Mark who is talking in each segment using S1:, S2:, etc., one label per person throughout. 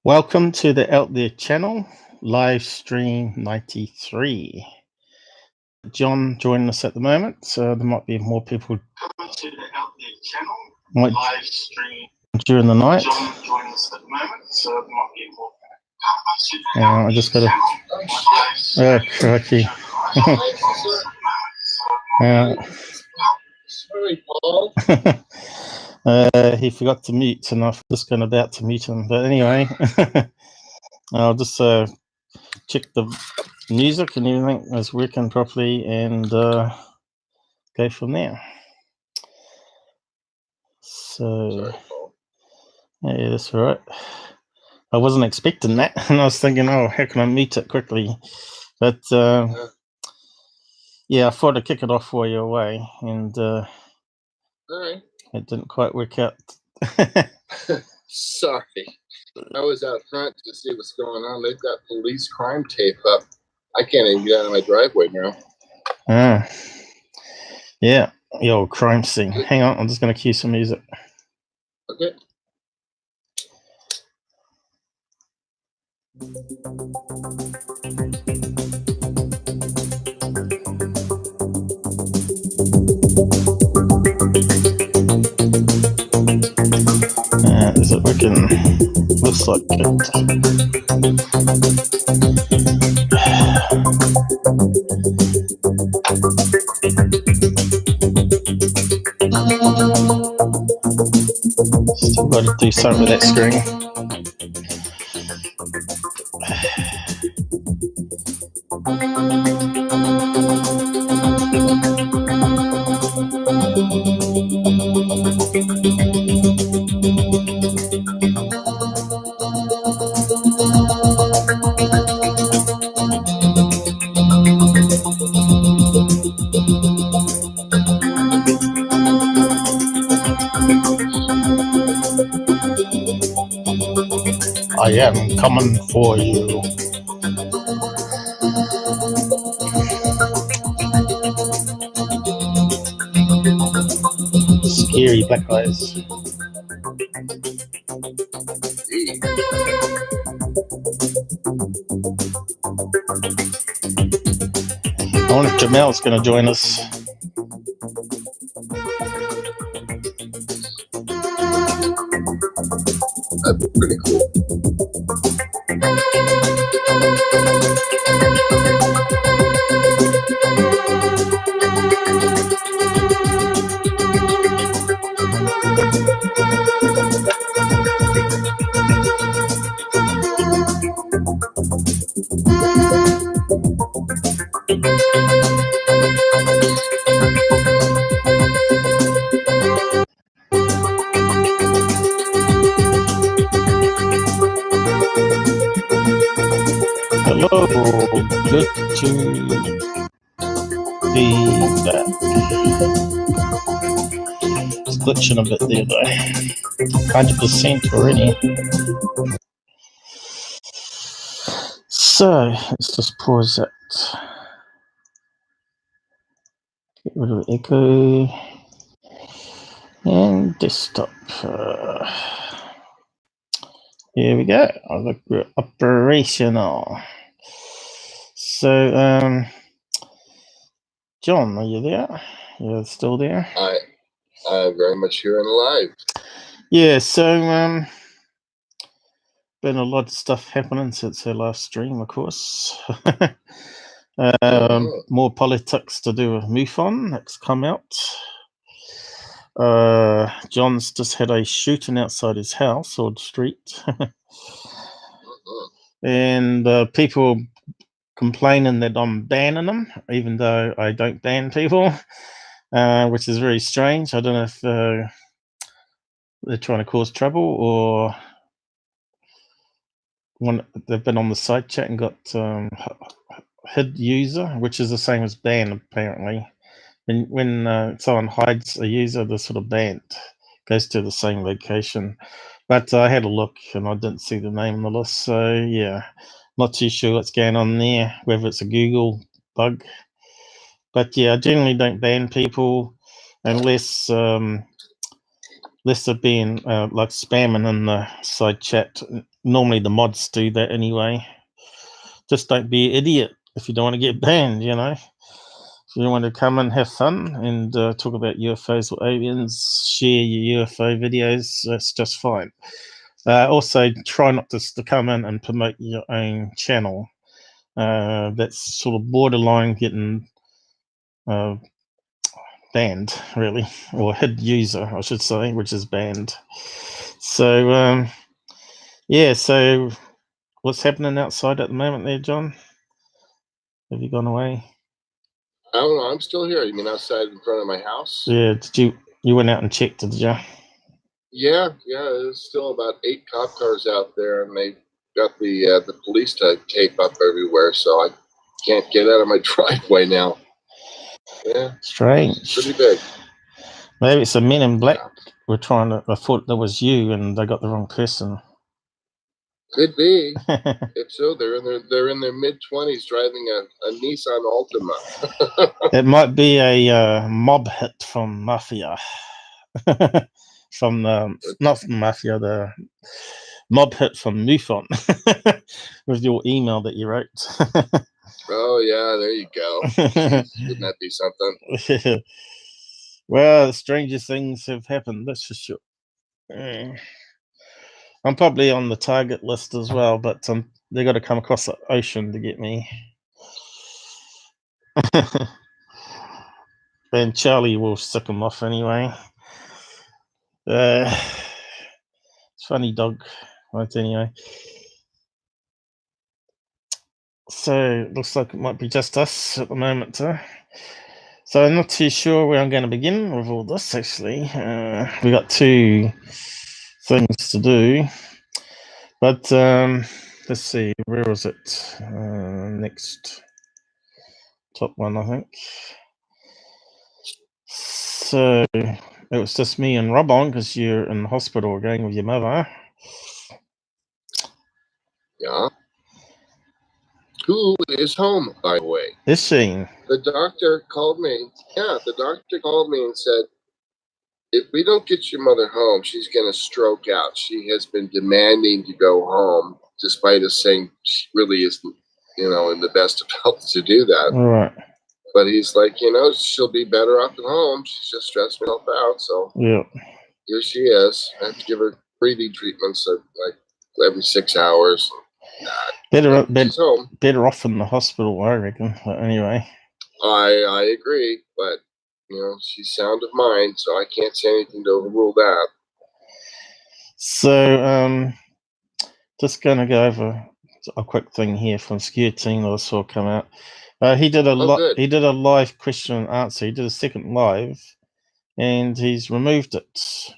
S1: Welcome to the Out There channel, live stream 93. John joining us at the moment, so there might be more people. Welcome to the Out There channel, live stream during the night. John joining us at the moment, so there might be more. I just got to. Oh, crikey.
S2: Sorry, Paul.
S1: He forgot to mute, and I'm just going about to mute him. But anyway, I'll just check the music and everything is working properly, and go from there. So,
S2: Sorry, Paul.
S1: yeah, that's all right. I wasn't expecting that, and I was thinking, oh, how can I mute it quickly? But yeah, I thought I'd kick it off while you're away, and
S2: All right.
S1: it didn't quite work out.
S2: Sorry. I was out front to see what's going on. They've got police crime tape up. I can't even get out of my driveway now.
S1: Yeah, the old crime scene. Hang on, I'm just going to cue some music.
S2: Okay.
S1: Is it working? Looks like it. Still got to do something with that screen. I am coming for you. Scary black guys. I wonder if Jamel's going to join us.
S2: That'd be pretty cool.
S1: Hello, good to be back. It's glitching a bit there though. 100% already. So let's just pause that. Get rid of echo and desktop. Here we go. I look, we're operational. So, John, are you there? You're still there?
S2: I'm very much here and alive.
S1: Yeah, so been a lot of stuff happening since our last stream, of course. More politics to do with MUFON that's come out. John's just had a shooting outside his house or the street. And people complaining that I'm banning them, even though I don't ban people, which is very strange. I don't know if they're trying to cause trouble or they've been on the side chat and got hid user, which is the same as ban apparently. When someone hides a user, they're sort of banned, goes to the same location. But I had a look and I didn't see the name on the list, so yeah, not too sure what's going on there, whether it's a Google bug. But yeah, I generally don't ban people unless they're being like spamming in the side chat normally the mods do that anyway. Just don't be an idiot if you don't want to get banned, you know. If you want to come and have fun and talk about UFOs or aliens, share your UFO videos, that's just fine. Also, try not to come in and promote your own channel. That's sort of borderline getting banned, really, or hid user, I should say, which is banned. So, yeah, so what's happening outside at the moment there, John? Have you gone away?
S2: I don't know. I'm still here. You mean outside in front of my house?
S1: Yeah, you went out and checked, did you?
S2: Yeah. There's still about 8 cop cars out there, and they got the police tape up everywhere, so I can't get out of my driveway now. Yeah.
S1: Strange.
S2: Pretty big.
S1: Maybe it's the Men in Black. We're trying to. I thought that was you, and they got the wrong person.
S2: Could be. If so, they're in their mid-20s driving a Nissan Altima.
S1: It might be a mob hit from Mafia. From not from Mafia, the mob hit from MUFON with your email that you wrote.
S2: Oh yeah, there you go. Jeez, wouldn't that be something?
S1: Well, stranger things have happened, that's for sure. I'm probably on the target list as well, but they got to come across the ocean to get me. And Charlie will sick him off anyway. It's funny dog, right? Anyway, so looks like it might be just us at the moment. So I'm not too sure where I'm going to begin with all this. Actually, we got 2 things to do, but let's see, where was it? Next top one, I think. So it was just me and Rob on because you're in the hospital going with your mother.
S2: Yeah. Who is home, by the way?
S1: Is she?
S2: The doctor called me. Yeah, the doctor called me and said, if we don't get your mother home, she's going to stroke out. She has been demanding to go home, despite us saying she really isn't, in the best of health to do that.
S1: All right.
S2: But he's like, she'll be better off at home. She's just stressed herself out. So
S1: yeah,
S2: here she is. I have to give her breathing treatments like every 6 hours.
S1: Better off in the hospital, I reckon. But anyway,
S2: I agree, but she's sound of mind, so I can't say anything to overrule that.
S1: So, just going to go over a quick thing here from Secureteam that I saw come out. He did a live question and answer. He did a second live, and he's removed it.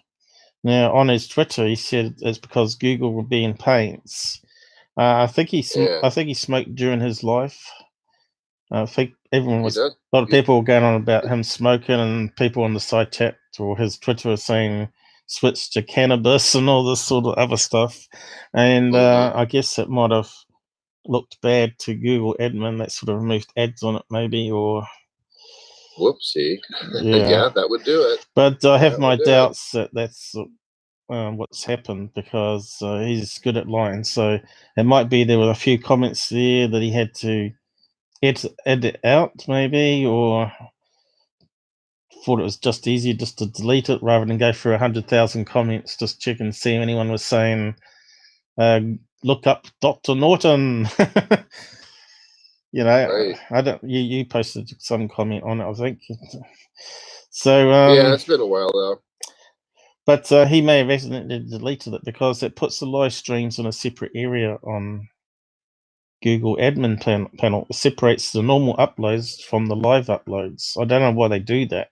S1: Now on his Twitter, he said it's because Google will be in pains. I think he smoked during his life. I think a lot of people were going on about him smoking, and people on the side chat or his Twitter were saying switch to cannabis and all this sort of other stuff. And I guess it might have looked bad to Google admin that sort of removed ads on it, maybe, or
S2: whoopsie. Yeah, that would do it.
S1: But I have my doubts that that's what's happened, because he's good at lying. So it might be there were a few comments there that he had to edit out, maybe, or thought it was just easier just to delete it rather than go through 100,000 comments, just check and see if anyone was saying, look up Dr. Norton. Right. I don't. You posted some comment on it, I think. So
S2: yeah, it's been a while though.
S1: But he may have accidentally deleted it because it puts the live streams in a separate area on Google admin panel. It separates the normal uploads from the live uploads. I don't know why they do that,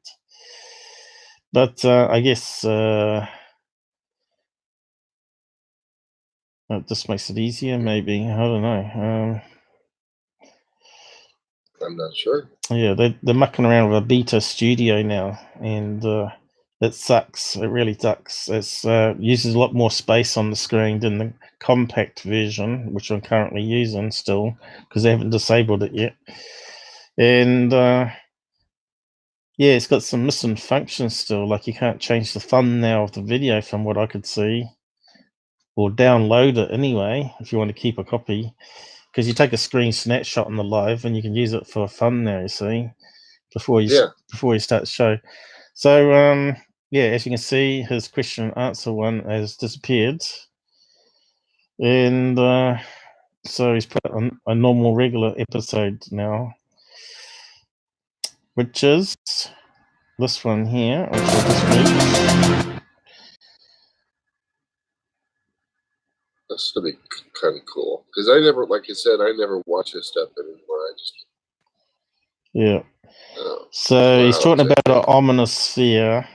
S1: but I guess it just makes it easier. Maybe, I don't know.
S2: I'm not sure.
S1: Yeah, they're mucking around with a beta studio now, and it sucks. It really sucks. It uses a lot more space on the screen than the compact version, which I'm currently using still, because they haven't disabled it yet. And yeah, it's got some missing functions still, like you can't change the thumbnail of the video from what I could see. or download it anyway if you want to keep a copy, because you take a screen snapshot on the live and you can use it for fun now, you see, before you start the show. So yeah, as you can see, his question and answer one has disappeared, and so he's put on a normal regular episode now, which is this one here, which I'll just move.
S2: That's gonna be kind of cool, because I never, like I said, I never watch this stuff anymore. I just
S1: so he's talking about an ominous sphere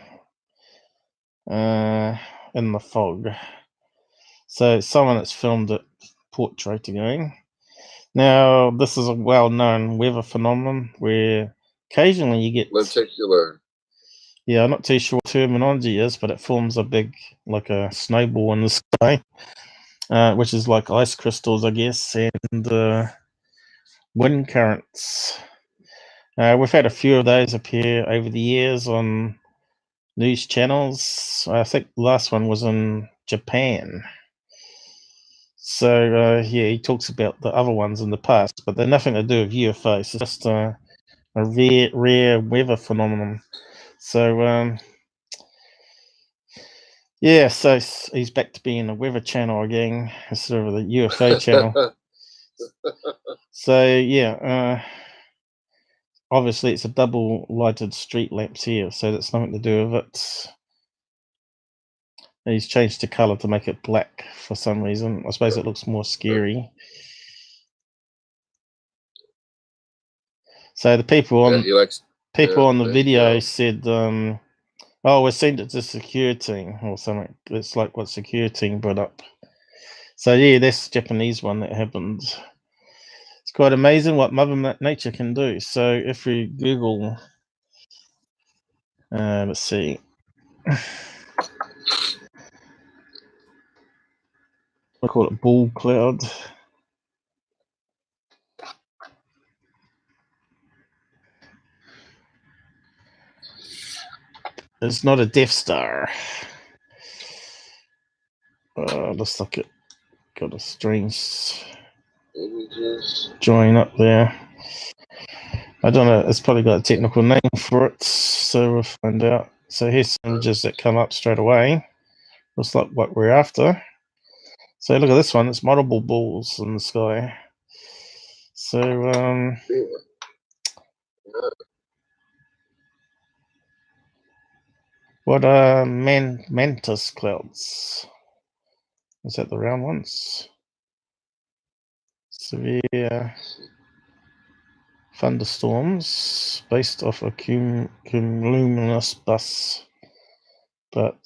S1: in the fog. So someone that's filmed it portrait again. Now this is a well-known weather phenomenon where occasionally you get
S2: lenticular.
S1: Yeah, I'm not too sure what terminology is, but it forms a big, like a snowball in the sky, which is like ice crystals, I guess, and wind currents. We've had a few of those appear over the years on news channels. I think the last one was in Japan. So yeah, he talks about the other ones in the past, but they're nothing to do with UFOs. It's just a rare weather phenomenon. So yeah, so he's back to being a weather channel again instead of the UFO channel. So yeah, obviously it's a double lighted street lamps here, so that's nothing to do with it. He's changed the color to make it black for some reason. I suppose it looks more scary. So the people on on the video said, "Oh, we sent it to Secureteam or something." It's like what Secureteam brought up. So yeah, that's the Japanese one that happened. It's quite amazing what Mother Nature can do. So if we Google, let's see. I call it ball cloud. It's not a Death Star. Looks like it got a strange join up there. I don't know. It's probably got a technical name for it, so we'll find out. So here's some images that come up straight away. Looks like what we're after. So look at this one. It's multiple balls in the sky. So what are mantis clouds? Is that the round ones? Severe thunderstorms based off a cumulus bus, but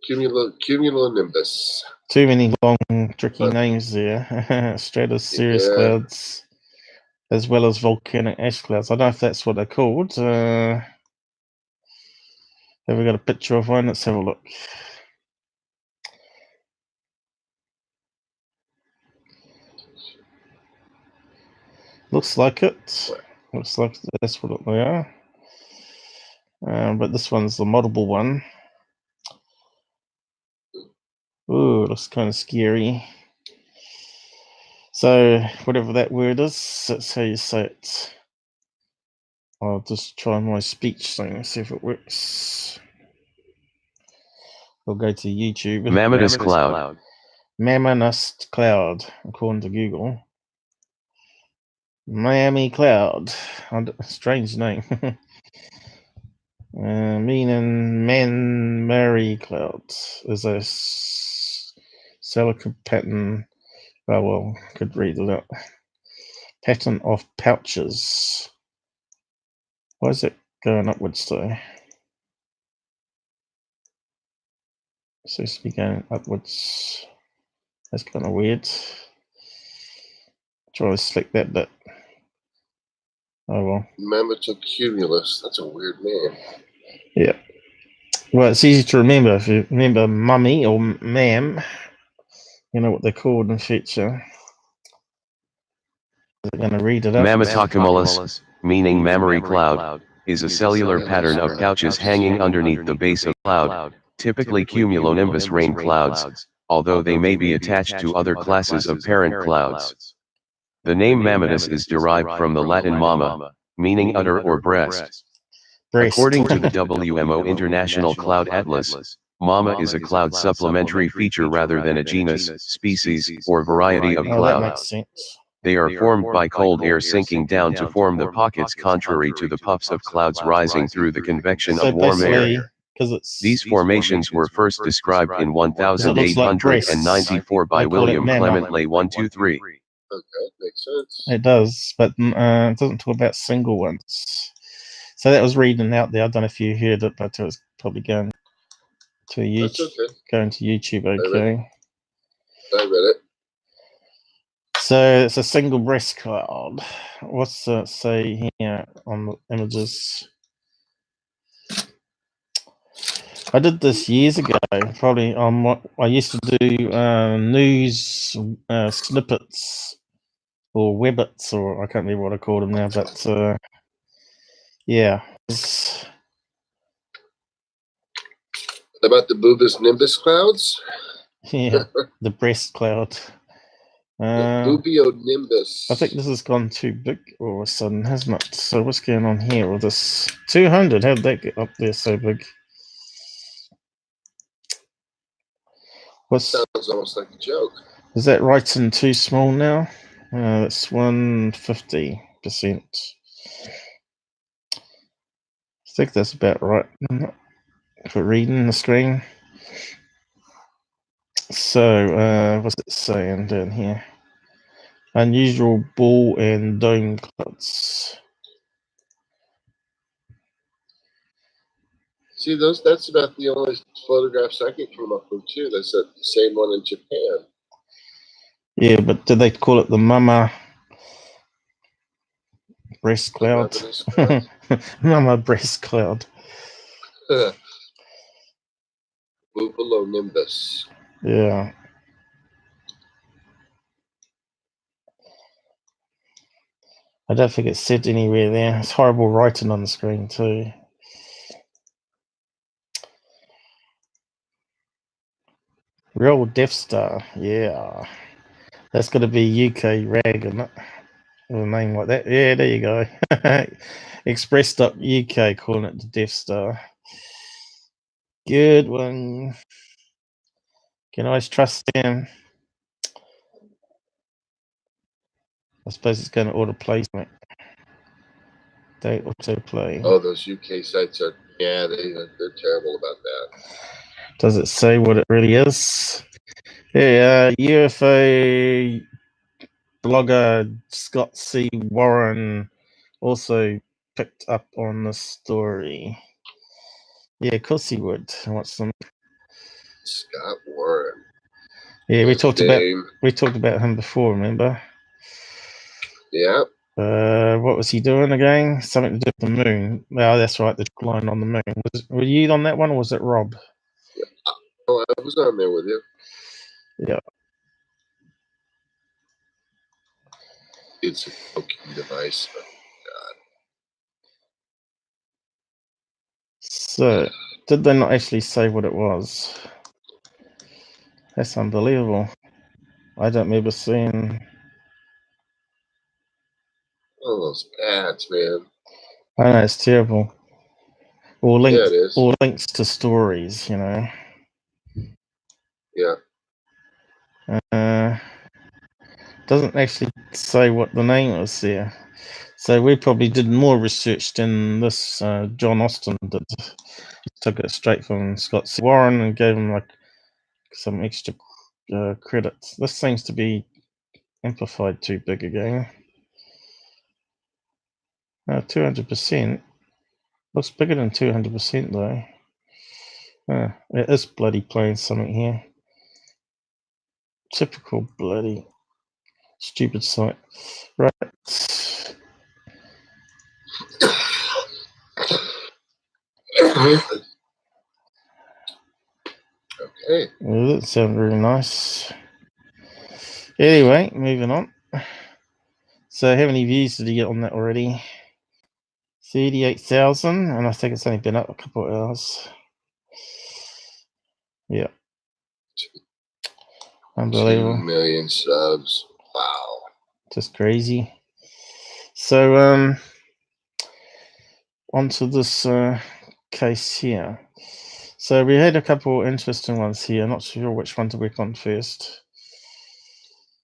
S2: cumulonimbus.
S1: Too many long, tricky names there. Stratospheric clouds, as well as volcanic ash clouds. I don't know if that's what they're called. Have we got a picture of one? Let's have a look. Looks like it. Looks like that's what they are. But this one's the multiple one. Ooh, looks kind of scary. So whatever that word is, that's how you say it. I'll just try my speech thing, see if it works. We'll go to YouTube.
S3: Mammotus cloud.
S1: Mammotus cloud, according to Google. Miami cloud. Strange name. Meaning Mary cloud is a silicon pattern. Oh well, could read it out. Pattern of pouches. Why is it going upwards though? It seems to be going upwards. That's kind of weird. Try to select that bit. Oh well.
S2: Mammatocumulus. That's a weird name.
S1: Yeah. Well, it's easy to remember. If you remember mummy or ma'am, you know what they're called in future. They're going to read it up.
S3: Mammatocumulus, meaning mammary cloud, is a cellular pattern of pouches hanging underneath the base of cloud, typically cumulonimbus rain clouds, although they may be attached to other classes of parent clouds. The name mammatus is derived from the Latin mamma, meaning udder or breast.
S1: Breast.
S3: According to the WMO International Cloud Atlas, mamma is a cloud supplementary feature rather than a genus, species, or variety of
S1: Oh, that makes
S3: cloud.
S1: sense.
S3: They are formed by cold air sinking down to form the pockets, contrary to the puffs of clouds rising through the convection
S1: So
S3: of warm
S1: basically,
S3: air.
S1: because it's
S3: These formations were first described in 1894 by
S1: They call it
S3: William
S1: mamma.
S3: Clement Lay 123.
S2: Okay, makes sense.
S1: It does, but it doesn't talk about single ones. So that was reading out there. I don't know if you heard it, but it was probably going to YouTube.
S2: That's okay.
S1: Going to YouTube,
S2: I
S1: okay.
S2: read it.
S1: So it's a single breast cloud. What's it say here on the images? I did this years ago, probably on what I used to do news snippets or webbits, or I can't remember what I called them now, but yeah.
S2: About the Boobus Nimbus clouds?
S1: Yeah, the breast cloud.
S2: Boobionimbus.
S1: I think this has gone too big all of a sudden, hasn't it? So what's going on here with this 200? How did that get up there so big?
S2: Sounds almost like a joke.
S1: Is that writing too small now? That's 150%. I think that's about right for reading the screen. So, what's it saying down here? Unusual ball and dome clouds.
S2: See, that's about the only photographs I can come up with, too. That's the same one in Japan.
S1: Yeah, but did they call it the mama breast cloud? Mama breast cloud.
S2: Boobalonimbus.
S1: Yeah. I don't think it said anywhere there. It's horrible writing on the screen too. Real Death Star, yeah. That's got to be UK rag, isn't it? With a name like that. Yeah, there you go. Express.uk calling it the Death Star. Good one. Can always trust them. I suppose it's going to autoplay something. They autoplay.
S2: Oh, those UK sites are, yeah, they're terrible about that.
S1: Does it say what it really is? Yeah, UFO blogger Scott C. Warren also picked up on the story. Yeah, of course he would. What's some?
S2: Scott Warren.
S1: Yeah, we talked about him before. Remember?
S2: Yeah.
S1: What was he doing again? Something to do with the moon. Oh, that's right, the line on the moon. Were you on that one, or was it Rob?
S2: Yeah. Oh, I was on there with you.
S1: Yeah.
S2: It's a broken device. Oh, God.
S1: So, did they not actually say what it was? That's unbelievable. I don't remember seeing.
S2: Oh, those ads, man.
S1: I know it's terrible. Or links,
S2: yeah, it is.
S1: or links to stories, you know.
S2: Yeah.
S1: Doesn't actually say what the name was there. So we probably did more research than this John Austin did. He took it straight from Scott C. Warren and gave him like some extra credits. This seems to be amplified too big again. 200%. Looks bigger than 200% though. It is bloody playing something here. Typical bloody stupid site. Right.
S2: Okay.
S1: Well, that sounded really nice. Anyway, moving on. So how many views did he get on that already? 38,000, and I think it's only been up a couple of hours. Yeah. Unbelievable.
S2: 2 million subs. Wow.
S1: Just crazy. So, onto this case here. So we had a couple interesting ones here. Not sure which one to work on first.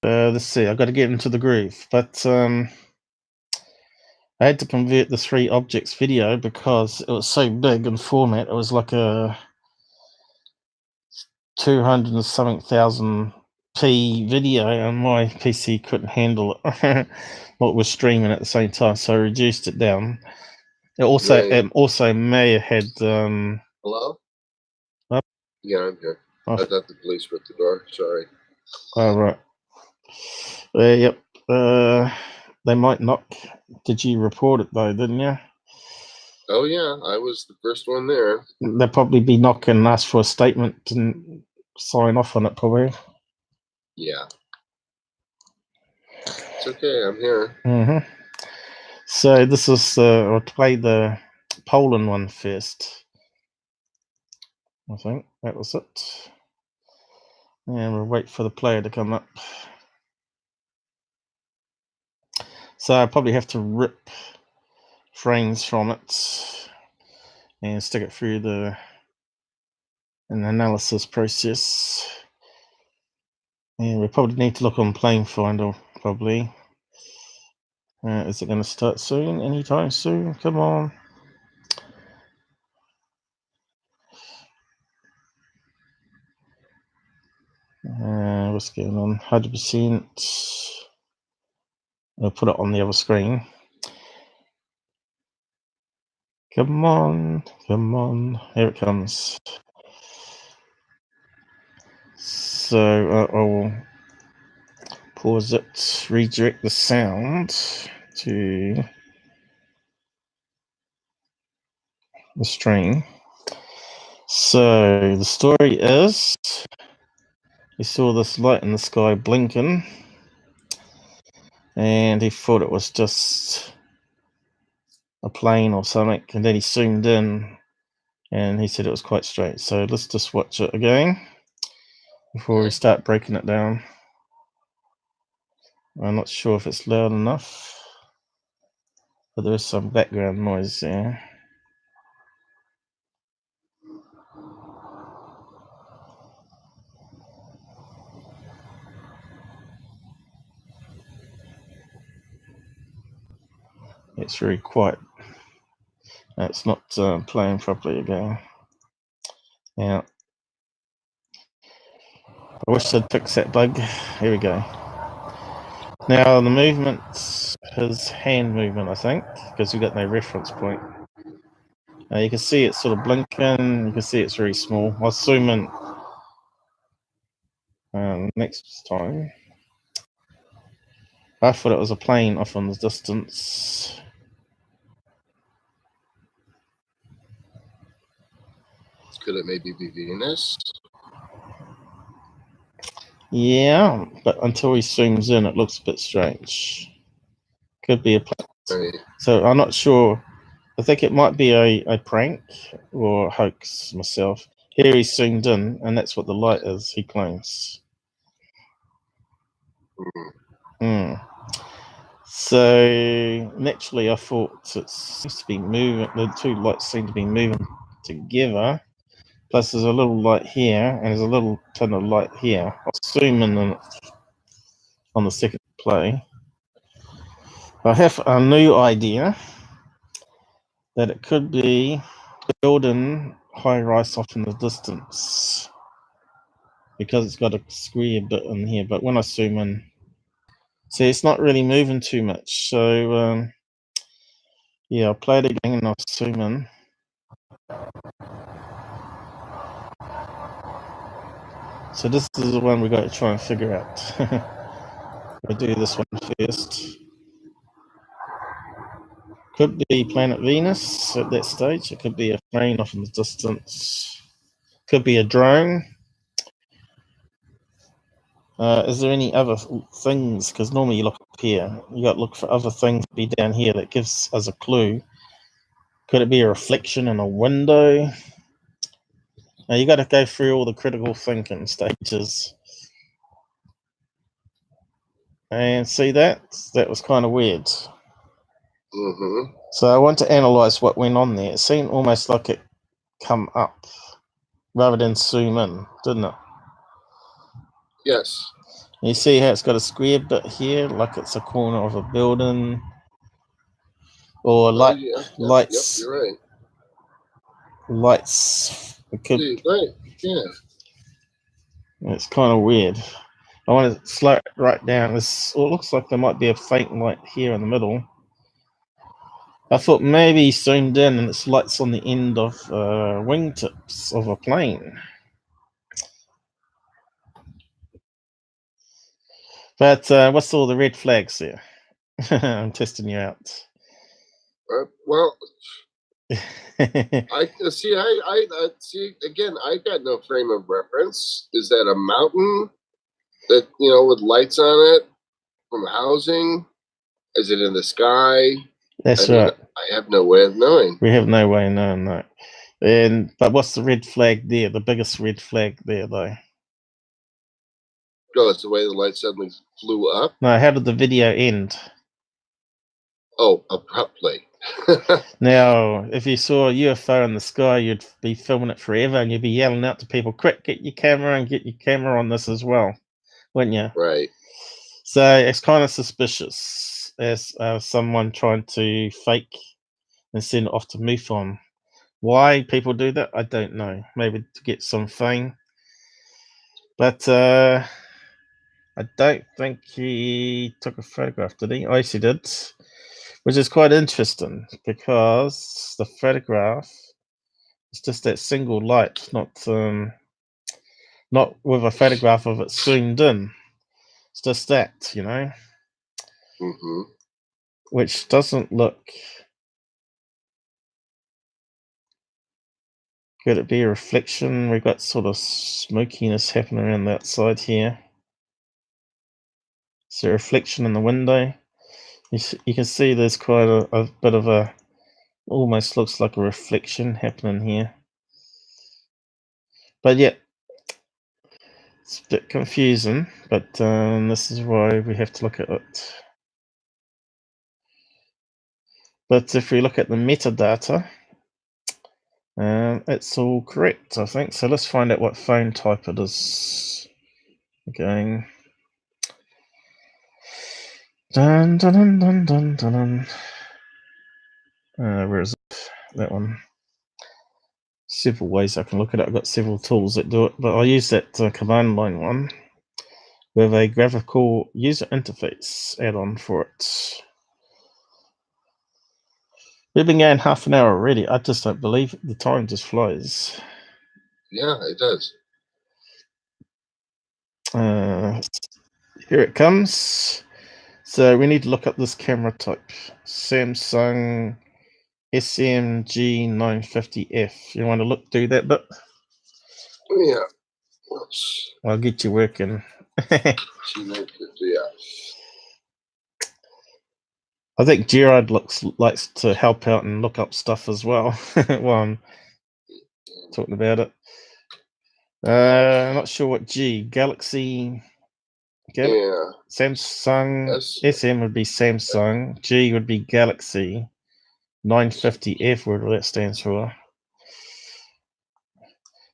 S1: Let's see. I've got to get into the groove. But I had to convert the 3 objects video because it was so big in format. It was like a 200 and something thousand p video, and my PC couldn't handle it. What was streaming at the same time, so I reduced it down. It also may have had
S2: Hello?
S1: What?
S2: Yeah, I'm here. I thought the police were at the door. Sorry.
S1: Oh, right. Yep. They might knock. Did you report it though, didn't you?
S2: Oh, yeah. I was the first one there.
S1: They'll probably be knocking and ask for a statement and sign off on it, probably.
S2: Yeah. It's okay. I'm here.
S1: Mm-hmm. So this is, I'll play the Poland one first. I think that was it. And we'll wait for the player to come up. So I probably have to rip frames from it and stick it through an analysis process. And we probably need to look on Plane Finder, probably. Is it going to start soon? Anytime soon? Come on. What's going on? 100%. I'll put it on the other screen. Come on. Come on. Here it comes. So I'll pause it, redirect the sound to the stream. So the story is, he saw this light in the sky blinking, and he thought it was just a plane or something, and then he zoomed in, and he said it was quite strange. So let's just watch it again before we start breaking it down. I'm not sure if it's loud enough, but there is some background noise there. It's very quiet. It's not playing properly again. Yeah. I wish I'd fix that bug. Here we go. Now the movement is hand movement, I think, because we've got no reference point. You can see it's sort of blinking. You can see it's very small. I'll zoom in next time. I thought it was a plane off in the distance.
S2: Could it maybe be Venus?
S1: Yeah, but until he zooms in, it looks a bit strange. Could be a plane.
S2: Right.
S1: So I'm not sure. I think it might be a prank or a hoax myself. Here he's zoomed in, and that's what the light is, he claims. So naturally I thought it seems to be moving, the 2 lights seem to be moving together. Plus there's a little light here, and there's a little ton of light here. I'll zoom in on the second play. I have a new idea that it could be building high-rise off in the distance, because it's got a square bit in here, but when I zoom in, see, it's not really moving too much. So yeah, I'll play it again and I'll zoom in. So this is the one we got to try and figure out. We'll do this one first. Could be planet Venus at that stage. It could be a plane off in the distance. Could be a drone. Is there any other things? Because normally you look up here. You got to look for other things to be down here that gives us a clue. Could it be a reflection in a window? Now you got to go through all the critical thinking stages. And see that? That was kind of weird.
S2: Mm-hmm.
S1: So I want to analyze what went on there. It seemed almost like it come up rather than zoom in, didn't it?
S2: Yes.
S1: You see how it's got a square bit here, like it's a corner of a building, or
S2: Oh, yeah.
S1: lights.
S2: Yep, you're right.
S1: Lights. It could.
S2: Right. Yeah.
S1: It's kind of weird. I want to slow it right down. It looks like there might be a faint light here in the middle. I thought maybe zoomed in and it's lights on the end of wingtips of a plane. But what's all the red flags there? I'm testing you out.
S2: Well, I see. I see. Again, I got no frame of reference. Is that a mountain that with lights on it from housing? Is it in the sky?
S1: That's right.
S2: I have no way of knowing.
S1: We have no way of knowing that. But what's the red flag there? The biggest red flag there, though.
S2: Oh, it's the way the light suddenly flew up.
S1: No, how did the video end?
S2: Oh, abruptly.
S1: Now, if you saw a UFO in the sky, you'd be filming it forever, and you'd be yelling out to people, "Quick, get your camera and get your camera on this as well," wouldn't you?
S2: Right.
S1: So it's kind of suspicious as someone trying to fake and send it off to MUFON. Why people do that, I don't know. Maybe to get some fame. But I don't think he took a photograph, did he? Oh, yes, he did. Which is quite interesting because the photograph is just that single light, not with a photograph of it zoomed in. It's just that,
S2: Mm-hmm.
S1: which doesn't look. Could it be a reflection? We've got sort of smokiness happening around that side here. It's a reflection in the window. You can see there's quite a bit of a, almost looks like a reflection happening here. But yeah, it's a bit confusing, but this is why we have to look at it. But if we look at the metadata, it's all correct, I think. So let's find out what phone type it is. Again. Dun, dun, dun, dun, dun, dun, dun. Where is it? That one. Several ways I can look at it. I've got several tools that do it, but I'll use that command line one with a graphical user interface add-on for it. We've been going half an hour already. I just don't believe it. The time just flies.
S2: Yeah, it does.
S1: Here it comes. So we need to look up this camera type. Samsung SMG950F. You want to do that bit?
S2: Yeah. Oops.
S1: I'll get you working.
S2: Yeah.
S1: I think Gerard likes to help out and look up stuff as well while I'm talking about it. I'm not sure what Galaxy.
S2: Yeah.
S1: Samsung. SM would be Samsung. G would be Galaxy. 950F, whatever that stands for.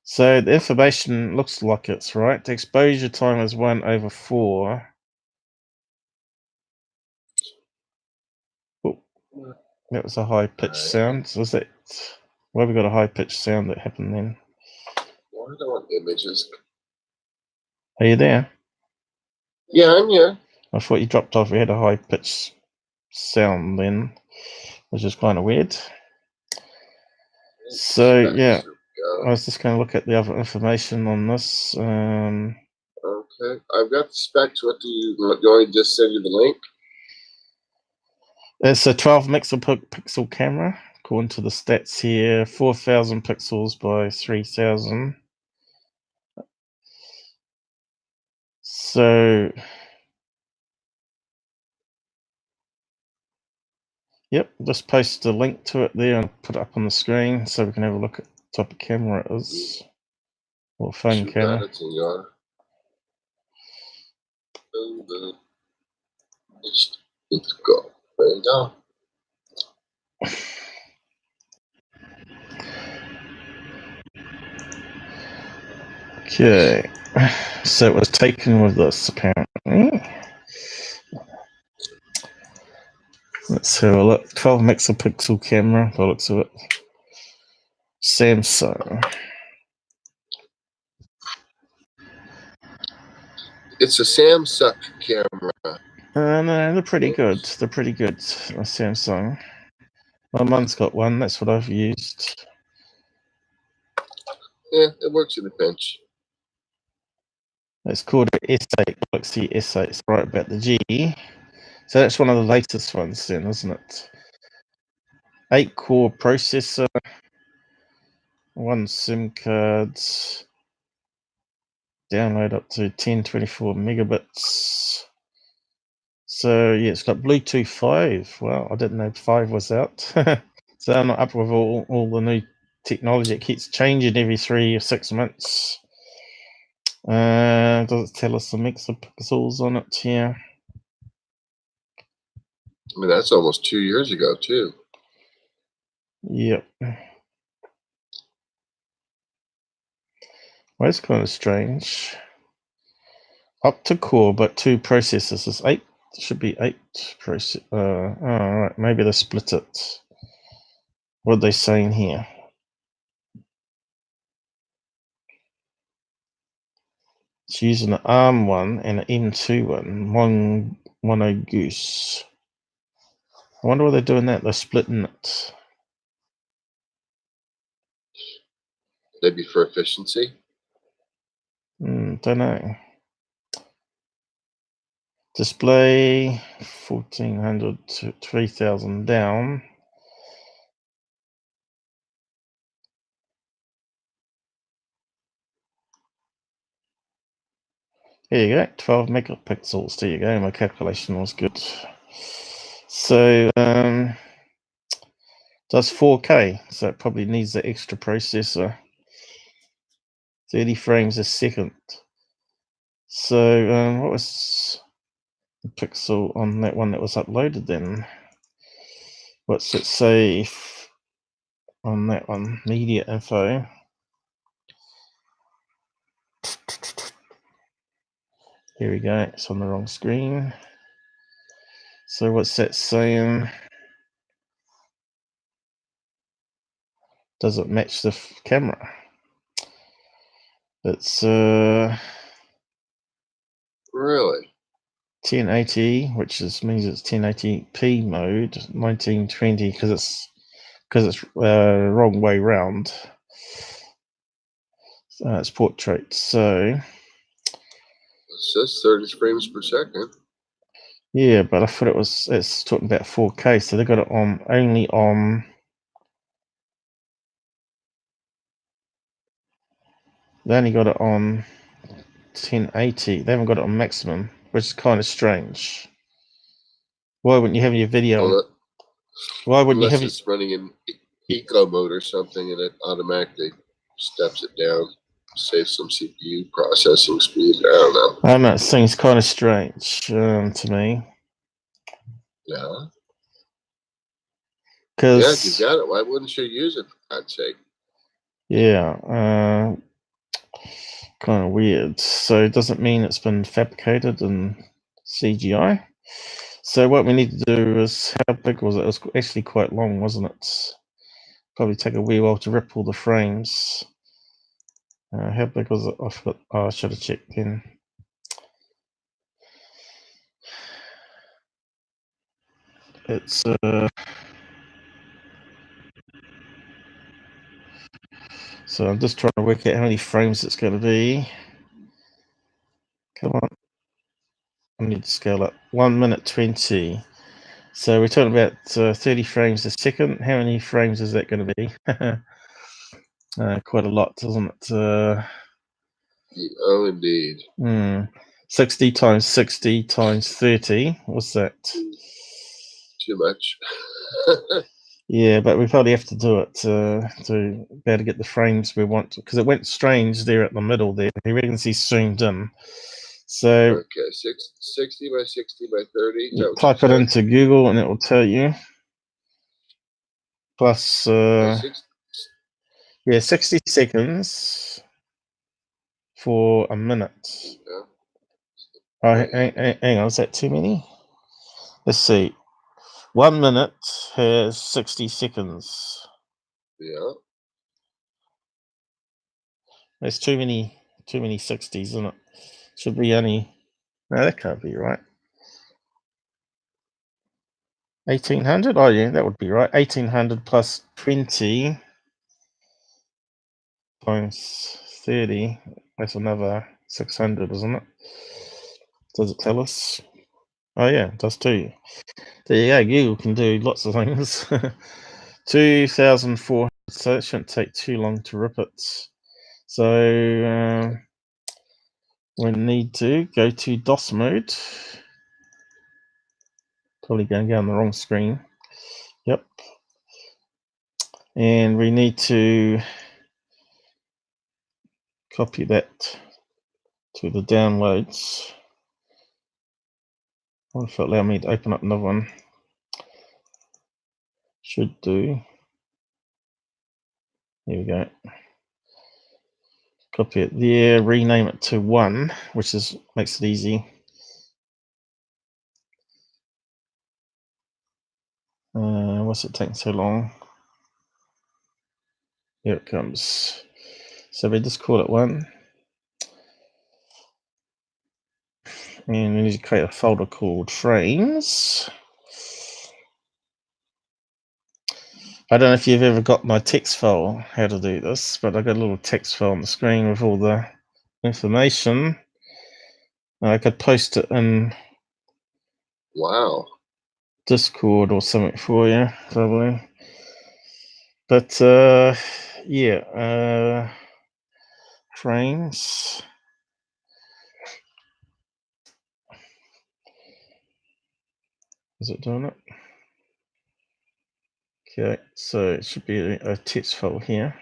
S1: So the information looks like it's right. The exposure time is 1/4. Oh, that was a high-pitched sound. Was that? Why have we got a high-pitched sound that happened then?
S2: Why do I want images?
S1: Are you there?
S2: Yeah, I'm here.
S1: I thought you dropped off. We had a high-pitched sound then, which is kind of weird. So yeah, I was just going to look at the other information on this.
S2: Okay, I've got the specs. What do you want to just send you the link?
S1: It's a 12 megapixel camera, according to the stats here, 4,000 pixels by 3,000. So, yep, just post a link to it there and put it up on the screen so we can have a look at the type of camera it is, or phone camera.
S2: Just need to go. There you go.
S1: Okay, so it was taken with this apparently. Let's have a look. 12 megapixel camera, by the looks of it. Samsung.
S2: It's a Samsung camera.
S1: No, they're pretty good. They're pretty good. Samsung. My mum's got one. That's what I've used.
S2: Yeah, it works in a pinch.
S1: It's called an S8. Let's see, S8. It's right about the G. So that's one of the latest ones, then, isn't it? 8-core processor, 1 SIM card, download up to 1024 megabits. So yeah, it's got Bluetooth 5. Well, I didn't know 5 was out. So I'm not up with all the new technology. It keeps changing every 3 or 6 months. Does it tell us the megapixels on it here?
S2: I mean, that's almost 2 years ago, too.
S1: Yep. Well, that's kind of strange. Octa-core, but 2 processors. It's 8. It should be 8 process. Oh, right. Maybe they split it. What are they saying here? It's using an ARM one and an M2 one. One Goose. I wonder why they're doing that. They're splitting it.
S2: Maybe for efficiency.
S1: Don't know. Display 1400 to 3000 down. There you go, 12 megapixels. There you go. My calculation was good. So does 4K, so it probably needs the extra processor. 30 frames a second. So what was the pixel on that one that was uploaded then? What's it say on that one? Media info. Here we go, it's on the wrong screen. So what's that saying? Does it match the camera? It's
S2: Really?
S1: 1080, which means it's 1080p mode, 1920 because it's wrong way round. It's portrait, so
S2: It says 30 frames per second.
S1: yeah, but I thought it's talking about 4K, so they got it on only on. They only got it on 1080. They haven't got it on maximum, which is kind of strange. Why wouldn't you have your video?
S2: Well,
S1: Why wouldn't you have?
S2: Unless it's running in eco mode or something, and it automatically steps it down, saves some CPU processing speed. I don't know.
S1: I don't know. It seems kind of strange to me.
S2: Yeah.
S1: Because
S2: Yeah, if you've got it, why wouldn't you use it, for God's sake?
S1: Yeah, kind of weird. So it doesn't mean it's been fabricated in CGI. So what we need to do is, how big was it? It was actually quite long, wasn't it? Probably take a wee while to rip all the frames. How big was it? I forgot. Oh, I should have checked then. It's so I'm just trying to work out how many frames it's going to be. Come on. I need to scale up. 1 minute 20. So we're talking about 30 frames a second. How many frames is that going to be? Quite a lot, isn't it?
S2: Oh, indeed.
S1: 60 times 60 times 30. What's that?
S2: Too much.
S1: Yeah, but we probably have to do it to be able to get the frames we want, because it went strange there at the middle there. He reckons he's zoomed in. So
S2: Okay, 60 by 60 by 30.
S1: you type it into Google and it will tell you. Plus, yeah, 60 seconds for a minute.
S2: Yeah.
S1: Oh, hang on, is that too many? Let's see. 1 minute has 60 seconds.
S2: Yeah.
S1: That's too many 60s, isn't it? Should be only. No, that can't be right. 1800? Oh, yeah, that would be right. 1800 plus 20 times 30. That's another 600, isn't it? Does it tell us? Oh, yeah, it does too. There you go. Google can do lots of things. 2,400. So it shouldn't take too long to rip it. So we need to go to DOS mode. Probably going to go on the wrong screen. Yep. And we need to copy that to the downloads. I wonder if it'll allow me to open up another one. Should do. Here we go. Copy it there, rename it to 1, which makes it easy. What's it taking so long? Here it comes. So we just call it 1. And we need to create a folder called frames. I don't know if you've ever got my text file, how to do this, but I've got a little text file on the screen with all the information. I could post it in Discord or something for you, probably. But yeah, frames. Is it doing it? Okay, so it should be a text file here.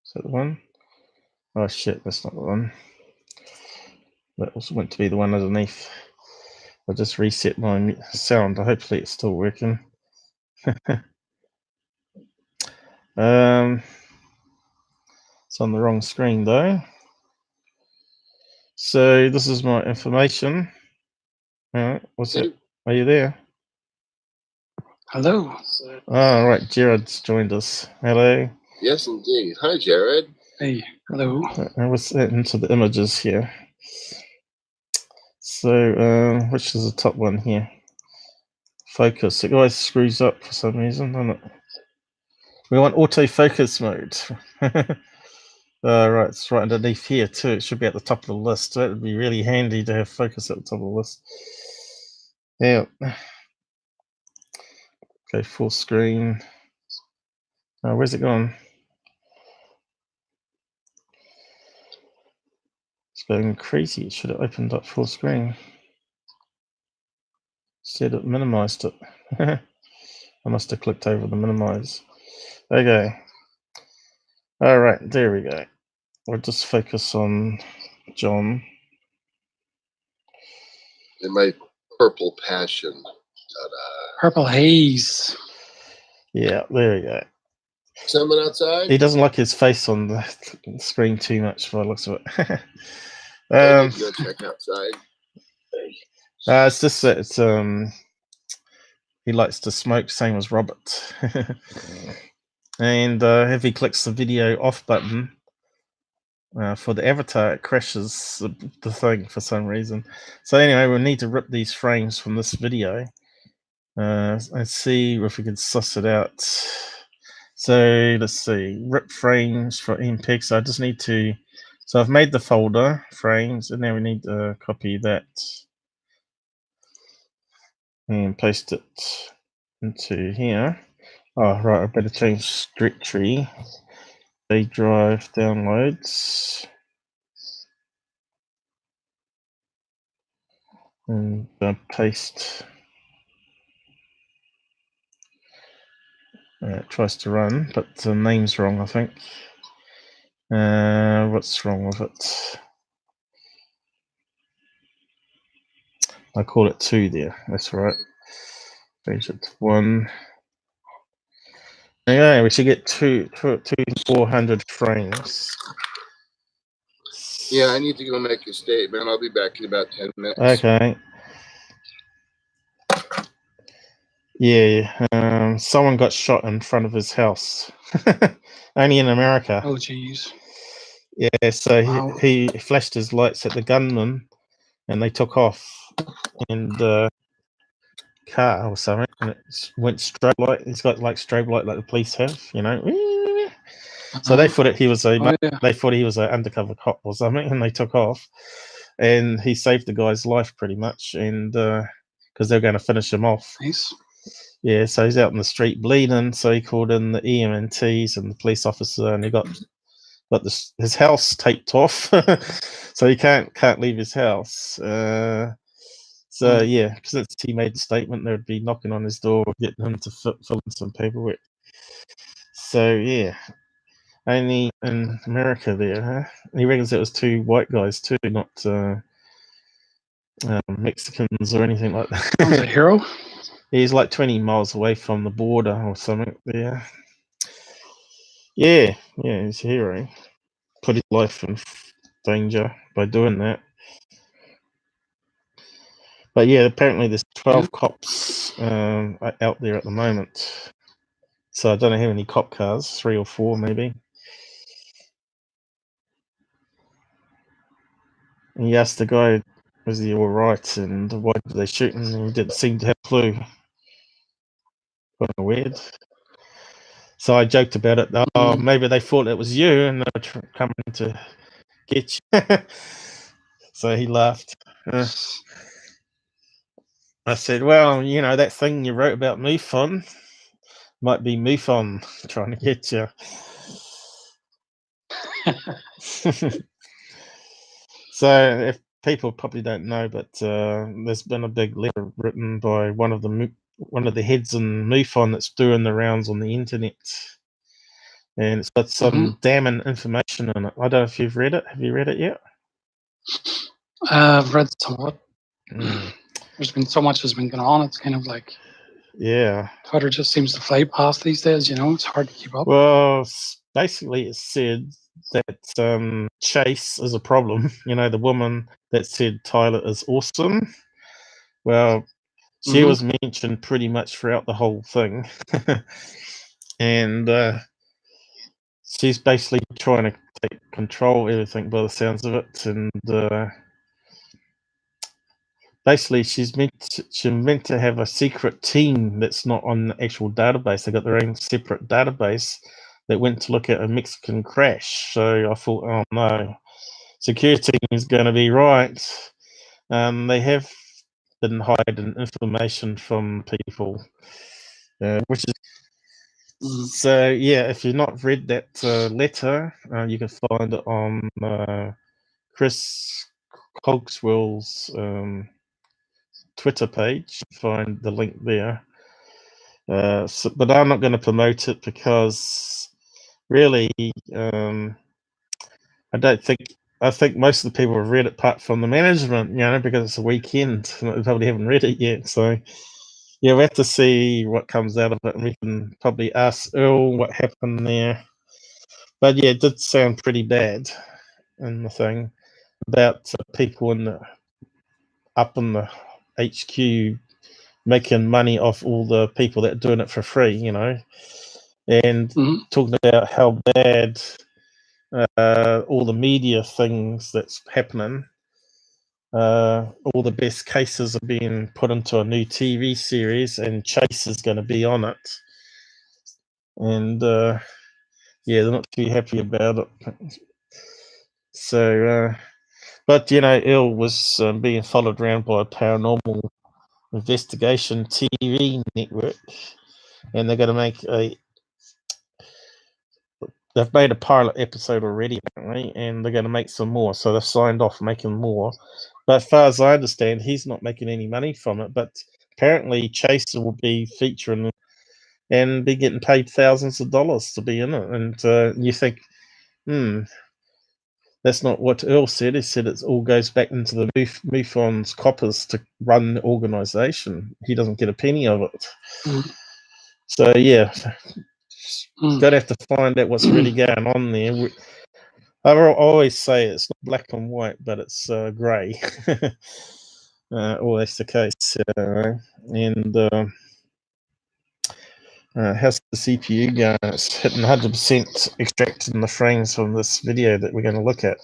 S1: Is that the one? Oh shit, that's not the one. That was meant to be the one underneath. I just reset my sound. Hopefully it's still working. It's on the wrong screen though. So this is my information. All right, what's it? Are you there?
S4: Hello.
S1: Oh, right, Jared's joined us. Hello.
S2: Yes, indeed. Hi, Jared.
S4: Hey, hello.
S1: I was into the images here. So, which is the top one here? Focus. It always screws up for some reason, doesn't it? We want autofocus mode. Right, it's right underneath here too. It should be at the top of the list. So that would be really handy to have focus at the top of the list. Yeah. Okay, full screen. Where's it gone? It's going crazy. It should have opened up full screen. Instead it minimized it. I must have clicked over the minimize. Okay. All right, there we go. We'll just focus on John.
S2: In my purple passion. Ta-da.
S4: Purple haze.
S1: Yeah, there we go.
S2: Someone outside?
S1: He doesn't like his face on the screen too much by the looks of it.
S2: I need to go check outside.
S1: It's just that it's he likes to smoke, same as Robert. And if he clicks the video off button for the avatar, it crashes the thing for some reason. So anyway, we'll need to rip these frames from this video. Let's see if we can suss it out. So let's see, rip frames for MPEG. So I just need to, so I've made the folder frames, and now we need to copy that and paste it into here. Oh, right, I better change directory. A drive downloads. And paste. It tries to run, but the name's wrong, I think. What's wrong with it? I call it 2 there. That's right. Change it to 1. Okay, we should get 400 frames.
S2: Yeah, I need to go make a statement. I'll be back in about 10 minutes.
S1: Okay. Yeah, someone got shot in front of his house. Only in America.
S4: Oh, jeez.
S1: Yeah, so
S4: Wow.
S1: he flashed his lights at the gunman, and they took off in the car or something, and it went strobe light. It's got like strobe light like the police have, you know. So they thought he was
S4: Oh, yeah.
S1: they thought he was an undercover cop or something, and they took off. And he saved the guy's life pretty much, and because they're going to finish him off.
S4: Nice.
S1: Yeah, so he's out in the street bleeding. So he called in the EMTs and the police officer, and he got his house taped off, so he can't leave his house. So yeah, because he made the statement, they'd be knocking on his door, getting him to fill in some paperwork. So yeah, only in America there, huh? He reckons it was 2 white guys too, not Mexicans or anything like that.
S4: Sounds a hero.
S1: He's like 20 miles away from the border or something there. Yeah, he's a hero. Put his life in danger by doing that. But yeah, apparently there's 12 cops out there at the moment. So I don't know how many cop cars, 3 or 4 maybe. And he asked the guy, was he all right, and why did they shoot him? And he didn't seem to have a clue. Kind of weird. So I joked about it. Oh, maybe they thought it was you and they were coming to get you. So he laughed. I said, well, you know, that thing you wrote about MUFON might be MUFON trying to get you. So if people probably don't know, but there's been a big letter written by one of the heads in MUFON that's doing the rounds on the internet, and it's got some damning information in it. I don't know if you've read it. Have you read it yet?
S4: I've read somewhat. There's been so much has been going on. It's kind of like,
S1: yeah,
S4: Twitter just seems to fly past these days. You know, it's hard to keep up.
S1: Well, basically, it said that Chase is a problem. You know, the woman that said Tyler is awesome. Well, she was mentioned pretty much throughout the whole thing, and she's basically trying to take control of everything by the sounds of it, and basically she's meant to have a secret team that's not on the actual database. They got their own separate database that went to look at a Mexican crash. So I thought, oh no, Secureteam is going to be right. They have been hiding information from people, which is so yeah. If you've not read that letter, you can find it on Chris Cogswell's Twitter page. Find the link there. But I'm not going to promote it because really, I think most of the people have read it apart from the management, you know, because it's a weekend and they probably haven't read it yet. So yeah, we have to see what comes out of it, and we can probably ask Earl what happened there. But yeah, it did sound pretty bad in the thing about people up in the HQ making money off all the people that are doing it for free, you know, and talking about how bad all the media things that's happening. All the best cases are being put into a new TV series, and Chase is going to be on it. And yeah, they're not too happy about it. So, but you know, Earl was being followed around by a paranormal investigation TV network, and they're going to make they've made a pilot episode already, apparently, and they're going to make some more. So they've signed off making more. But as far as I understand, he's not making any money from it. But apparently, Chaser will be featuring and be getting paid thousands of dollars to be in it. And you think, That's not what Earl said. He said it all goes back into the MUFON's coppers to run the organisation. He doesn't get a penny of it. So yeah, gonna have to find out what's really going on there. I always say it's not black and white, but it's grey. Always the case. And how's the CPU going? It's hitting 100% extracting the frames from this video that we're going to look at.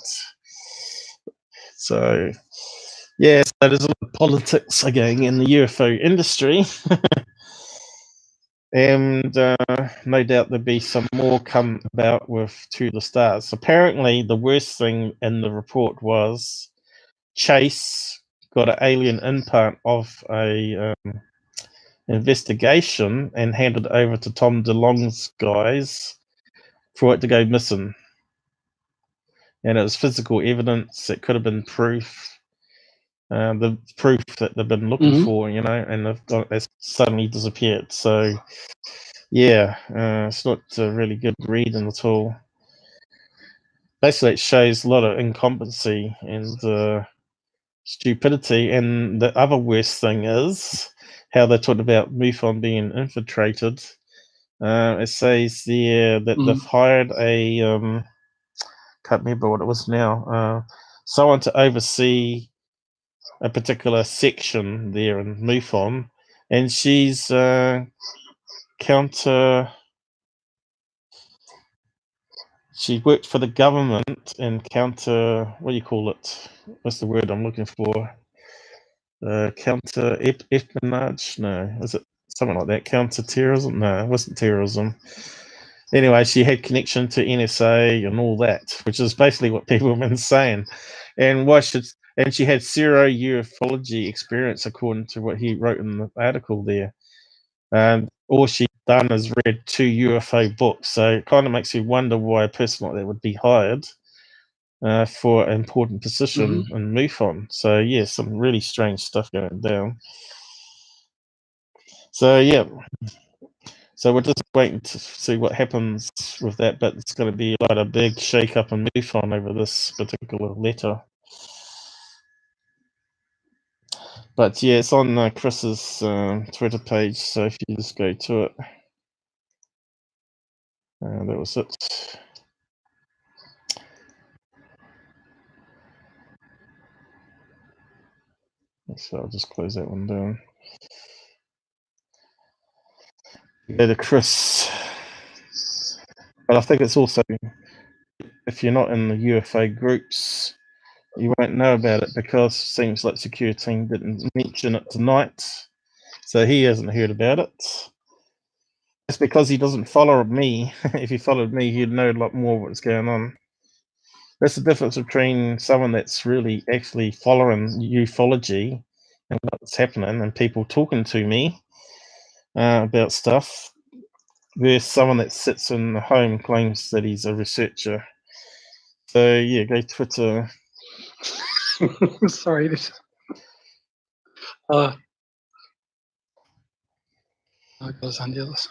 S1: So, yeah, so there's a lot of politics again in the UFO industry. And no doubt there'll be some more come about with To the Stars. Apparently, the worst thing in the report was Chase got an alien implant of a investigation and handed over to Tom DeLonge's guys for it to go missing. And it was physical evidence. It could have been proof. The proof that they've been looking for, you know, and it's suddenly disappeared. So, yeah, it's not a really good reading at all. Basically, it shows a lot of incompetency and stupidity. And the other worst thing is how they talked about MUFON being infiltrated. It says there that they've hired a can't remember what it was now. Someone to oversee a particular section there in MUFON, and she's she worked for the government and what do you call it? What's the word I'm looking for? Counter espionage? No, is it something like that? Counter terrorism? No, it wasn't terrorism. Anyway, she had connection to NSA and all that, which is basically what people have been saying. And she had zero ufology experience, according to what he wrote in the article there. All she'd done is read 2 UFO books. So it kind of makes you wonder why a person like that would be hired for an important position in MUFON. So yeah, some really strange stuff going down. So yeah. So we're just waiting to see what happens with that, but it's going to be like a big shake-up in MUFON over this particular letter. But yeah, it's on Chris's Twitter page, so if you just go to it. That was it. So I'll just close that one down. Go to Chris. But I think it's also, if you're not in the UFO groups, you won't know about it because it seems like Secureteam didn't mention it tonight. So he hasn't heard about it. It's because he doesn't follow me. If he followed me, he'd know a lot more of what's going on. That's the difference between someone that's really actually following ufology and what's happening and people talking to me about stuff versus someone that sits in the home claims that he's a researcher. So yeah, go Twitter.
S4: Sorry. Los Angeles.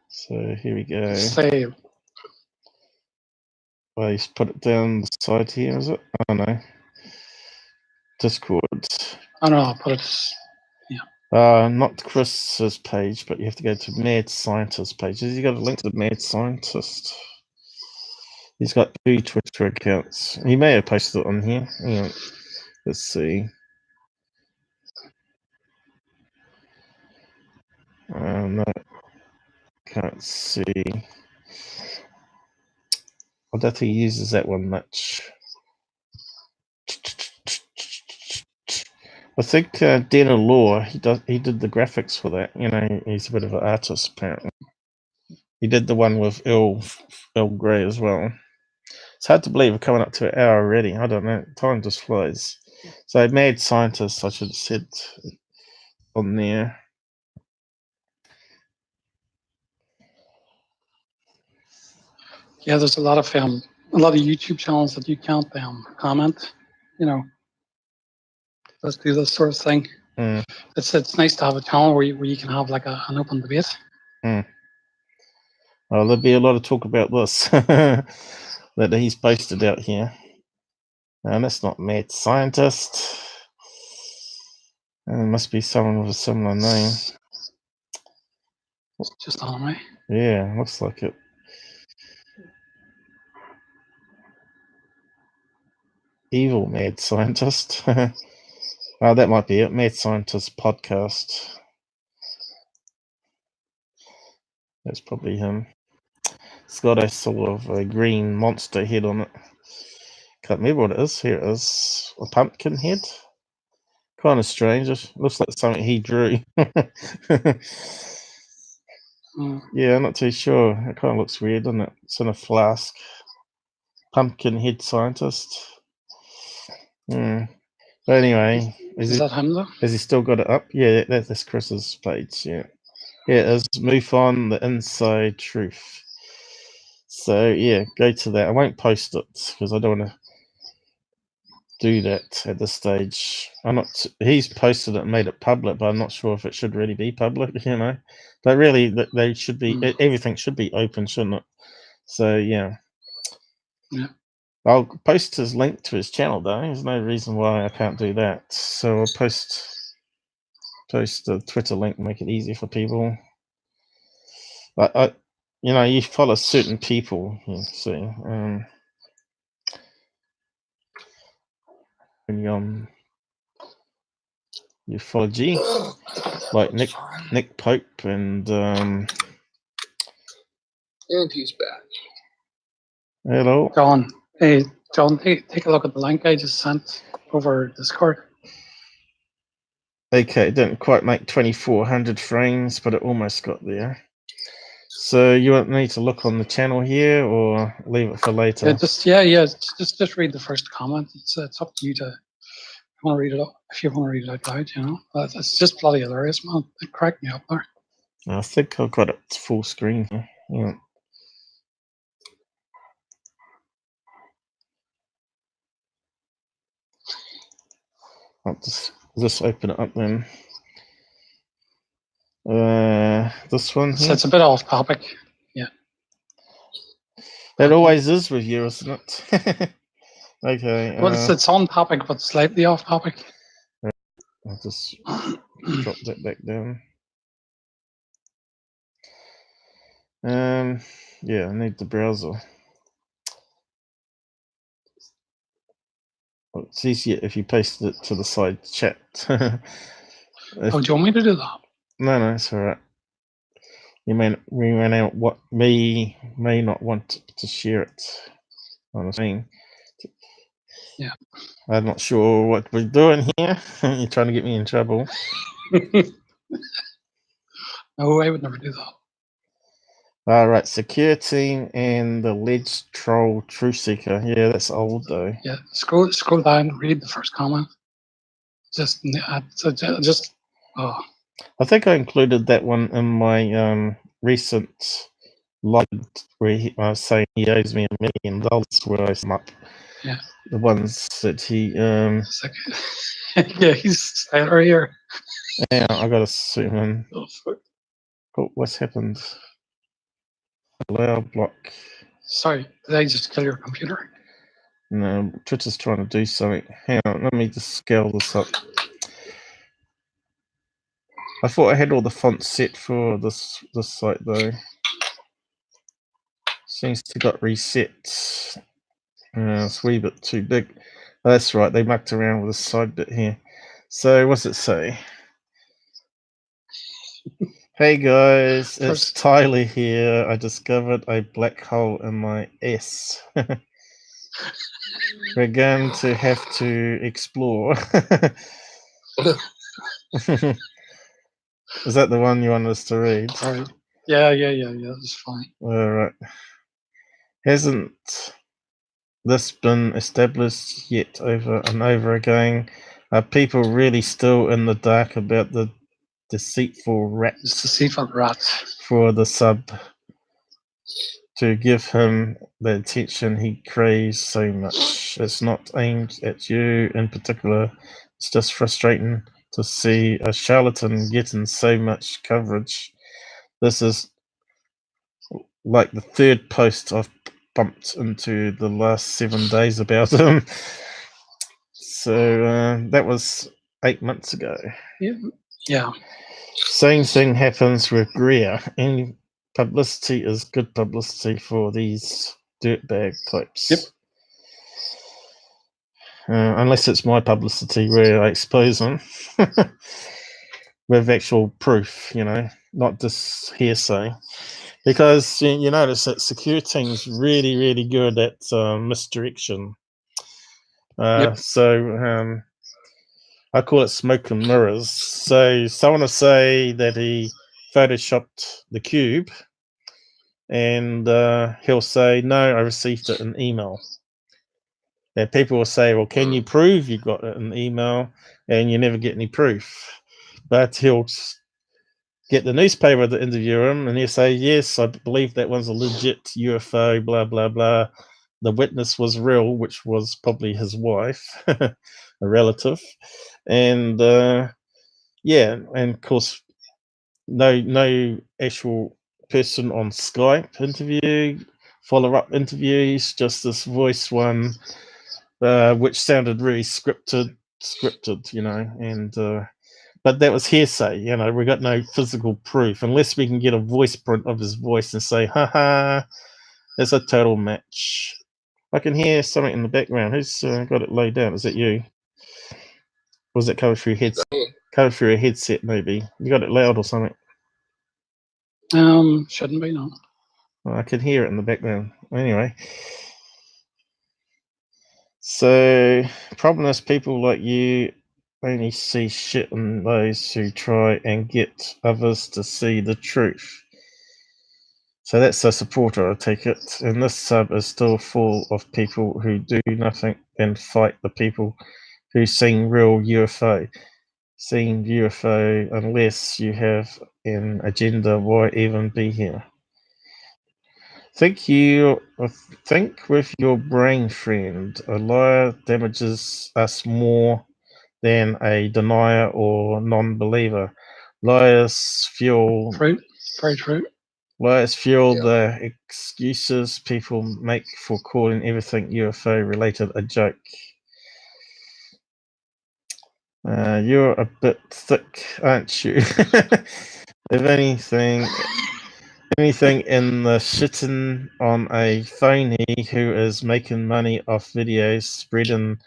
S1: So here we go.
S4: Save.
S1: Well, he's put it down the side here, is it? Oh no. Discord.
S4: I don't know, I'll put it.
S1: Not Chris's page, but you have to go to Mad Scientist page. Has he got a link to Mad Scientist? He's got 2 Twitter accounts. He may have posted it on here. Hang on. Let's see. No, can't see. I don't think he uses that one much. I think Dana Law, he did the graphics for that. You know, he's a bit of an artist apparently. He did the one with Earl Grey as well. It's hard to believe we're coming up to an hour already. I don't know. Time just flies. So Mad Scientist, I should have said on there.
S4: Yeah, there's a lot of YouTube channels that you can't comment. You know, let's do this sort of thing. It's nice to have a channel where you can have like an open debate.
S1: I Oh, there'll be a lot of talk about this that he's posted out here. And that's not mad scientist. It must be someone with a similar name.
S4: It's just on me.
S1: Yeah, looks like it. Evil mad scientist. Oh, that might be it. Mad Scientist podcast. That's probably him. It's got a sort of a green monster head on it. Can't remember what it is. Here it is. A pumpkin head. Kind of strange. It looks like something he drew. Yeah, I'm not too sure. It kind of looks weird, doesn't it? It's in a flask. Pumpkin head scientist. But anyway,
S4: Is that him though?
S1: has he still got it up? Yeah, that's Chris's page. Yeah, yeah, it is. MUFON, the inside truth. So yeah, go to that. I won't post it because I don't want to do that at this stage. I'm not. He's posted it and made it public, but I'm not sure if it should really be public. You know, but really, they should be. Everything should be open, shouldn't it? So yeah.
S4: Yeah.
S1: I'll post his link to his channel though. There's no reason why I can't do that. So I'll post the Twitter link, make it easy for people. You follow certain people, you see. When you're on ufology, like Nick Pope and
S2: he's back.
S1: Hello.
S4: John, hey, take a look at the link I just sent over Discord.
S1: Okay, it didn't quite make 2400 frames, but it almost got there. So you want me to look on the channel here, or leave it for later?
S4: Just read the first comment. It's up to you to want to read it up if you want to read it out loud. You know, it's just bloody hilarious, man. It cracked me up there.
S1: I think I've got it full screen here. Yeah. I'll just open it up then. This one here.
S4: So it's a bit off topic. Yeah.
S1: It always is with you, isn't it? Okay.
S4: Well, it's on topic, but slightly off topic.
S1: I'll just drop that back down. Yeah, I need the browser. Well, it's easier if you paste it to the side chat.
S4: Do you want me to do that?
S1: No, it's all right. We may not want to share it on the screen.
S4: Yeah.
S1: I'm not sure what we're doing here. You're trying to get me in trouble.
S4: No, I would never do that.
S1: All right, Secureteam and the alleged troll Truth Seeker. Yeah, that's old though.
S4: Yeah, scroll down, read the first comment.
S1: I think I included that one in my recent live where I was saying he owes me $1 million, where I sum up the ones that he.
S4: Yeah, he's staying right here.
S1: Yeah, I gotta zoom in.
S4: Oh, fuck.
S1: Oh, what's happened? Allow block.
S4: Sorry, did I just kill your computer?
S1: No, Twitter's trying to do something. Hang on, let me just scale this up. I thought I had all the fonts set for this site though. Seems to got reset. It's a wee bit too big. Oh, that's right, they mucked around with the side bit here. So what's it say? Hey guys, it's Tyler here. I discovered a black hole in my S. We're going to have to explore. Is that the one you want us to read?
S4: Sorry. Yeah, that's fine.
S1: All right. Hasn't this been established yet over and over again? Are people really still in the dark about the deceitful rats for the sub to give him the attention he craves so much? It's not aimed at you in particular. It's just frustrating to see a charlatan getting so much coverage. This is like the third post I've bumped into the last 7 days about him. So that was 8 months ago.
S4: Yeah.
S1: Same thing happens with Greer. Any publicity is good publicity for these dirtbag types.
S4: Yep.
S1: Unless it's my publicity where I expose them with actual proof, not just hearsay. Because you notice that Secureteam is really, really good at misdirection. So I call it smoke and mirrors. So someone will say that he photoshopped the cube, and he'll say, no, I received it in email. And people will say, well, can you prove you got it in email? And you never get any proof. But he'll get the newspaper to interview him, and he'll say, yes, I believe that one's a legit UFO, blah, blah, blah. The witness was real, which was probably his wife, a relative. And and of course, no actual person on Skype interview, follow-up interviews, just this voice one, which sounded really scripted, and but that was hearsay. We got no physical proof unless we can get a voice print of his voice and say, haha, it's a total match. I can hear something in the background. Who's got it laid down? Is it you? Was it coming through your headset? Coming through a headset, maybe. You got it loud or something?
S4: Shouldn't be, no.
S1: Well, I can hear it in the background. Anyway. So, problem is people like you only see shit in those who try and get others to see the truth. So that's a supporter, I take it. And this sub is still full of people who do nothing and fight the people who sing real UFO. Seeing UFO, unless you have an agenda, why even be here? Think with your brain, friend. A liar damages us more than a denier or non-believer. Liars fuel
S4: Very true.
S1: Liars fuel the excuses people make for calling everything UFO related a joke. You're a bit thick, aren't you? If anything in the shitting on a phony who is making money off videos spreading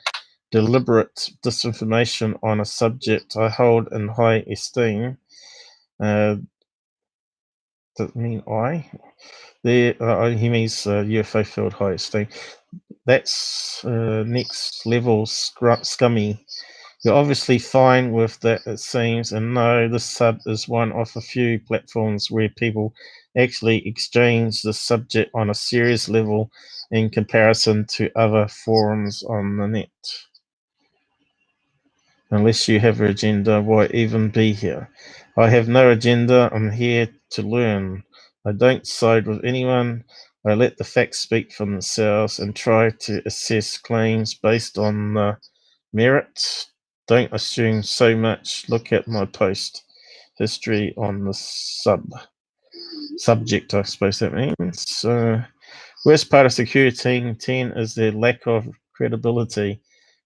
S1: deliberate disinformation on a subject I hold in high esteem. Does it mean I? He means UFO field high esteem. That's next level scummy. You're obviously fine with that, it seems, and no, this sub is one of a few platforms where people actually exchange the subject on a serious level in comparison to other forums on the net. Unless you have an agenda, why even be here? I have no agenda, I'm here to learn. I don't side with anyone. I let the facts speak for themselves and try to assess claims based on the merit. Don't assume so much. Look at my post history on the subject, I suppose that means. Worst part of Secureteam 10 is their lack of credibility.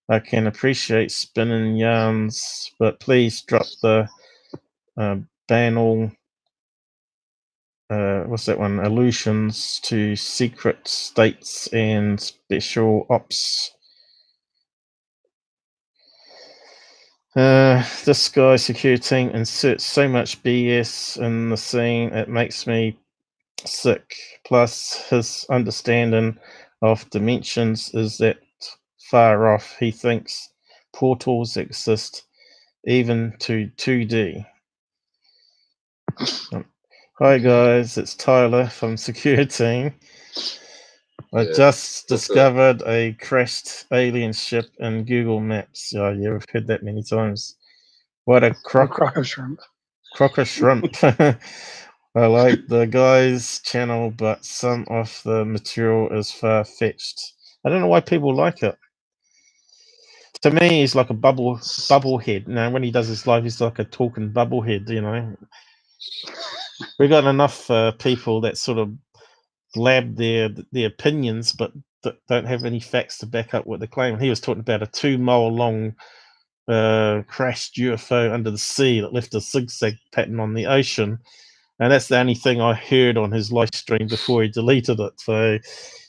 S1: I can appreciate spinning yarns, but please drop the banal, what's that one? Allusions to secret states and special ops. This guy, Secureteam, inserts so much BS in the scene, it makes me sick. Plus, his understanding of dimensions is that far off. He thinks portals exist even to 2D. Hi guys, it's Tyler from Secureteam. I just discovered a crashed alien ship in Google Maps. Oh yeah, we've heard that many times. What a
S4: Croco shrimp.
S1: Crocker shrimp. I like the guy's channel, but some of the material is far-fetched. I don't know why people like it. To me, he's like a bubblehead. When he does his live, he's like a talking bubblehead, We've got enough people that sort of blab their opinions, but don't have any facts to back up what they claim. He was talking about a 2-mile long crashed UFO under the sea that left a zigzag pattern on the ocean, and that's the only thing I heard on his live stream before he deleted it. So,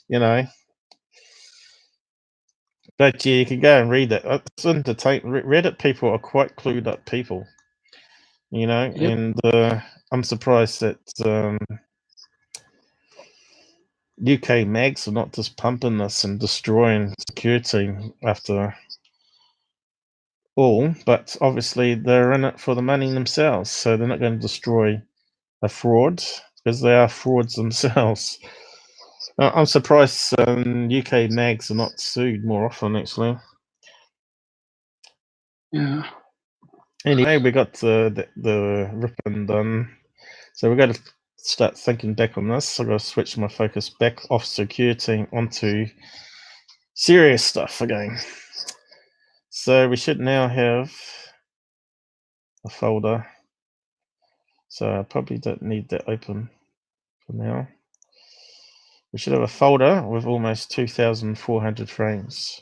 S1: you know, but yeah, you can go and read that. It's entertaining. Reddit people are quite clued up people, you know,
S4: Yep.
S1: and I'm surprised that UK mags are not just pumping this and destroying Secureteam after all, but obviously they're in it for the money themselves, so they're not going to destroy a fraud because they are frauds themselves. I'm surprised UK mags are not sued more often, actually.
S4: Yeah.
S1: Anyway, we got the ripping done, so we've got to start thinking back on this. I've got to switch my focus back off Secureteam onto serious stuff again. So we should now have a folder. So I probably don't need that open for now. We should have a folder with almost 2,400 frames.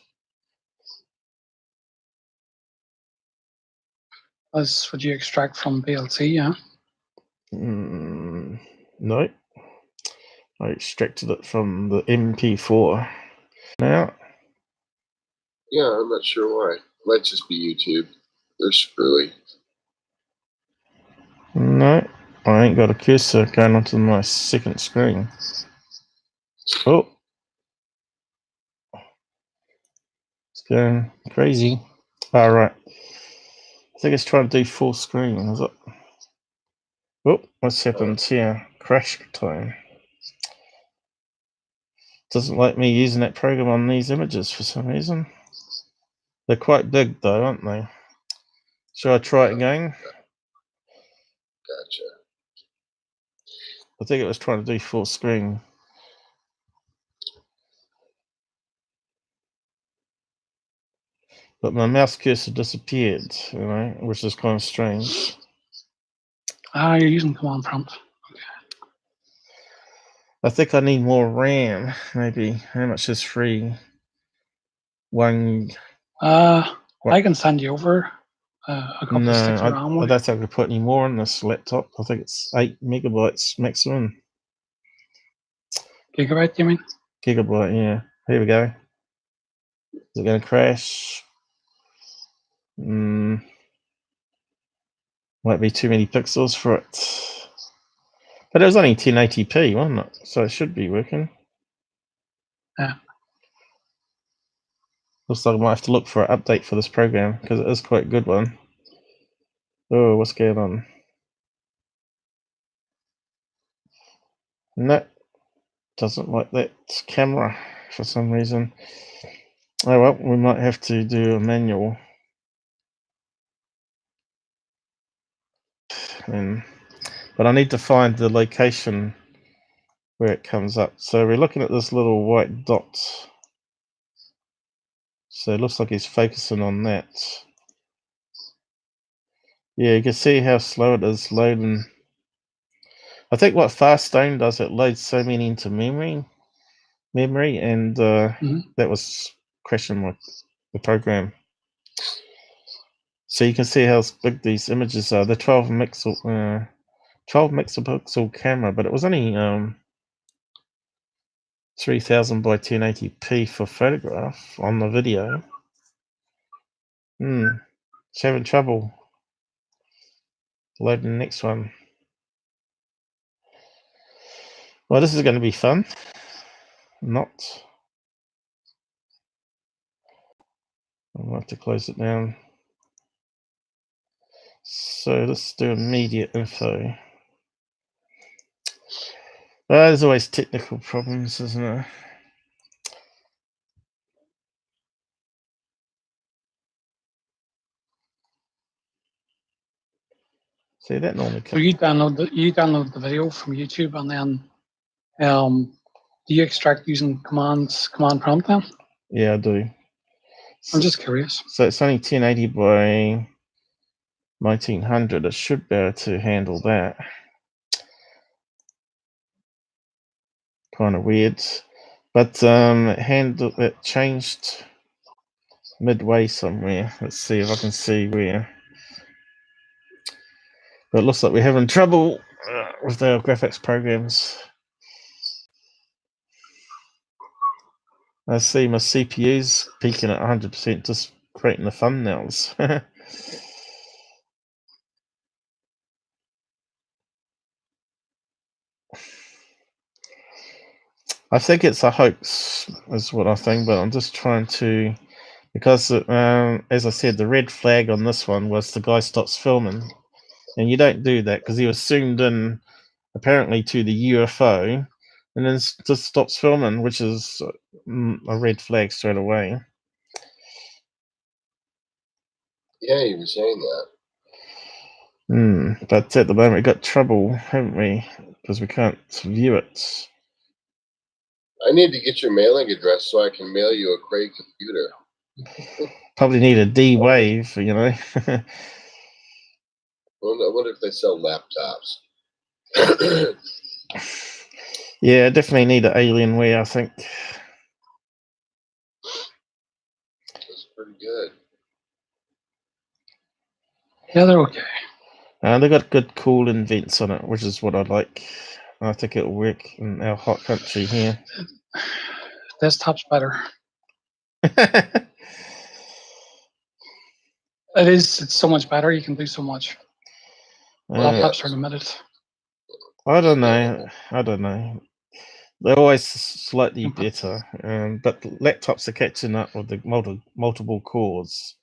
S4: That's what you extract from VLC, yeah?
S1: No. I extracted it from the MP4. Now.
S2: Yeah, I'm not sure why. Might just be YouTube. They're screwy.
S1: No, I ain't got a cursor going onto my second screen. Oh. It's going crazy. Alright. I think it's trying to do full screen, is it? Oh, what's happened here? Crash time. Doesn't like me using that program on these images for some reason. They're quite big though, aren't they? Shall I try it again?
S2: Gotcha.
S1: I think it was trying to do full screen. But my mouse cursor disappeared, you know, which is kind of strange.
S4: Ah, you're using command prompt.
S1: I think I need more RAM, maybe. How much is free?
S4: I can send you over a couple of sticks of RAM.
S1: I don't think I could put any more on this laptop. I think it's 8 megabytes maximum.
S4: Gigabyte, you mean?
S1: Gigabyte, yeah. Here we go. Is it going to crash? Might be too many pixels for it. But it was only 1080p, wasn't it? So it should be working.
S4: Yeah.
S1: Looks like I might have to look for an update for this program because it is quite a good one. Oh, what's going on? No, doesn't like that camera for some reason. Oh well, we might have to do a manual. But I need to find the location where it comes up. So we're looking at this little white dot. So it looks like he's focusing on that. Yeah, you can see how slow it is loading. I think what Faststone does, it loads so many into memory, and that was crashing the program. So you can see how big these images are. The 12 megapixel camera, but it was only 3000 by 1080p for photograph on the video. It's having trouble loading the next one. Well, this is going to be fun. Not. I'll have to close it down. So let's do immediate info. There's always technical problems, isn't there? See, that normally
S4: So you download the video from YouTube, and then do you extract using command prompt then?
S1: Yeah, I do.
S4: I'm just curious.
S1: So it's only 1080 by 1900. It should be able to handle that. kind of weird. But it changed midway somewhere. Let's see if I can see where. But it looks like we're having trouble with our graphics programs. I see my CPU's peaking at 100%, just creating the thumbnails. I think it's a hoax, is what I think, but I'm just trying to, because as I said, the red flag on this one was the guy stops filming, and you don't do that because he was zoomed in apparently to the UFO, and then just stops filming, which is a red flag straight away.
S2: Yeah, you were saying that.
S1: But at the moment, we got trouble, haven't we? Because we can't view it.
S2: I need to get your mailing address so I can mail you a Craig computer.
S1: Probably need a D-Wave, you know.
S2: I wonder if they sell laptops.
S1: Yeah, definitely need an Alienware, I think.
S2: That's pretty good.
S4: Yeah, they're okay.
S1: They got good cool invents on it, which is what I like. I think it'll work in our hot country here.
S4: Desktop's better. It's so much better. You can do so much. Laptops are limited.
S1: I don't know. They're always slightly better, but laptops are catching up with the multiple cores.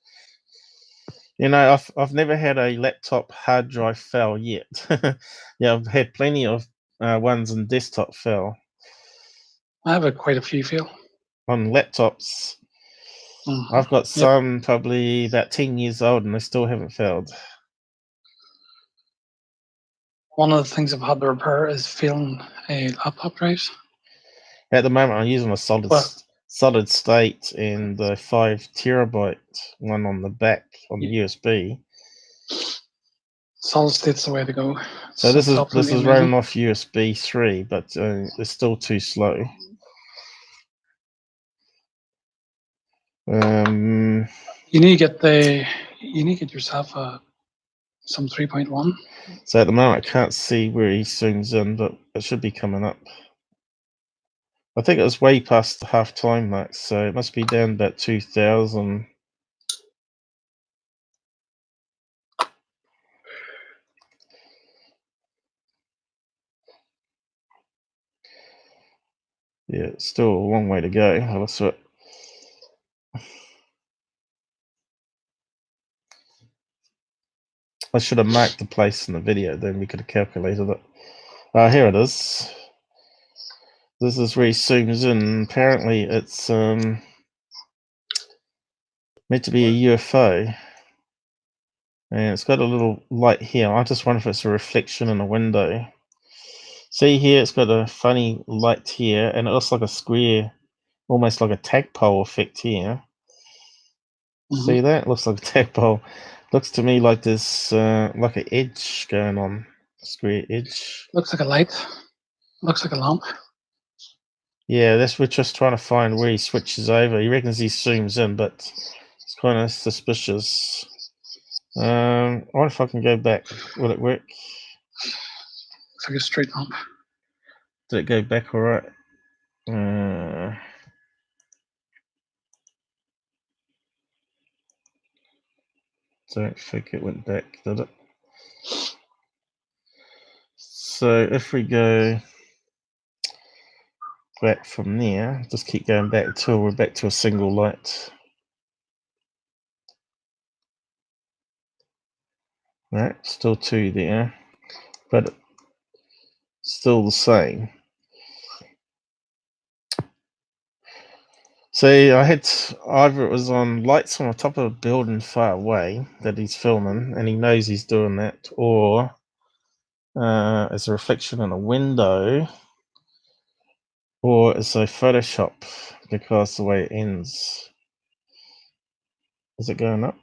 S1: You know, I've never had a laptop hard drive fail yet. Yeah, I've had plenty of ones in desktop fail.
S4: I have quite a few fail.
S1: On laptops, I've got some probably about 10 years old and they still haven't failed.
S4: One of the things I've had to repair is failing a laptop drives.
S1: At the moment, I'm using a solid state and the 5 terabyte one on the back on the USB.
S4: Solid state's the way to go.
S1: So this is running off USB 3, but it's still too slow.
S4: You need to get yourself some 3.1.
S1: So at the moment, I can't see where he zooms in, but it should be coming up. I think it was way past the half-time mark, so it must be down about 2,000. Yeah, it's still a long way to go. That's what. I should have marked the place in the video, then we could have calculated it. Here it is. This is where he zooms in. Apparently, it's meant to be a UFO. And it's got a little light here. I just wonder if it's a reflection in a window. See here, it's got a funny light here, and it looks like a square, almost like a tadpole effect here. See that? Looks like a tadpole. Looks to me like there's like an edge going on, a square edge.
S4: Looks like a light. Looks like a lamp.
S1: Yeah, we're just trying to find where he switches over. He reckons he zooms in, but it's kind of suspicious. I wonder if I can go back. Will it work?
S4: Looks like a straight lamp.
S1: Did it go back all right? Don't think it went back, did it? So if we go back from there, just keep going back until we're back to a single light. Right, still 2 there, but still the same. See, I had either it was on lights on the top of a building far away that he's filming, and he knows he's doing that, or it's a reflection in a window, or it's a Photoshop because the way it ends. Is it going up?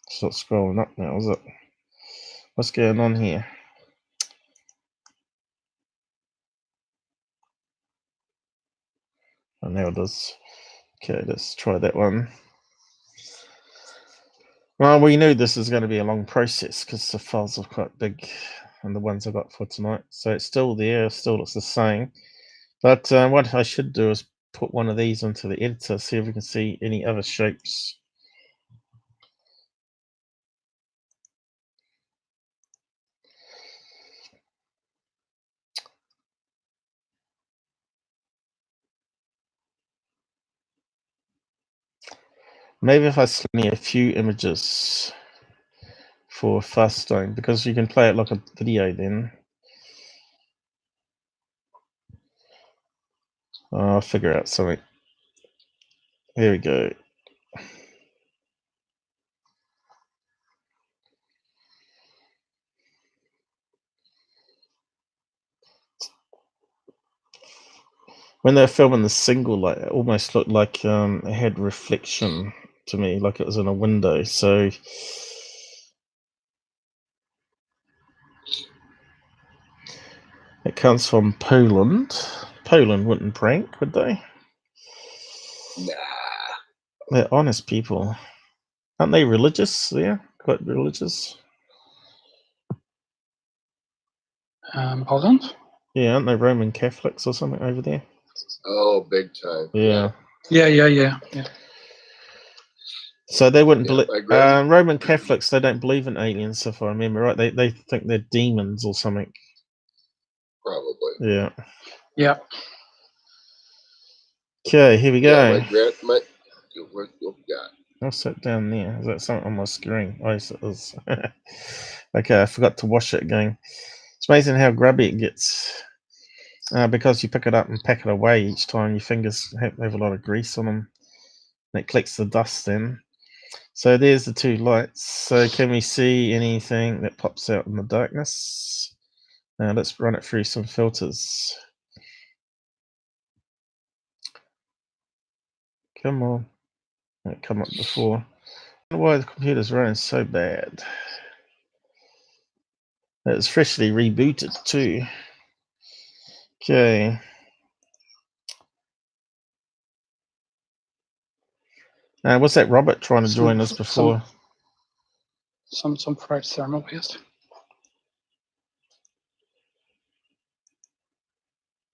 S1: It's not scrolling up now, is it? What's going on here? And there it is. Okay, let's try that one. Well, we knew this is going to be a long process because the files are quite big, and the ones I got for tonight. So it's still there, still looks the same. But what I should do is put one of these into the editor, see if we can see any other shapes. Maybe if I select a few images for fast time, because you can play it like a video then. I'll figure out something. Here we go. When they're filming the single light, it almost looked like it had reflection to me, like it was in a window. So it comes from Poland. Poland wouldn't prank, would they?
S2: Nah.
S1: They're honest people. Aren't they religious? Yeah, quite religious.
S4: Poland?
S1: Yeah, aren't they Roman Catholics or something over there?
S2: Oh, big time.
S1: Yeah.
S4: Yeah.
S1: So they wouldn't
S2: Yeah,
S1: believe Roman Catholics. They don't believe in aliens, if I remember right. They think they're demons or something.
S2: Probably.
S1: Yeah.
S4: Yeah.
S1: Okay, here we go.
S2: Yeah, what you got?
S1: What's that down there? Is that something on my screen? Oh, yes, it is. Okay, I forgot to wash it again. It's amazing how grubby it gets. Because you pick it up and pack it away each time, your fingers have a lot of grease on them. And it collects the dust then. So there's the two lights. So can we see anything that pops out in the darkness? Let's run it through some filters. Come on. It come up before. I wonder why the computer's running so bad. It's freshly rebooted too. Okay. What's that Robert trying to join us before?
S4: Some fried thermal paste.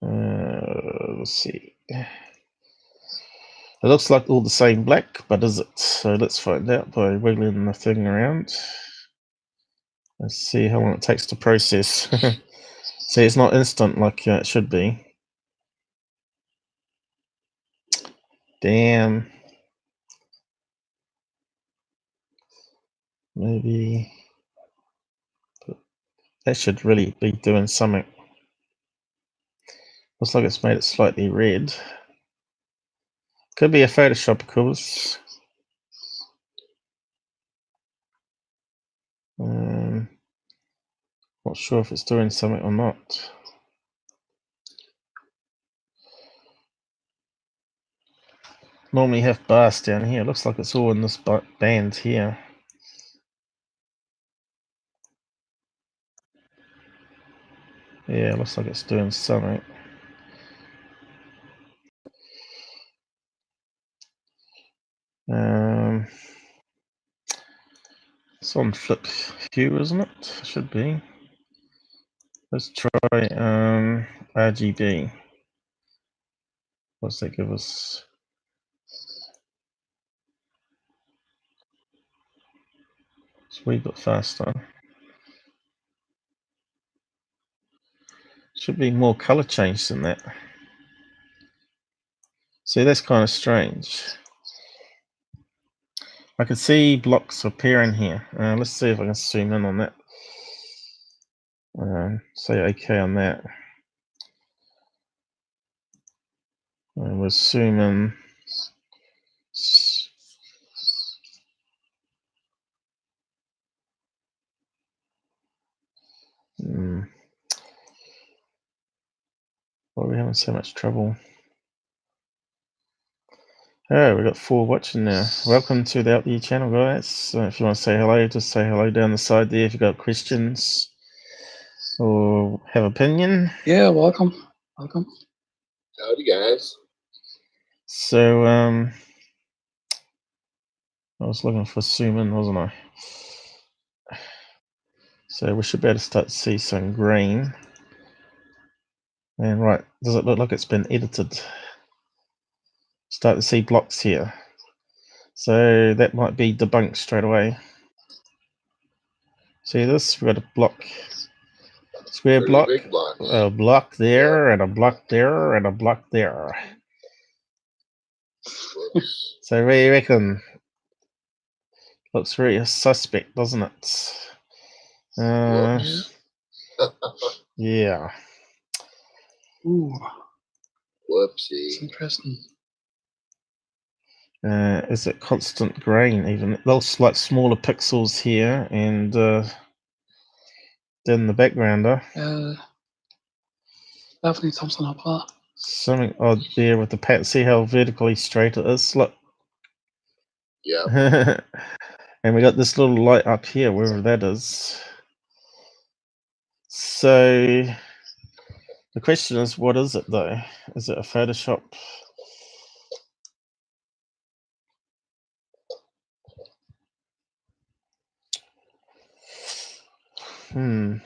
S1: Let's see. It looks like all the same black, but is it? So let's find out by wiggling the thing around. Let's see how long it takes to process. See, it's not instant like it should be. Damn. Maybe that should really be doing something. Looks like it's made it slightly red. Could be a Photoshop, of course. Not sure if it's doing something or not. Normally have bars down here. Looks like it's all in this band here. Yeah, looks like it's doing something. It's on flip hue, isn't it? Should be. Let's try RGB. What's that give us? It's a wee bit faster. Should be more color change than that. See, that's kind of strange. I can see blocks appearing here. Let's see if I can zoom in on that. Say OK on that. And we'll zoom in. Why are we having so much trouble? Oh, we've got 4 watching now. Welcome to the Out There channel, guys. If you want to say hello, just say hello down the side there if you've got questions or have opinion.
S4: Yeah, welcome.
S2: Howdy, guys.
S1: So I was looking for zoom in, wasn't I? So we should be able to start to see some green. And right, does it look like it's been edited? Start to see blocks here. So that might be debunked straight away. See this? We've got a block. Square block.
S2: Big blocks.
S1: A block there, and a block there, and a block there.
S2: Whoops.
S1: So what do you reckon? Looks really suspect, doesn't it?
S2: Whoops.
S1: Yeah.
S4: Ooh,
S2: Whoopsie.
S4: it's interesting.
S1: Is it constant grain even? Those like smaller pixels here, and then the backgrounder.
S4: Definitely something up there.
S1: Something odd there with the pattern. See how vertically straight it is? Look.
S2: Yeah.
S1: And we got this little light up here, wherever that is. So the question is, what is it though? Is it a Photoshop?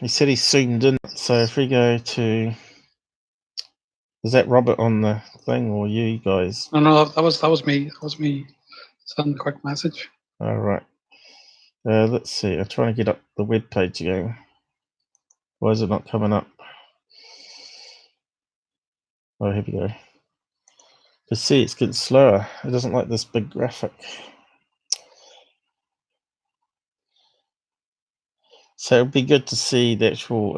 S1: He said he zoomed in. So if we go to, is that Robert on the thing or you guys?
S4: No, that was me. That was me sending a quick message.
S1: All right. Let's see. I'm trying to get up the web page again. Why is it not coming up? Oh, here we go. You see, it's getting slower. It doesn't like this big graphic. So it'd be good to see the actual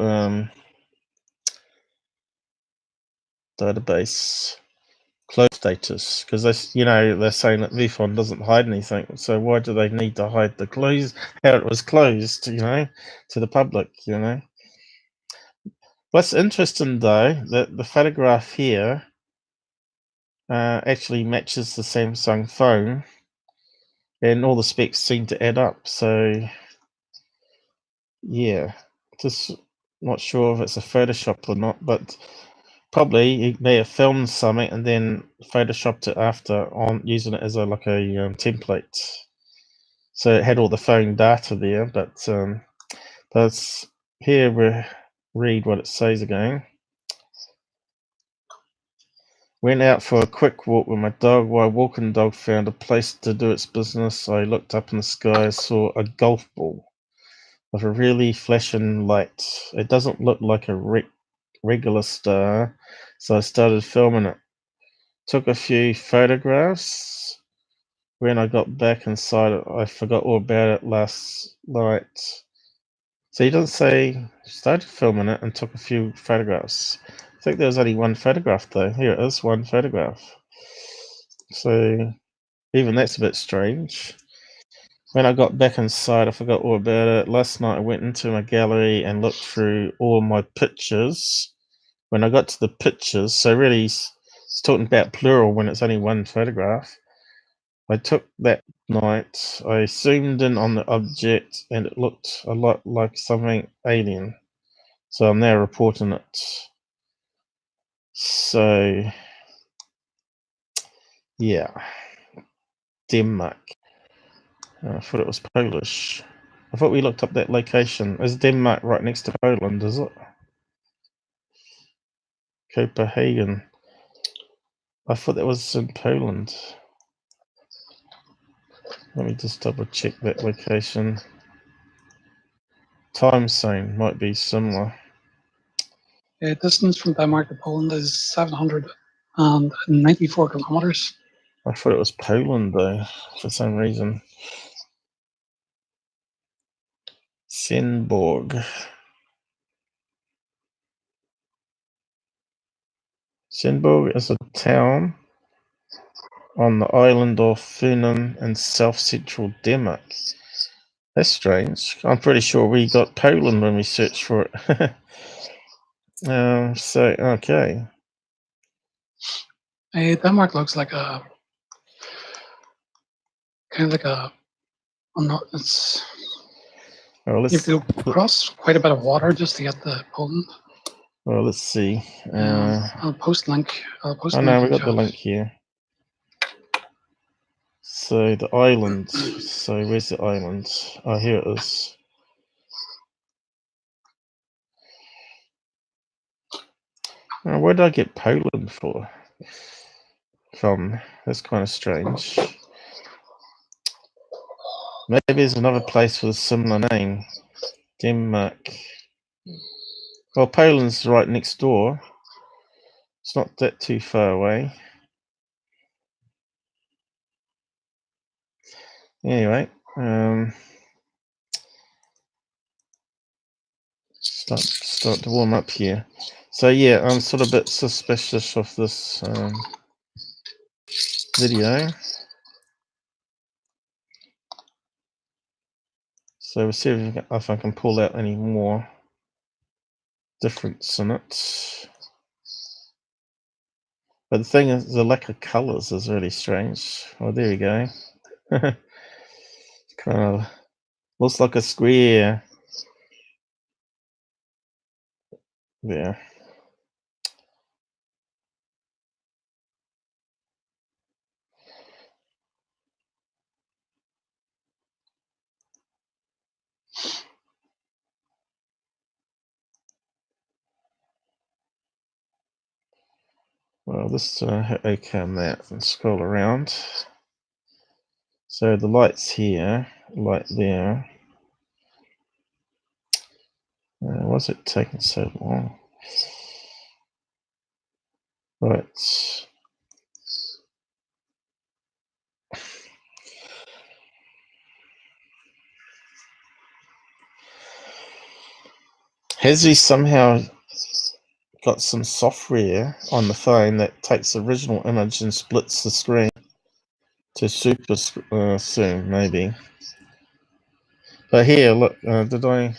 S1: database close status, because they're saying that MUFON doesn't hide anything. So why do they need to hide the close? How it was closed, to the public, What's interesting though, that the photograph here actually matches the Samsung phone, and all the specs seem to add up. So yeah, just not sure if it's a Photoshop or not, but probably he may have filmed something and then photoshopped it after on using it as a template. So it had all the phone data there, but that's here we read what it says again. Went out for a quick walk with my dog. While walking, the dog found a place to do its business. I looked up in the sky, saw a golf ball with a really flashing light. It doesn't look like a regular star, so I started filming it. Took a few photographs. When I got back inside, I forgot all about it last night. So he doesn't say started filming it and took a few photographs. I think there was only one photograph though. Here it is, one photograph. So even that's a bit strange. When I got back inside, I forgot all about it. Last night I went into my gallery and looked through all my pictures. When I got to the pictures, so really it's talking about plural when it's only one photograph. I took that night, I zoomed in on the object and it looked a lot like something alien. So I'm now reporting it. So, yeah. Denmark. I thought it was Polish. I thought we looked up that location. Is Denmark right next to Poland, is it? Copenhagen. I thought that was in Poland. Let me just double check that location. Time zone might be similar.
S4: Distance from Denmark to Poland is 794 kilometers.
S1: I thought it was Poland though, for some reason. SvendBorg. SvendBorg is a town on the island of Funen in south-central Denmark. That's strange. I'm pretty sure we got Poland when we searched for it. So, okay.
S4: Denmark looks like a kind of like a. I'm not. It's.
S1: Well,
S4: You have to go across quite a bit of water just to get to Poland.
S1: Well, let's see.
S4: I'll post link.
S1: Oh no, we got the link here. So the island. So where's the island? Oh, here it is. Oh, where did I get Poland from? That's kind of strange. Maybe there's another place with a similar name. Denmark. Well, Poland's right next door. It's not that too far away. Anyway, start to warm up here. So yeah, I'm sort of a bit suspicious of this video. So we'll see if I can pull out any more difference in it. But the thing is, the lack of colours is really strange. Oh, there we go. Kind of looks like a square. There. Well, this hit OK on that and scroll around. So the light's here, light there. Why is it taking so long? Right. Has he somehow got some software on the phone that takes the original image and splits the screen to super zoom, maybe? But here, look, did I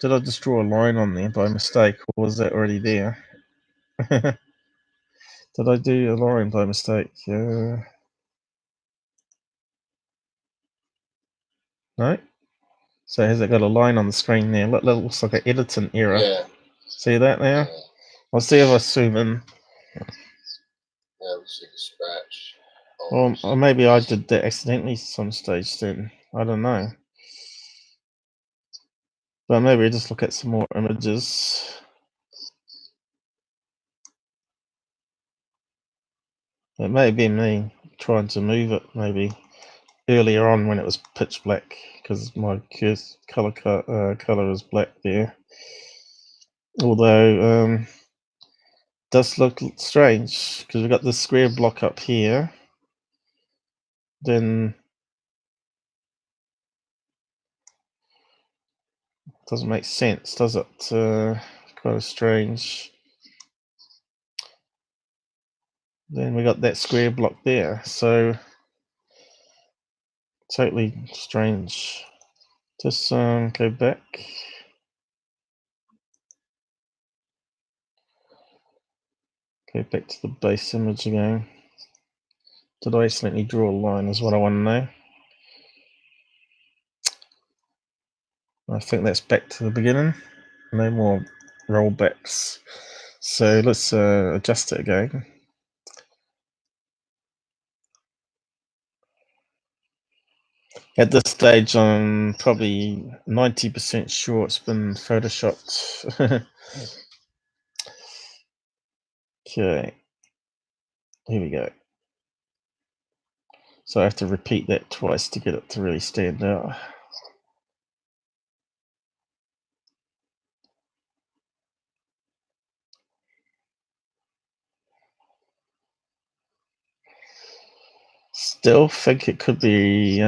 S1: just draw a line on there by mistake, or was that already there? Did I do a line by mistake? No? So has it got a line on the screen there? Look, that looks like an editing error.
S2: Yeah.
S1: See that now?
S2: Yeah.
S1: I'll see if I zoom in.
S2: Yeah, it looks like a scratch.
S1: Or maybe I did that accidentally some stage then. I don't know. But maybe just look at some more images. It may be me trying to move it maybe earlier on when it was pitch black, because my color is black there. Although does look strange because we've got this square block up here. Then doesn't make sense, does it? Kind of strange. Then we got that square block there, so totally strange. Just go back. Go back to the base image again. Did I accidentally draw a line is what I want to know. I think that's back to the beginning. No more rollbacks. So let's adjust it again. At this stage, I'm probably 90% sure it's been photoshopped. Okay, here we go. So I have to repeat that twice to get it to really stand out. Still think it could be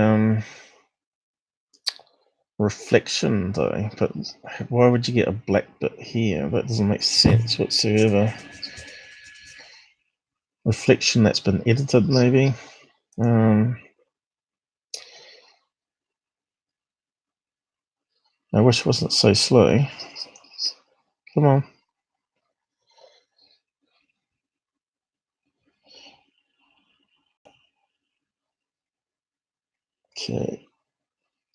S1: reflection though, but why would you get a black bit here? That doesn't make sense whatsoever. Reflection that's been edited maybe. I wish it wasn't so slow. Come on. Okay.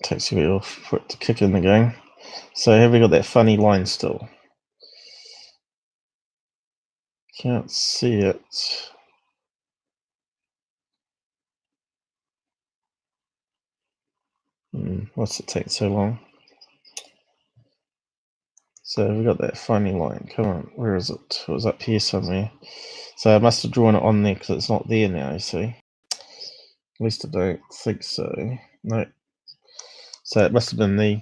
S1: Takes a bit off for it to kick in again. So have we got that funny line still? Can't see it. What's it take so long? So we got that funny line. Come on, where is it? It was up here somewhere. So I must have drawn it on there because it's not there now, you see. At least I don't think so. No. So it must have been the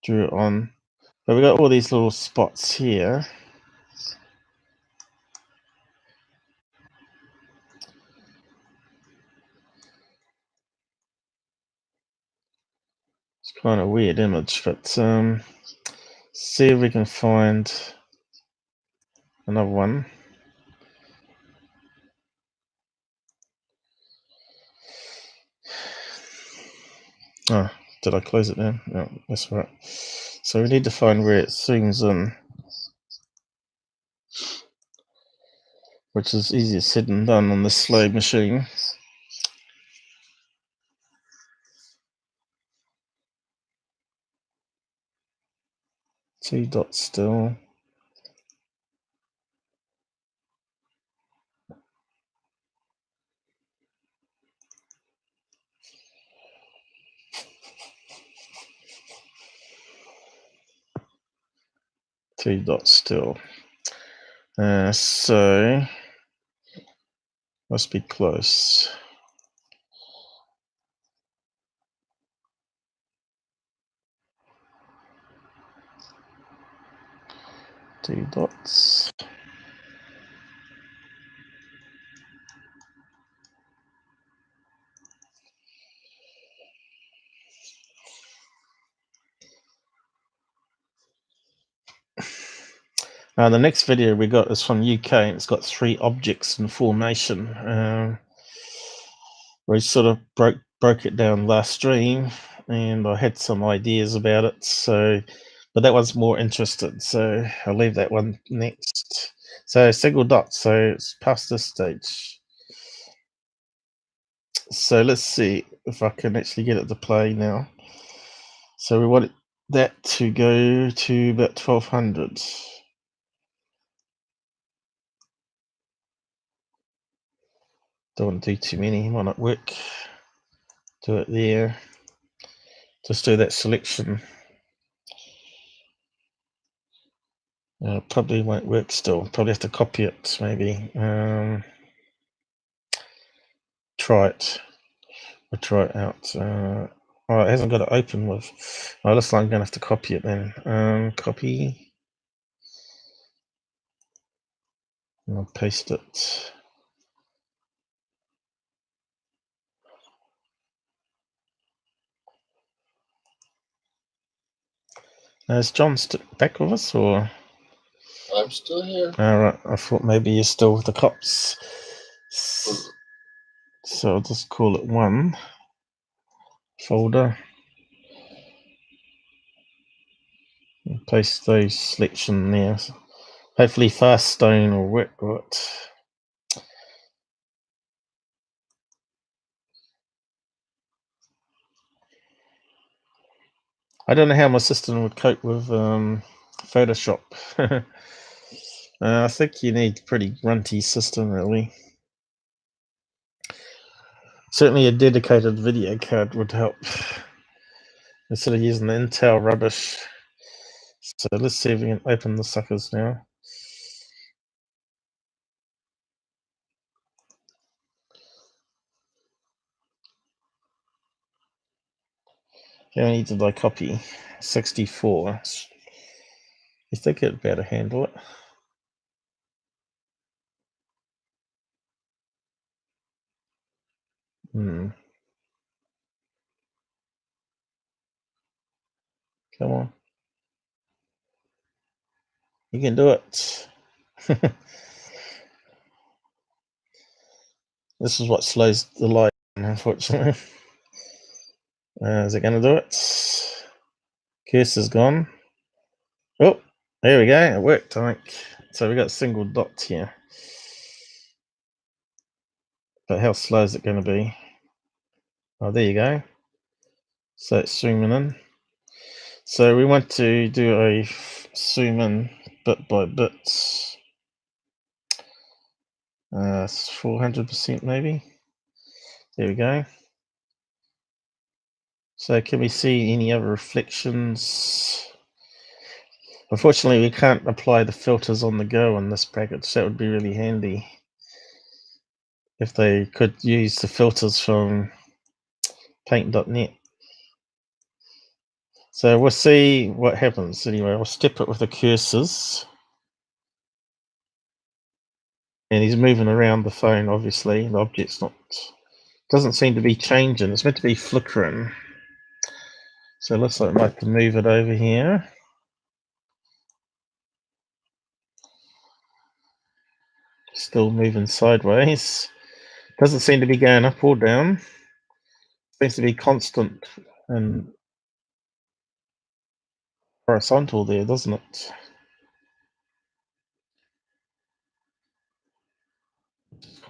S1: drew it on. But we got all these little spots here. It's kind of a weird image, but see if we can find another one. Oh, did I close it down? No, that's right. So we need to find where it zooms in, which is easier said than done on this slow machine. Two dots still. Two dots still. So must be close. Two dots. The next video we got is from UK, and it's got 3 objects in formation. We sort of broke it down last stream, and I had some ideas about it. So, but that one's more interested, so I'll leave that one next. So single dot. So it's past this stage. So let's see if I can actually get it to play now. So we want that to go to about 1200. Don't want to do too many, might not work. Do it there. Just do that selection. Probably won't work still. Probably have to copy it, maybe. Try it. We'll try it out. Oh, it hasn't got it open with. Oh, looks like I'm going to have to copy it then. Copy. And I'll paste it. Is John back with us, or?
S2: I'm still here.
S1: All right. I thought maybe you're still with the cops. So I'll just call it 1 folder. And paste those selection there. Hopefully fast stone will work right. I don't know how my system would cope with Photoshop. I think you need a pretty grunty system, really. Certainly a dedicated video card would help, instead of using the Intel rubbish. So let's see if we can open the suckers now. How many did I copy? 64. You think it'd be able to handle it? Come on. You can do it. This is what slows the light down, unfortunately. Is it going to do it? Cursor's gone. Oh, there we go. It worked, I think. So we got single dots here. But how slow is it going to be? Oh, there you go. So it's zooming in. So we want to do a zoom in bit by bit. 400% maybe. There we go. So can we see any other reflections? Unfortunately, we can't apply the filters on the go on this package. That would be really handy if they could use the filters from paint.net. So we'll see what happens. Anyway, I'll step it with the cursors. And he's moving around the phone, obviously. The object's not, doesn't seem to be changing. It's meant to be flickering. So it looks like I might have to move it over here. Still moving sideways. Doesn't seem to be going up or down. Seems to be constant and horizontal there, doesn't it?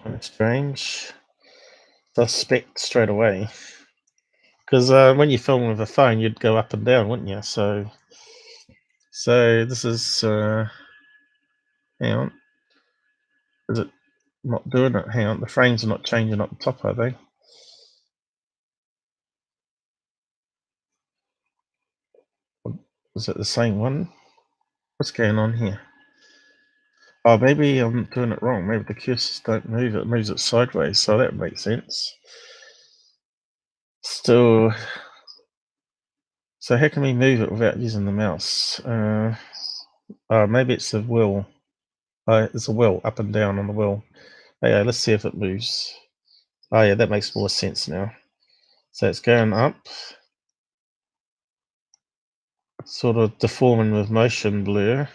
S1: Kind of strange. Suspect straight away. Because when you film with a phone, you'd go up and down, wouldn't you? So this is, hang on. Is it not doing it? Hang on, the frames are not changing up the top, are they? Is it the same one? What's going on here? Oh, maybe I'm doing it wrong. Maybe the cursors don't move it moves it sideways, so that makes sense. Still, so how can we move it without using the mouse? Maybe it's the wheel. It's a wheel, up and down on the wheel. Okay, let's see if it moves. Oh yeah, that makes more sense now. So it's going up, sort of deforming with motion blur.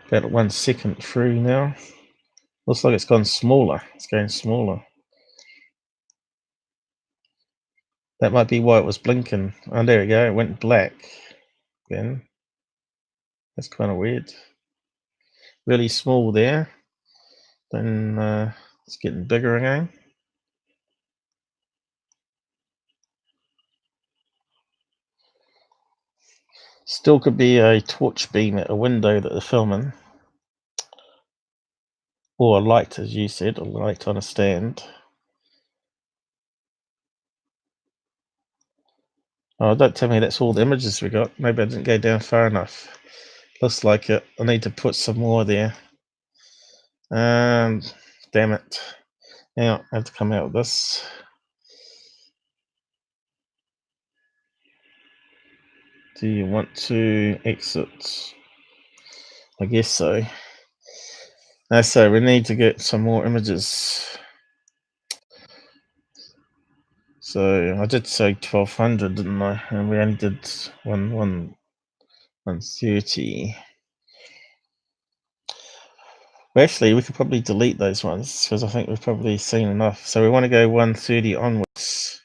S1: About 1 second through now. Looks like it's gone smaller. It's going smaller. That might be why it was blinking. Oh, there we go. It went black again. That's kind of weird. Really small there. Then it's getting bigger again. Still could be a torch beam at a window that they're filming. Or a light, as you said, a light on a stand. Oh, don't tell me that's all the images we got. Maybe I didn't go down far enough. Looks like it. I need to put some more there. Damn it. Now I have to come out with this. Do you want to exit? I guess so. So we need to get some more images. So I did say 1200, didn't I? And we only did 130. Well, actually, we could probably delete those ones because I think we've probably seen enough. So we want to go 130 onwards.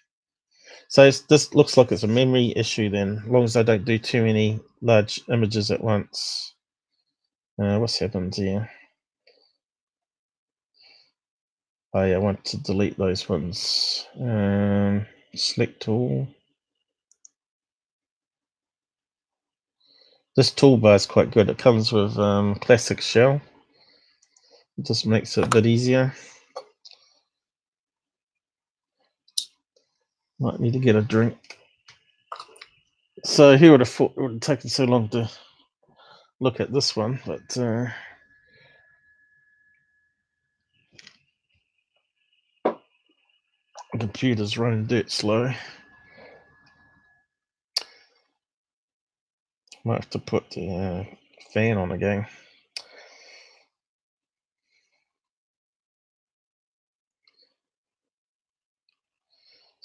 S1: So this looks like it's a memory issue then, as long as I don't do too many large images at once. What's happened here? Oh yeah, I want to delete those ones. Select all. This toolbar is quite good. It comes with classic shell. It just makes it a bit easier. Might need to get a drink. So who would have thought it would have taken so long to look at this one, but the computer's running dirt slow. Might have to put the fan on again.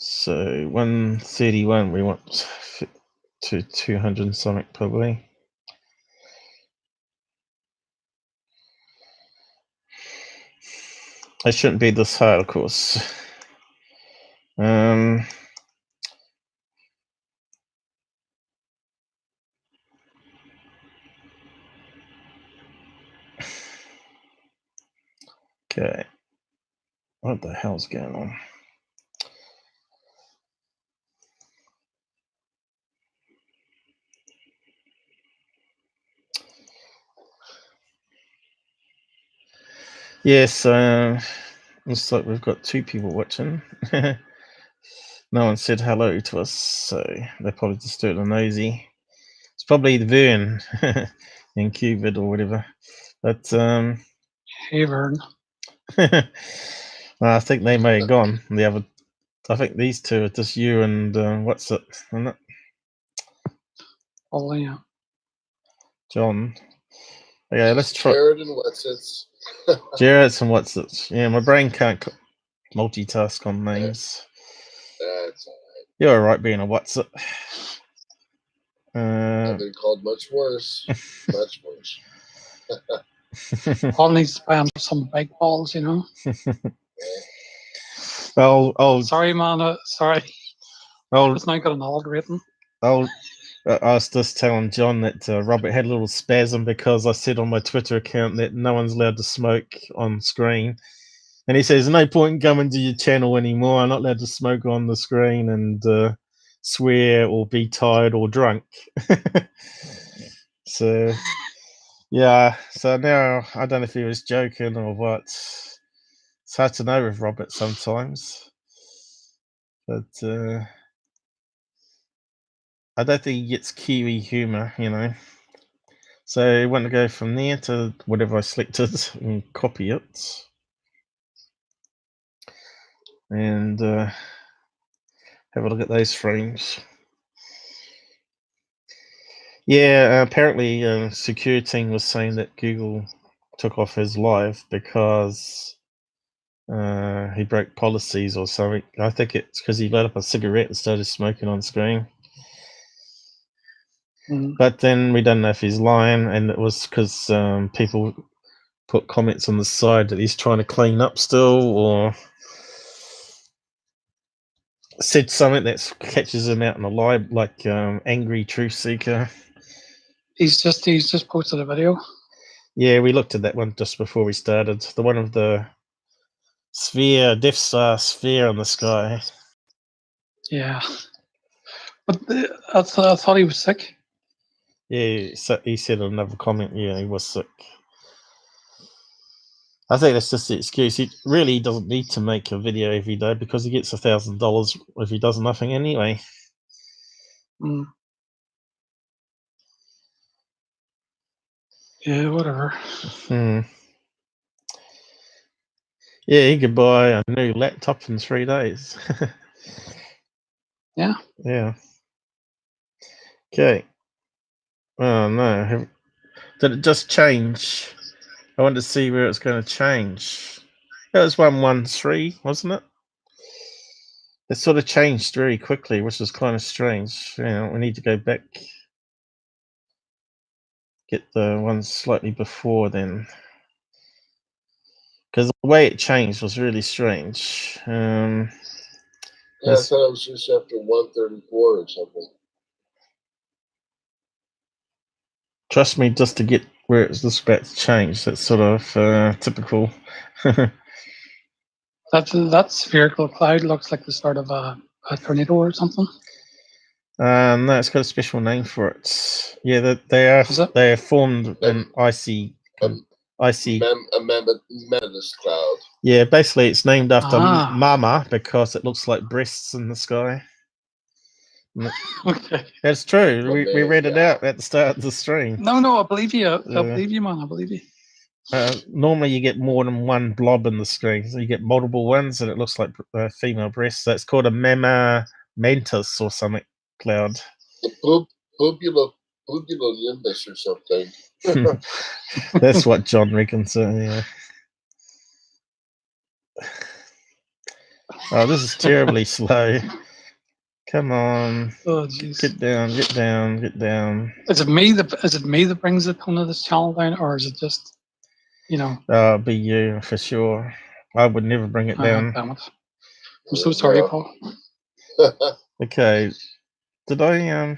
S1: So 131 we want to 200 something probably. It shouldn't be this hard, of course. Okay. What the hell's going on? Yes, looks like we've got 2 people watching. No one said hello to us, so they probably just do it on nosy. It's probably the Vern in Cubit or whatever. But
S4: Hey, Vern.
S1: I think they may have gone. The other, I think these 2 are just you and what's it, isn't it?
S4: Oh, yeah.
S1: John. Okay, let's try.
S2: Jared and what's it's.
S1: Jarrett's and what's it? Yeah, my brain can't multitask on names.
S2: That's all right.
S1: You're alright being a what's it.
S2: I've been called much worse. Much worse.
S4: All needs to buy him some bike balls, you know.
S1: Oh,
S4: Sorry, man. Sorry.
S1: oh,
S4: It's now got an old rating.
S1: I was just telling John that Robert had a little spasm because I said on my Twitter account that no one's allowed to smoke on screen. And he says, no point in coming to your channel anymore. I'm not allowed to smoke on the screen and swear or be tired or drunk. So, yeah. So now I don't know if he was joking or what. It's hard to know with Robert sometimes. But I don't think he gets Kiwi humour, you know. So I want to go from there to whatever I selected and copy it. And have a look at those frames. Yeah, apparently Secureteam was saying that Google took off his live because he broke policies or something. I think it's because he lit up a cigarette and started smoking on screen. But then we don't know if he's lying, and it was because people put comments on the side that he's trying to clean up still, or said something that catches him out in a lie, like angry truth seeker.
S4: He's just posted a video.
S1: Yeah, we looked at that one just before we started. The one of the sphere, Death Star sphere in the sky.
S4: Yeah. But I thought he was sick.
S1: Yeah, so he said in another comment, yeah, he was sick. I think that's just the excuse. He really doesn't need to make a video every day because he gets $1,000 if he does nothing anyway.
S4: Yeah, whatever.
S1: Yeah, he could buy a new laptop in 3 days.
S4: Yeah.
S1: Yeah. Okay. Oh no. Did it just change? I want to see where it's going to change. That was 113, wasn't it? It sort of changed very quickly, which was kind of strange. You know, we need to go back, get the ones slightly before then, because the way it changed was really strange.
S2: Yeah, I thought it was just after 134 or something.
S1: Trust me, just to get where it's just about to change. That's sort of typical.
S4: That spherical cloud looks like the start of a tornado or something.
S1: No, it's got a special name for it. Yeah, they are formed in icy.
S2: A mammoth cloud.
S1: Yeah, basically it's named after Mama because it looks like breasts in the sky.
S4: Okay.
S1: That's true. We read it out at the start of the stream.
S4: No, I believe you. I believe you, man. I believe you.
S1: Normally you get more than one blob in the screen. So you get multiple ones and it looks like female breasts. So it's called a mamma mentis or something cloud.
S2: Pubulolimbus or something.
S1: That's what John reckons. Yeah. Oh, this is terribly slow. Come on.
S4: Oh, jeez.
S1: Get down.
S4: Is it me that brings the tone of this channel down, or is it just, you know?
S1: It'll be you for sure. I would never bring it down.
S4: Damn it. I'm so sorry, Paul.
S1: Okay. Did I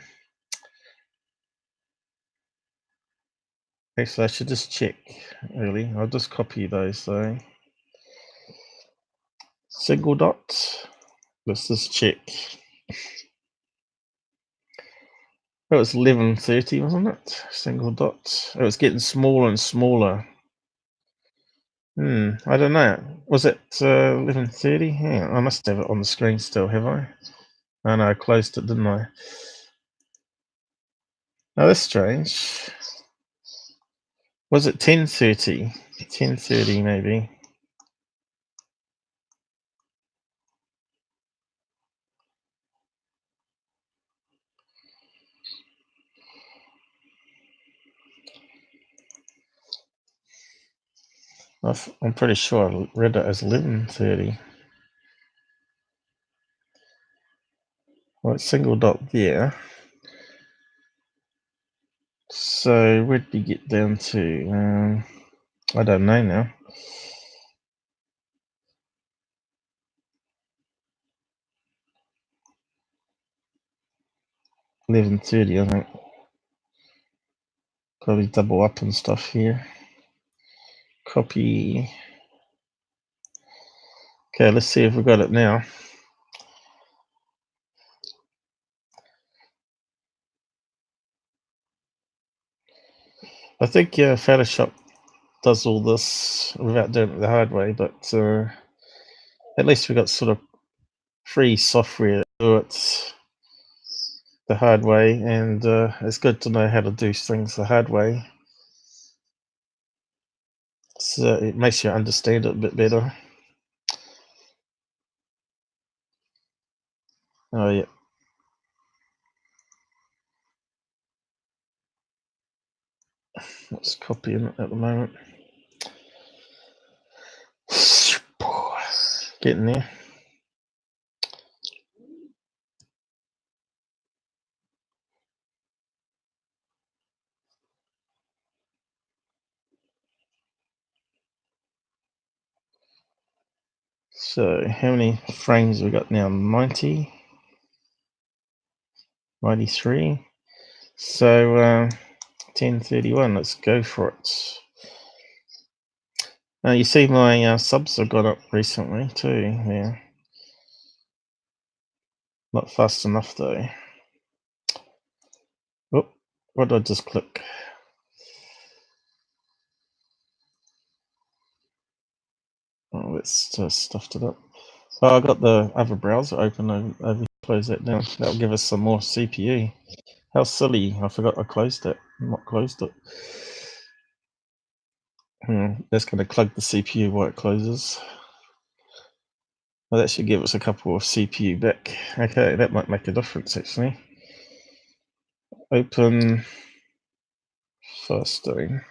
S1: actually I should just check early. I'll just copy those though. Single dot. Let's just check. It was 11:30, wasn't it? Single dot. It was getting smaller and smaller. I don't know. Was it 11:30? Hang on, I must have it on the screen still, have I? Oh no, I closed it, didn't I? Oh, that's strange. Was it 10:30? 10:30 maybe. I'm pretty sure I read it as 11:30. Well, it's single dot there. So where'd we get down to? I don't know now. 11:30, I think. Probably double up and stuff here. Copy. Okay, let's see if we got it now. I think Photoshop does all this without doing it the hard way, but at least we got sort of free software to do it the hard way, and it's good to know how to do things the hard way. So it makes you understand it a bit better. Oh yeah. Let's copy it at the moment. Getting there. So how many frames we got now? 90, 93. So 1031. Let's go for it. You see my subs have got up recently too. Yeah, not fast enough though. Oh, what did I just click? Oh, it's just stuffed it up. Oh, I got the other browser open. I've closed that down. That'll give us some more CPU. How silly! I forgot I closed it. Not closed it. That's going to plug the CPU while it closes. Well, that should give us a couple of CPU back. Okay, that might make a difference actually. Open first thing.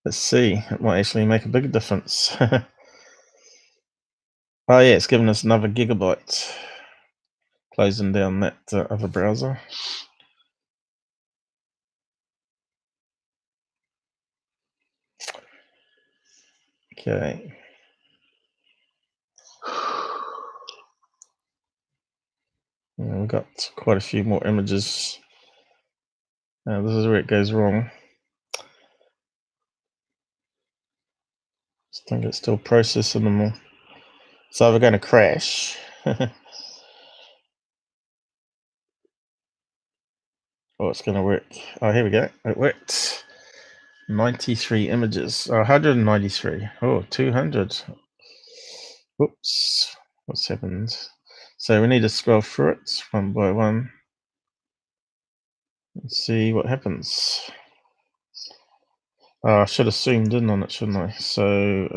S1: Let's see. It might actually make a big difference. Oh yeah, it's giving us another gigabyte. Closing down that other browser. Okay. We've got quite a few more images. This is where it goes wrong. I think it's still processing them all. It's either going to crash. Oh, it's going to work. Oh, here we go. It worked. 93 images. 193. Oh, 200. Whoops. What's happened? So we need to scroll through it one by one. Let's see what happens. I should have zoomed in on it, shouldn't I? So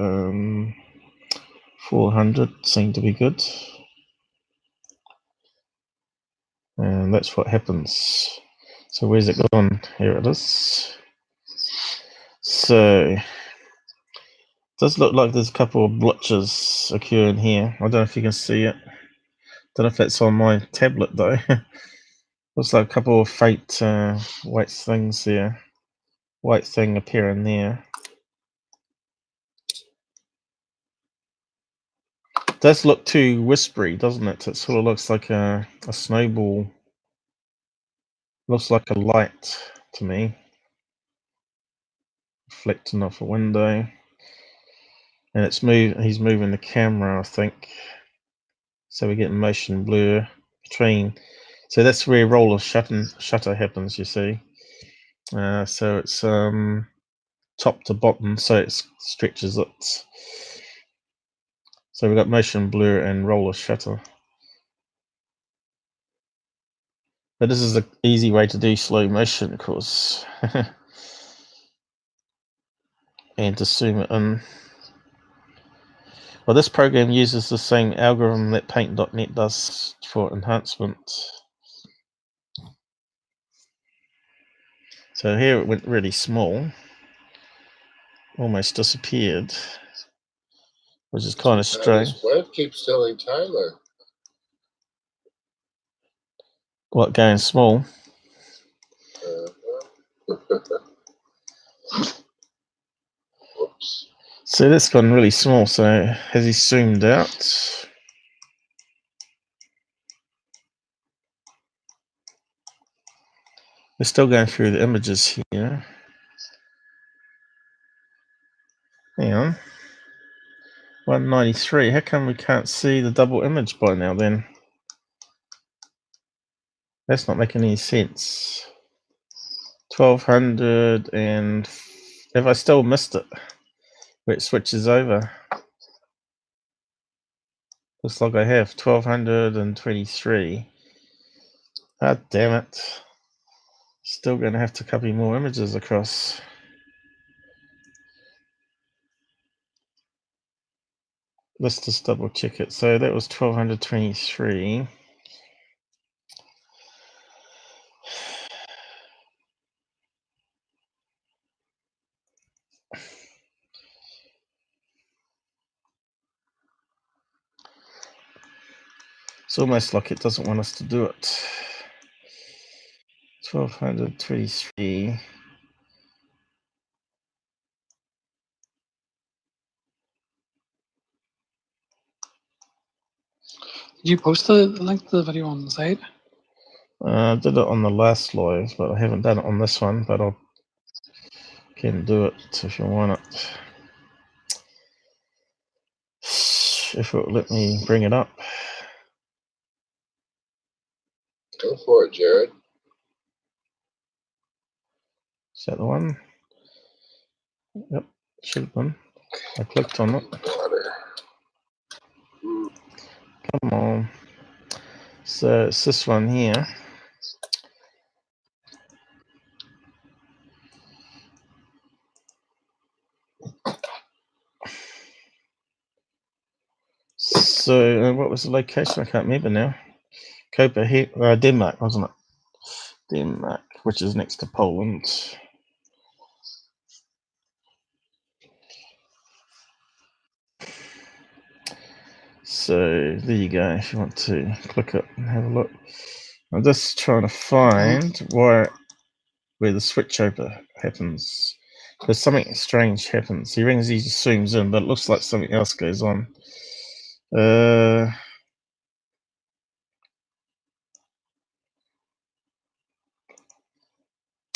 S1: 400 seemed to be good. And that's what happens. So where's it gone? Here it is. So it does look like there's a couple of blotches occurring here. I don't know if you can see it. Don't know if that's on my tablet though. Looks like a couple of faint white things there. White thing appearing there. It does look too whispery, doesn't it? It sort of looks like a snowball. Looks like a light to me. Reflecting off a window. And he's moving the camera, I think. So we get motion blur between. So that's where roll of shutter happens, you see. So it's top to bottom, so it stretches it. So we've got motion blur and roller shutter. But this is an easy way to do slow motion, of course. And to zoom it in. Well, this program uses the same algorithm that Paint.net does for enhancement. So here it went really small, almost disappeared, which is kind of strange.
S2: What keeps telling Tyler?
S1: What, going small?
S2: Whoops.
S1: So that's gone really small. So has he zoomed out? We're still going through the images here. Hang on. 193. How come we can't see the double image by now then? That's not making any sense. 1200 and... Have I still missed it? Where it switches over. Looks like I have 1223. Ah, damn it. Still going to have to copy more images across. Let's just double check it. So that was 1223. It's almost like it doesn't want us to do it. 1223.
S4: Did you post the link to the video on the site?
S1: I did it on the last live, but I haven't done it on this one, but I can do it if you want it. If it will let me bring it up.
S2: Go for it, Jared.
S1: Is that the one? Yep, should have been. I clicked on it. Come on. So it's this one here. So what was the location? I can't remember now. Copenhagen, Denmark, wasn't it? Denmark, which is next to Poland. So there you go. If you want to click it and have a look, I'm just trying to find where the switchover happens. Because something strange happens. He rings, he just zooms in, but it looks like something else goes on.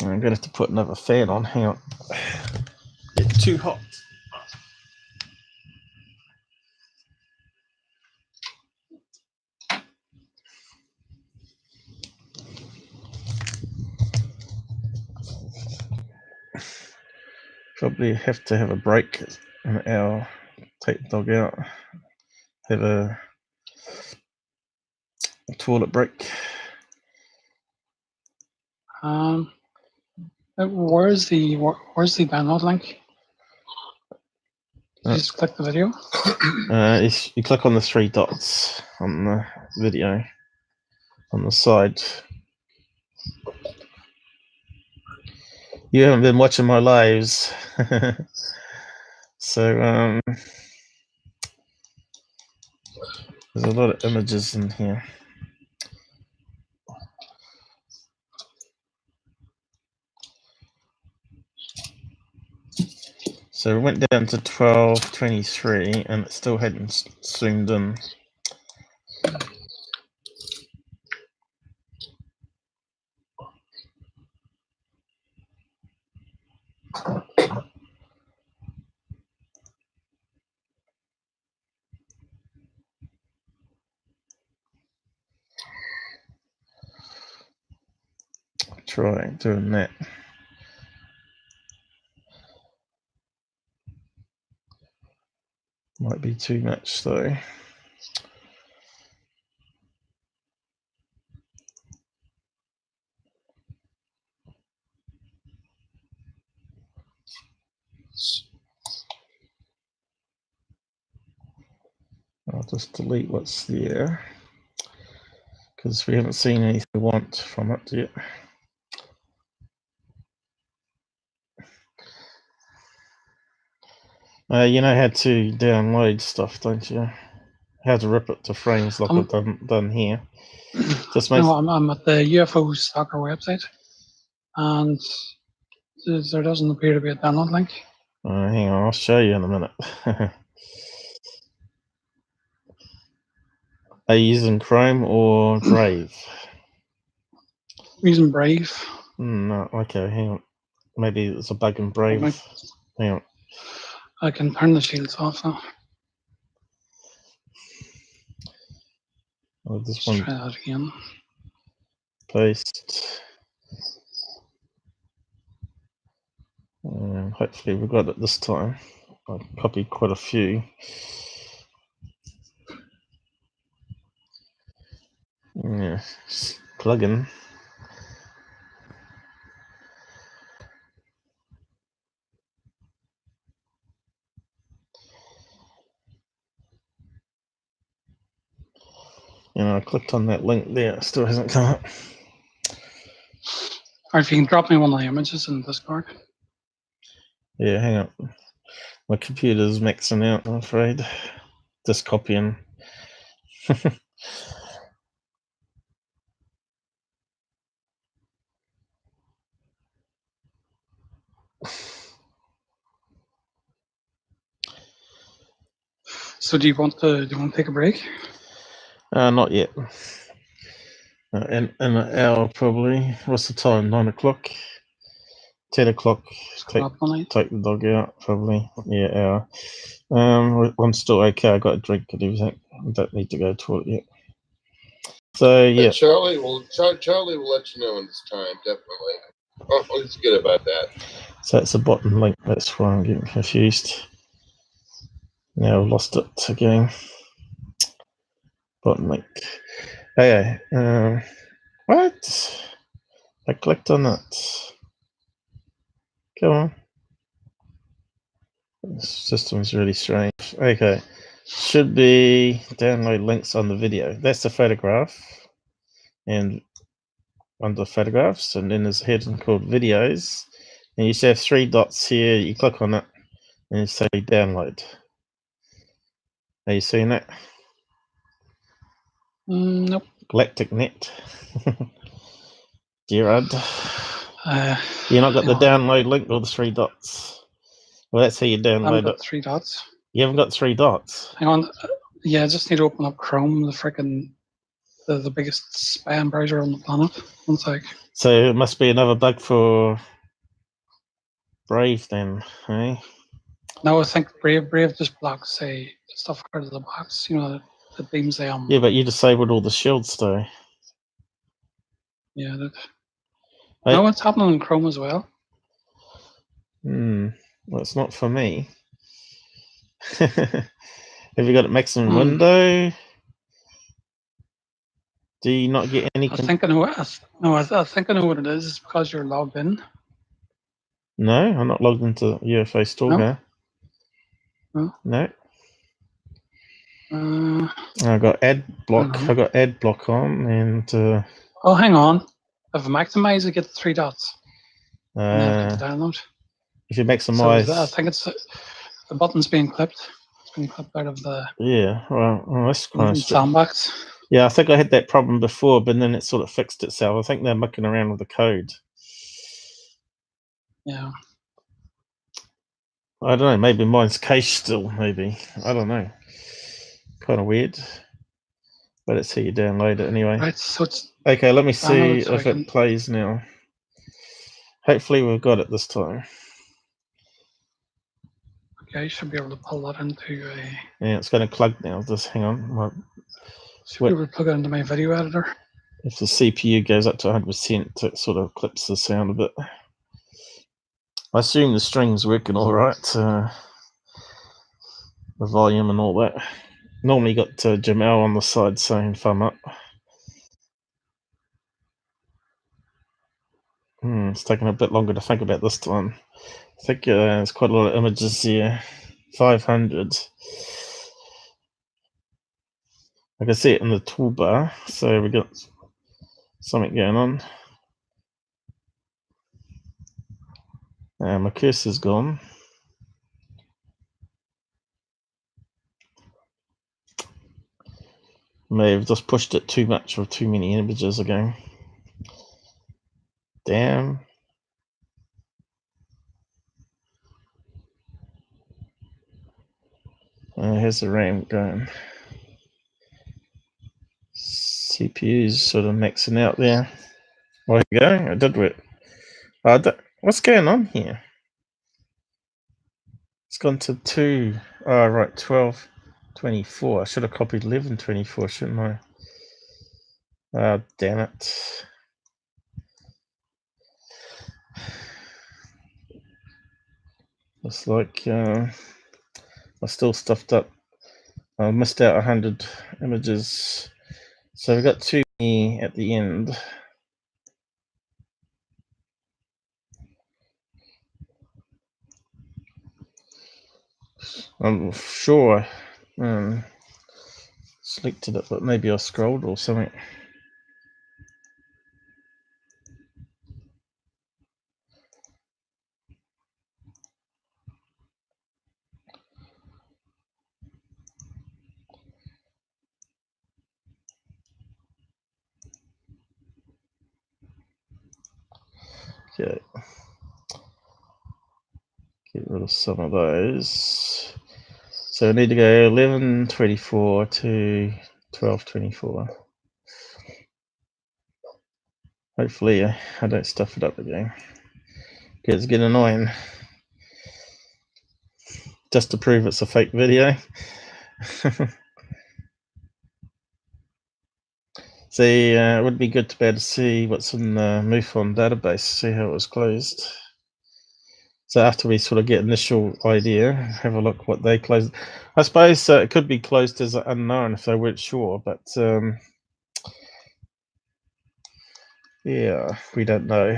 S1: I'm gonna have to put another fan on. Hang on. It's too hot. Probably have to have a break in an hour. Take the dog out. Have a toilet break.
S4: Where's the download link? You just click the video.
S1: You click on the three dots on the video on the side. You haven't been watching my lives. So there's a lot of images in here. So we went down to 1223 and it still hadn't zoomed in. Try doing that. too much though. I'll just delete what's there because we haven't seen anything we want from it yet. You know how to download stuff, don't you? How to rip it to frames like I've done here. Just makes...
S4: No, I'm at the UFO soccer website, and there doesn't appear to be a download link.
S1: Hang on, I'll show you in a minute. Are you using Chrome or Brave?
S4: Using Brave.
S1: No, okay, hang on. Maybe it's a bug in Brave. Hang on.
S4: I can turn the shields off now.
S1: Let's
S4: try that again.
S1: Paste. Hopefully we got it this time. I copied quite a few. Yeah, plug in. I clicked on that link there, it still hasn't come up.
S4: Or if you can drop me one of the images in Discord.
S1: Yeah, hang on. My computer's maxing out, I'm afraid. Just copying.
S4: So do you want to take a break?
S1: Not yet. In an hour probably. What's the time? 9 o'clock? 10 o'clock. Take the dog out probably. Yeah, hour. I'm still okay. I got a drink and everything. I don't need to go to toilet yet. So yeah.
S2: Charlie will let you know when it's time, definitely. Oh, he's good about that.
S1: So it's a bottom link, that's why I'm getting confused. Now I've lost it again. Bottom link. Okay. What? I clicked on it. Come on. This system's really strange. Okay. Should be download links on the video. That's the photograph. And under photographs, and then there's a heading called videos. And you should have 3 dots here. You click on it and you say download. Are you seeing that?
S4: Nope.
S1: Galactic Net. Gerard. You not got the download link or the 3 dots? Well, that's how you download
S4: I haven't got
S1: it.
S4: 3 dots.
S1: You haven't got 3 dots?
S4: Hang on. Yeah, I just need to open up Chrome, the biggest spam browser on the planet. One sec.
S1: So it must be another bug for Brave then, eh?
S4: No, I think Brave just blocks, say, stuff out of the box. You know, that beams them.
S1: Yeah, but you disabled all the shields though.
S4: Yeah, that. No, it's happening in Chrome as well.
S1: Well, it's not for me. Have you got it maximum window? Do you not get any?
S4: I think I know. I think I know what it is. It's because you're logged in.
S1: No, I'm not logged into UFO Stalker. No. I got ad block. I got ad block on, and.
S4: Oh, hang on. If I maximize, I get the 3 dots. And then I get the download.
S1: If you maximize,
S4: so I think it's the button's being clipped. It's being clipped out of the.
S1: Yeah. Well, that's kind of
S4: sandbox.
S1: Yeah, I think I had that problem before, but then it sort of fixed itself. I think they're mucking around with the code.
S4: Yeah.
S1: I don't know. Maybe mine's cached still. Maybe I don't know. Kind of weird. But it's how you download it anyway.
S4: Right. So it's
S1: okay. Let me see if it plays now. Hopefully we've got it this time.
S4: Okay, you should be able to pull that into a.
S1: Yeah, it's going to plug now. Just hang on.
S4: Should be able to plug it into my video editor.
S1: If the CPU goes up to 100%, it sort of clips the sound a bit. I assume the string's working all right. the volume and all that. Normally got Jamel on the side saying thumb up. It's taking a bit longer to think about this time. I think there's quite a lot of images here. 500. I can see it in the toolbar, so we got something going on. My cursor's gone. May have just pushed it too much or too many images again. Damn. Here's the RAM going. CPU's sort of maxing out there. There we go. I did it. What's going on here? It's gone to 2. Oh, right, 1224. I should have copied 1124, shouldn't I? Oh, damn it. Looks like I still stuffed up. I missed out 100 images. So we got 2 at the end. I'm sure selected it, but maybe I scrolled or something. Okay. Get rid of some of those. So I need to go 1124 to 1224. Hopefully I don't stuff it up again. It's getting annoying. Just to prove it's a fake video. See, it would be good to be able to see what's in the MUFON database, see how it was closed. So after we sort of get initial idea, have a look what they closed. I suppose it could be closed as unknown if they weren't sure, but yeah, we don't know.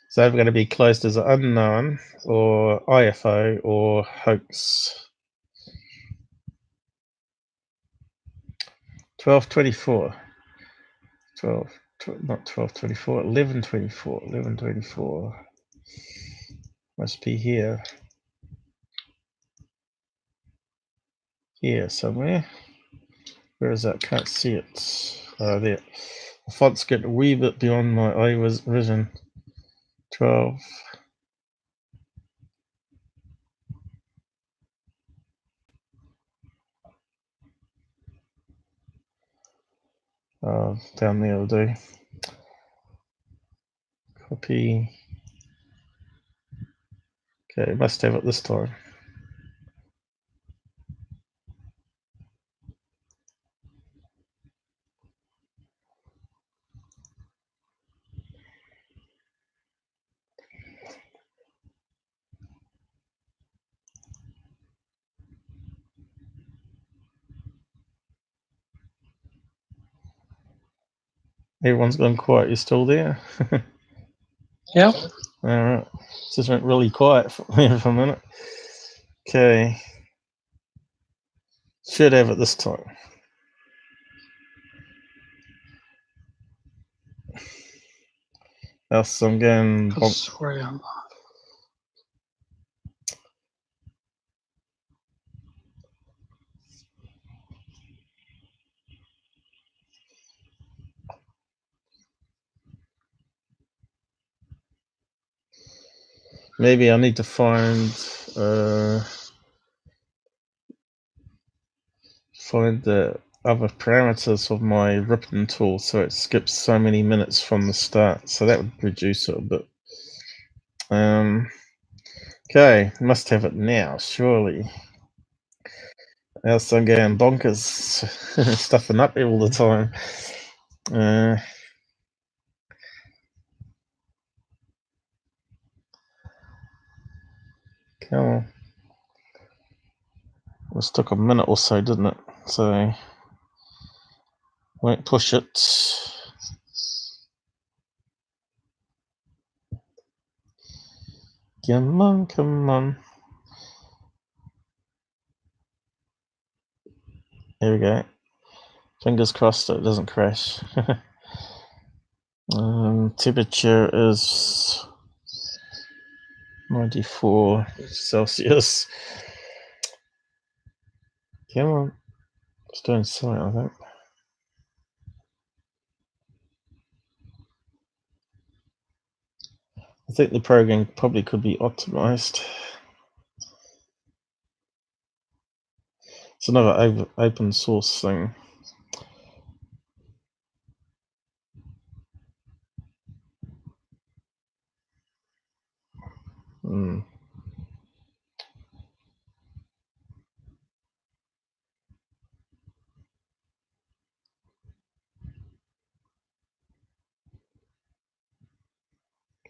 S1: So they're going to be closed as unknown or IFO or hoax. 1224. not 1224, 1124. 1124. Must be here. Here somewhere. Where is that? Can't see it. There. The fonts get a wee bit beyond my eye vision. 12. Down there will do. Copy. Okay, must have it this time. Everyone's gone quiet. You still there?
S4: Yeah.
S1: All right. Just went really quiet for a minute. Okay. Should have it this time. Else I'm going.
S4: I swear I'm not.
S1: Maybe I need to find the other parameters of my ripping tool so it skips so many minutes from the start. So that would reduce it a bit. Okay, must have it now, surely. Else I'm going bonkers, stuffing up all the time. Come on. This took a minute or so, didn't it? So won't push it. Come on, come on. There we go. Fingers crossed that it doesn't crash. Temperature is 94 Celsius. Come on. It's doing something, I think. I think the program probably could be optimized. It's another open source thing.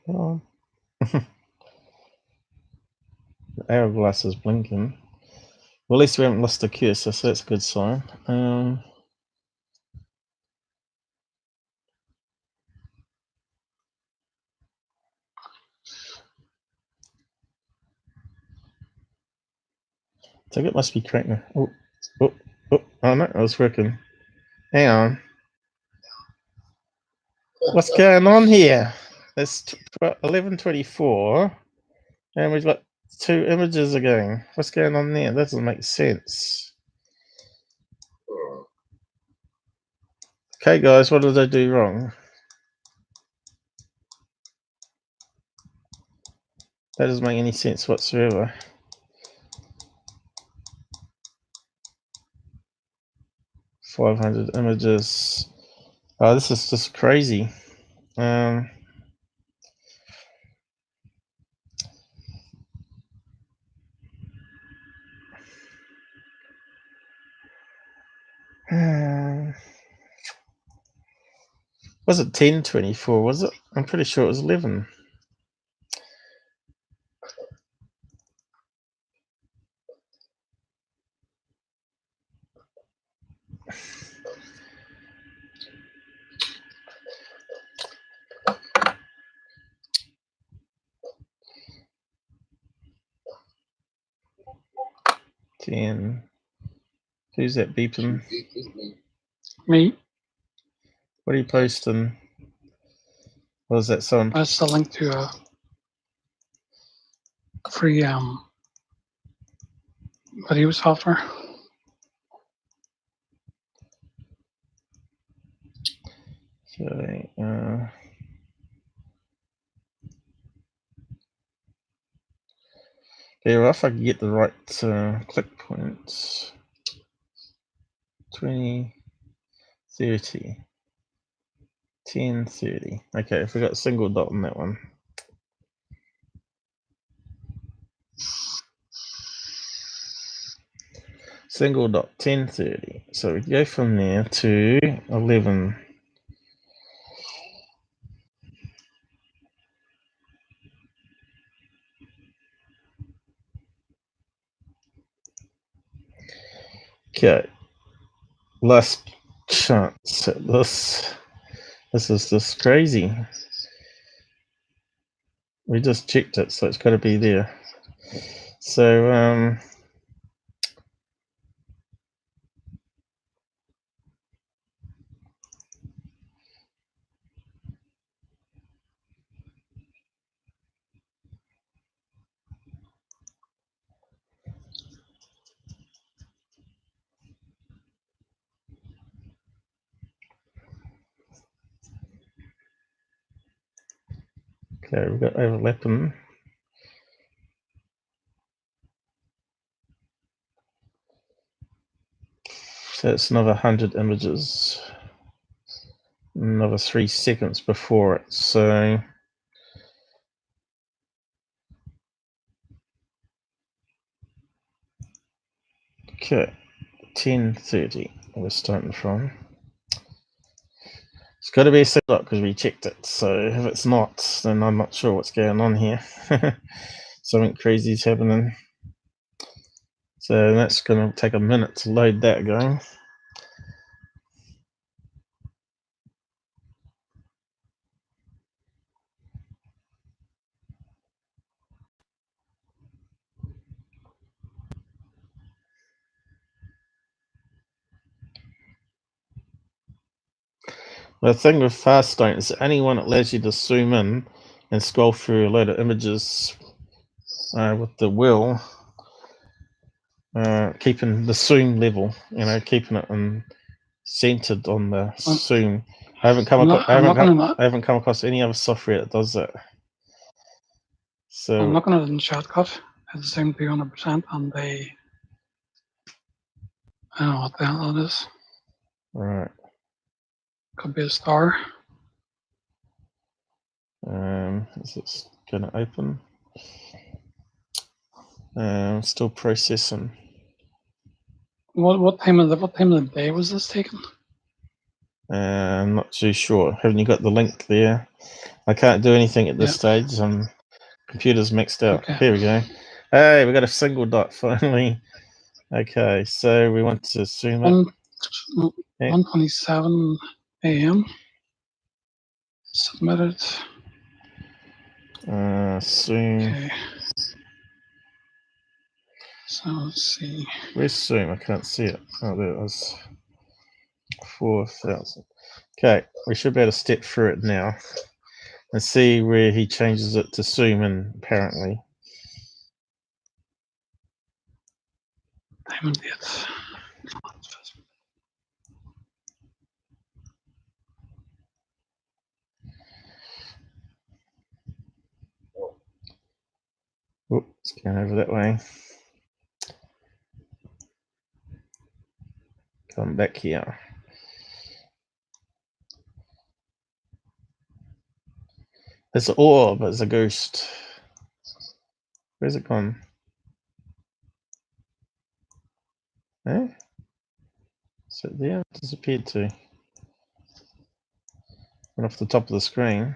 S1: Oh. The hourglass is blinking. Well, at least we haven't lost the cursor, so that's a good sign. I think it must be correct now. Oh, no, it was working. Hang on. What's going on here? It's 11:24, and we've got 2 images again. What's going on there? That doesn't make sense. Okay, guys, what did I do wrong? That doesn't make any sense whatsoever. .500 images. Oh, this is just crazy. Was it 10:24? Was it? I'm pretty sure it was 11. Who's that beeping?
S4: Me.
S1: What are you posting? What is that someone?
S4: That's the link to a free video software.
S1: Okay, yeah, if I can get the right click points. 20, 30, 10, 30. Okay, if we got a single dot on that one. Single dot 10:30. So we go from there to 11. Okay. Last chance at this. This is just crazy. We just checked it, so it's got to be there. So okay, we've got overlapping. So it's another 100 images. Another 3 seconds before it. So okay, 10:30. We're starting from. It's got to be a setup because we checked it. So if it's not, then I'm not sure what's going on here. Something crazy is happening. So that's going to take a minute to load that going. The thing with Faststone is the only one that allows you to zoom in and scroll through a load of images with the wheel, keeping the zoom level, keeping it centered on the zoom. I haven't come across any other software that does that. So
S4: I'm looking at it in Shortcut. It's zoomed to 100%, and I don't know what the hell that is.
S1: Right.
S4: Could be a star.
S1: Is it going to open? Still processing.
S4: What time of the day was this taken?
S1: I'm not too sure. Haven't you got the link there? I can't do anything at this stage. Computer's maxed out.
S4: Okay.
S1: Here we go. Hey, we got a single dot finally. Okay, so we want to zoom it.
S4: 1:27 a.m. Submitted.
S1: Zoom.
S4: Okay. So let's see.
S1: Where's zoom? I can't see it. Oh, there it was. 4,000. Okay, we should be able to step through it now and see where he changes it to zoom in, apparently.
S4: Time and date.
S1: It's going over that way. Come back here. It's an orb, it's a ghost. Where's it gone? Eh? Is it there? It disappeared to. Went off the top of the screen.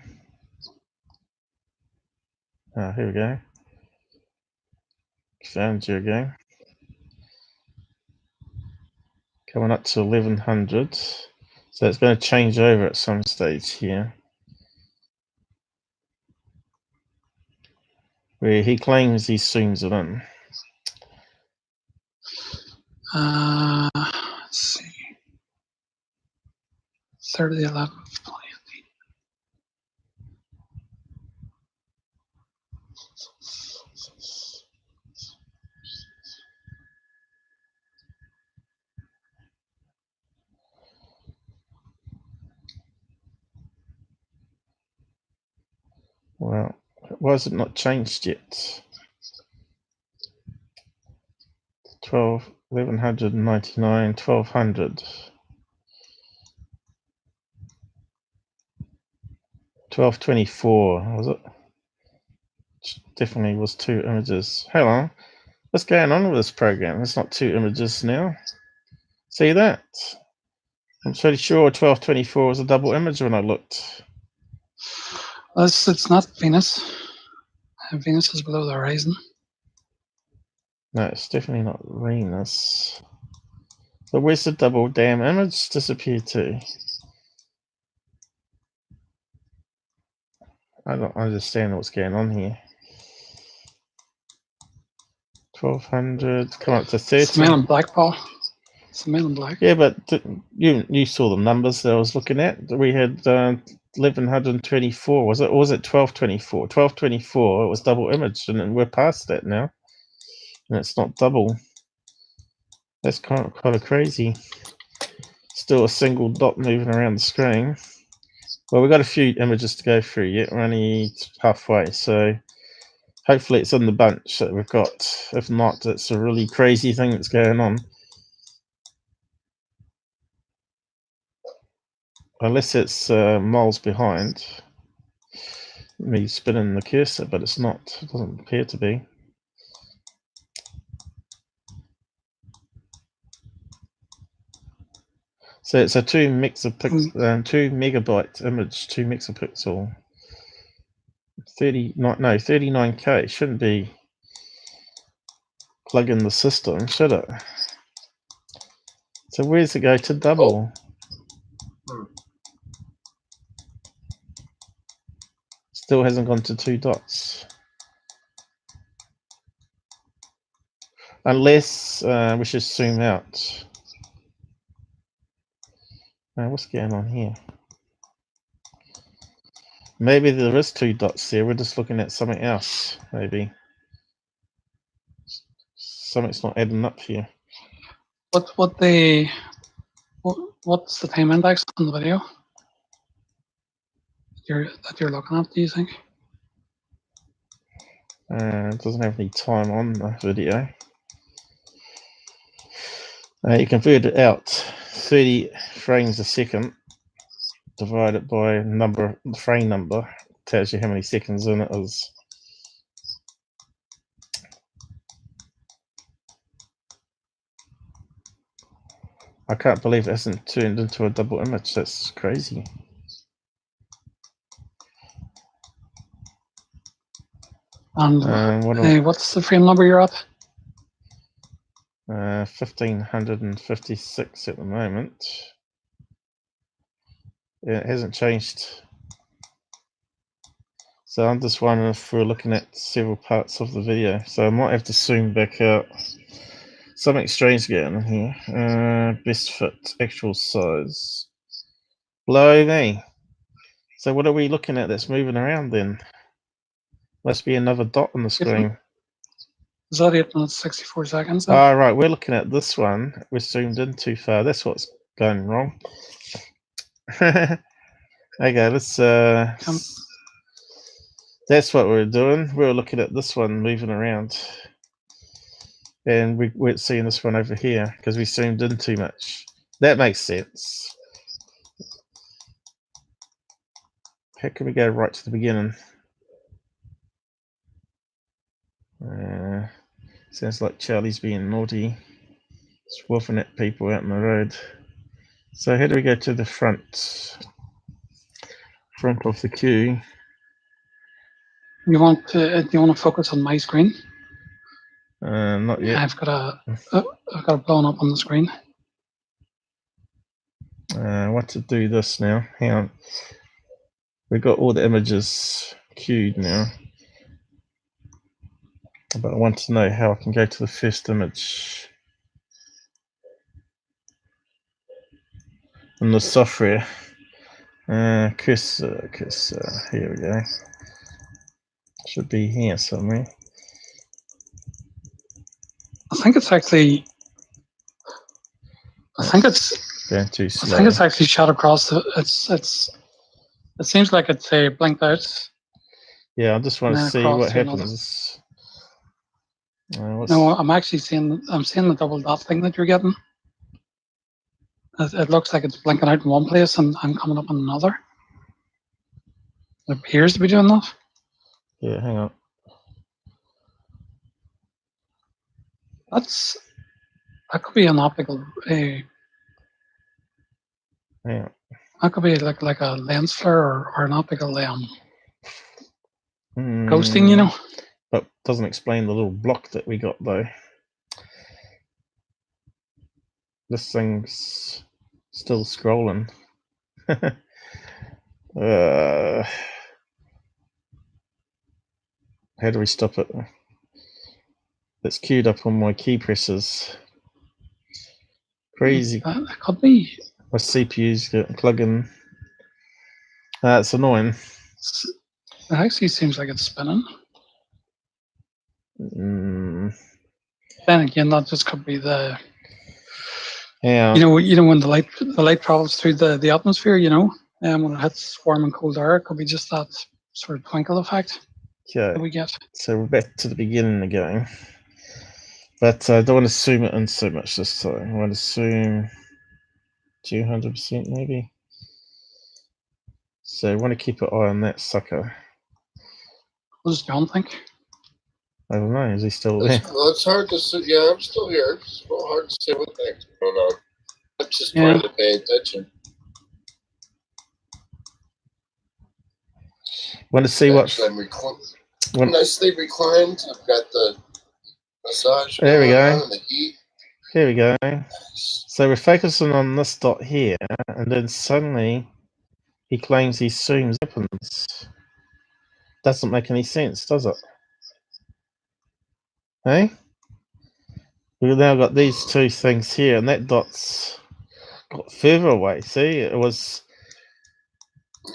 S1: Ah, here we go. Found you again. Coming up to 1100. So it's going to change over at some stage here. Where he claims he zooms it in.
S4: Let's see. 30/11/20.
S1: Well, why is it not changed yet? 1199, 1200. 1224, was it? Definitely was 2 images. Hang on. What's going on with this program? It's not 2 images now. See that? I'm pretty sure 1224 was a double image when I looked.
S4: It's not Venus. Venus is below the horizon.
S1: No, it's definitely not Venus. So where's the double damn image disappeared to? I don't understand what's going on here. 1200, come up to 30.
S4: It's the man in black, Paul. It's the man in black.
S1: Yeah, but you saw the numbers that I was looking at. We had 1124. Was it? Or was it 1224? 1224. It was double image, and we're past that now, and it's not double. That's kind of crazy. Still a single dot moving around the screen. Well, we've got a few images to go through yet. We're only halfway, so hopefully it's in the bunch that we've got. If not, it's a really crazy thing that's going on. Unless it's miles behind me spinning the cursor, but it's not. It doesn't appear to be. So it's a 2 megabyte image, 2 megapixel. 39K. Shouldn't be plug in the system, should it? So where's it go to double? Still hasn't gone to 2 dots. Unless we should zoom out. What's going on here? Maybe there is 2 dots there. We're just looking at something else. Maybe something's not adding up here.
S4: What's the time index on the video that you're looking at? Do you think?
S1: It doesn't have any time on the video. You convert it out 30 frames a second, divide it by frame number, tells you how many seconds in it is. I can't believe it hasn't turned into a double image. That's crazy.
S4: And what's the frame number you're at?
S1: 1556 at the moment. Yeah, it hasn't changed. So I'm just wondering if we're looking at several parts of the video. So I might have to zoom back out. Something strange going on here. Best fit, actual size. Below me. So what are we looking at that's moving around then? Must be another dot on the screen.
S4: Is that 8 minutes 64 seconds?
S1: Then? Oh, right. We're looking at this one. We're zoomed in too far. That's what's going wrong. Okay, let's. That's what we're doing. We're looking at this one moving around. And we're seeing this one over here because we zoomed in too much. That makes sense. How can we go right to the beginning? Sounds like Charlie's being naughty. Just woofing at people out on the road. So how do we go to the front? Front of the queue.
S4: Do you want to focus on my screen?
S1: Not yet.
S4: I've got it blown up on the screen.
S1: Want to do this now? Hang on. We've got all the images queued now. But I want to know how I can go to the first image. In the software. Cursor, here we go. Should be here somewhere.
S4: I think it's actually
S1: going too slow.
S4: I think it's actually shot across. It seems like it's blinked out.
S1: Yeah, I just want to see what happens.
S4: No, I'm seeing the double dot thing that you're getting. It looks like it's blinking out in one place and I'm coming up on another. It appears to be doing that.
S1: Yeah, hang on.
S4: That could be an optical.
S1: Hang on.
S4: That could be like a lens flare or an optical ghosting, you know.
S1: But doesn't explain the little block that we got though. This thing's still scrolling. How do we stop it? It's queued up on my key presses. Crazy.
S4: That could be.
S1: My CPU's getting plug in. It's annoying.
S4: It actually seems like it's spinning. Then again, that just could be the.
S1: Yeah.
S4: You know when the light travels through the atmosphere, when it hits warm and cold air, it could be just that sort of twinkle effect that we get.
S1: So we're back to the beginning again. But I don't want to zoom it in so much this time. I want to zoom 200% maybe. So I want to keep an eye on that sucker.
S4: What does John think?
S1: I don't know. Is he still there?
S2: It's hard to see. Yeah, I'm still here. It's a little hard to see what the heck's going on. I'm just trying to pay attention.
S1: Want to see what?
S2: I'm nicely reclined. I've got the massage
S1: There we
S2: going
S1: go.
S2: on in the heat.
S1: Here we go. So we're focusing on this dot here, and then suddenly he claims he zooms happens. Doesn't make any sense, does it? Hey? We've now got these two things here, and that dot's got further away. See, it was.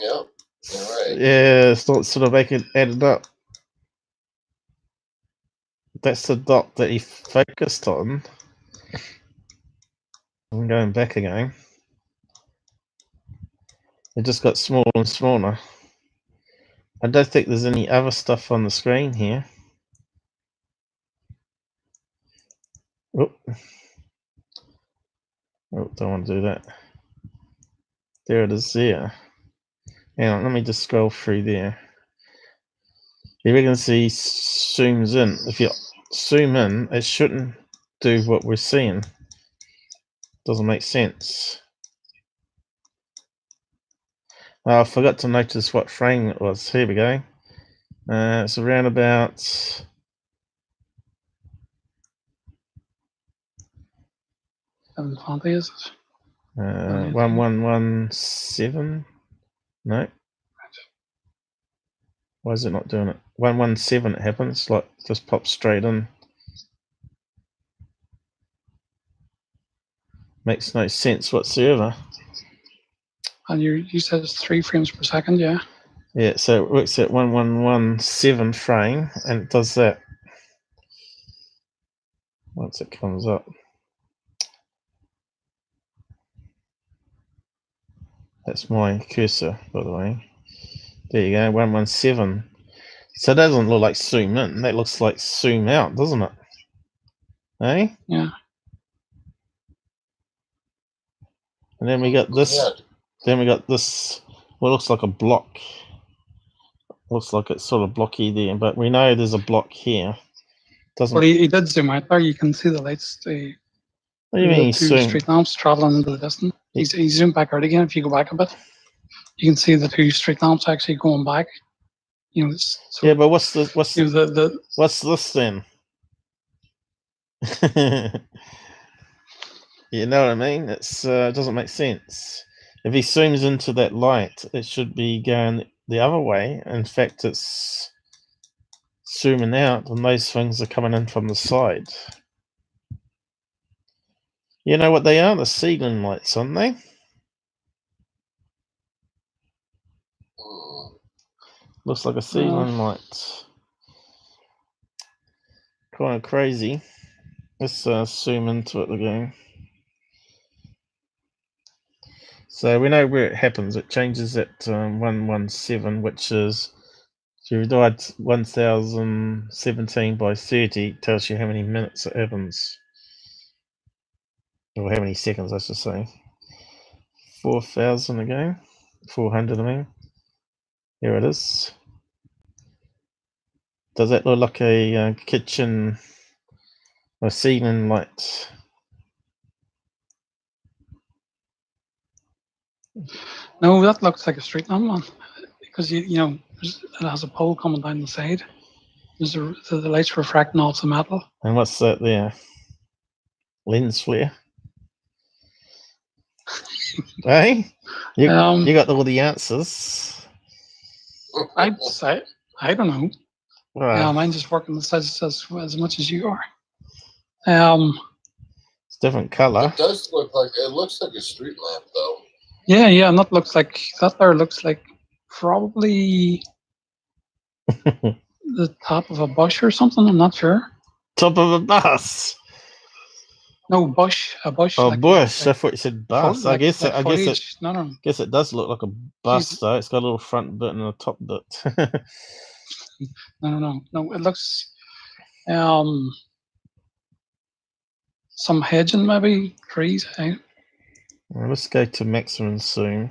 S2: Yep, you're right.
S1: Yeah, it's not sort of making added up. That's the dot that he focused on. I'm going back again. It just got smaller and smaller. I don't think there's any other stuff on the screen here. Oh, don't want to do that. There it is there. Hang on, let me just scroll through there. Here we can see zooms in. If you zoom in, it shouldn't do what we're seeing. Doesn't make sense. Oh, I forgot to notice what frame it was. Here we go. It's around about
S4: 720, is it?
S1: 1117. No. Why is it not doing it? 117 it happens, like just pops straight in. Makes no sense whatsoever.
S4: And you said it's 3 frames per second, yeah?
S1: Yeah, so it works at 1117 frame, and it does that once it comes up. That's my cursor, by the way. There you go, 117. So that doesn't look like zoom in, that looks like zoom out, doesn't it? Eh?
S4: Yeah.
S1: And then we got this.
S2: Yeah.
S1: Then we got this. What looks like a block. Looks like it's sort of blocky there, but we know there's a block here. Doesn't.
S4: Well, he did zoom out there. You can see the lights.
S1: What do you mean?
S4: Two street lamps traveling into the distance. He zoomed back out again. If you go back a bit, you can see the 2 street lamps actually going back. You know.
S1: Yeah, but what's the
S4: you know,
S1: what's this then? You know what I mean? It's doesn't make sense. If he zooms into that light, it should be going the other way. In fact, it's zooming out, and those things are coming in from the side. You know what they are? The ceiling lights, aren't they? Looks like a ceiling light. Kind of crazy. Let's zoom into it again. So we know where it happens. It changes at 117, which is, if you divide 1017 by 30, it tells you how many minutes it happens. Or how many seconds, I should say. 4,000 again. 400, I mean. Here it is. Does that look like a kitchen or ceiling light?
S4: No, that looks like a street lamp, man. Because you know, it has a pole coming down the side. There's the lights refracting off the metal.
S1: And what's that there? Lens flare. Hey, you got all the answers.
S4: I'd say, I don't know.
S1: Well,
S4: mine's just working as much as you are.
S1: It's different color.
S2: It does look like it looks like a street lamp, though.
S4: Yeah, and that looks like there looks like probably the top of a bush or something. I'm not sure.
S1: Top of a bus.
S4: No, bush. A bush.
S1: Oh,
S4: like,
S1: bush.
S4: Like,
S1: I thought you said bus. I guess it.
S4: No.
S1: Guess it does look like a bus, though. It's got a little front bit and a top bit.
S4: No. It looks some hedging, maybe trees.
S1: Well, let's go to maximum zoom.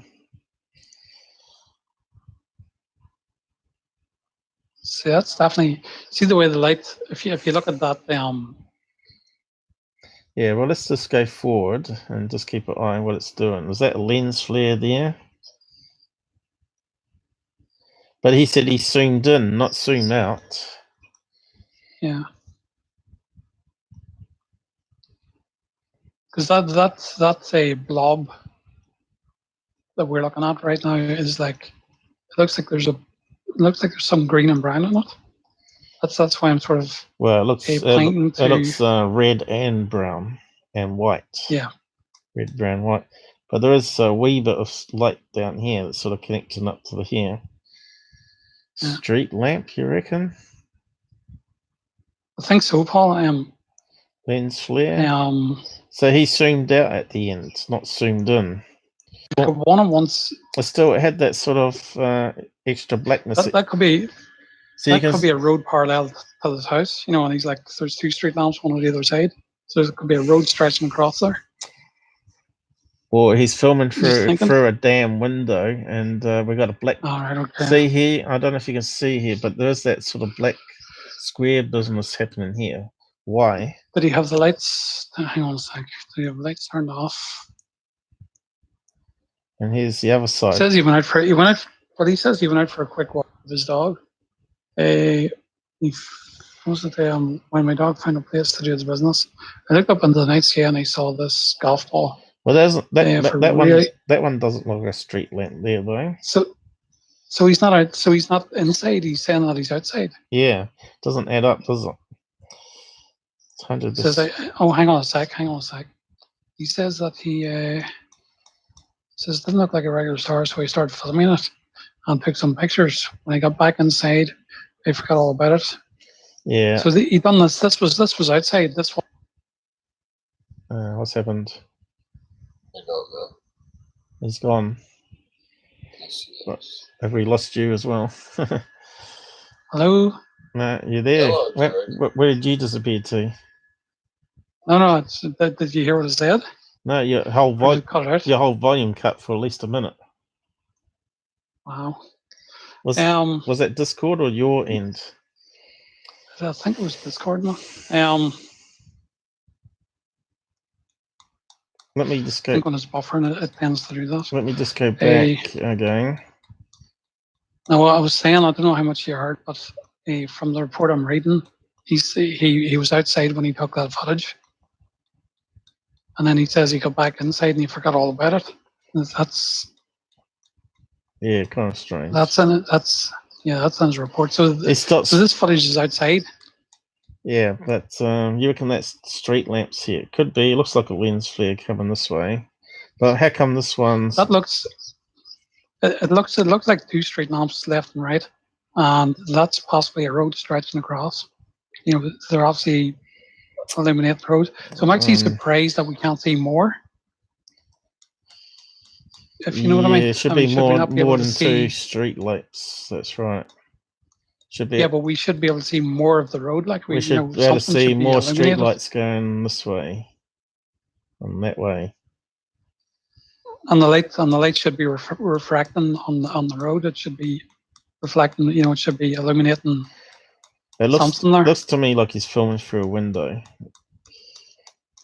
S4: See, that's definitely the way the light. If you look at that,
S1: Yeah, well, let's just go forward and just keep an eye on what it's doing. Was that a lens flare there? But he said he zoomed in, not zoomed out.
S4: Yeah. Because that's a blob that we're looking at right now. Is like it looks like there's some green and brown in it. That's why I'm sort of
S1: Well, it looks
S4: pointing to.
S1: it looks red and brown and white.
S4: Yeah.
S1: Red, brown, white. But there is a wee bit of light down here that's sort of connecting up to the here.
S4: Yeah.
S1: Street lamp, you reckon?
S4: I think so, Paul.
S1: Lens flare. So he zoomed out at the end, not zoomed in.
S4: One on once.
S1: It had that sort of extra blackness.
S4: That could be.
S1: So
S4: that could be a road parallel to his house, and he's like, there's two street lamps, one on the other side. So there could be a road stretching across there.
S1: Well, he's filming through a damn window, and we got a black.
S4: All right, okay.
S1: See here, I don't know if you can see here, but there's that sort of black square business happening here. Why?
S4: Did he have the lights? Hang on a sec. Did he have lights turned off?
S1: And here's the other side.
S4: He says he went out for a quick walk with his dog. When my dog found a place to do his business, I looked up into the night sky and I saw this golf ball.
S1: Well, that one doesn't look like a street lamp there, though.
S4: So he's not out. So he's not inside. He's saying that he's outside.
S1: Yeah, doesn't add up, does it? It's 100%.
S4: Hang on a sec. He says that he says it didn't look like a regular star, so he started filming it and took some pictures. When he got back inside, I forgot all about it.
S1: Yeah.
S4: So he done this. This was outside. This one.
S1: What's happened?
S2: I don't know.
S1: He's gone. Have we lost you as well?
S4: Hello?
S1: No, you're there.
S2: Hello,
S1: where did you disappear to?
S4: No. Did you hear what I said?
S1: No, your whole volume cut for at least a minute.
S4: Wow.
S1: Was that Discord or your end?
S4: I think it was Discord. No.
S1: Let me just go.
S4: I think when it's buffering, it tends to do that.
S1: Let me just go back again.
S4: Now, what I was saying, I don't know how much you heard, but from the report I'm reading, he was outside when he took that footage, and then he says he got back inside and he forgot all about it. That's
S1: kind of strange.
S4: That's in it. That's in his report. So this footage is outside.
S1: Yeah, but you reckon that's street lamps here? It could be. It looks like a lens flare coming this way, but how come this one's?
S4: That looks. It looks like two street lamps left and right, and that's possibly a road stretching across. They're obviously illuminate the road. So I'm actually surprised that we can't see more. If you know what I mean.
S1: Yeah, it should be more than two street lamps. That's right. Should be.
S4: Yeah, but we should be able to see more of the road. Like we
S1: should be able to see more street lights going this way and that way.
S4: And the light should be refracting on the road. It should be reflecting. It should be illuminating.
S1: It
S4: something there.
S1: Looks to me like he's filming through a window.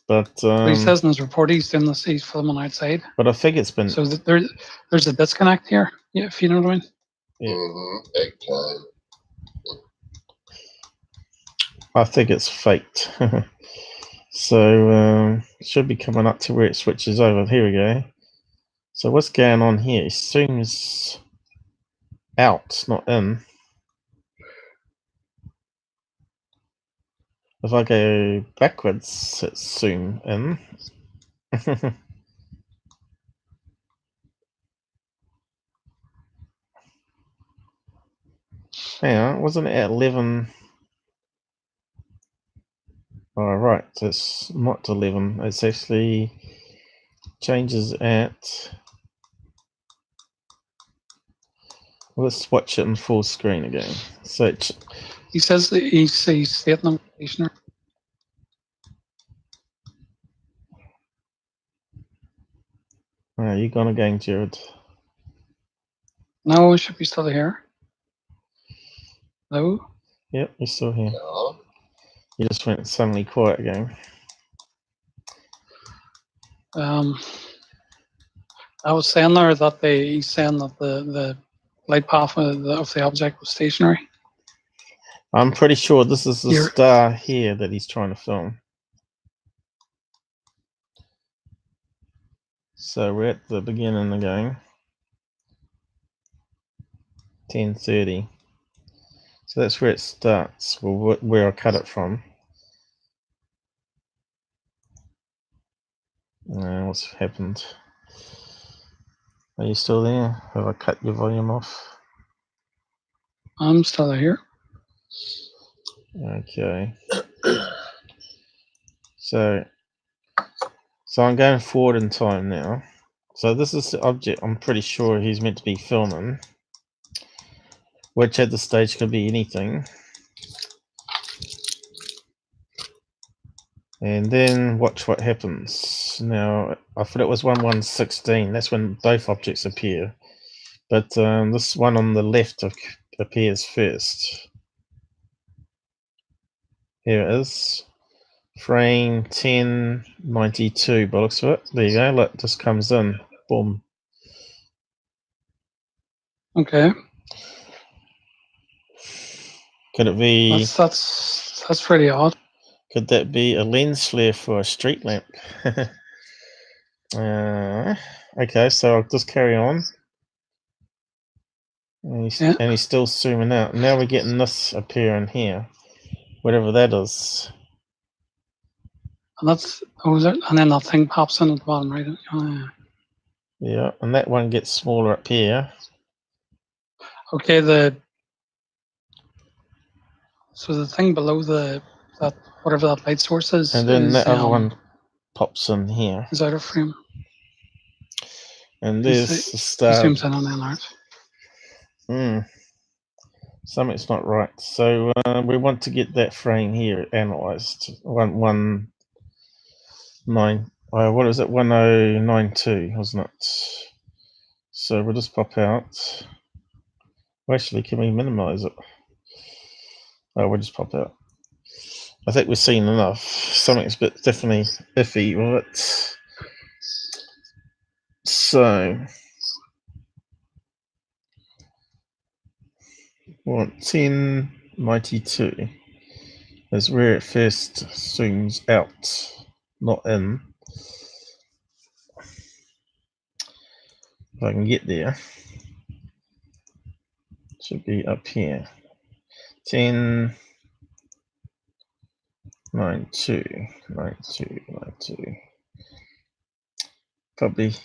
S1: But
S4: he says in his report he's doing this. He's filming outside.
S1: But I think it's been.
S4: So there's a disconnect here. Yeah, if you know what I mean.
S2: Yeah. Big time.
S1: I think it's faked. So it should be coming up to where it switches over. Here we go. So what's going on here? It zooms out, not in. If I go backwards, it's zoom in. Hang on, wasn't it at 11? Oh, right, so it's not 11. It's actually changes at. Let's watch it in full screen again. So
S4: he says that he's stating the
S1: you gone again, Jared?
S4: No, we should be still here. Hello?
S1: Yep, you're still here.
S2: No.
S1: You just went suddenly quiet again.
S4: I was saying there that he's saying that the light path of the object was stationary.
S1: I'm pretty sure this is the star here that he's trying to film. So we're at the beginning again. 10:30. So that's where it starts, well, where I cut it from. What's happened? Are you still there? Have I cut your volume off?
S4: I'm still here.
S1: Okay. So I'm going forward in time now. So this is the object I'm pretty sure he's meant to be filming, which at this stage could be anything. And then watch what happens. Now, I thought it was 1116. That's when both objects appear. But this one on the left appears first. Here it is. Frame 1092 by the looks of it. There you go. Look, just comes in. Boom.
S4: Okay.
S1: Could it be...
S4: That's pretty odd.
S1: Could that be a lens flare for a street lamp? Okay, so I'll just carry on. And he's still zooming out. Now we're getting this appearing here. Whatever that is.
S4: And and then that thing pops in at the bottom, right?
S1: Yeah, and that one gets smaller up here.
S4: Okay, so the thing below that whatever that light source is,
S1: and then that other one pops in here.
S4: Is out of frame.
S1: And there's the star.
S4: Zooms in on the alert.
S1: Something's not right. So we want to get that frame here analyzed. 119. What is it? 1092, wasn't it? So we'll just pop out. Actually, can we minimize it? Oh, we'll just pop out. I think we've seen enough. Something's definitely iffy with it. So, 1092 is where it first zooms out, not in. If I can get there, should be up here. 1092. Probably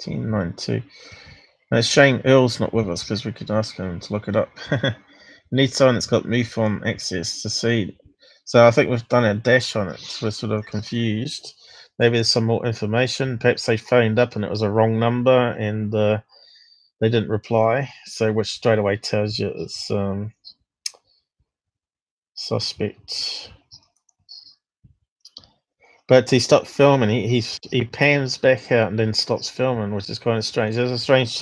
S1: 1092. Now it's shame Earl's not with us because we could ask him to look it up. We need someone that's got MUFON access to see. So I think we've done a dash on it. We're sort of confused. Maybe there's some more information. Perhaps they phoned up and it was a wrong number and they didn't reply. So which straight away tells you it's suspect. But he stopped filming. He pans back out and then stops filming, which is kind of strange. There's a strange.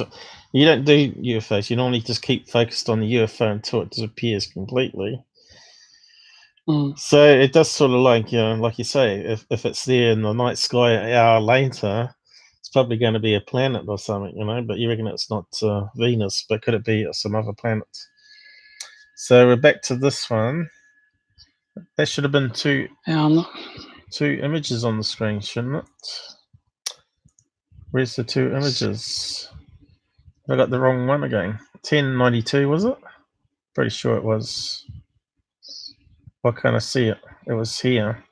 S1: You don't do UFOs. You normally just keep focused on the UFO until it disappears completely. So it does sort of like you say, if it's there in the night sky an hour later, it's probably going to be a planet or something, But you reckon it's not Venus, but could it be some other planet? So we're back to this one. That should have been two images on the screen, shouldn't it? Where's the two images? I got the wrong one again. 1092, was it? Pretty sure it was. Why can't I see it? It was here.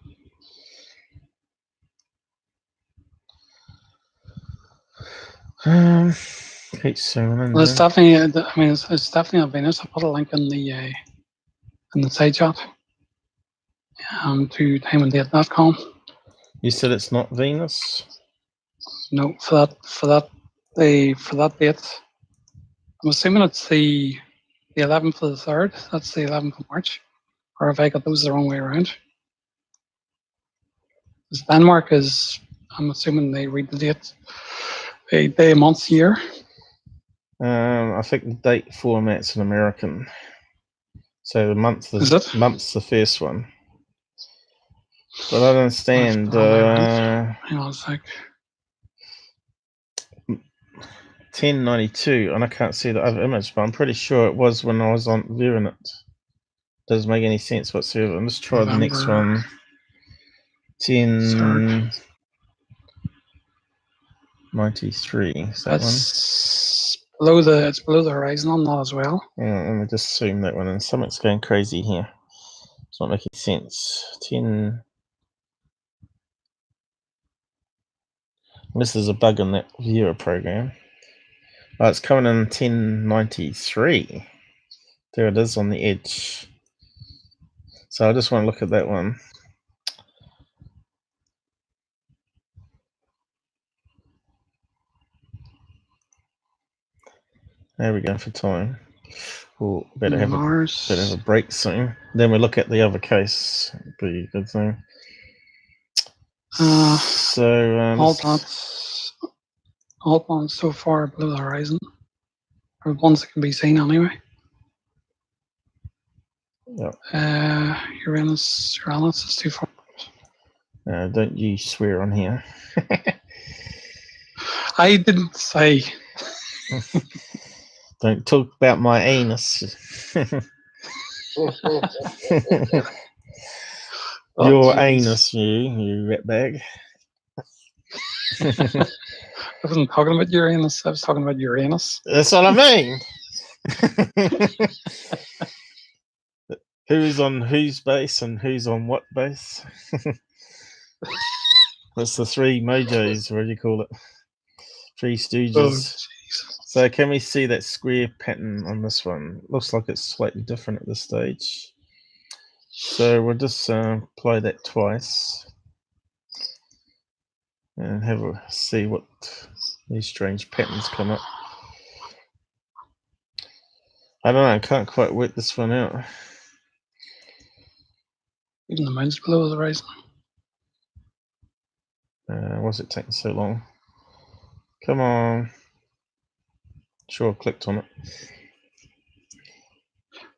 S1: Keep zooming in.
S4: Well, it's definitely. It's definitely a Venus. I put a link in the side chat. To timeanddate.com.
S1: You said it's not Venus?
S4: No, for that date. I'm assuming it's the 11th of the 3rd. That's the 11th of March. Or have I got those the wrong way around? SvendBorg is, I'm assuming they read the date a day, month, year. I
S1: think the date format's an American. So the month
S4: is it?
S1: Month's the first one. But I don't understand.
S4: Hang on a sec.
S1: 1092, and I can't see the other image, but I'm pretty sure it was when I was on viewing it. Doesn't make any sense whatsoever. Let's try the next one. 1093. Is that one?
S4: It's below the horizon on that as well.
S1: Yeah, let me just zoom that one in. Something's going crazy here. It's not making sense. 10. This is a bug in that viewer program. Oh, it's coming in 1093. There it is on the edge. So I just want to look at that one. There we go for time. Oh, better have a break soon. Then we look at the other case. Be a good thing.
S4: All planets so far below the horizon, or ones that can be seen anyway.
S1: Yep.
S4: Uranus is too far.
S1: Don't you swear on here.
S4: I didn't say.
S1: Don't talk about my anus. Your anus, you ratbag.
S4: I wasn't talking about Uranus. I was talking about Uranus.
S1: That's what I mean. Who's on whose base and who's on what base? That's the three mojos, what do you call it? Three stooges. So can we see that square pattern on this one? Looks like it's slightly different at this stage. So we'll just apply that twice and have a see what these strange patterns come up. I don't know, I can't quite work this one out.
S4: Even the moon's below the horizon.
S1: Why's it taking so long? Come on. Sure, I clicked on it.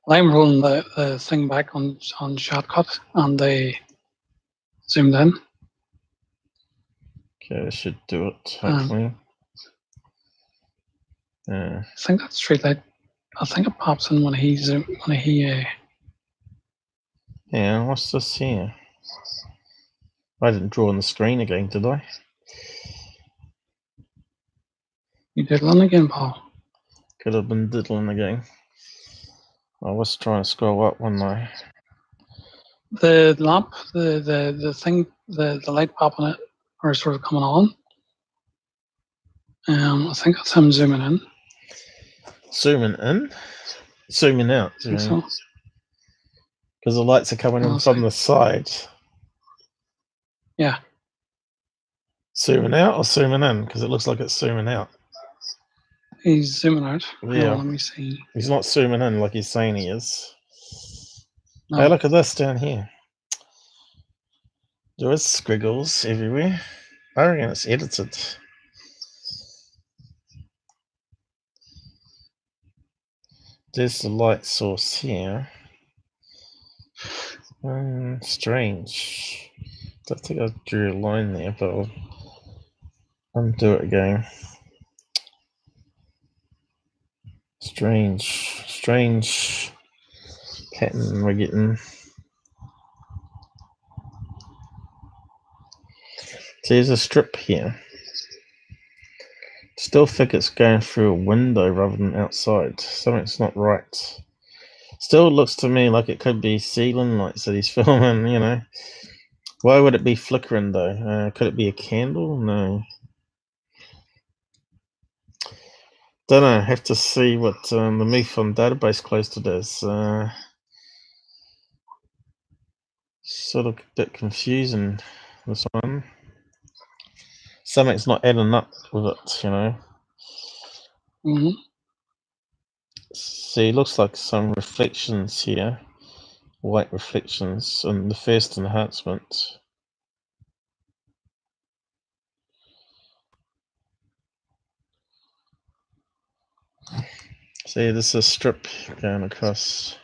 S4: I'm rolling the thing back on shortcut and they zoomed in.
S1: Okay, I should do it, hopefully.
S4: I think that's straight light. I think it pops in when he
S1: Yeah, what's this here? I didn't draw on the screen again, did I?
S4: You diddling again, Paul?
S1: Could have been diddling again. I was trying to scroll up, wasn't I?
S4: The lamp, the thing, the light popping it, or sort of coming on. I think that's him zooming in.
S1: Zooming in? Zooming out,
S4: I think so.
S1: Because the lights are coming in from the side.
S4: Yeah.
S1: Zooming out or zooming in? Because it looks like it's zooming out.
S4: He's zooming out.
S1: Yeah.
S4: Oh, let me see.
S1: He's not zooming in like he's saying he is.
S4: No.
S1: Hey, look at this down here. There is squiggles everywhere. I reckon it's edited. There's the light source here. Strange. I think I drew a line there, but I'll undo it again. Strange pattern we're getting. So there's a strip here. Still think it's going through a window rather than outside. Something's not right. Still looks to me like it could be ceiling lights that he's filming, you know. Why would it be flickering though? Could it be a candle? No. Don't know. Have to see what the MUFON database closed it as. Sort of a bit confusing, this one. Something's not adding up with it, you know.
S4: Mm-hmm.
S1: See, looks like some reflections here. White reflections on the first enhancement. See, this is a strip going across,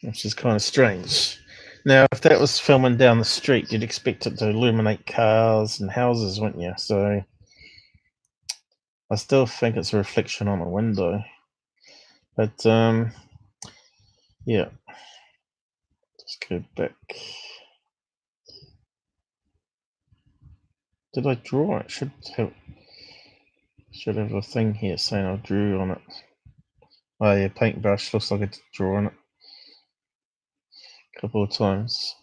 S1: which is kind of strange. Now, if that was filming down the street, you'd expect it to illuminate cars and houses, wouldn't you? So, I still think it's a reflection on a window. But, yeah. Let's go back. Did I draw it? Should have a thing here saying I drew on it. Oh yeah, paintbrush. Looks like I did draw on it a couple of times.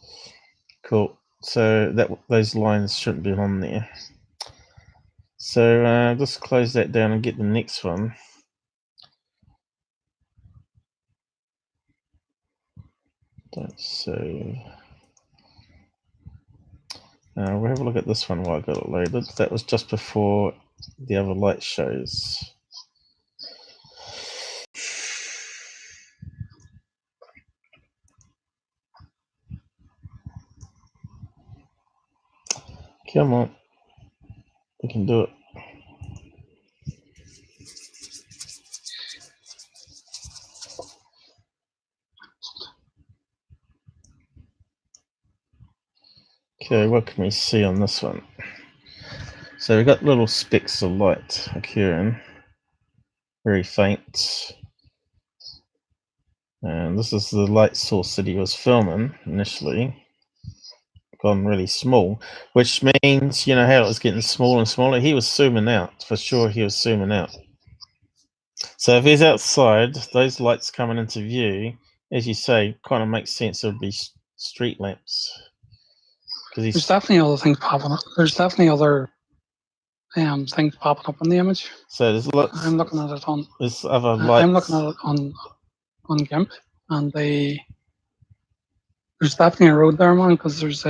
S1: Cool. So those lines shouldn't be on there. So just close that down and get the next one. Don't save. We'll have a look at this one while I got it loaded. That was just before the other light shows. Come on. We can do it. Okay, what can we see on this one? So we've got little specks of light occurring, very faint. And this is the light source that he was filming initially. Gone really small, which means, you know how it was getting smaller and smaller? He was zooming out, for sure he was zooming out. So if he's outside, those lights coming into view, as you say, kind of makes sense. It would be street lamps.
S4: There's definitely other things popping up. There's definitely other things popping up in the image.
S1: So there's lots.
S4: I'm looking at it on.
S1: There's other lights.
S4: I'm looking at it on GIMP, and there's definitely a road there, man. Because there's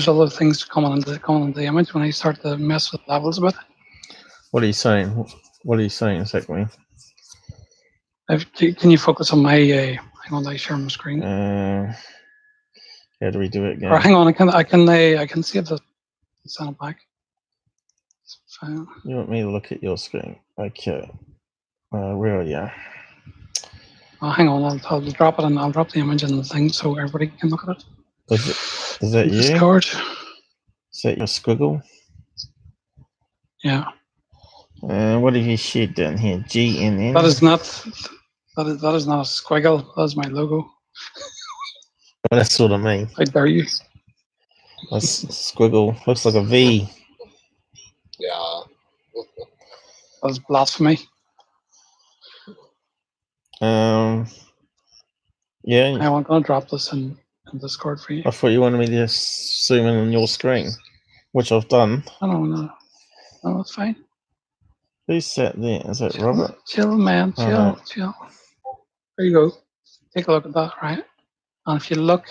S4: other things coming into the image when I start to mess with levels a bit.
S1: What are you saying? What are you saying exactly?
S4: Can you focus on my? Hang on, I share my screen.
S1: How do we do it again?
S4: Or hang on, I can see the send it back. Fine.
S1: You want me to look at your screen? Okay. Where are you?
S4: Hang on, I'll drop it and I'll drop the image in the thing so everybody can look at it.
S1: Is that you?
S4: Discord.
S1: Is that your squiggle?
S4: Yeah.
S1: What have you shared down here? GNN?
S4: That is not a squiggle. That is my logo.
S1: Well, that's what I mean.
S4: How dare you?
S1: That's squiggle. Looks like a V.
S2: Yeah.
S4: That is blasphemy.
S1: Yeah.
S4: I'm going to drop this in Discord for you.
S1: I thought you wanted me to zoom in on your screen, which I've done.
S4: No, it's fine.
S1: Who's sat there? Is that
S4: chill,
S1: Robert?
S4: Chill, man. Chill. There you go. Take a look at that, right? And if you look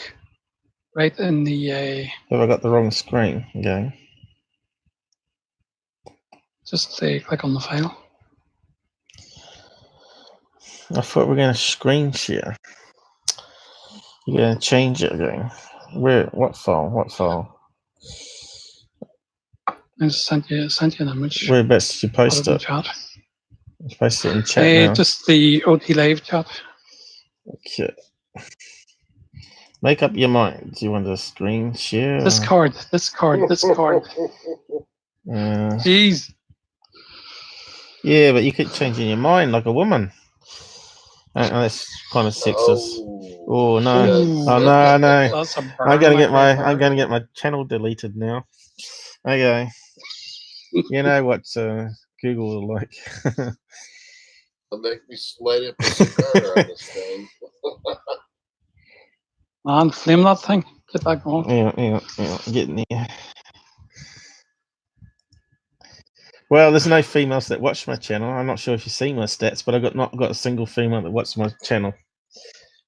S4: right in the...
S1: Have I got the wrong screen? Okay.
S4: Just click on the file.
S1: I thought we were going to screen share. You're going to change it again. Where? What file?
S4: I just sent you an image.
S1: Whereabouts did you post it?
S4: Chat.
S1: You post it in chat now.
S4: Just the OT Live chat.
S1: Okay. Make up your mind. Do you want to screen share?
S4: Discord. Jeez.
S1: Yeah, but you keep changing your mind like a woman. That's kind of sexist. Oh no! Oh no! I'm gonna get my channel deleted now. Okay. You know what Google will like.
S2: They'll make me slide up a cigar on this thing.
S4: Man, flame that thing. Get that going.
S1: Yeah. Getting there. Well, there's no females that watch my channel. I'm not sure if you see my stats, but I've not got a single female that watched my channel.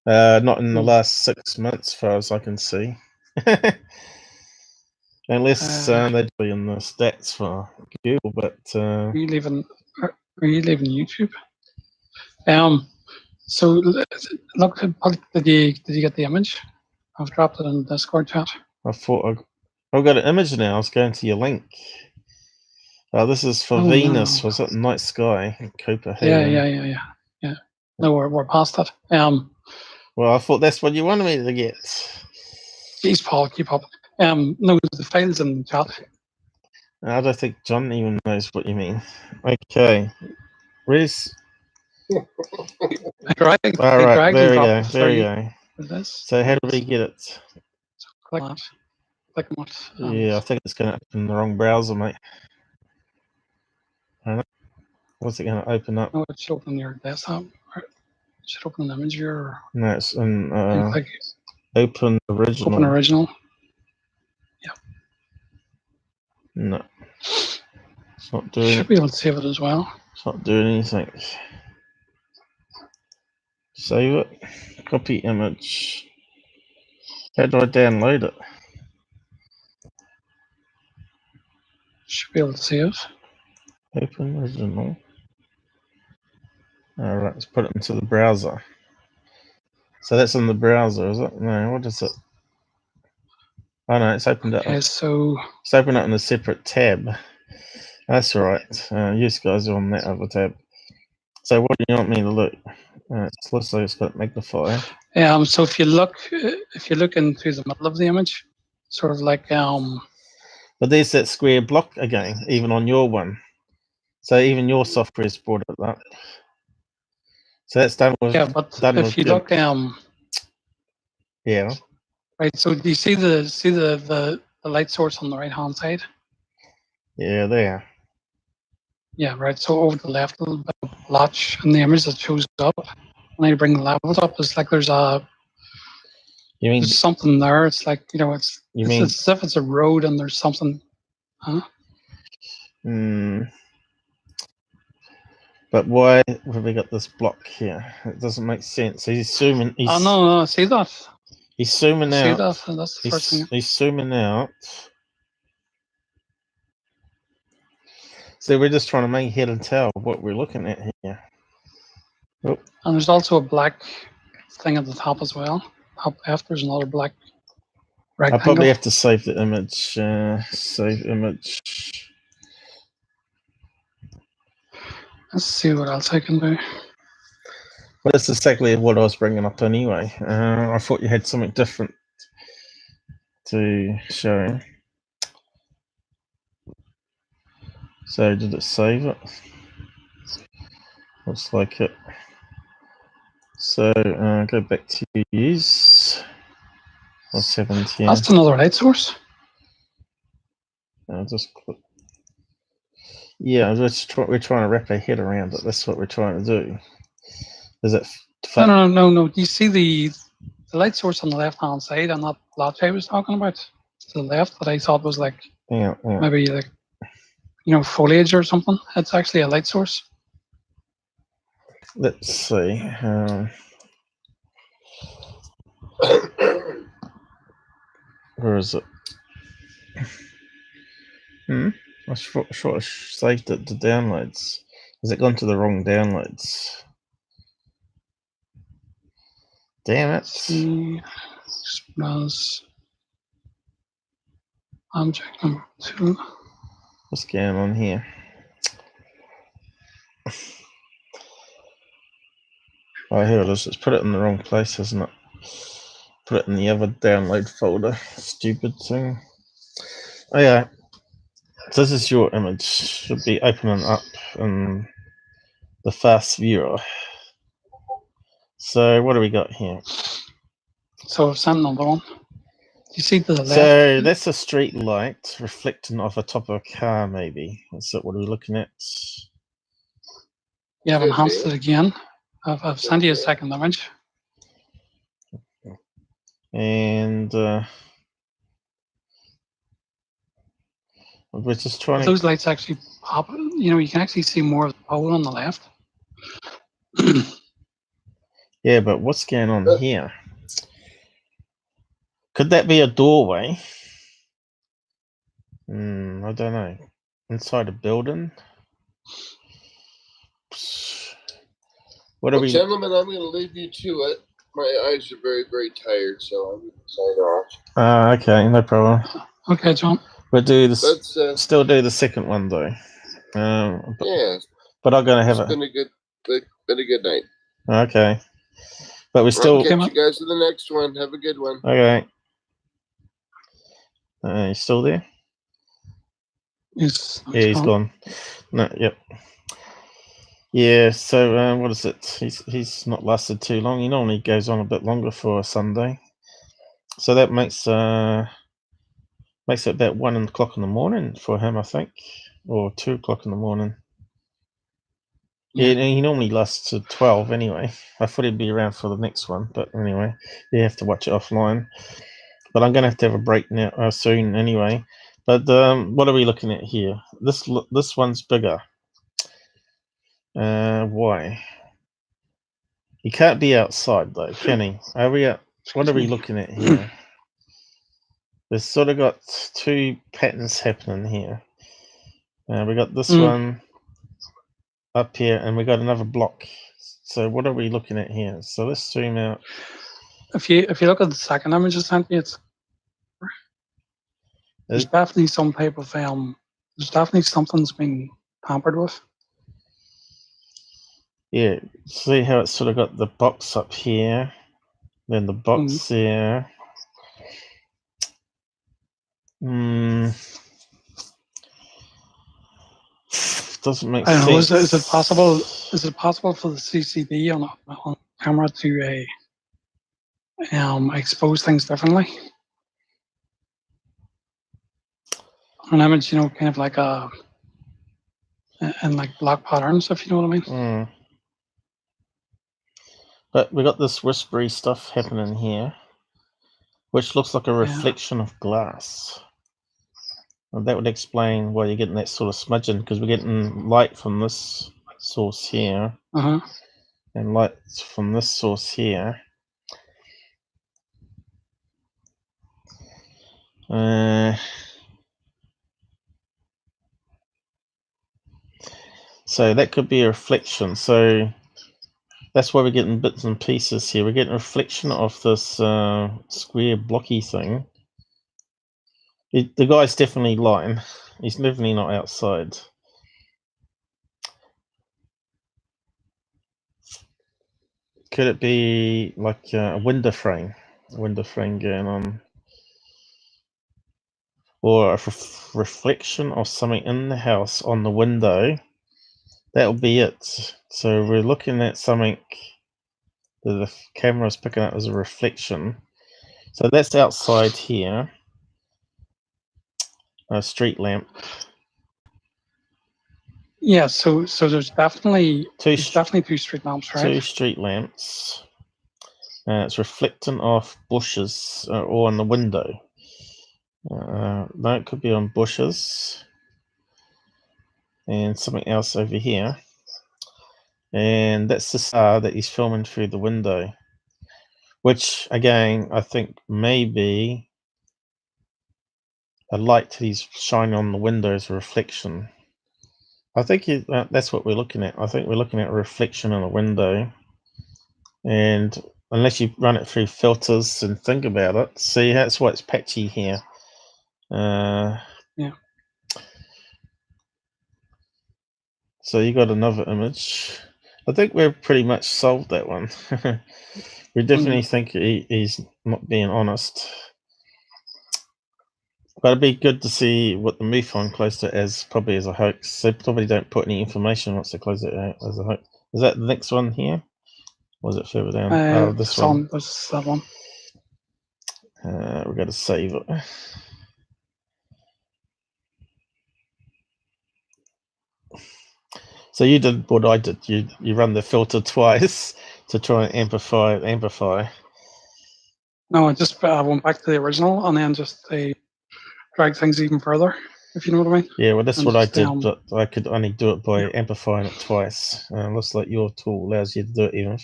S1: Not in the last 6 months, as far as I can see. Unless they'd be in the stats for Google, but
S4: Are you leaving YouTube? So look, did you get the image? I've dropped it in the Discord chat.
S1: I thought I've got an image now. I was going to your link. Oh, this is for Venus. No. Was it Night Sky in Copenhagen?
S4: Yeah. No, we're past that.
S1: Well, I thought that's what you wanted me to get.
S4: Jeez, Paul, keep up. No, the files in the chat.
S1: I don't think John even knows what you mean. Okay. Where's...
S4: All right,
S1: there we go. So how do we get it?
S4: So click that. clicking what?
S1: Yeah, I think it's going to open the wrong browser, mate. I don't know. What's it going to open up?
S4: No, it should open your desktop. Or it should open an image here. Or
S1: No, it's in
S4: you click
S1: open original.
S4: open original.
S1: No, it's not
S4: You
S1: doing
S4: should
S1: it.
S4: be able to save it as well.
S1: It's not doing anything. Save it. Copy image. How do I download it?
S4: Should be able to save.
S1: Open original. Alright, let's put it into the browser. So that's in the browser, is it? No, what is it? Oh no, it's opened up.
S4: Okay, so
S1: It's opened up in a separate tab. That's right. You guys are on that other tab. So what do you want me to look? It's looks like it's got magnifier.
S4: so if you look into the middle of the image, sort of like
S1: But there's that square block again, even on your one. So even your software's brought it up. So that's done with.
S4: yeah, but
S1: done
S4: if
S1: with
S4: you
S1: GIMP.
S4: look
S1: Yeah.
S4: right, so do you see the light source on the right hand side?
S1: Yeah, there.
S4: Yeah, right. So over the left, a little bit of blotch in the image that shows up. When I bring the levels up, it's like there's something there. It's like it's as if it's a road and there's something. Huh?
S1: But why have we got this block here? It doesn't make sense. He's zooming.
S4: Oh no, see that?
S1: He's zooming out.
S4: See that? That's the first thing.
S1: He's zooming out. So we're just trying to make head and tail of what we're looking at here. Oh.
S4: And there's also a black thing at the top as well. Top left, there's another black rectangle.
S1: I probably have to save the image. Save image.
S4: Let's see what else I can do.
S1: Well, that's exactly what I was bringing up anyway. I thought you had something different to show. So did it save it? Looks like it. So go back to use. Or 17.
S4: That's another light source.
S1: I'll just click. Yeah, we're trying to wrap our head around it. That's what we're trying to do. Is it?
S4: No. Do you see the light source on the left hand side and that blotch I was talking about to the left that I thought was like maybe like foliage or something? It's actually a light source.
S1: Let's see. Where is it? I sure I saved it to downloads. Has it gone to the wrong downloads? Damn it.
S4: Express object number 2.
S1: What's going on here? Oh, here it is. It's put it in the wrong place, hasn't it? Put it in the other download folder. Stupid thing. Oh yeah. So this is your image. Should be opening up in the fast viewer. So what do we got here?
S4: So send another one. You see to the left?
S1: So that's a street light reflecting off the top of a car, maybe. Is that what we're looking at?
S4: Yeah, I've enhanced it again. I've sent you a second image.
S1: And we're just trying
S4: those lights actually pop. You can actually see more of the pole on the left.
S1: Yeah, but what's going on here? Could that be a doorway? I don't know. Inside a building? What are we?
S2: Gentlemen, I'm going to leave you to it. My eyes are very, very tired, so I'm going to sign off.
S1: Okay, no problem.
S4: Okay, John.
S1: We'll do this. Still do the second one though. But I'm gonna have
S2: It's been a good night.
S1: Okay, but we still.
S2: I'll catch you guys in the next one. Have a good one.
S1: Okay. You still there?
S4: Yes.
S1: Yeah, he's gone. No. Yep. Yeah. So what is it? He's not lasted too long. He normally goes on a bit longer for a Sunday. So that makes Makes it about 1 o'clock in the morning for him, I think, or 2 o'clock in the morning. Yeah, he normally lasts to 12 anyway. I thought he'd be around for the next one, but anyway, you have to watch it offline. But I'm going to have a break now soon anyway. But what are we looking at here? This one's bigger. Why? He can't be outside though, can he? Are we at? What are we looking at here? We've sort of got two patterns happening here. We got this one up here, and we got another block. So what are we looking at here? So let's zoom out.
S4: If you look at the second image I sent you, there's definitely some type of there's definitely something's been tampered with.
S1: Yeah, see how it's sort of got the box up here, then the box there. Doesn't make sense.
S4: I don't know. Is it possible? Is it possible for the CCD on camera to expose things differently? An image, kind of like and like black patterns, if you know what I mean.
S1: But we got this whispery stuff happening here, which looks like a reflection of glass. And that would explain why you're getting that sort of smudging, because we're getting light from this source here, and light from this source here. So that could be a reflection. So that's why we're getting bits and pieces here. We're getting a reflection of this square blocky thing. The guy's definitely lying. He's definitely not outside. Could it be like a window frame? A window frame going on. Or a reflection of something in the house on the window. That'll be it. So we're looking at something that the camera's picking up as a reflection. So that's outside here. A street lamp.
S4: Yeah, so there's definitely two street lamps, right?
S1: 2 street lamps. It's reflecting off bushes or on the window. No, it could be on bushes. And something else over here. And that's the star that he's filming through the window. Which, again, I think maybe a light that he's shining on the window is a reflection. I think that's what we're looking at. I think we're looking at a reflection on a window. And unless you run it through filters and think about it, see, that's why it's patchy here.
S4: Yeah.
S1: So you got another image. I think we've pretty much solved that one. We definitely think he's not being honest. But it'd be good to see what the MUFON closed it as, probably as a hoax. They probably don't put any information once they close it out as a hoax. Is that the next one here? Or is it further down? This one.
S4: There's that one.
S1: We've got to save it. So you did what I did. You run the filter twice to try and amplify.
S4: No, I just went back to the original and then just drag things even further, if you know what I mean.
S1: Yeah, well, that's what I did, but I could only do it by amplifying it twice. Looks like your tool allows you to do it even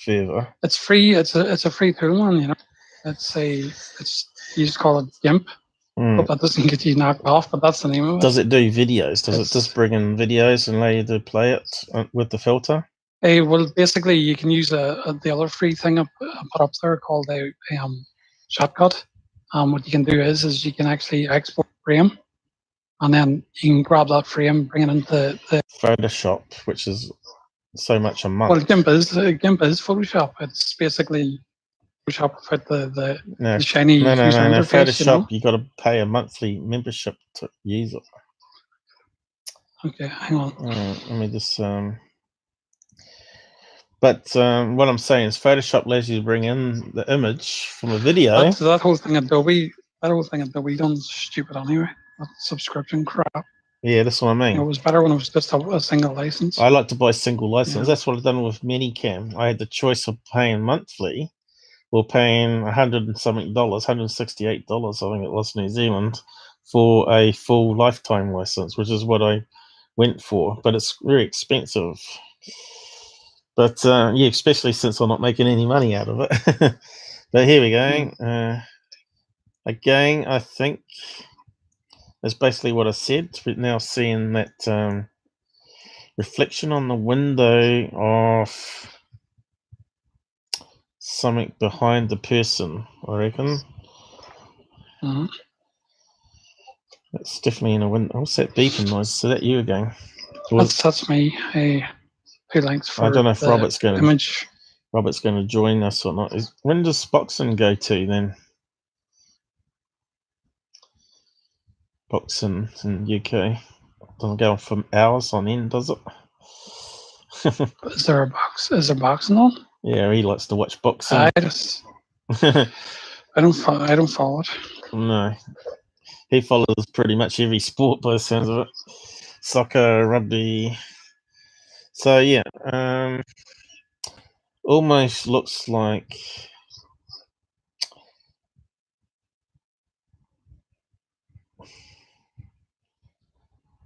S1: further.
S4: It's free. It's a free tool, and you just call it GIMP. But that doesn't get you knocked off, but that's the name of it.
S1: Does it do videos? Does it just bring in videos and allow you to play it with the filter?
S4: Well, basically, you can use the other free thing I put up there called a shortcut. What you can do is you can actually export frame, and then you can grab that frame, bring it into the
S1: Photoshop, which is so much a month.
S4: Well, GIMP is Photoshop. It's basically Photoshop with the shiny user interface.
S1: Photoshop, you got to pay a monthly membership to use it.
S4: Okay, hang on.
S1: Let me just. But what I'm saying is Photoshop allows you to bring in the image from a video.
S4: That whole thing, Adobe whole thing that we done stupid anyway. That subscription crap.
S1: Yeah, that's what I mean.
S4: It was better when it was just a single license.
S1: I like to buy single license.
S4: Yeah.
S1: That's what I've done with Minicam. I had the choice of paying monthly or paying $100 and something, $168, I think it was, New Zealand, for a full lifetime license, which is what I went for. But it's very expensive. But yeah, especially since I'm not making any money out of it. But here we go. Again, I think that's basically what I said. We're now seeing that reflection on the window of something behind the person, I reckon.
S4: Mm-hmm.
S1: That's definitely in a window. What's that beeping noise? Is that you again?
S4: That's me. Who likes for
S1: I don't know if Robert's going to join us or not. When does boxing go to then? Boxing in UK doesn't go on for hours on end, does it?
S4: Is there boxing on?
S1: Yeah, he likes to watch boxing.
S4: I don't follow it.
S1: No, he follows pretty much every sport by the sounds of it. Soccer, rugby. So yeah, almost looks like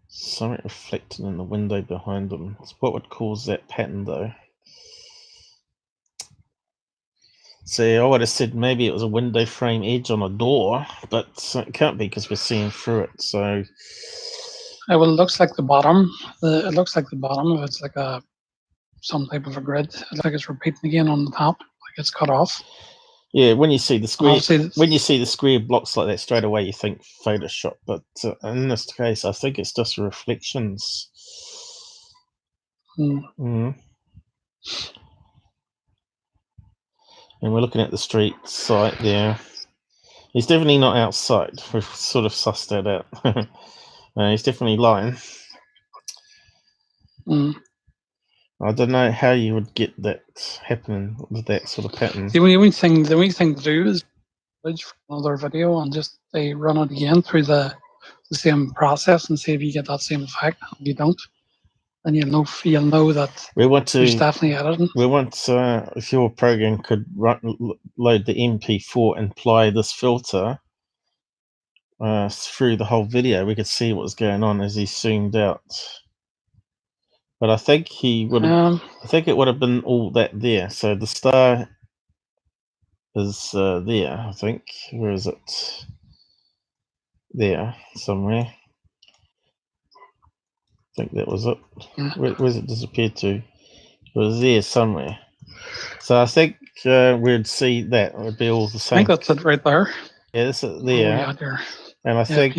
S1: something reflected in the window behind them. What would cause that pattern though? See, I would have said maybe it was a window frame edge on a door, but it can't be because we're seeing through it. So,
S4: well, it looks like the bottom. It looks like the bottom. It's like some type of a grid. It looks like it's repeating again on the top, like it's cut off.
S1: Yeah, when you see the square blocks like that straight away, you think Photoshop. But in this case, I think it's just reflections. And we're looking at the street site there. He's definitely not outside. We've sort of sussed that out. He's definitely lying. I don't know how you would get that happening with that sort of pattern.
S4: The only thing to do is footage from another video and just run it again through the same process and see if you get that same effect. If you don't, then you'll know that there's definitely editing.
S1: We want if your program could load the MP4 and apply this filter through the whole video, we could see what was going on as he zoomed out. But I think he would. I think it would have been all that there. So the star is there. I think. Where is it? There somewhere. I think that was it. Where's it disappeared to? It was there somewhere. So I think we'd see that. It would be all the same.
S4: I think that's it right there.
S1: Yeah, that's it there. And I think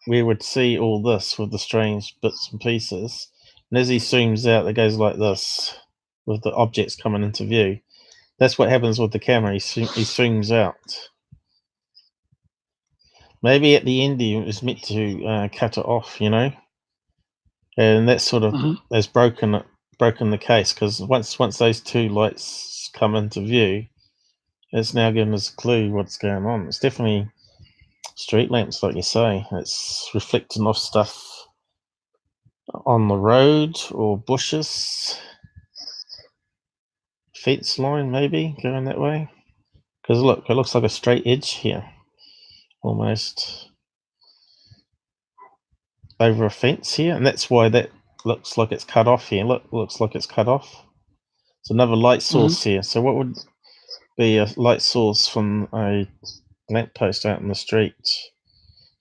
S1: we would see all this with the strange bits and pieces. And as he zooms out, it goes like this with the objects coming into view. That's what happens with the camera. He zooms out. Maybe at the end he was meant to cut it off, you know. And that sort of has broken the case, because once those two lights come into view, it's now giving us a clue what's going on. It's definitely street lamps, like you say. It's reflecting off stuff on the road or bushes, fence line maybe going that way. Because look, it looks like a straight edge here, almost over a fence here, and that's why that looks like it's cut off here. Look, looks like it's cut off. It's another light source here. So what would be a light source from a lamppost out in the street?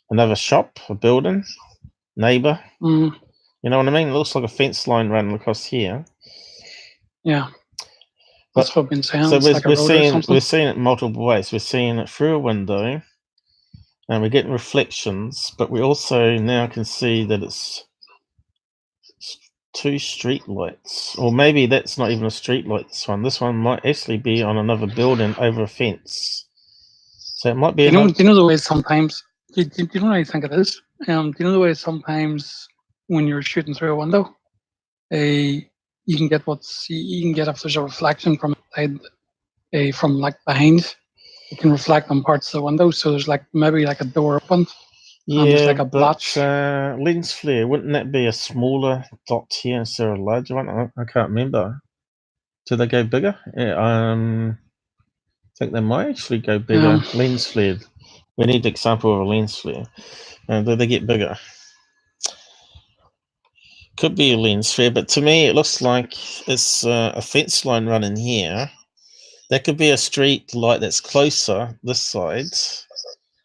S1: Another shop, a building, neighbour. You know what I mean? It looks like a fence line running across here.
S4: Yeah, that's what I've been saying.
S1: So we're seeing it multiple ways. We're seeing it through a window, and we're getting reflections. But we also now can see that it's two street lights, or maybe that's not even a street light. This one might actually be on another building over a fence. So it might be.
S4: Do you know the way sometimes? Do you know what I think it is? Do you know the way sometimes when you're shooting through a window, you can get if there's a reflection from inside, from like behind. it can reflect on parts of the window. So there's like maybe like a door open. And there's
S1: Yeah,
S4: like a
S1: but
S4: blotch.
S1: lens flare, wouldn't that be a smaller dot here instead of a larger one? I can't remember. Do they go bigger? Yeah, I think they might actually go bigger. Lens flared. We need an example of a lens flare. Do they get bigger? Could be a lens flare, but to me it looks like it's a fence line running here. That could be a street light that's closer this side,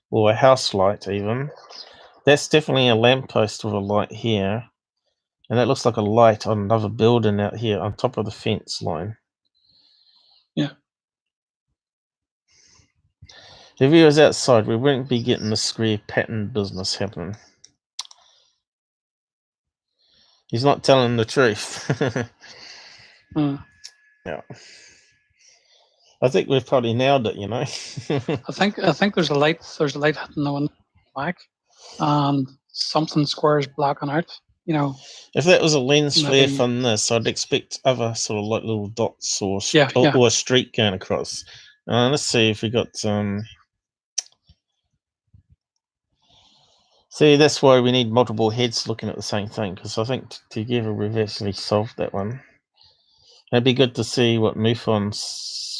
S1: or a house light even. That's definitely a lamppost with a light here. And that looks like a light on another building out here on top of the fence line.
S4: Yeah.
S1: If he was outside, we wouldn't be getting the square pattern business happening. He's not telling the truth. Yeah. I think we've probably nailed it, you know.
S4: I think there's a light hitting the window back, and something squares blocking out. You know.
S1: If that was a lens flare
S4: maybe,
S1: from this, I'd expect other sort of like little dots or
S4: yeah.
S1: or a streak going across. Let's see if we got See, that's why we need multiple heads looking at the same thing, because I think together we've actually solved that one. It'd be good to see what MUFON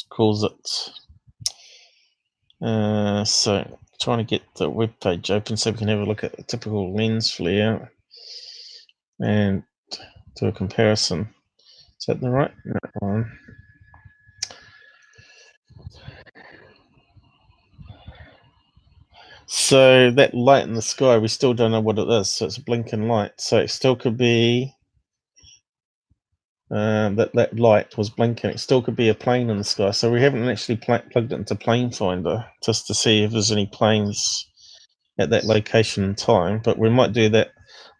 S1: calls it. So, trying to get the webpage open so we can have a look at a typical lens flare and do a comparison. Is that the right one? So that light in the sky, we still don't know what it is. So it's a blinking light. So it still could be that light was blinking. It still could be a plane in the sky. So we haven't actually plugged it into Plane Finder just to see if there's any planes at that location in time. But we might do that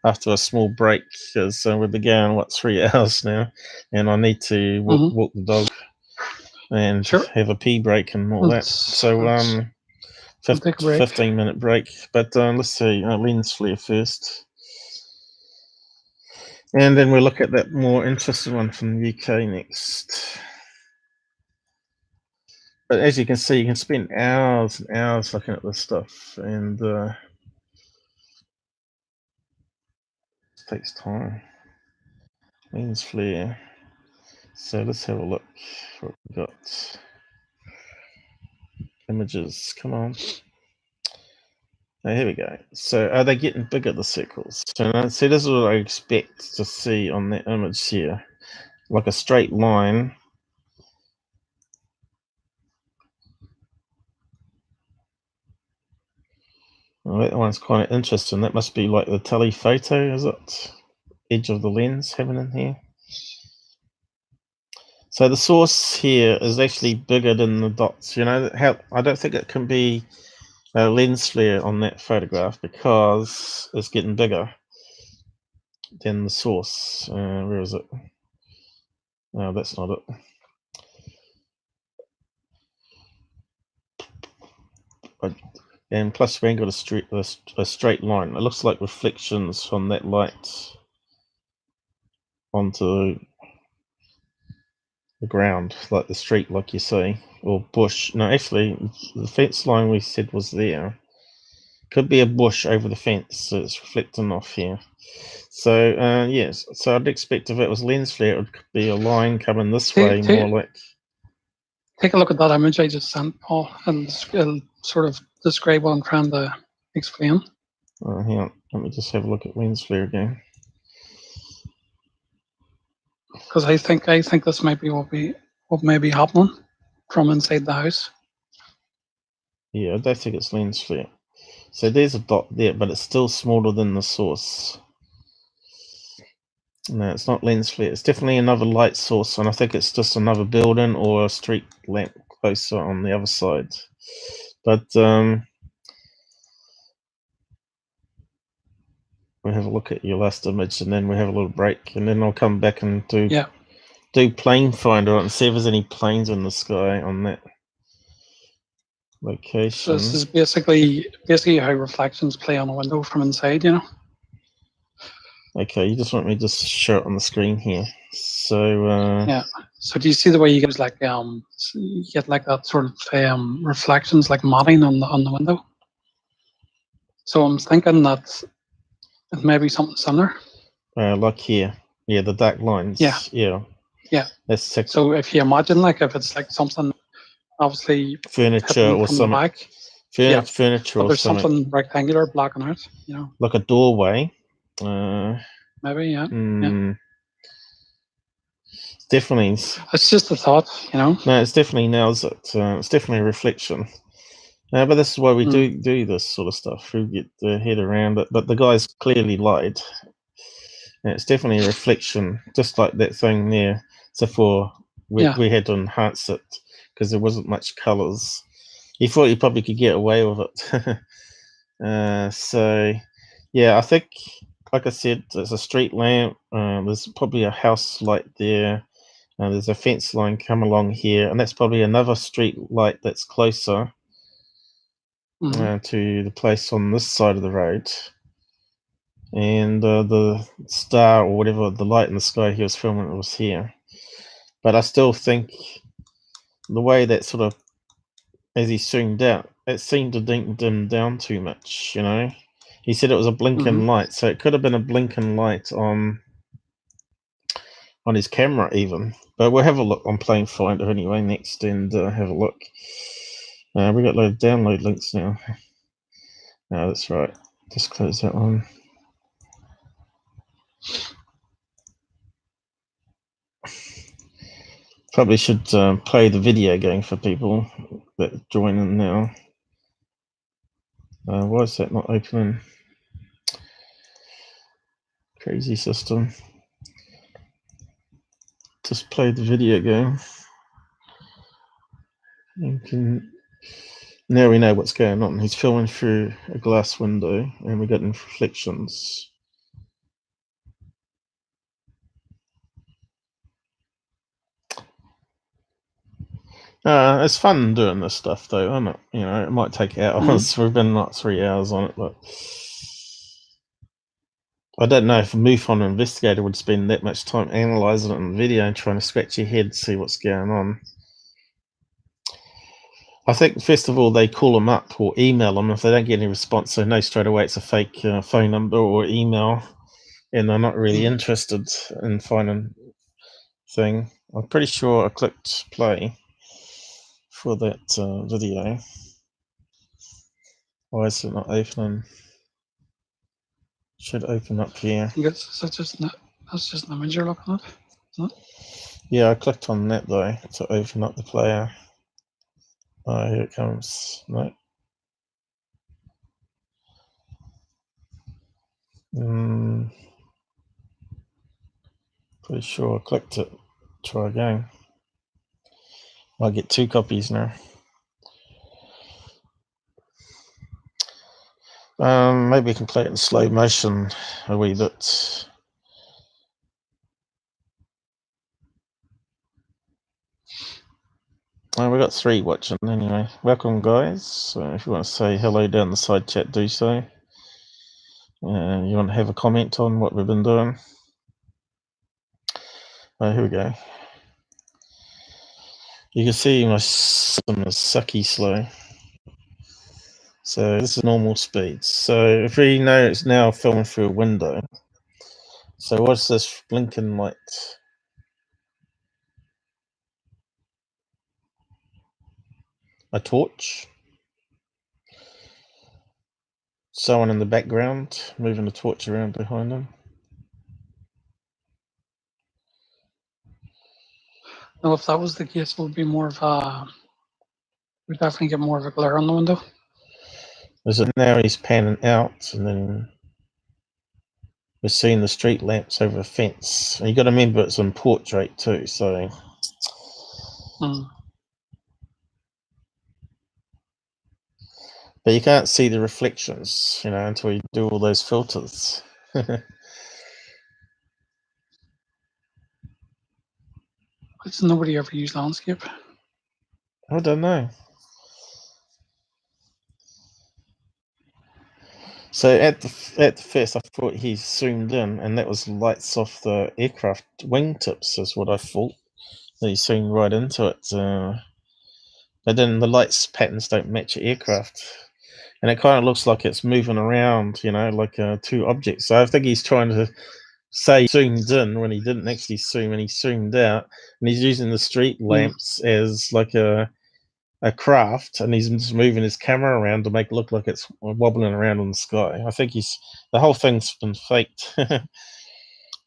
S1: after a small break, because we've been going 3 hours now, and I need to walk the dog and have a pee break and all that. So 15-minute break. But let's see, lens flare first. And then we'll look at that more interesting one from the UK next. But as you can see, you can spend hours and hours looking at this stuff, and it takes time. Lens flare. So let's have a look what we got. Images, come on. Oh, here we go. So are they getting bigger, the circles? So this is what I expect to see on that image here. Like a straight line. Well, that one's kind of interesting. That must be like the telephoto, is it? Edge of the lens having in here. So the source here is actually bigger than the dots. You know, I don't think it can be a lens flare on that photograph because it's getting bigger than the source. Where is it? No, that's not it. And plus we ain't got a straight line. It looks like reflections from that light onto the ground, like the street, like you say, or bush. No, actually, the fence line we said was there. Could be a bush over the fence, so it's reflecting off here. So, yes, so I'd expect if it was lens flare, it could be a line coming this way, more like.
S4: Take a look at that image I just sent, Paul, and sort of describe what I'm trying to explain.
S1: Hang on, let me just have a look at lens flare again.
S4: Because I think this might be what may be happening from inside the house.
S1: Yeah, I don't think it's lens flare. So there's a dot there, but it's still smaller than the source. No, it's not lens flare. It's definitely another light source, and I think it's just another building or a street lamp closer on the other side. But we'll have a look at your last image, and then we'll have a little break, and then I'll come back and do plane finder and see if there's any planes in the sky on that location.
S4: So this is basically how reflections play on a window from inside, you know.
S1: Okay, you just want me to just show it on the screen here. So
S4: yeah. So do you see the way you get like you get like that sort of reflections like matting on the window? So I'm thinking that it may be something similar.
S1: Like here, yeah, the dark lines.
S4: Yeah.
S1: Yeah. That's
S4: so if you imagine like if it's like something obviously
S1: furniture or
S4: from
S1: something.
S4: the back,
S1: Furniture
S4: but
S1: or
S4: there's
S1: something.
S4: something rectangular blocking out, you know.
S1: Like a doorway.
S4: Maybe, yeah.
S1: Definitely.
S4: It's just a thought, you know.
S1: No, it's definitely nails it. It's definitely a reflection. But this is why we do this sort of stuff. We get the head around it. But the guys clearly lied. And it's definitely a reflection, just like that thing there. So we had to enhance it because there wasn't much colours. He thought he probably could get away with it. So, yeah, I think, like I said, there's a street lamp. There's probably a house light there. There's a fence line come along here, and that's probably another street light that's closer to the place on this side of the road. And the star or whatever, the light in the sky he was filming, was here. But I still think the way that sort of, as he zoomed out, it seemed to dim down too much, you know. He said it was a blinking light, so it could have been a blinking light on his camera even. But we'll have a look on Plane Finder anyway next and have a look. We got a load of download links now. No, that's right. Just close that one. Probably should play the video going for people that join in now. Why is that not opening? Crazy system. Just play the video game. Now we know what's going on. He's filming through a glass window and we're getting reflections. It's fun doing this stuff though, isn't it? You know, it might take hours. We've been like 3 hours on it, but I don't know if a MUFON investigator would spend that much time analysing it in video and trying to scratch your head, see what's going on. I think, first of all, they call them up or email them. If they don't get any response, they know straight away it's a fake phone number or email, and they're not really interested in finding thing. I'm pretty sure I clicked play for that video. Why is it not opening? Should open up here.
S4: That's just an image you're looking at, isn't it?
S1: Yeah, I clicked on that though to open up the player. Oh, here it comes. No. Pretty sure I clicked it. Try again. I'll get 2 copies now. Maybe we can play it in slow motion a wee bit. We've got 3 watching anyway. Welcome, guys. If you want to say hello down the side chat, do so. You want to have a comment on what we've been doing? Here we go. You can see my system is sucky slow. So this is normal speed. So if we know it's now filming through a window. So what's this blinking light? A torch. Someone in the background moving the torch around behind them.
S4: No, if that was the case, it would be more of a. We'd definitely get more of a glare on the window.
S1: Is it now he's panning out, and then we're seeing the street lamps over a fence. And you got to remember it's in portrait too, so. But you can't see the reflections, you know, until you do all those filters.
S4: Does nobody ever use landscape?
S1: I don't know. So at the first, I thought he zoomed in, and that was lights off the aircraft wingtips, is what I thought. You zoom right into it. But then the lights patterns don't match the aircraft. And it kind of looks like it's moving around, like two objects. So I think he's trying to say zoomed in when he didn't actually zoom, and he zoomed out. And he's using the street lamps as like a craft, and he's just moving his camera around to make it look like it's wobbling around in the sky. I think the whole thing's been faked.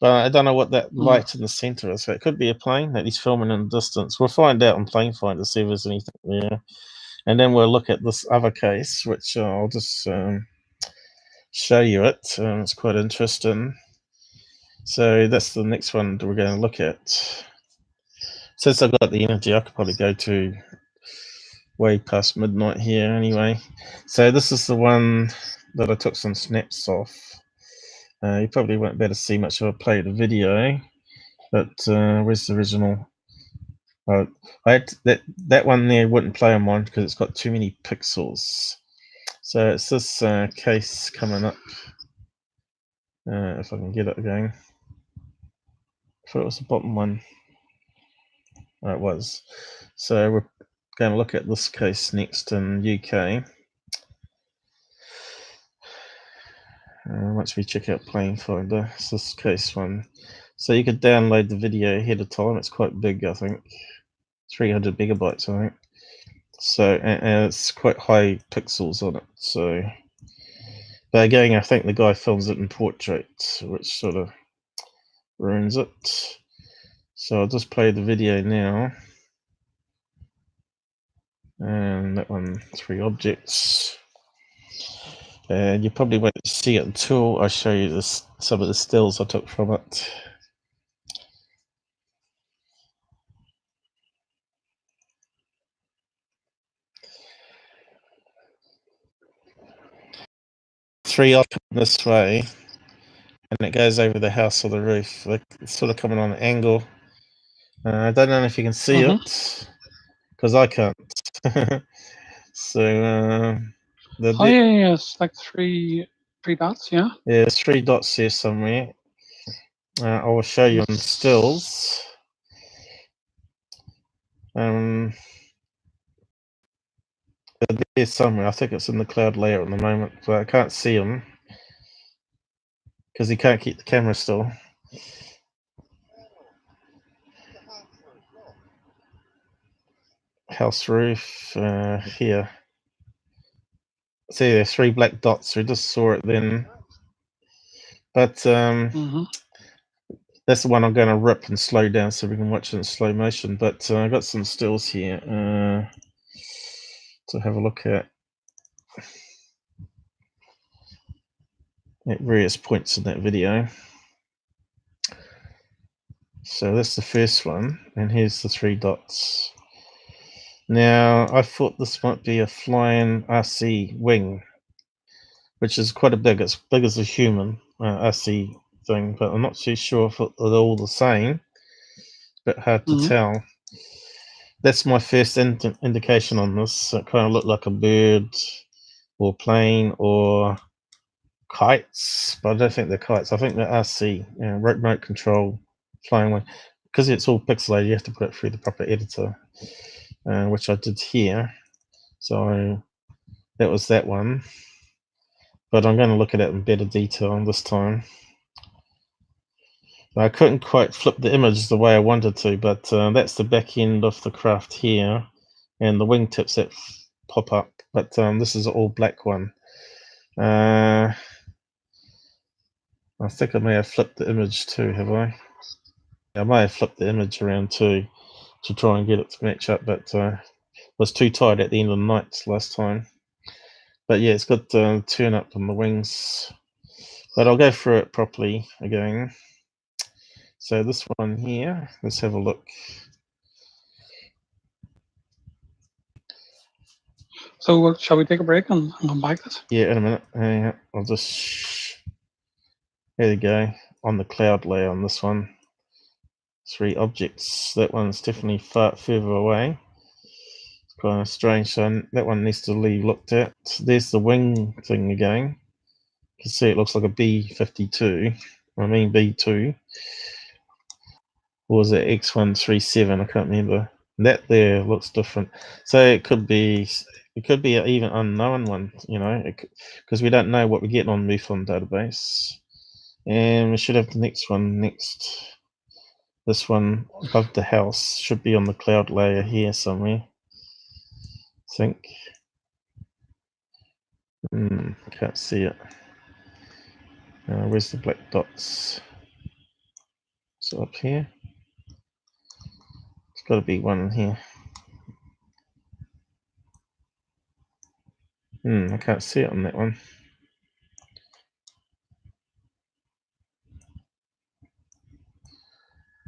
S1: But I don't know what that light in the center is. So it could be a plane that he's filming in the distance. We'll find out on Plane Finder to see if there's anything there. And then we'll look at this other case, which I'll just show you it. It's quite interesting. So that's the next one that we're going to look at. Since I've got the energy, I could probably go to way past midnight here anyway. So this is the one that I took some snaps off. You probably won't be able to see much of a play of the video, but where's the original? I had that one there wouldn't play on mine because it's got too many pixels. So it's this case coming up. If I can get it again. I thought it was the bottom one. Oh, it was. So we're going to look at this case next in UK. Once we check out Plane Finder, it's this case one. So you could download the video ahead of time. It's quite big, I think. 300 megabytes, I think. So and it's quite high pixels on it. So, but again, I think the guy films it in portrait, which sort of ruins it. So I'll just play the video now. And that one, 3 objects. And you probably won't see it until I show you some of the stills I took from it. Three up this way, and it goes over the house or the roof. It's sort of coming on an angle. I don't know if you can see it, because I can't. So
S4: yeah, it's like three dots, yeah.
S1: Yeah, there's 3 dots here somewhere. I will show you on stills. They're there somewhere. I think it's in the cloud layer at the moment, but I can't see them because he can't keep the camera still. House roof here. See, there's 3 black dots. We just saw it then, but that's the one I'm going to rip and slow down so we can watch it in slow motion. But I got some stills here to have a look at various points in that video. So that's the first one, and here's the 3 dots. Now, I thought this might be a flying RC wing, which is quite big. It's big as a human RC thing, but I'm not too sure if they're all the same. It's a bit hard to tell. That's my first indication on this. It kind of looked like a bird or plane or kites, but I don't think they're kites. I think they're RC, remote control flying one. Because it's all pixelated, you have to put it through the proper editor, which I did here. So that was that one. But I'm going to look at it in better detail this time. I couldn't quite flip the image the way I wanted to, but that's the back end of the craft here, and the wingtips that pop up. But this is an all black one. I think I may have flipped the image too, have I? I may have flipped the image around too to try and get it to match up, but was too tired at the end of the night last time. But yeah, it's got turn up on the wings. But I'll go through it properly again. So this one here, let's have a look.
S4: So shall we take a break and come back to this?
S1: Yeah, in a minute. I'll just, there we go, on the cloud layer on this one. 3 objects. That one's definitely far further away. It's kind of strange, so that one needs to be looked at. There's the wing thing again. You can see it looks like a B-52. I mean B-2. or was it X137? I can't remember. That there looks different. So it could be an even unknown one, you know, because we don't know what we're getting on MUFON database. And we should have the next one next. This one above the house should be on the cloud layer here somewhere. I think. Can't see it. Where's the black dots? So up here. It's got to be one in here. I can't see it on that one.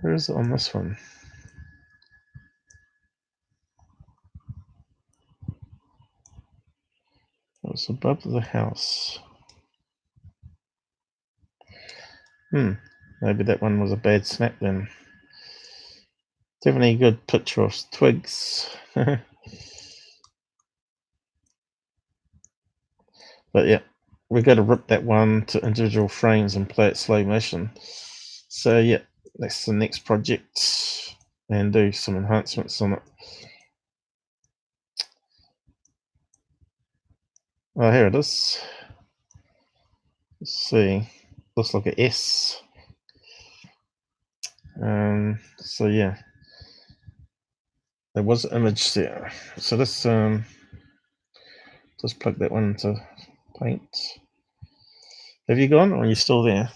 S1: Where is it on this one? It's above the house. Maybe that one was a bad snap then. Definitely a good picture of twigs. But yeah, we've got to rip that one to individual frames and play it slow motion. So yeah, that's the next project, and do some enhancements on it. Oh, here it is. Let's see. Looks like a S. So yeah, there was an image there. So this just plug that one into Paint. Have you gone, or are you still there?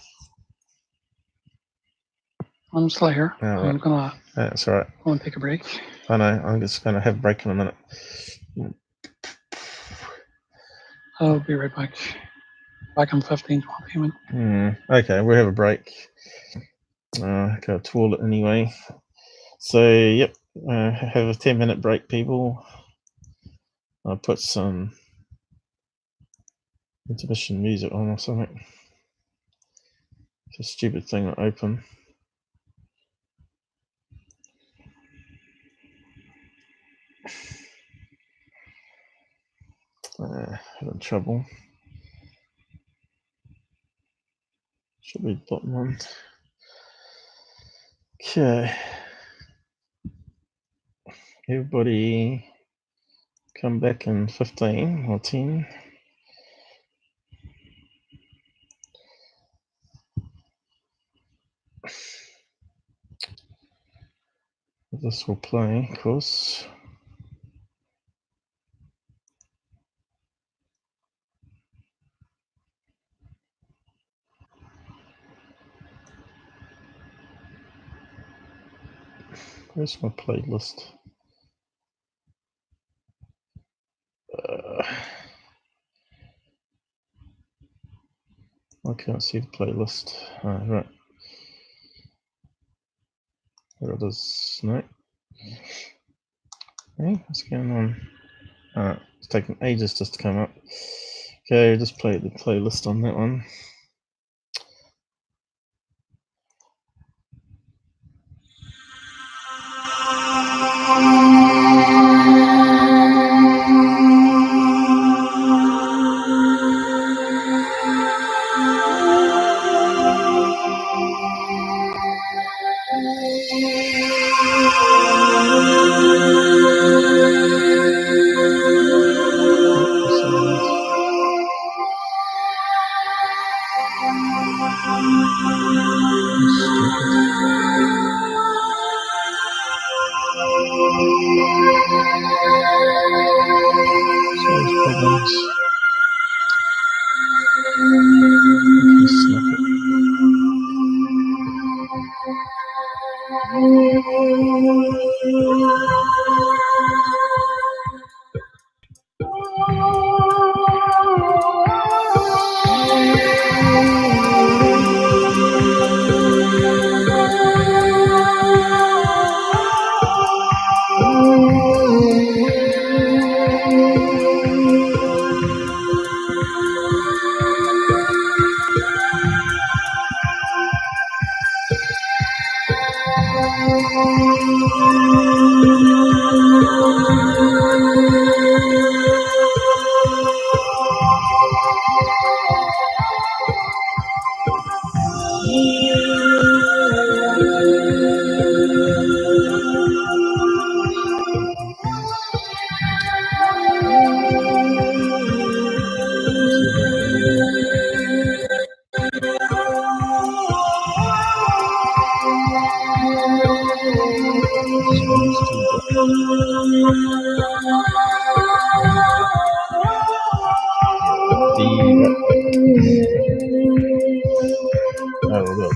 S4: I'm still here.
S1: Oh,
S4: I'm gonna.
S1: That's all right.
S4: I want to take a break.
S1: I know. I'm just gonna have a break in a minute.
S4: I'll be right back. Back in 15, 20 minutes.
S1: Okay, we'll have a break. Go to the toilet anyway. So, yep, have a 10-minute break, people. I'll put some intermission music on or something. It's a stupid thing to open. Having trouble. Should be bottom one. Okay. Everybody come back in 15 or 10. This will play, of course. Where's my playlist? I can't see the playlist. Right. There it is. No. Hey, what's going on? It's taking ages just to come up. Okay, just play the playlist on that one.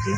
S1: you.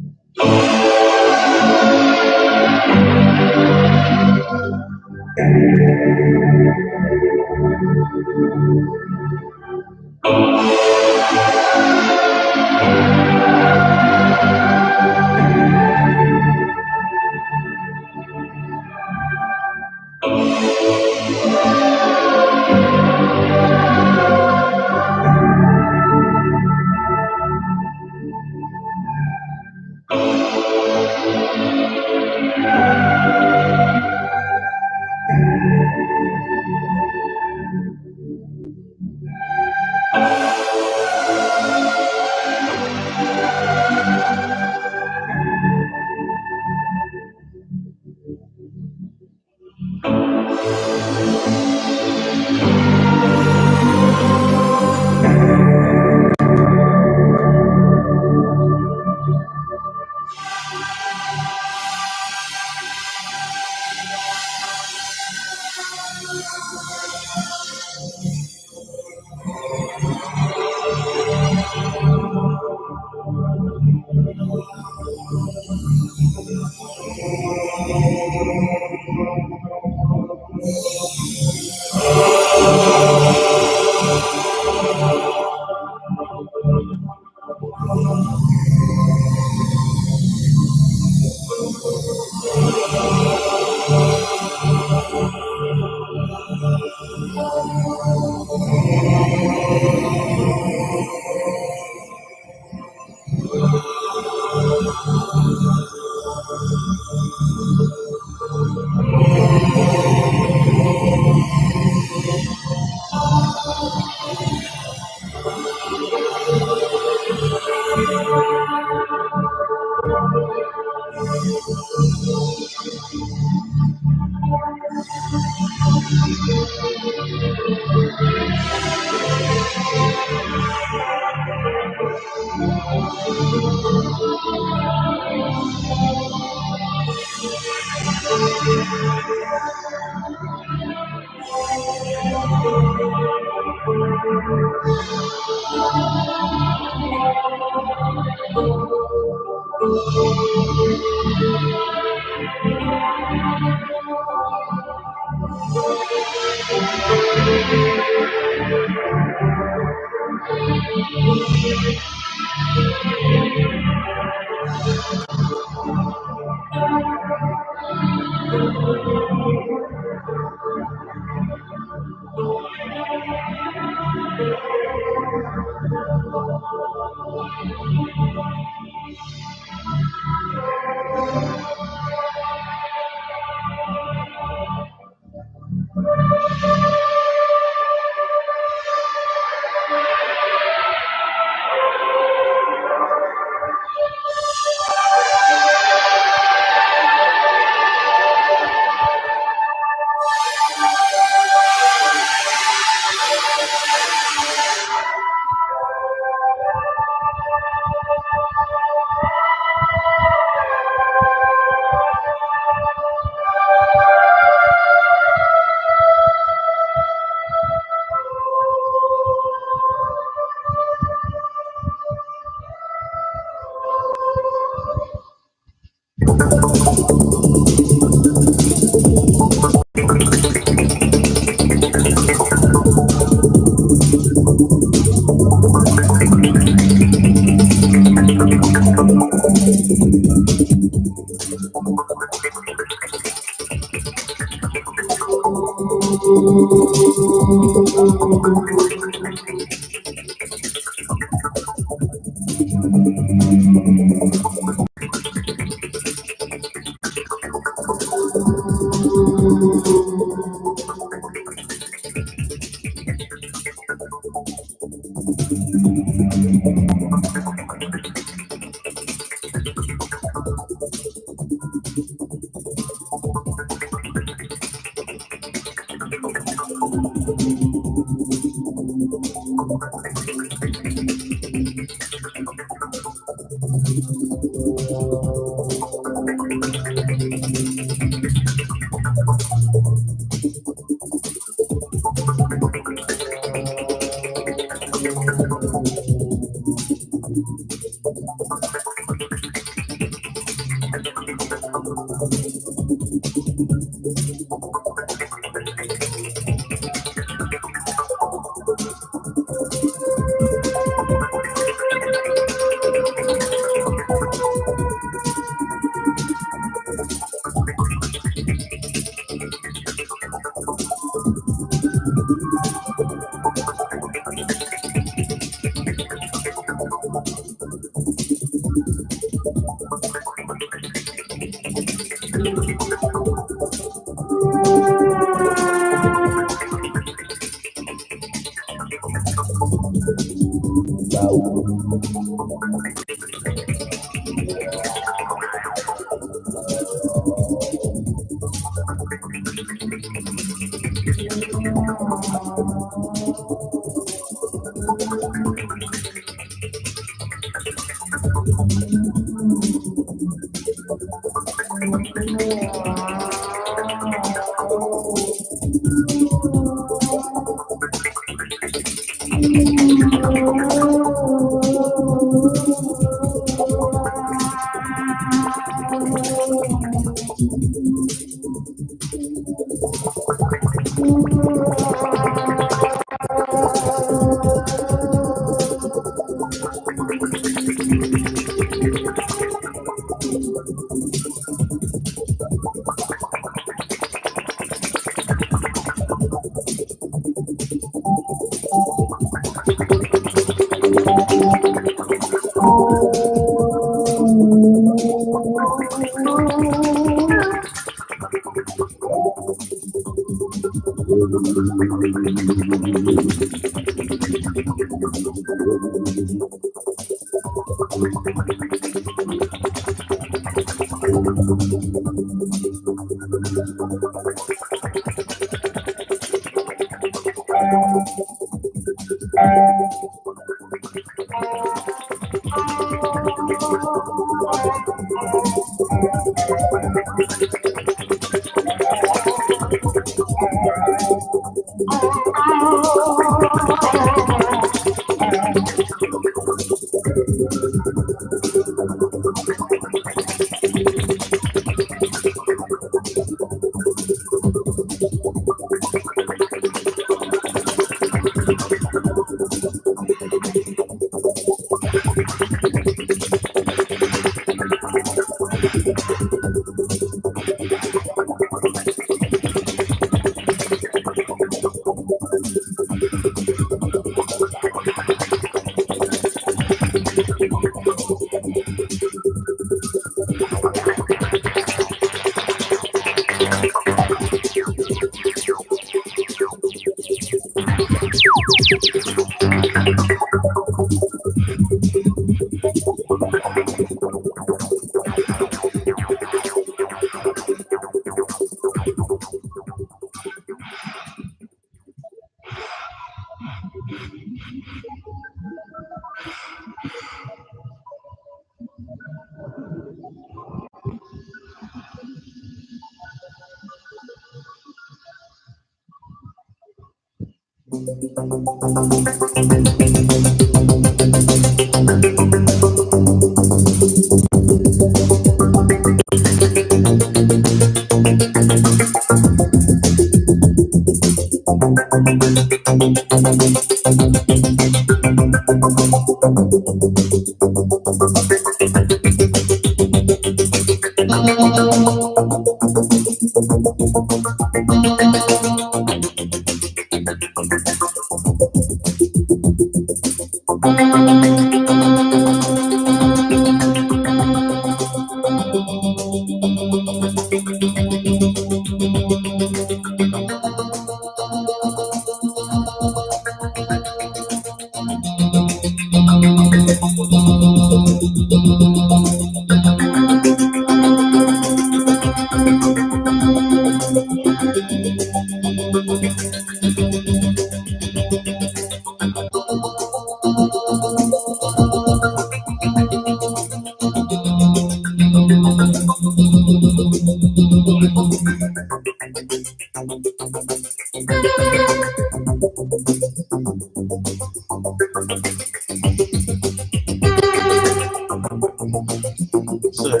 S1: So,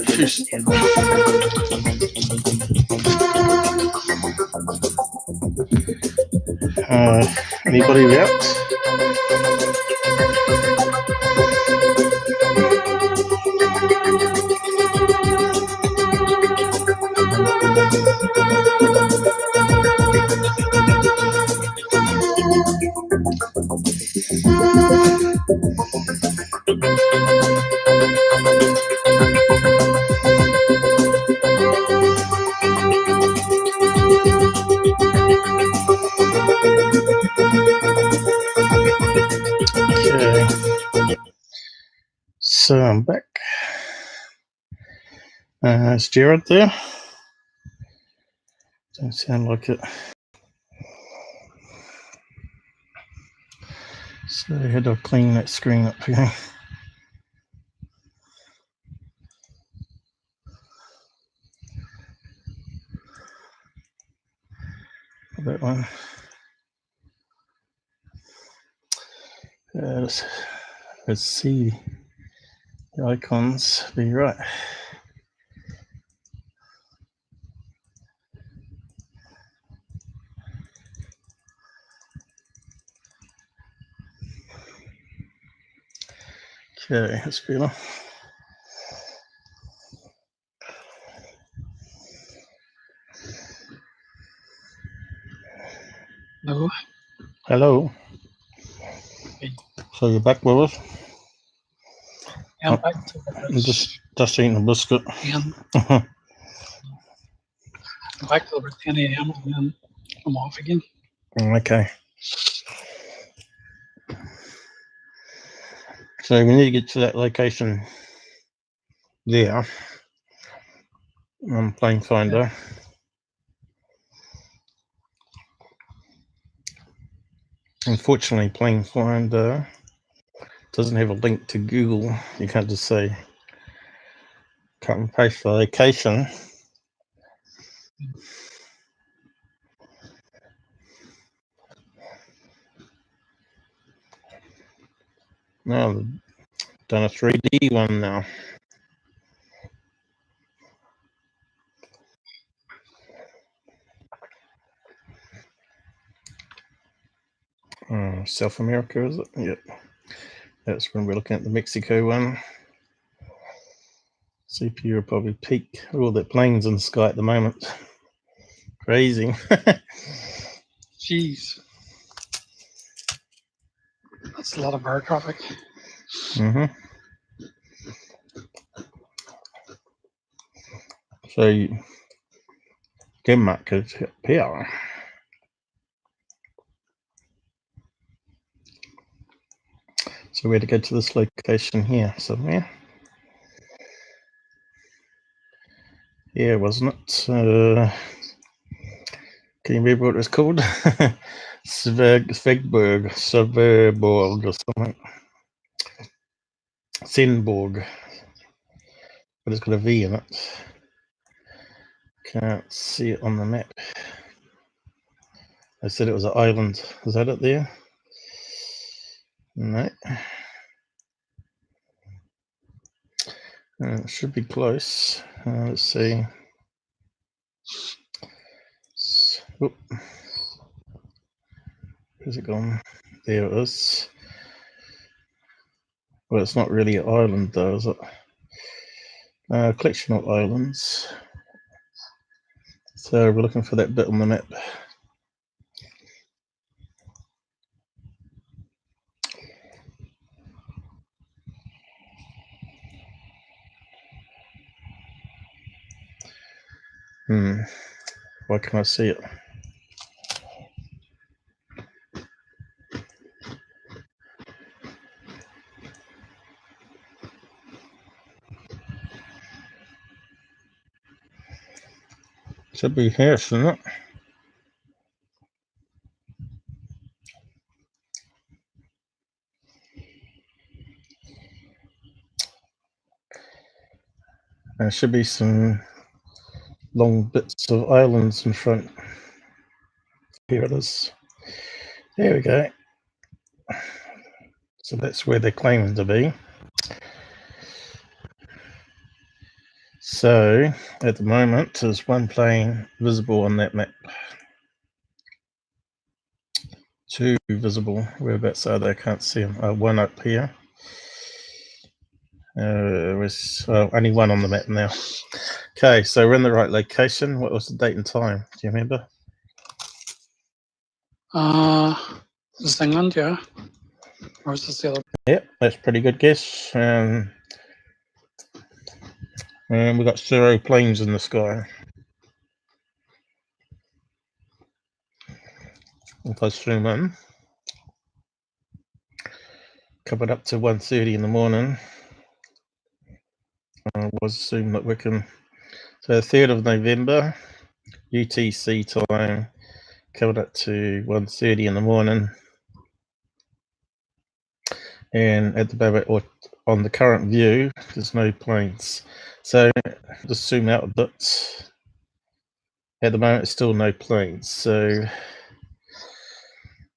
S1: anybody else? Okay. So I'm back. Is Jared there? Don't sound like it. So how do I clean that screen up here? That one. Let's see the icons. Be right. Okay, that's better.
S4: No.
S1: Hello.
S4: Okay.
S1: So you're back with us?
S4: I'm back to
S1: I'm just eating a biscuit.
S4: I'm back to about 10 a.m. and then I'm off again.
S1: Okay. So we need to get to that location there on Plane Finder. Unfortunately, Plane Finder doesn't have a link to Google. You can't just say cut and paste the location. Now they've done a 3D one now. South America, is it? Yep. That's when we're looking at the Mexico one. CPU will probably peak. All that planes in the sky at the moment. Crazy.
S4: Jeez. That's a lot of air traffic.
S1: Mm-hmm. So Denmark is here. So we had to go to this location here somewhere. Yeah, wasn't it? Can you remember what it was called? SvendBorg or something. SvendBorg. But it's got a V in it. Can't see it on the map. I said it was an island. Is that it there? No. It should be close. Let's see. Oop. Where's it gone? There it is. Well, it's not really an island though, is it? Collection of islands. So we're looking for that bit on the map. Why can't I see it? Should be here, shouldn't it? There should be some long bits of islands in front. Here it is. There we go. So that's where they're claiming to be. So at the moment, there's one plane visible on that map. Two visible. Whereabouts are they? I can't see them. One up here. There's only one on the map now. Okay, so we're in the right location. What was the date and time? Do you remember?
S4: This is England, yeah. Or is this the other?
S1: Yep, that's a pretty good guess. And we've got 0 planes in the sky. If I zoom in, covered up to 1:30 in the morning. I was assuming that we can. So 3rd of November, UTC time, covered up to 1:30 in the morning. And at the moment, or on the current view, there's no planes. So just zoom out a bit. At the moment, still no planes. So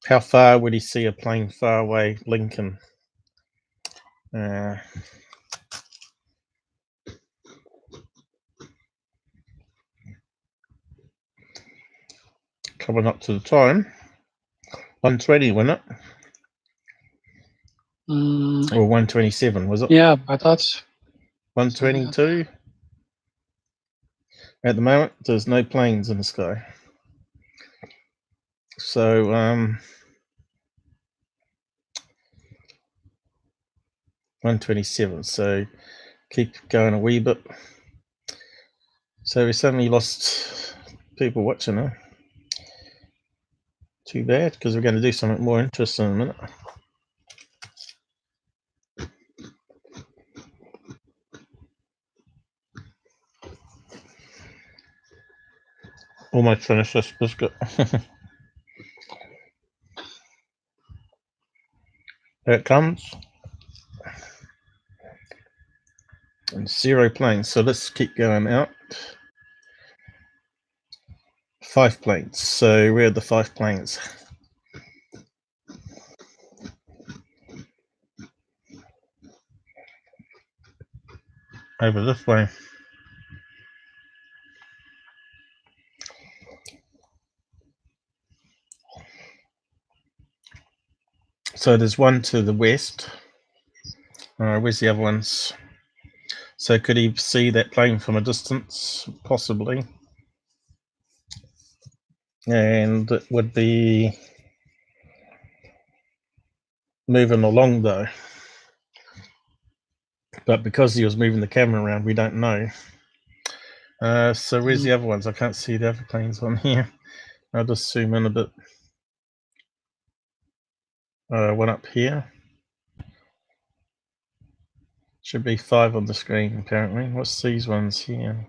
S1: how far would he see a plane far away, Lincoln? Coming up to the time. 1:20, wasn't it? Or 1:27, was it?
S4: Yeah, I thought
S1: 1:22. At the moment, there's no planes in the sky. So 1:27. So keep going a wee bit. So we suddenly lost people watching it. Too bad, because we're going to do something more interesting in a minute. Almost finished this biscuit. There it comes. And 0 planes. So let's keep going out. 5 planes. So where are the 5 planes? Over this way. So there's one to the west. Where's the other ones? So could he see that plane from a distance? Possibly. And it would be moving along though. But because he was moving the camera around, we don't know. So where's the other ones? I can't see the other planes on here. I'll just zoom in a bit. One up here. Should be 5 on the screen apparently. What's these ones here?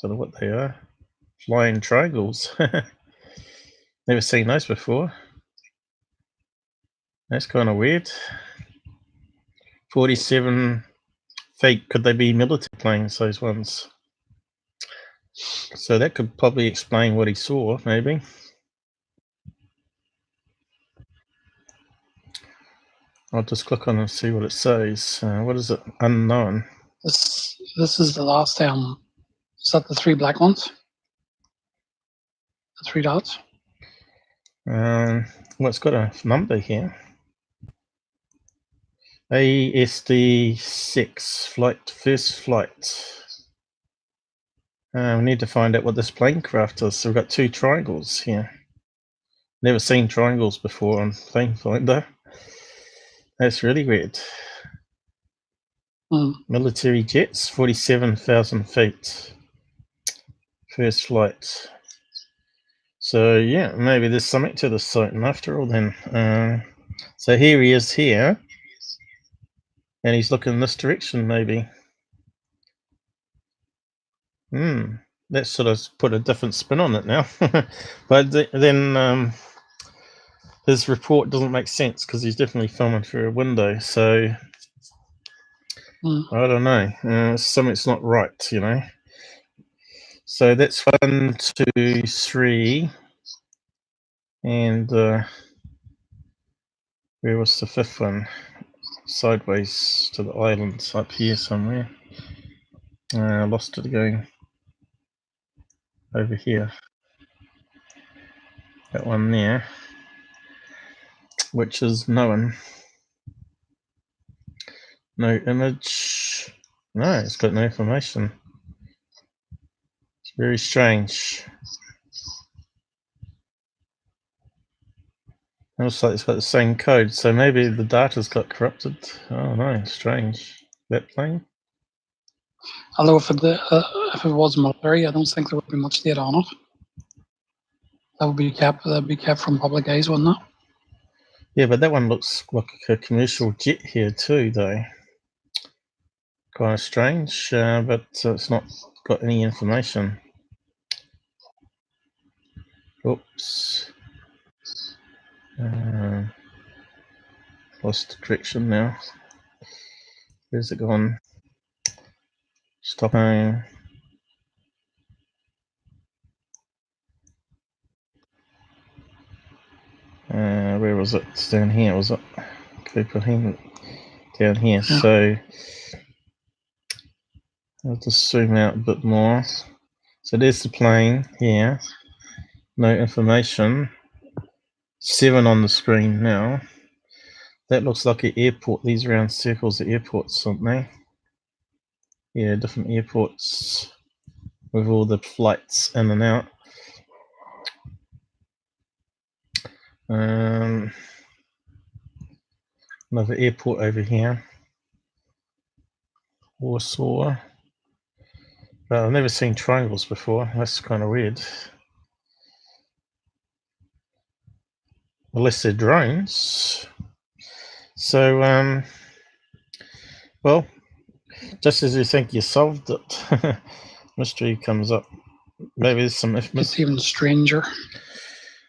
S1: Don't know what they are. Flying triangles. Never seen those before. That's kind of weird. 47 feet. Could they be military planes, those ones? So that could probably explain what he saw, maybe. I'll just click on and see what it says. What is it? Unknown.
S4: This is the last. Is that the 3 black ones? The 3 dots.
S1: Well, it's got a number here. ASD6 flight, first flight. We need to find out what this plane craft is. So we've got 2 triangles here. Never seen triangles before on Plane Finder. That's really weird. Military jets, 47,000 feet. First flight. So yeah, maybe there's something to this sighting after all then. So here he is here. And he's looking in this direction maybe. That sort of put a different spin on it now. But then his report doesn't make sense because he's definitely filming through a window. So I don't know. Something's not right, you know. So that's 1, 2, 3. And where was the 5th one? Sideways to the islands up here somewhere. I lost it going over here. That one there, which is known. No image. No, it's got no information. It's very strange. It looks like it's got the same code, so maybe the data's got corrupted. Oh no, strange. That plane?
S4: Although if it was military, I don't think there would be much data on it. That would be kept. That'd be kept from public eyes, wouldn't it?
S1: Yeah, but that one looks like a commercial jet here too, though. Kind of strange, but it's not got any information. Oops. Lost direction now. Where's it gone? Stopping. Where was it? It's down here, was it? Cooper down here. Yeah. So I'll just zoom out a bit more. So there's the plane here. No information. 7 on the screen now. That looks like an airport. These round circles are airports, aren't they? Yeah, different airports with all the flights in and out. Another airport over here. Warsaw. But I've never seen triangles before. That's kind of weird. Unless they're drones. So, well, just as you think you solved it, mystery comes up. Maybe there's some...
S4: It's even stranger.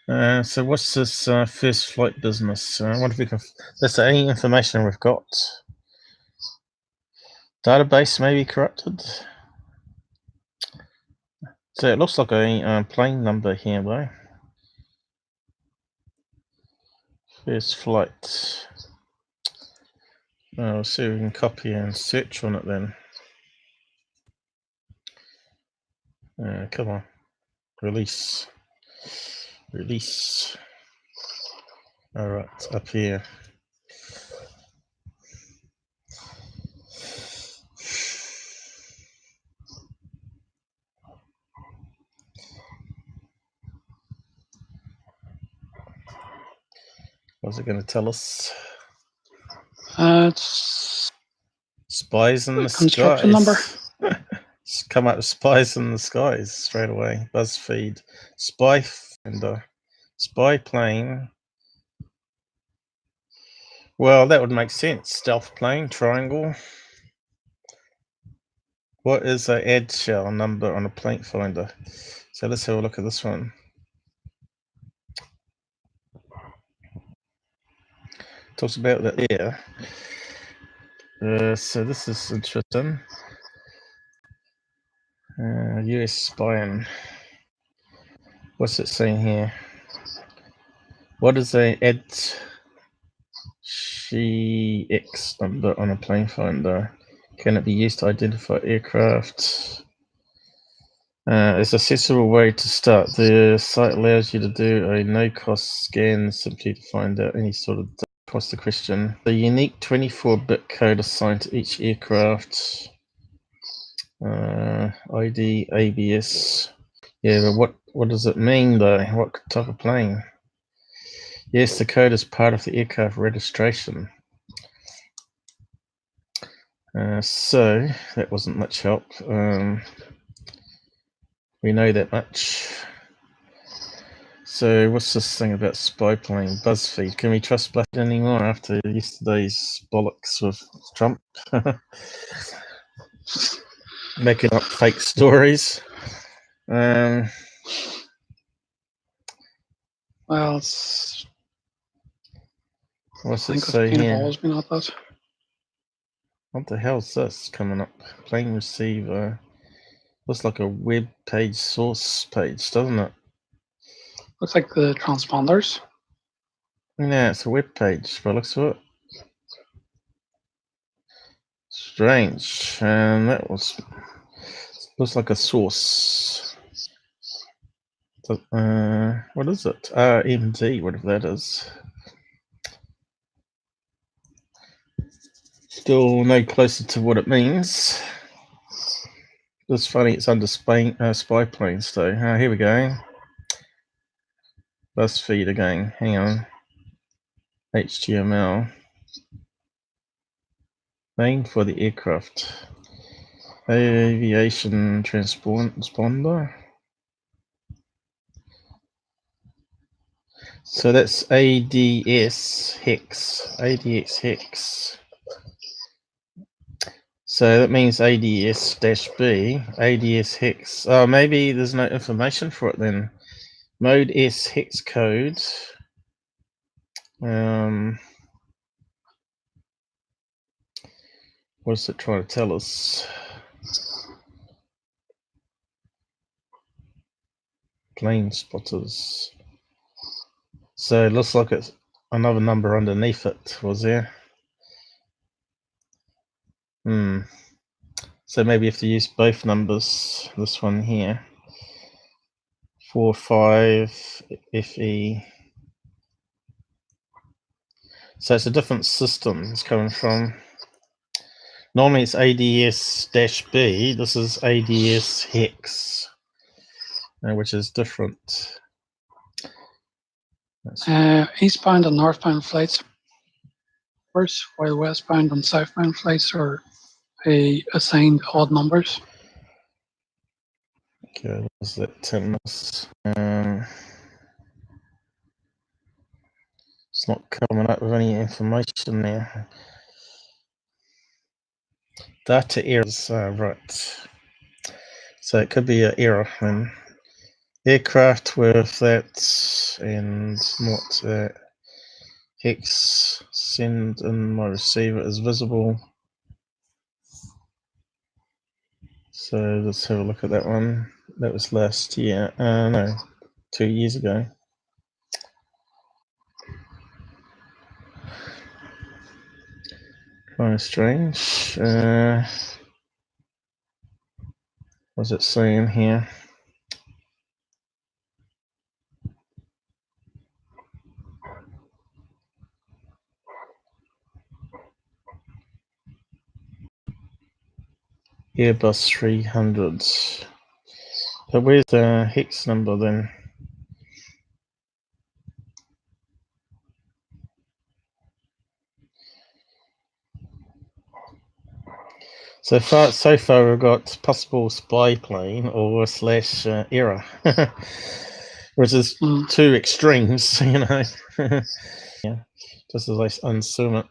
S1: So what's this first flight business? I wonder if we can... That's any information we've got. Database may be corrupted. So it looks like a plane number here, though. First flight. We'll see if we can copy and search on it then. Come on. Release. Release. Alright, up here. What's it going to tell us?
S4: It's
S1: Spies in the
S4: construction
S1: skies.
S4: number.
S1: Come up with spies in the skies straight away. BuzzFeed. Spy finder. Spy plane. Well, that would make sense. Stealth plane, triangle. What is an ad shell number on a plane finder? So let's have a look at this one. Talks about that there. So this is interesting. US spying. What's it saying here? What is a ad GX number on a plane finder. Can it be used to identify aircraft? It's a sensible way to start. The site allows you to do a no-cost scan simply to find out any sort of. What's the question? The unique 24-bit code assigned to each aircraft. ID, ABS. Yeah, but what does it mean though? What type of plane? Yes, the code is part of the aircraft registration. So that wasn't much help. We know that much. So what's this thing about spy plane? BuzzFeed. Can we trust BuzzFeed anymore after yesterday's bollocks with Trump? Making up fake stories.
S4: Well, it's,
S1: What's
S4: I
S1: it
S4: think
S1: say
S4: it's kind of
S1: here?
S4: always been at that.
S1: What the hell's this coming up? Plane receiver. Looks like a web page source page, doesn't it?
S4: Looks like the transponders.
S1: Yeah, it's a web page, but looks of it. Strange. And that looks like a source. What is it? RMD, whatever that is. Still no closer to what it means. It's funny, it's under spy planes though. Here we go. BuzzFeed again. Hang on. HTML. Name for the aircraft. Aviation transponder. So that's ADS hex. ADX hex. So that means ADS-B, ADS hex. Oh, maybe there's no information for it then. Mode S hex code. What's it trying to tell us? Plane spotters. So it looks like it's another number underneath it, was there? So maybe you have to use both numbers. This one here. 45 FE. So it's a different system it's coming from. Normally it's ADS-B. This is ADS hex, which is different.
S4: Eastbound and northbound flights first, while westbound and southbound flights are assigned odd numbers.
S1: Okay, what was that 10 minutes? It's not coming up with any information there. Data errors, right. So it could be an error in aircraft with that and what hex send in my receiver is visible. So let's have a look at that one. That was last year. No, 2 years ago. Kind of strange. What's it saying here? Airbus 300. But where's the hex number then? So far we've got possible spy plane or slash error, which is two extremes, you know. Yeah, just as I assume it.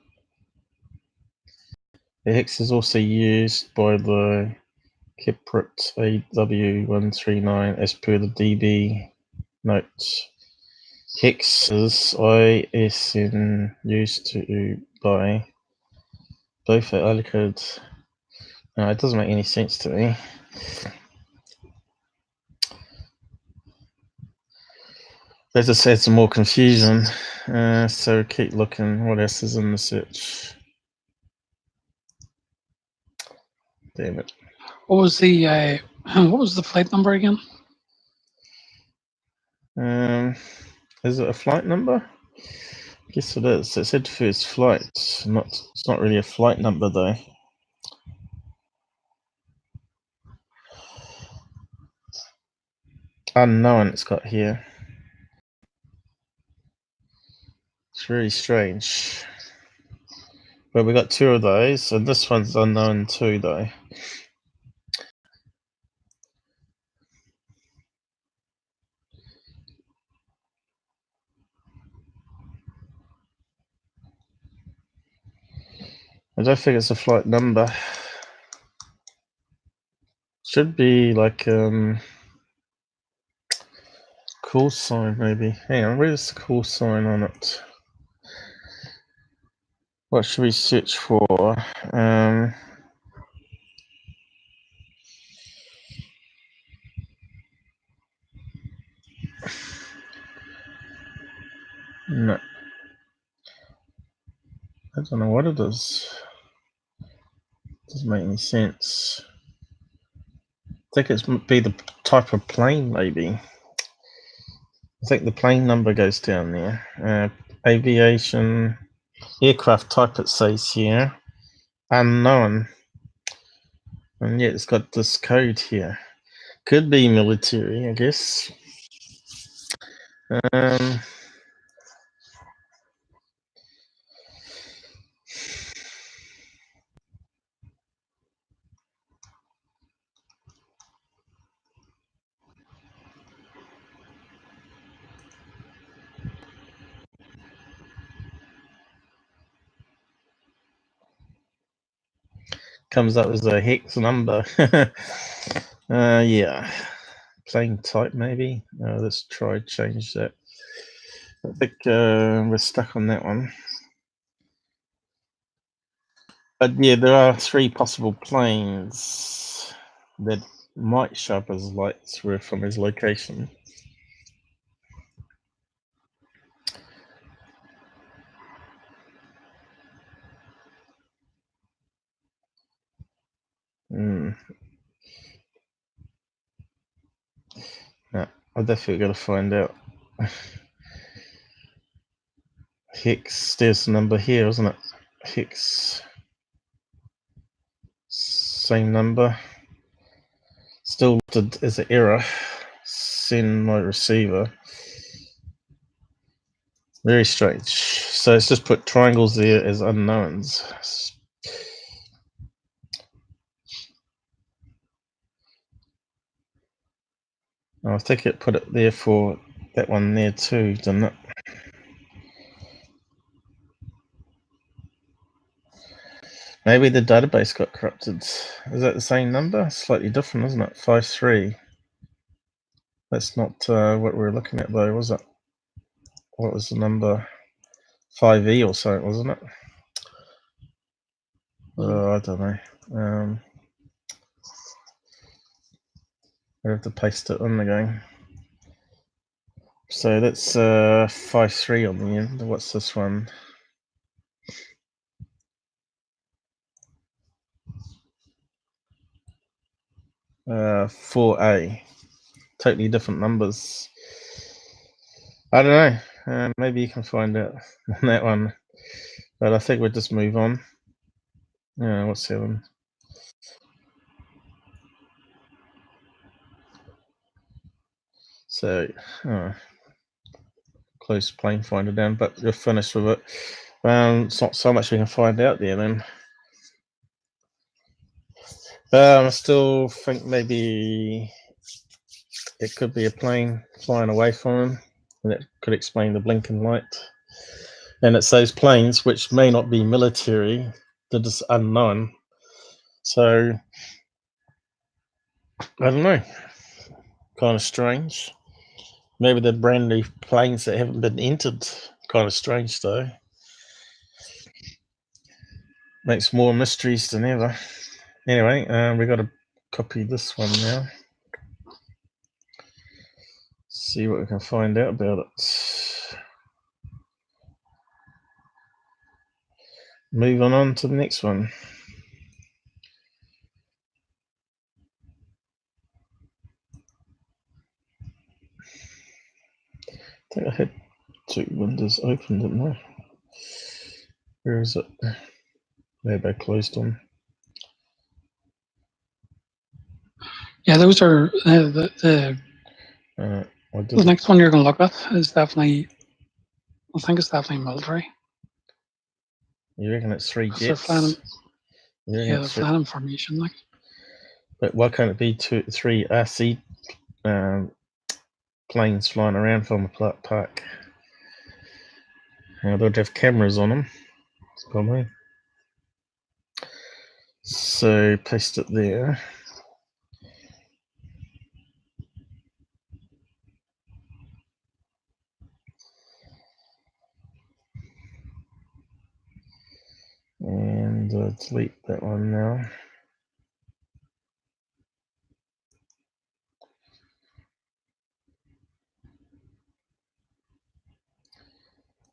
S1: The hex is also used by the Tshirt AW139 as per the DB notes. Hex is ISN used by both are allocated. No, it doesn't make any sense to me. They just had some more confusion. So keep looking. What else is in the search? Damn it.
S4: What was the flight number again?
S1: Is it a flight number? I guess it is. It said first flight. It's not really a flight number though. Unknown it's got here. It's very strange. But we got two of those, and this one's unknown too though. I don't think it's a flight number. Should be like call sign maybe. Hang on, where's the call sign on it? What should we search for? No. I don't know what it is. Doesn't make any sense. I think it might be the type of plane, maybe. I think the plane number goes down there. Aviation, aircraft type it says here. Unknown. And yet it's got this code here. Could be military, I guess. Comes up as a hex number. Yeah. Plane type, maybe. Let's try change that. I think we're stuck on that one. But yeah, there are three possible planes that might show up as lights from his location. No, I definitely got to find out. Hex, there's the number here, isn't it? Hex, same number. Still listed as an error. Send my receiver. Very strange. So it's just put triangles there as unknowns. I think it put it there for that one there too, didn't it? Maybe the database got corrupted. Is that the same number? Slightly different, isn't it? 53. That's not what we're looking at though, was it? What was the number? 5E or so, wasn't it? I don't know. I have to paste it in again. So that's 53 on the end. What's this one? Uh, 4A. Totally different numbers. I don't know. Maybe you can find out on that one. But I think we'll just move on. What's the other one? So, close plane finder down, but you're finished with it. It's not so much we can find out there then. I still think maybe it could be a plane flying away from him, and that could explain the blinking light. And it's those planes which may not be military, they're just unknown. So, I don't know. Kind of strange. Maybe they're brand new planes that haven't been entered. Kind of strange though. Makes more mysteries than ever. Anyway, we got to copy this one now. See what we can find out about it. Moving on to the next one. I think I had 2 windows open, didn't I? Where is it? Maybe I closed them.
S4: Yeah, those are the next one you're going to look at is definitely, I think it's definitely military.
S1: You reckon it's 3
S4: They're
S1: jets?
S4: flying,
S1: Yeah,
S4: they're flying in formation. Like.
S1: But why can't it be 3 RC planes flying around from the park? They'd have cameras on them, probably. So paste it there. And delete that one now.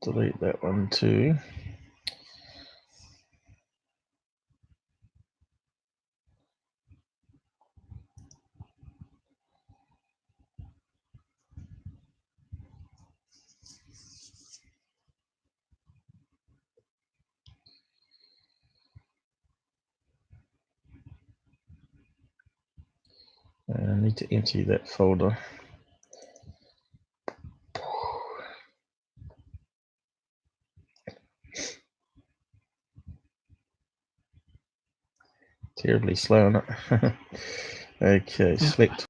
S1: Delete that one too. I need to empty that folder. Terribly slow, isn't it? Okay, select,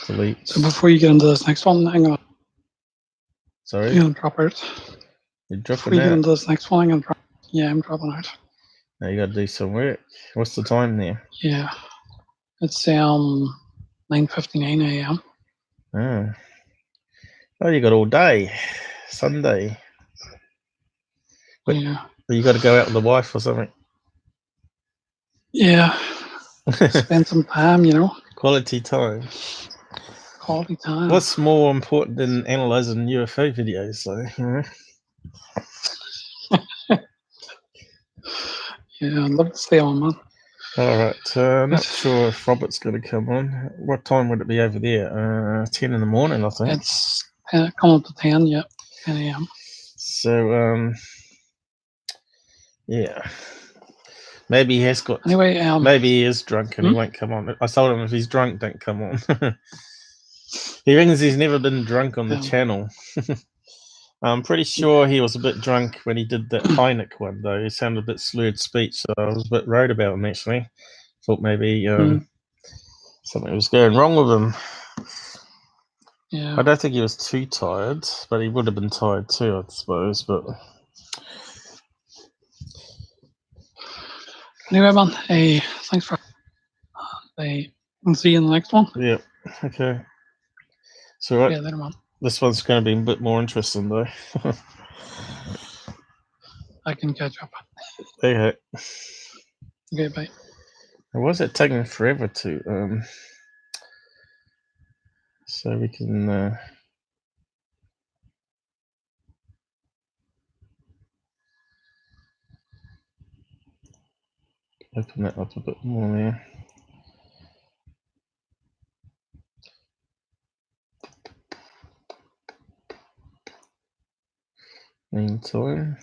S1: delete.
S4: So before you get into this next one, I'm going
S1: Sorry?
S4: to drop out.
S1: You're
S4: Before
S1: dropping
S4: you get
S1: out?
S4: into this next one, I'm going to drop. Yeah, I'm dropping out.
S1: Now you got to do some work. What's the time there?
S4: Yeah, it's 9:59 a.m.
S1: Oh, you got all day. Sunday. But
S4: Yeah.
S1: you got to go out with the wife or something.
S4: Yeah. Spend some time,
S1: Quality time.
S4: Quality time.
S1: What's more important than analyzing UFO videos, though?
S4: Yeah, I'd love to stay on, man.
S1: All right. I'm not sure if Robert's going to come on. What time would it be over there? 10 in the morning, I think.
S4: It's coming up to 10, yeah, 10 a.m.
S1: So, yeah. Maybe he has got.
S4: Anyway,
S1: maybe he is drunk and he won't come on. I told him if he's drunk, don't come on. He reckons he's never been drunk on the channel. I'm pretty sure he was a bit drunk when he did that Heineck one, though. He sounded a bit slurred speech, so I was a bit worried about him, actually. Thought maybe something was going wrong with him.
S4: Yeah.
S1: I don't think he was too tired, but he would have been tired too, I suppose. But
S4: anyway, man, thanks for. I'll see you in the next one.
S1: yeah, okay. So right,
S4: Yeah, later, man.
S1: This one's going to be a bit more interesting, though.
S4: I can catch up.
S1: Okay.
S4: Okay, bye.
S1: Why is it taking forever to so we can open that up a bit more there. Meantime,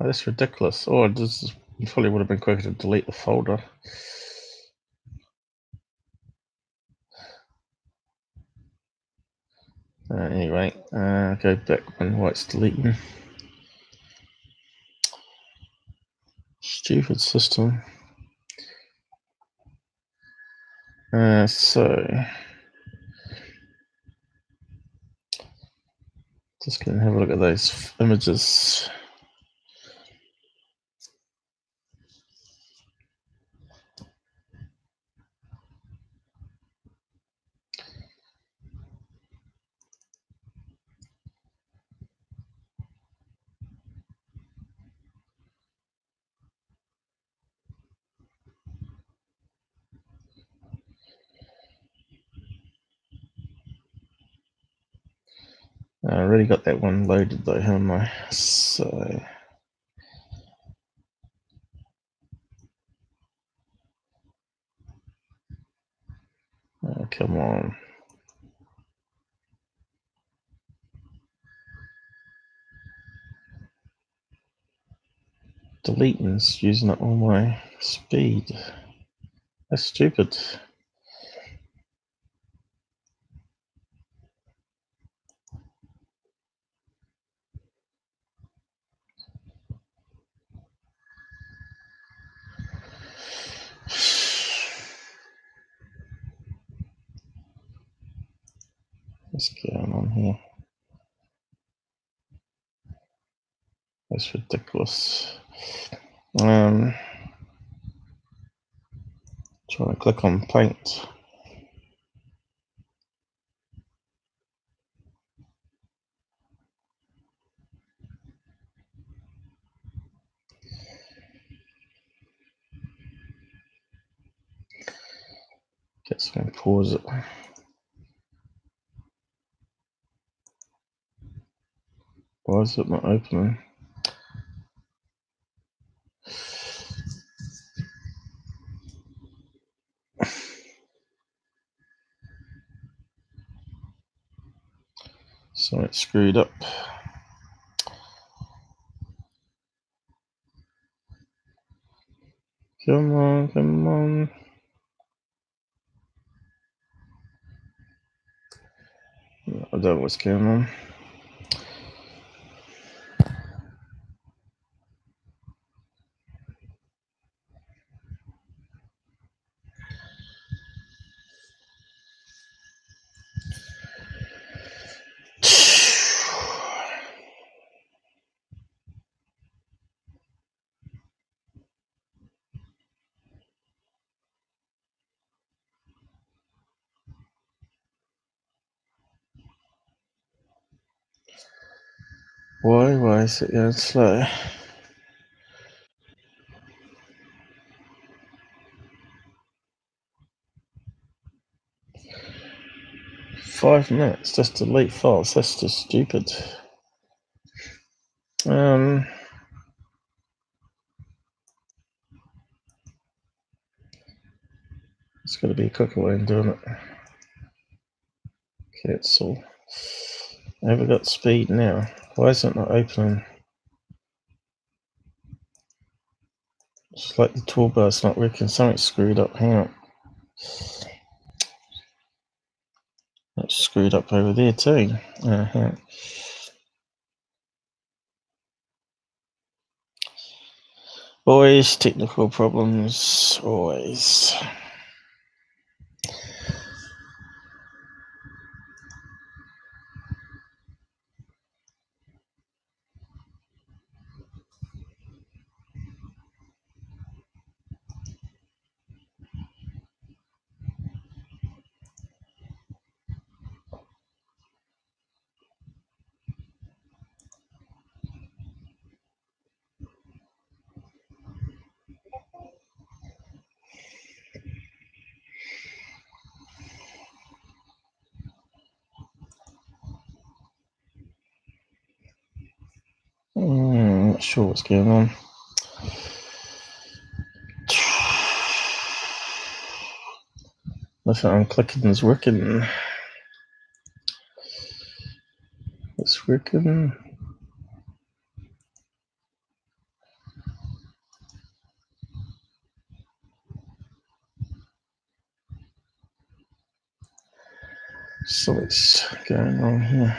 S1: oh, that's ridiculous. Oh, this probably would have been quicker to delete the folder. Anyway, go back when it's deleting. Stupid system. So just gonna have a look at those images. I already got that one loaded though, haven't I? So oh, come on. Deleting's using up all my speed. That's stupid. What's going on here? That's ridiculous. Trying to click on paint. Just gonna pause it. Why is it not opening? So it's screwed up. Come on, come on. I don't know what's going on. Why is it going slow? Five minutes just to delete files. That's just stupid. There's got to be a quicker way of doing it. Cancel. I haven't got speed now. Why is it not opening? It's like the toolbar's not working. Something's screwed up. Hang on. That's screwed up over there too. Always technical problems. Always. Not sure what's going on. Nothing I'm clicking is working. It's working. So what's going on here?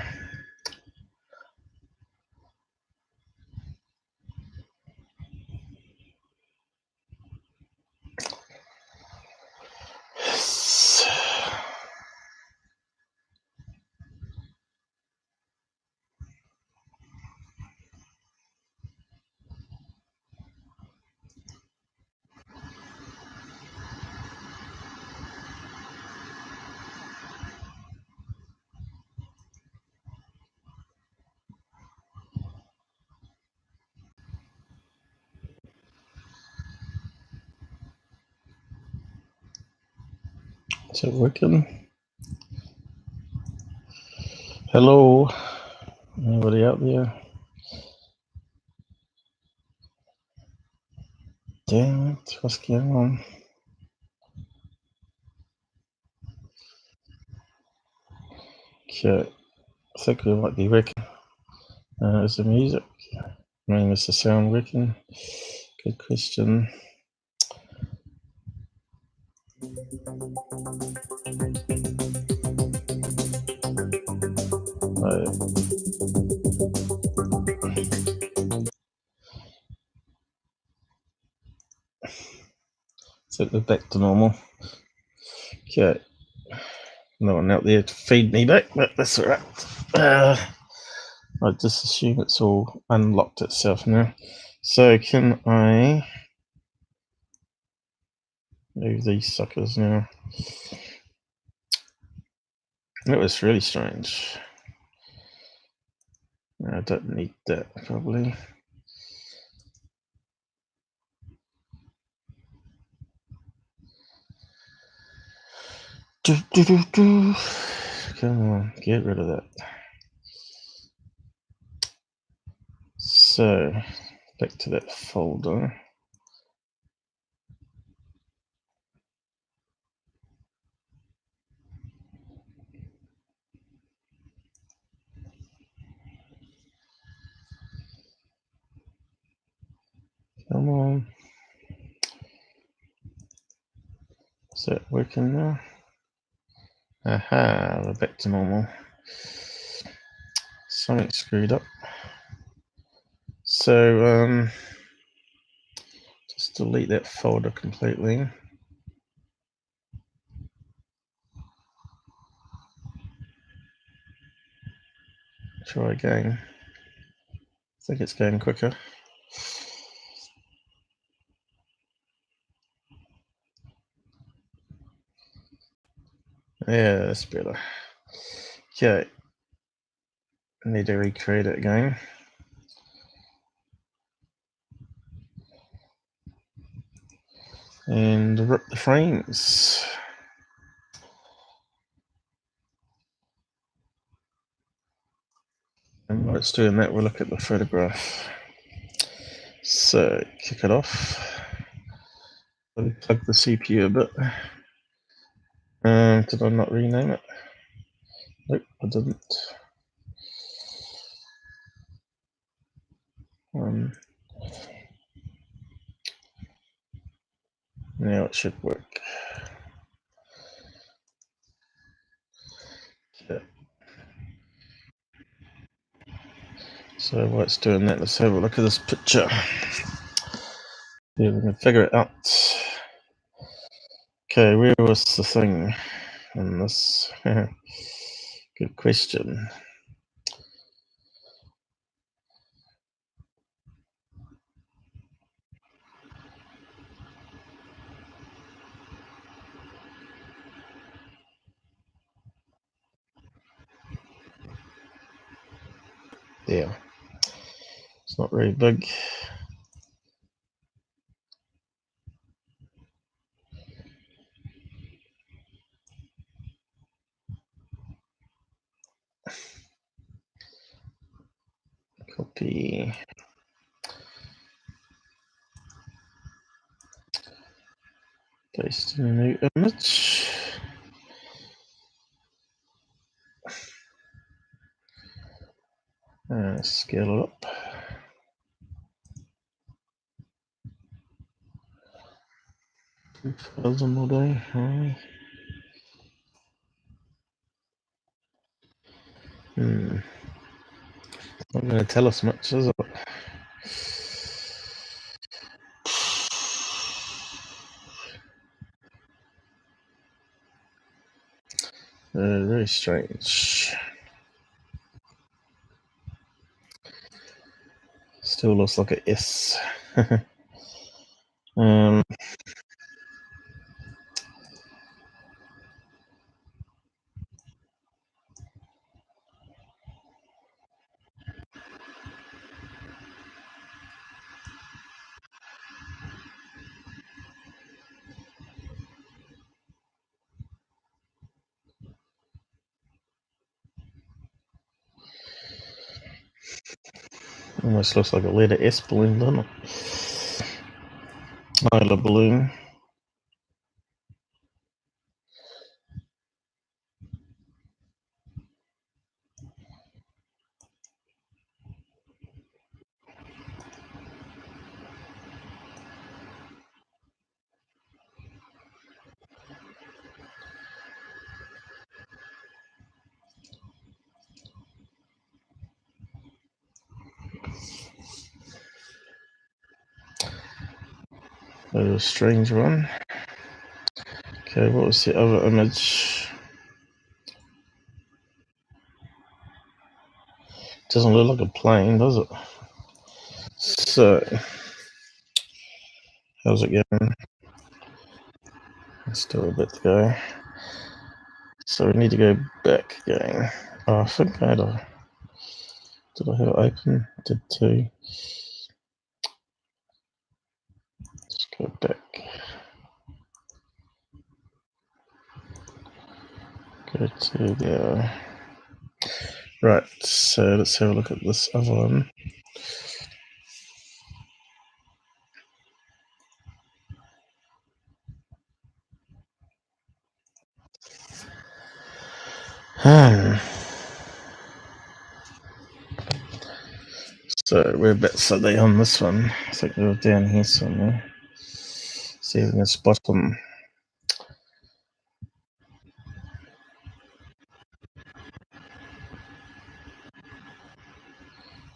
S1: Is it working? Hello. Anybody out there? Damn it, what's going on? Okay, I think we might be working. Is the music? I mean, is the sound working? Good question. Right. So we're back to normal. Okay. No one out there to feed me back, but that's alright. I just assume it's all unlocked itself now. So can I move these suckers now? That was really strange. I don't need that probably. Come on, get rid of that. So back to that folder. Come on. Is that working now? Aha, we're back to normal. Something screwed up. So just delete that folder completely. Try again. I think it's going quicker. Yeah, that's better. Okay. I need to recreate it again. And rip the frames. And while it's doing that, we'll look at the photograph. So, kick it off. Plug the CPU a bit. Did I not rename it? Nope, I didn't. Now it should work. Okay. So while it's doing that, let's have a look at this picture. Yeah, we can figure it out. Okay, where was the thing in this? Good question. Yeah, it's not very big. Copy. Paste in a new image. Scale it up. Files on all day. Not going to tell us much, is it? Very strange. Still looks like a S. Almost looks like a letter S balloon, doesn't it? Isla balloon. A strange one. Okay, what was the other image? Doesn't look like a plane, does it? So, how's it going? Still a bit to go. So we need to go back again. Oh, I think I had a... Did I have it open? I did too. Let's go back. Go to the... Right, so let's have a look at this other one. So whereabouts are they on this one? I think they were down here somewhere. See if we can spot them.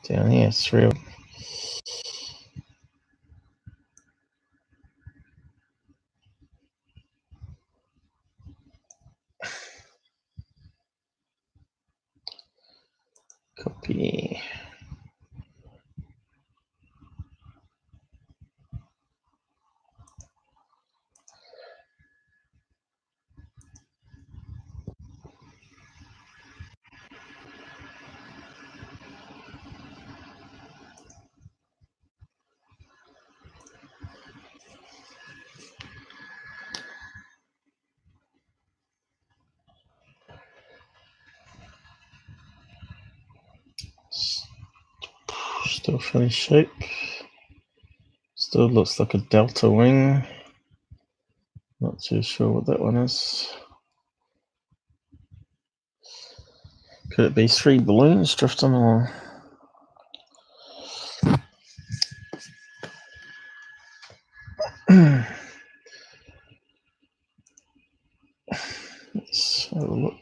S1: Down here, it's real. Copy. Still funny shape. Still looks like a delta wing. Not too sure what that one is. Could it be 3 balloons drifting along? Let's have a look.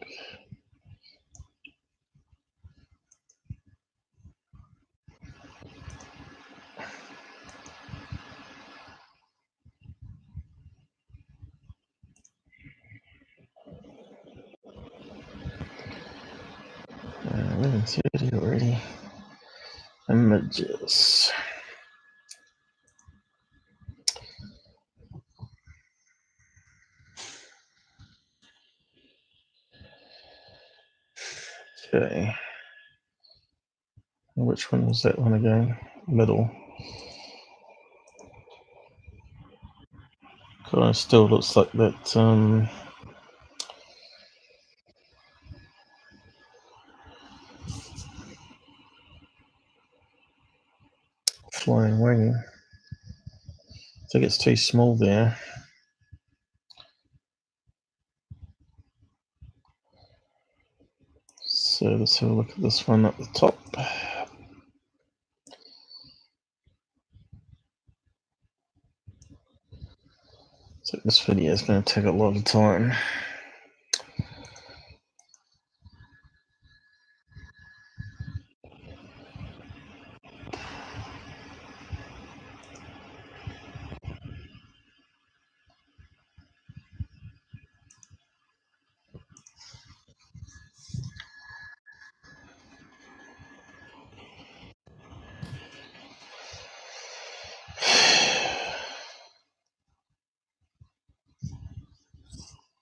S1: We can see it already. Images. Okay. Which one was that one again? Middle. Kind of still looks like that flying wing. I think it's too small there. So let's have a look at this one at the top. So this video is going to take a lot of time.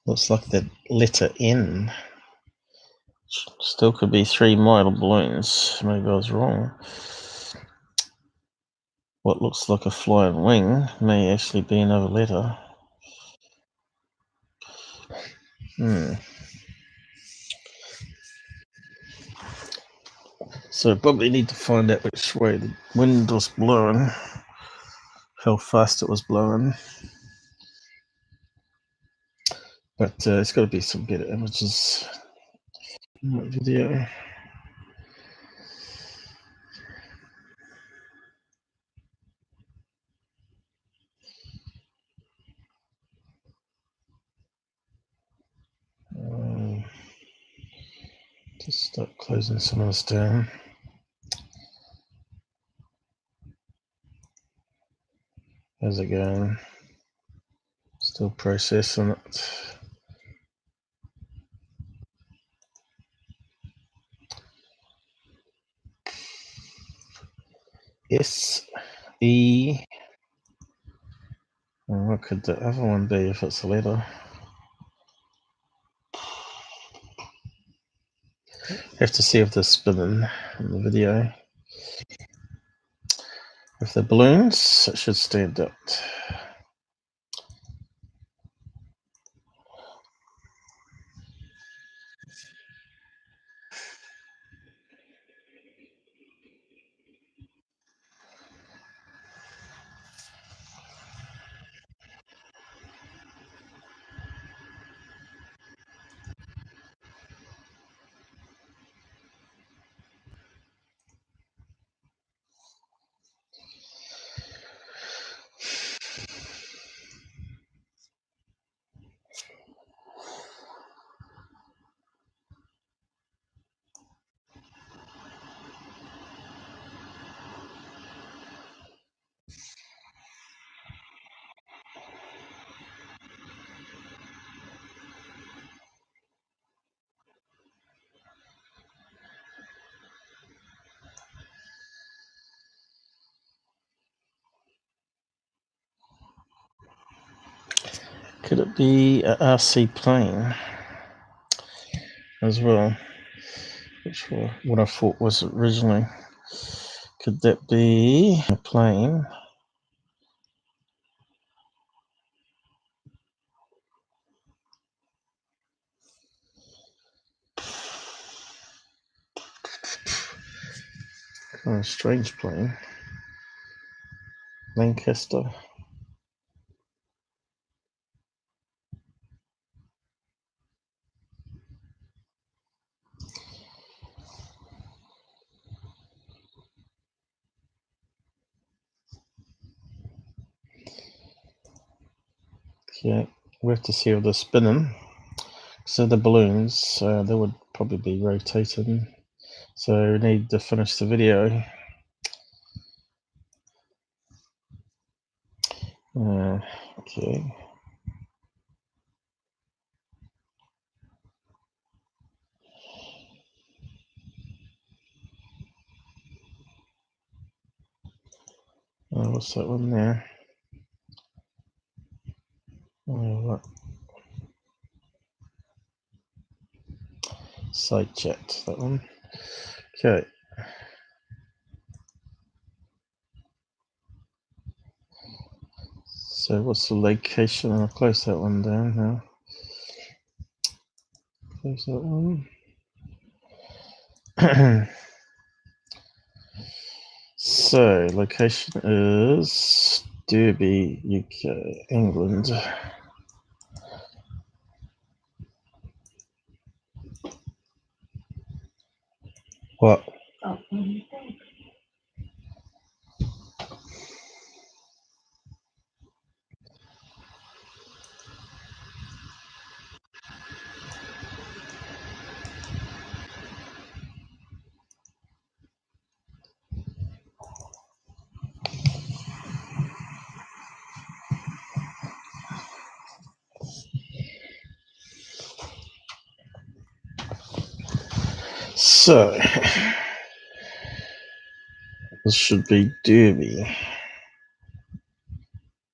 S1: Looks like the letter N. Still could be 3 model balloons. Maybe I was wrong. What looks like a flying wing may actually be another letter. So So I probably need to find out which way the wind was blowing, how fast it was blowing. But it's got to be some better images in my video. Just start closing some of this down. How's it going? Still processing it. S-E. What could the other one be if it's a letter? Have to see if they're spinning in the video. If they're balloons, it should stand out. Could it be a RC plane as well? Which was what I thought was originally. Could that be a plane? Kind of strange plane. Lancaster. Okay, we have to see if they're spinning. So the balloons, they would probably be rotating. So we need to finish the video. Okay. What's that one there? What? Side chat, that one. Okay. So what's the location? I'll close that one down now. Close that one. So location is Derby, UK, England. What? So this should be Derby.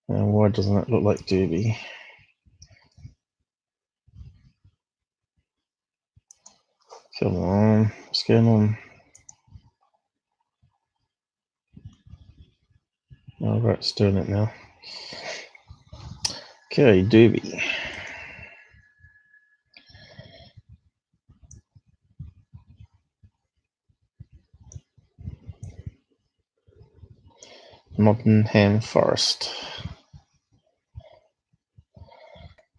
S1: Why doesn't it look like Derby? Come on, what's going on? Oh, right, it's doing it now. Okay, Derby. Nottingham Forest.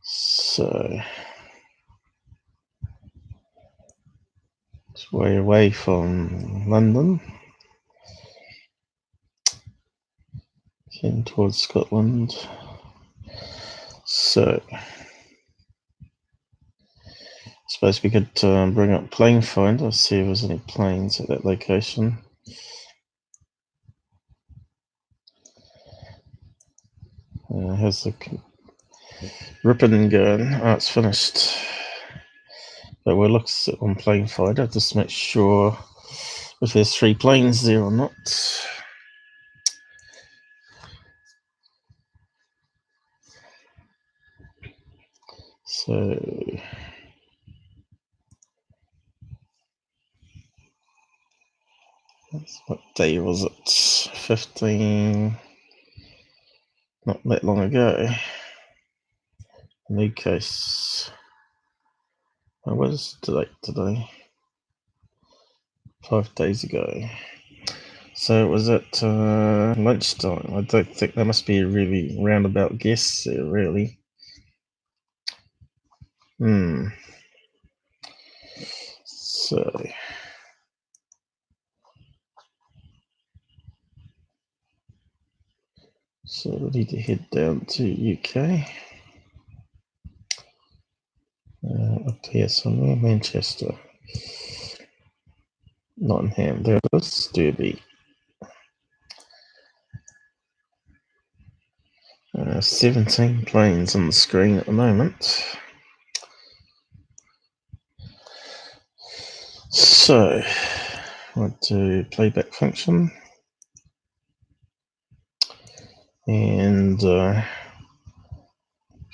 S1: So it's way away from London, heading towards Scotland. So I suppose we could bring up plane finder, see if there's any planes at that location. How's the ripping going? Oh, it's finished. But we'll look on plane finder just to make sure if there's 3 planes there or not. So what day was it? 15, not that long ago. New case. What is the date today? 5 days ago. So it was at lunchtime. I don't think there must be a really roundabout guess there, really. So we need to head down to UK. Up here somewhere, Manchester. Nottingham, there it is, Derby. 17 planes on the screen at the moment. So, I'll do playback function. And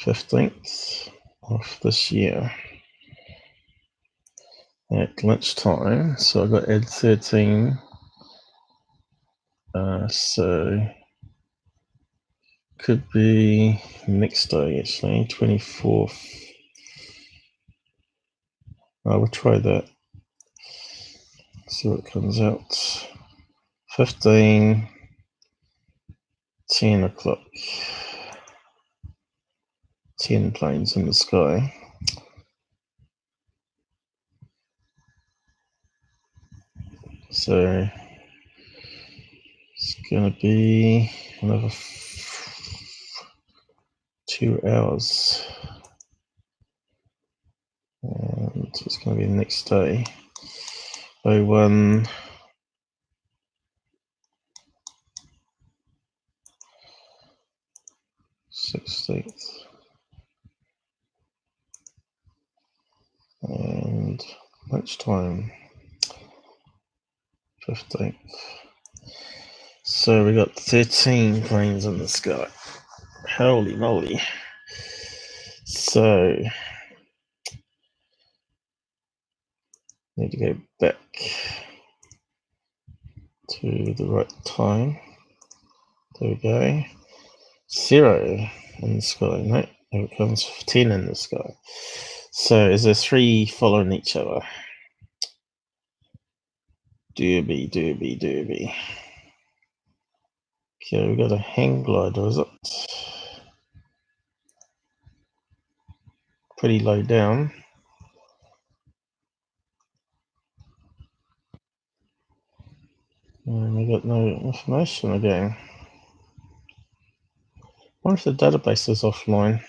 S1: 15th of this year at lunchtime. So I've got to add 13. So could be next day actually, 24th. We'll try that. See what comes out. 15, 10 o'clock. 10 planes in the sky. So it's going to be another 2 hours. And it's going to be the next day. 01 16th. And lunchtime 15th. So we got 13 planes in the sky. Holy moly. So need to go back to the right time. There we go. 0 in the sky. No, here it comes. 10 in the sky. So is there 3 following each other? Derby. Okay, we got a hang glider, is it? Pretty low down. And we got no information again. I wonder if the database is offline.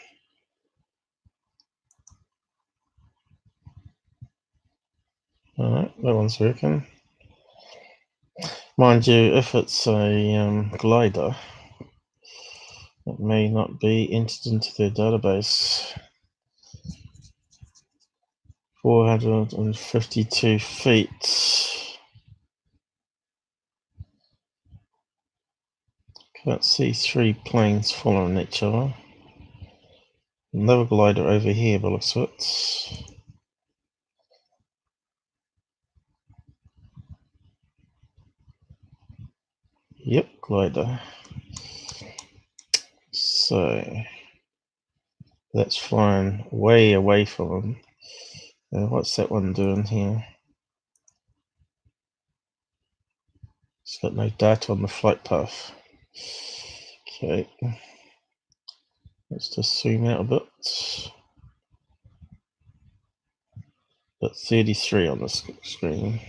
S1: Alright, that one's working. Mind you, if it's a glider, it may not be entered into their database. 452 feet. Can't see 3 planes following each other. Another glider over here, by the looks of it. Yep, glider. So that's flying way away from them. What's that one doing here? It's got no data on the flight path. Okay. Let's just zoom out a bit. Got 33 on the screen.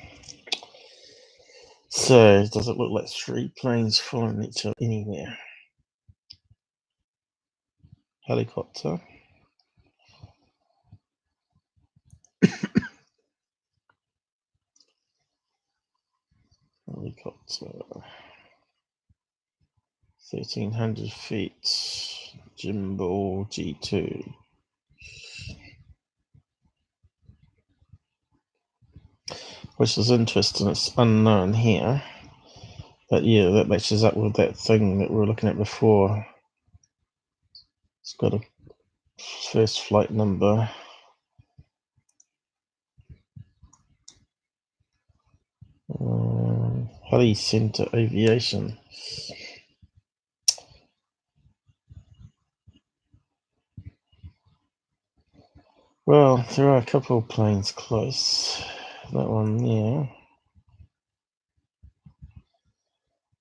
S1: So, does it look like 3 planes flying each other anywhere? Helicopter. Helicopter. 1,300 feet. Gimbal G2. Which is interesting, it's unknown here. But yeah, that matches up with that thing that we were looking at before. It's got a first flight number. Heli Center Aviation. Well, there are a couple of planes close. That one there.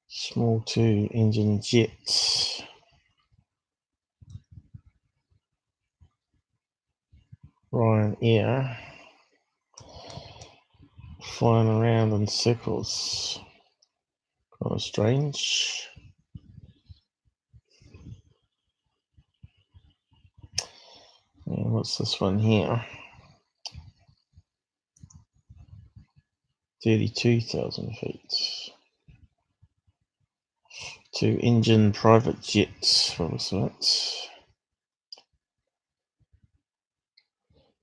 S1: Small 2-engine jet. Ryanair. Flying around in circles. Kind of strange. And what's this one here? 32,000 feet. 2-engine private jet. What was that?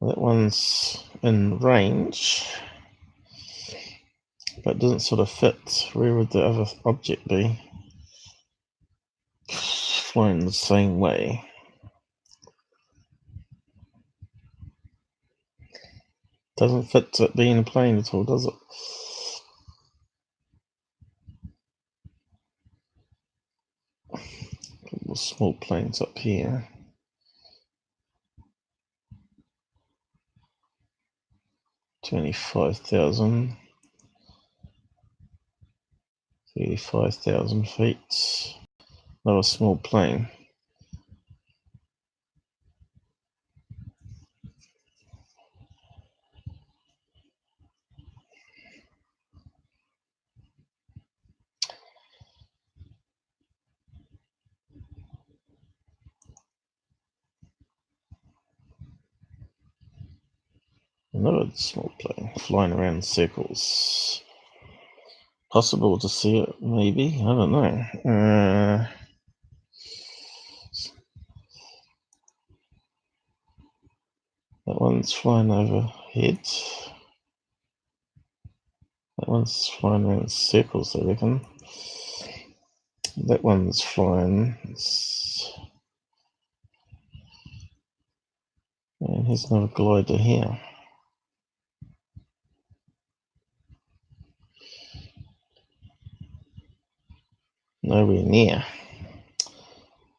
S1: That one's in range, but doesn't sort of fit. Where would the other object be? Flying the same way. Doesn't fit it being a plane at all, does it? Couple of small planes up here. $25,000. 35,000 feet. Another small plane. Another small plane flying around in circles. Possible to see it, maybe. I don't know. That one's flying overhead. That one's flying around in circles, I reckon. That one's flying. And here's another glider here. Nowhere near.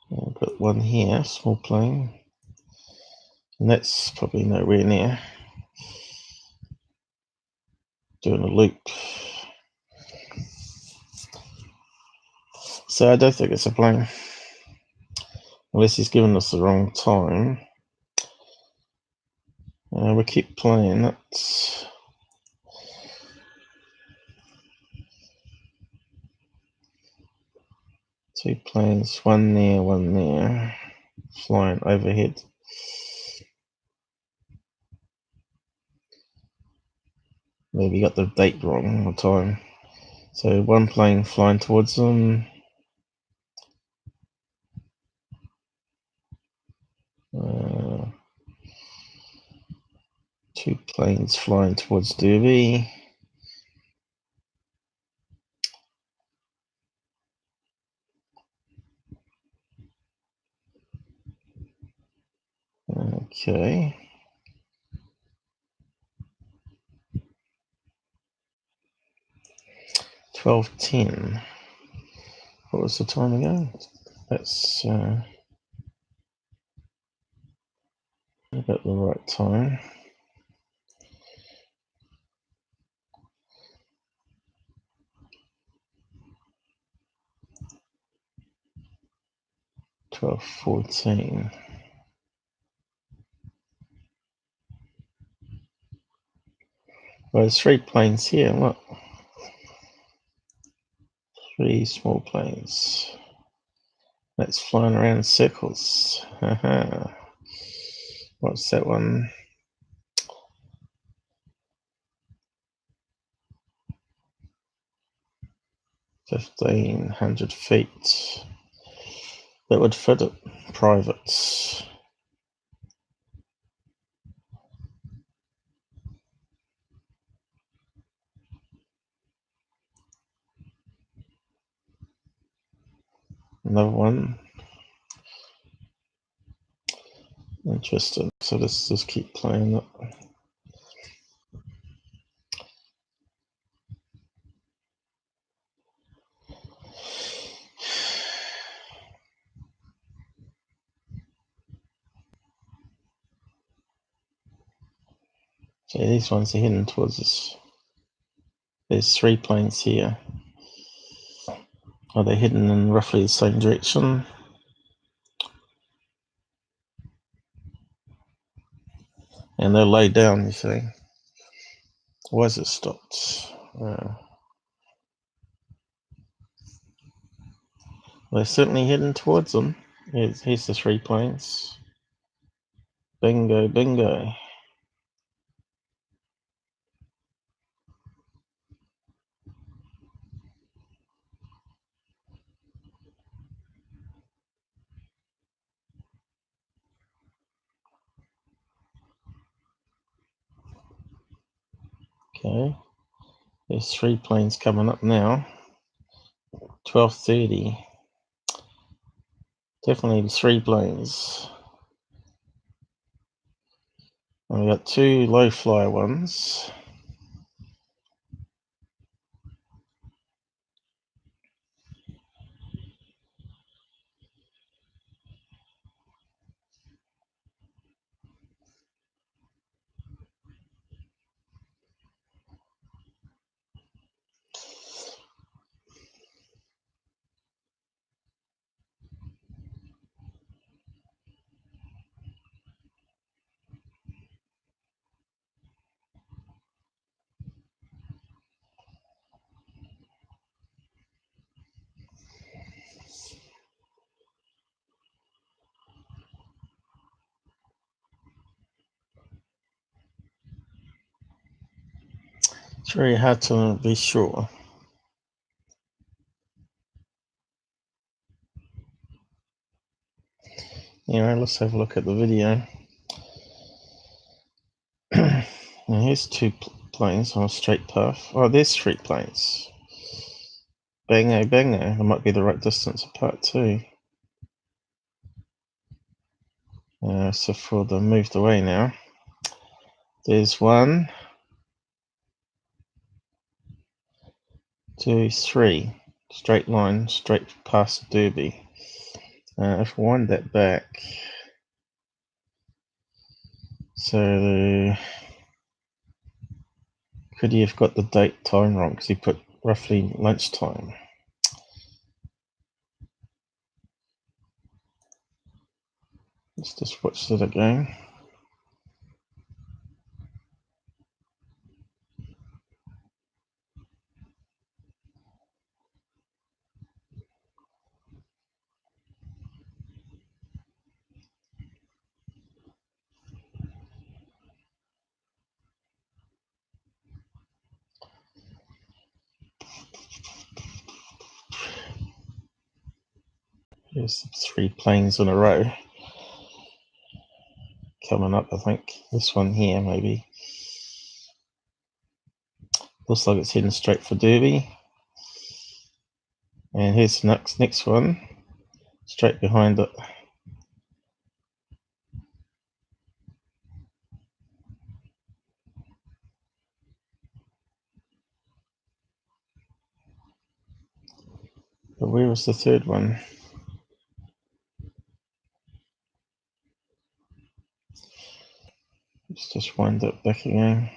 S1: I've got one here, small plane. And that's probably nowhere near. Doing a loop. So I don't think it's a plane. Unless he's given us the wrong time. We keep playing it. Two planes, one there, flying overhead. Maybe got the date wrong or time. So one plane flying towards them. Two planes flying towards Derby. Okay. $12:10. What was the time again? That's about the right time. 12:14. Well, there's 3 planes here, look. 3 small planes. That's flying around in circles. What's that one? 1,500 feet. That would fit it. Privates. Another one. Interesting. So let's just keep playing it. So these ones are heading towards us. There's 3 planes here. Are they heading in roughly the same direction? And they're laid down, you see. Why is it stopped? They're certainly heading towards them. Here's the 3 planes. Bingo, bingo. Okay. There's 3 planes coming up now. 12:30. Definitely 3 planes. And we got 2 low flyer ones. It's very hard to be sure. Anyway, let's have a look at the video. Now here's 2 planes on a straight path. Oh, there's 3 planes. Bango, bango. They might be the right distance apart too. So for the moved away now. There's 1, 2, 3. Straight line, straight past Derby. If we wind that back, so could he have got the date time wrong? Because he put roughly lunchtime. Let's just watch that again. Here's 3 planes in a row coming up, I think. This one here, maybe. Looks like it's heading straight for Derby. And here's the next one, straight behind it. But where was the 3rd one? Let's just wind it back again.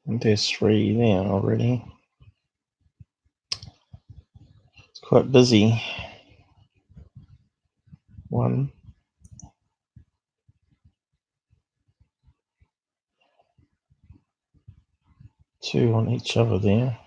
S1: And there's 3 there already. It's quite busy. 1. 2 on each other there.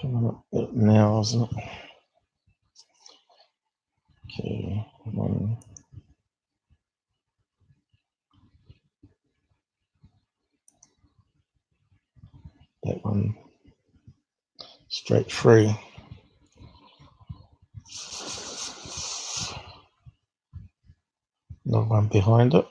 S1: Coming up now, isn't it? Okay, 1. That one straight through. Another one behind it.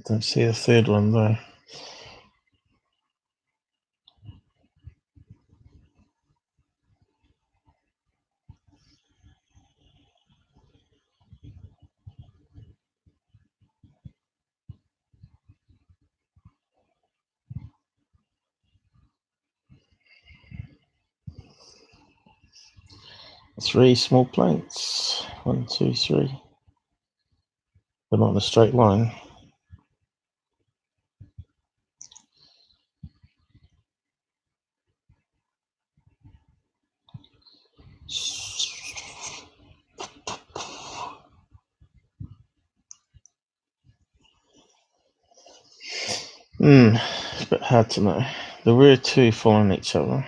S1: Don't see a third one though. Three small planes. 1, 2, 3. But not in a straight line. It's a bit hard to know. There were 2 following each other.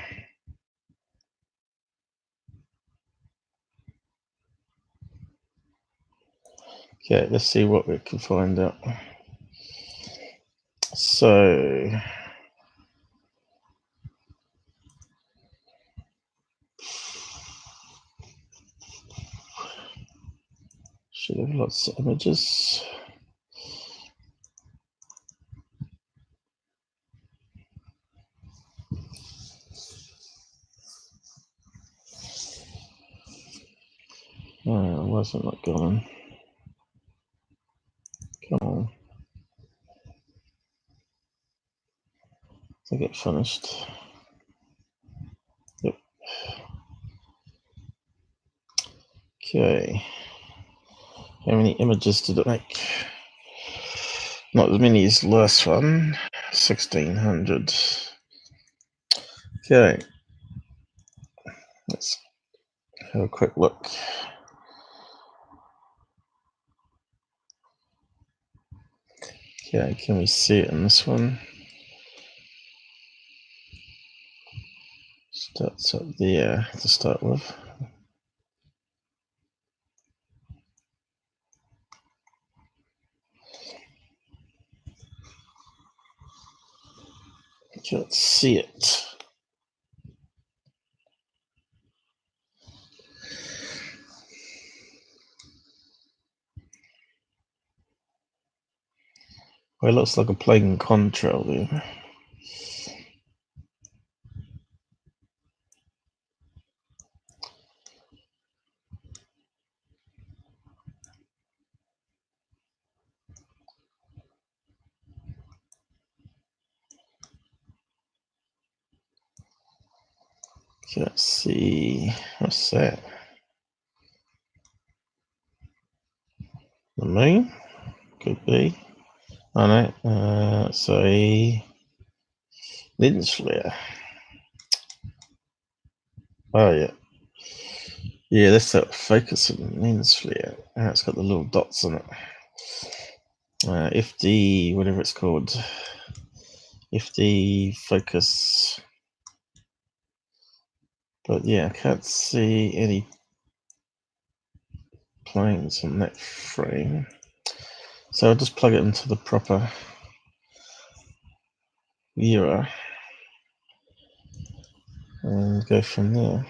S1: Okay, let's see what we can find out. So, should have lots of images. Oh, why is it not going? Come on. I get finished. Yep. Okay. How many images did it make? Not as many as the last one. 1600. Okay. Let's have a quick look. Okay, can we see it in this one? Starts up there to start with. Can't see it. Well, it looks like a plane contrail there. Can't see. What's that? The moon? Could be. Oh no. It's a lens flare. Oh yeah. Yeah, that's that focusing lens flare. It's got the little dots on it. FD, whatever it's called. FD focus. But yeah, I can't see any planes in that frame. So I'll just plug it into the proper viewer. and go from there.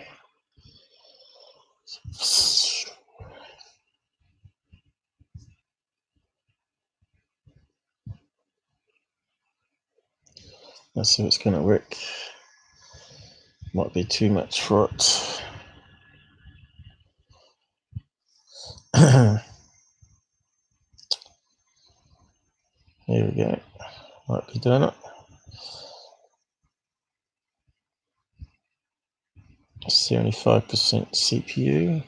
S1: Let's see if it's going to work. Might be too much for it. Here we go. Might be doing it. 75% CPU.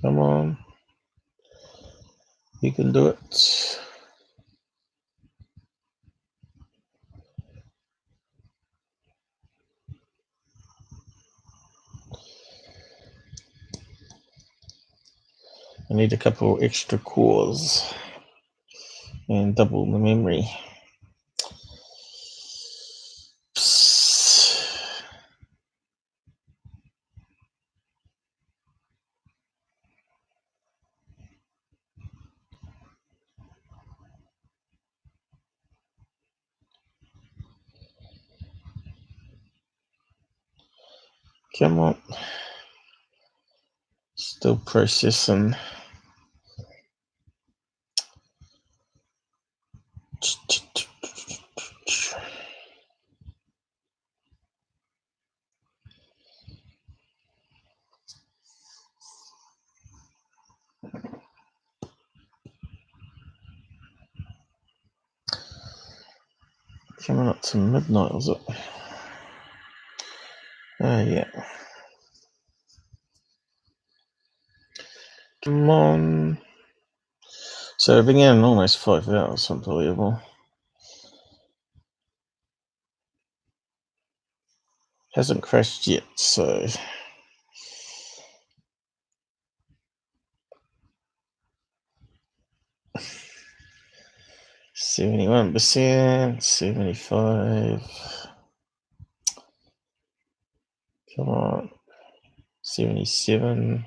S1: Come on. You can do it. I need a couple extra cores and double the memory. Psst. Come on. Still processing. Coming up to midnight, was it? Oh, yeah. Come on. So I've been in almost 5 hours, unbelievable. Hasn't crashed yet, so 71%, 75. Come on. 77.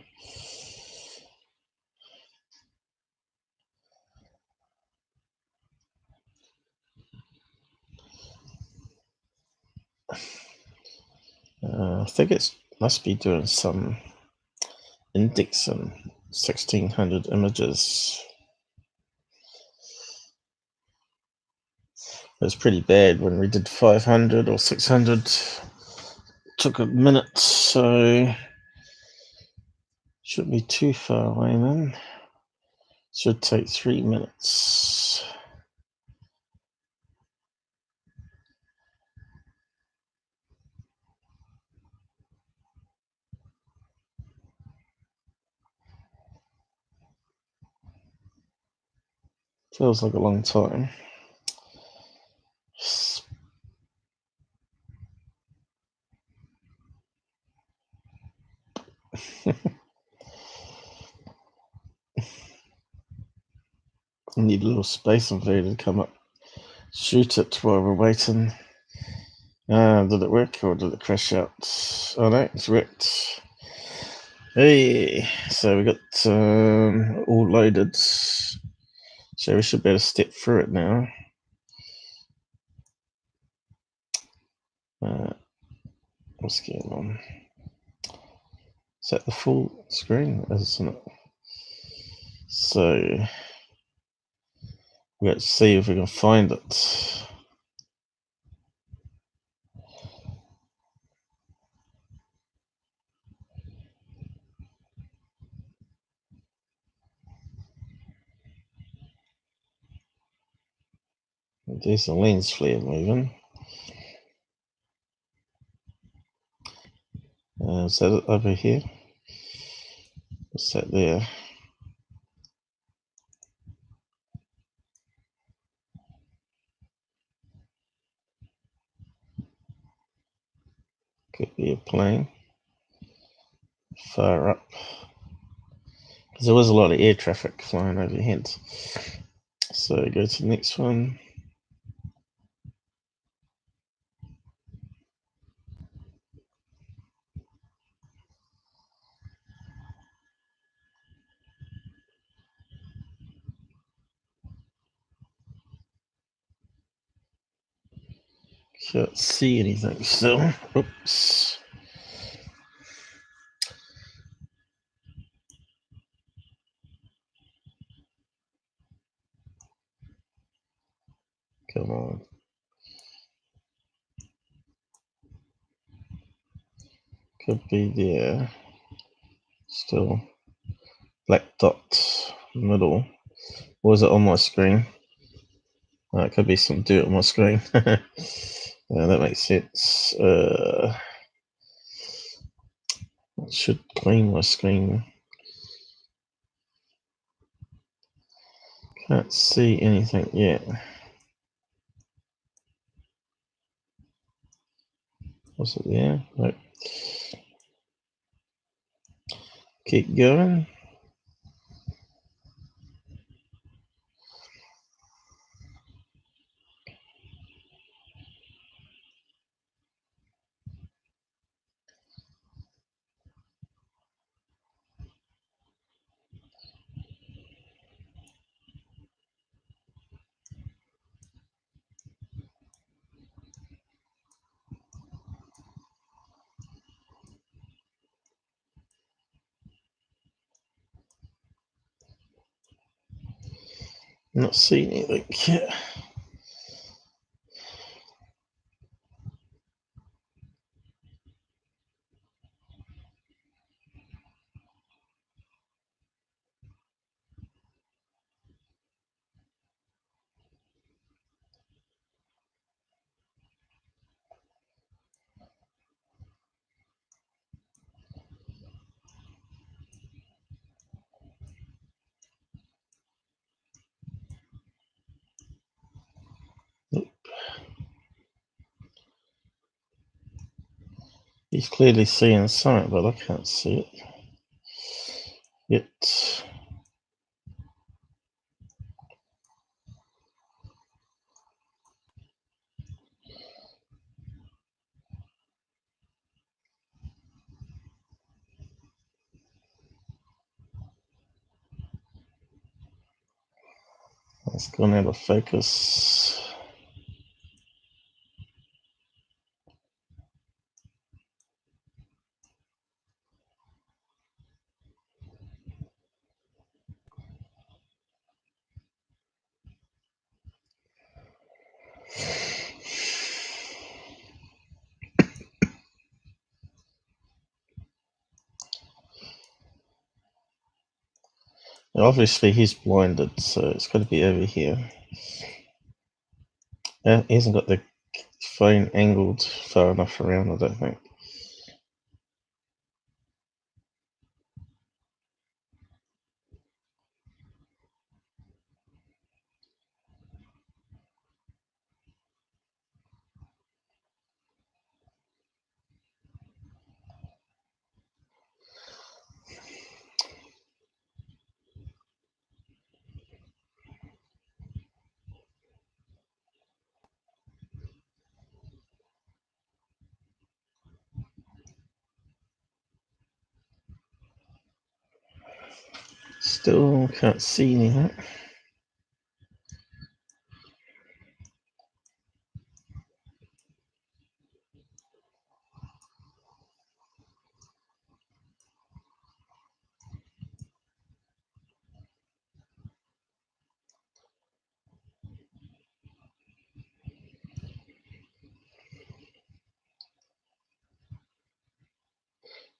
S1: I think it must be doing some indexing. 1600 images. It was pretty bad when we did 500 or 600. Took a minute, so shouldn't be too far away then. Should take 3 minutes. Feels like a long time. Need a little space invader to come up. Shoot it while we're waiting. Did it work or did it crash out? Oh no, it's worked. Hey, so we got all loaded. So we should be able to step through it now. What's going on? Is that the full screen? Isn't it? So let's see if we can find it. There's the lens flare moving. Is that it over here? What's that there? Could be a plane. Far up. Because there was a lot of air traffic flying overhead. So go to the next one. Can't see anything still. Oops. Come on. Could be there. Still. Black dot middle. Or is it on my screen? It could be some dirt on my screen. That makes sense. It should clean my screen. Can't see anything yet. Was it there? Nope. Keep going. Not seeing anything yet. He's clearly seeing something, but I can't see it yet. It's gone out of focus. Obviously he's blinded, so it's got to be over here. He hasn't got the phone angled far enough around, I don't think. Still can't see anything.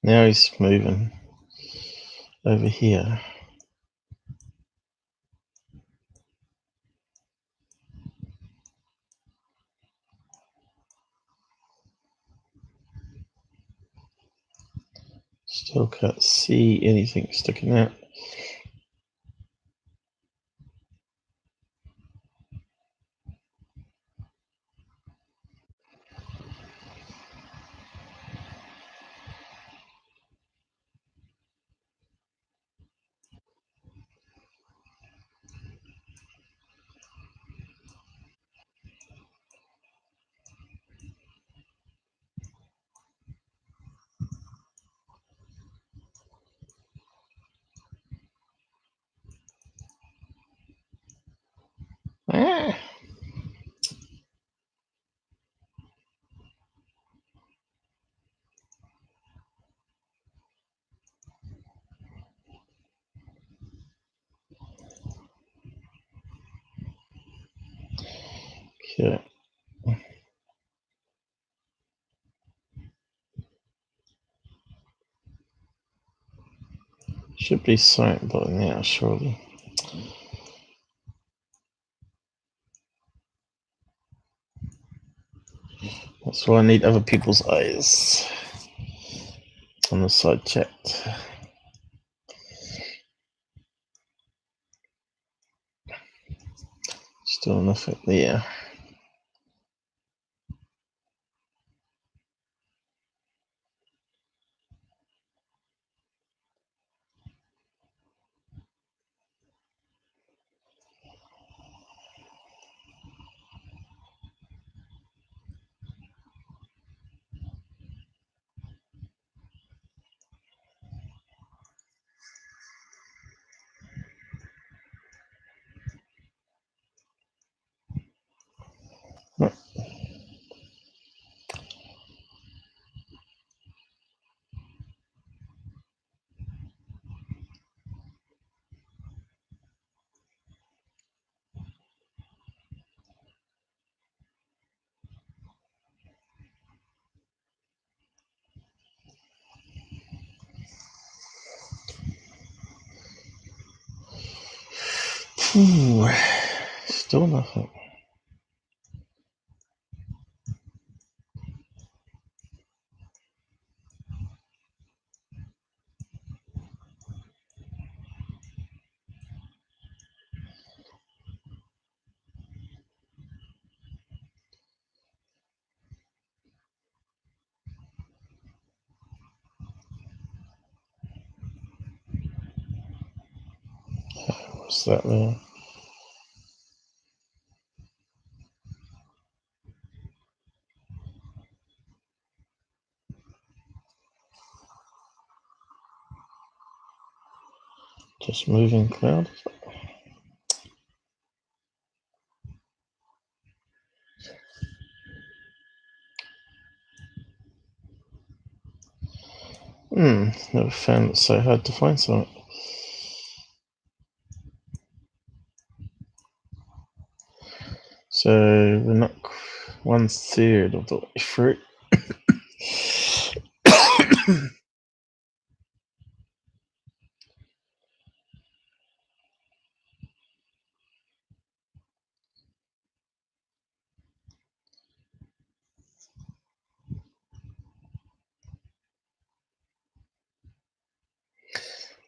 S1: Now he's moving over here. Still can't see anything sticking out. Ah. Okay. Should be silent by now, surely. That's why I need other people's eyes on the side chat. Still nothing there. No. Ooh, still nothing. What's that there? Just moving cloud. Never found it so hard to find something. So we're not 1/3 of the way through.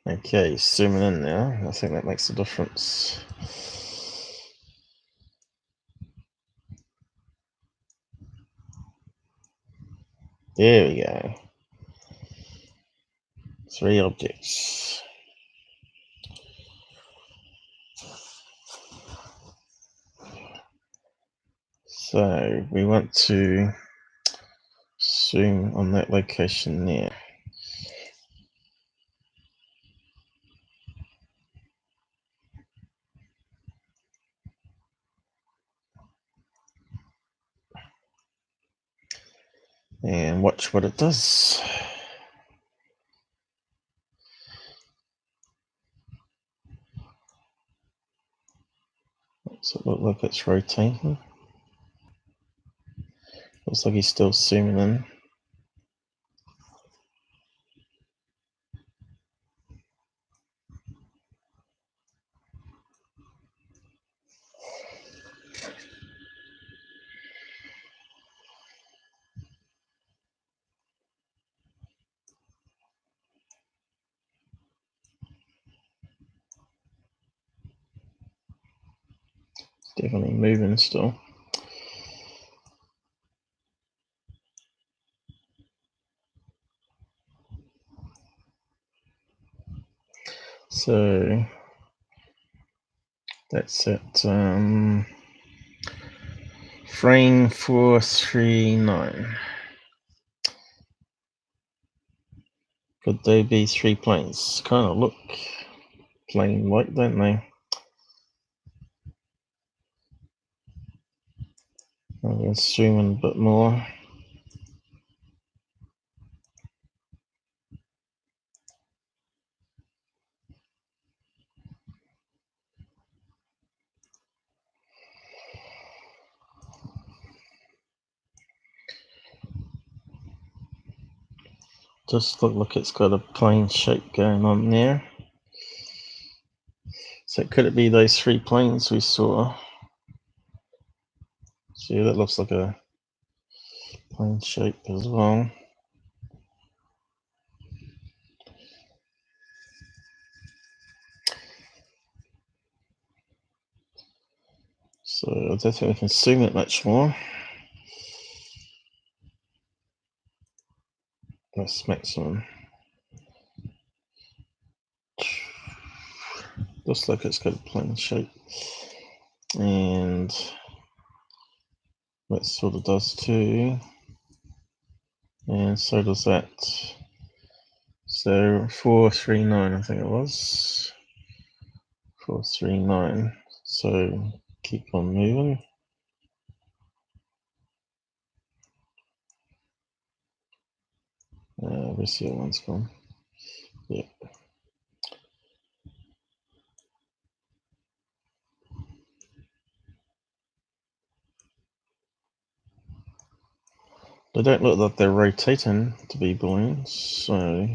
S1: Okay, zooming in now. I think that makes a difference. There we go. 3 objects. So we want to zoom on that location there. And watch what it does. Does it look like it's rotating? Looks like he's still zooming in. Definitely moving still. So that's at frame 439. Could they be 3 planes? Kind of look plane-like, don't they? I'm going to zoom in a bit more. Just look like it's got a plane shape going on there. So could it be those 3 planes we saw? See, that looks like a plane shape as well. So I don't think we can zoom it much more. That's maximum. Looks like it's got a plane shape. And that sort of does too. And so does that. So 439, I think it was. 439. So keep on moving. Where's the other one's gone? Yeah. They don't look like they're rotating to be balloons, so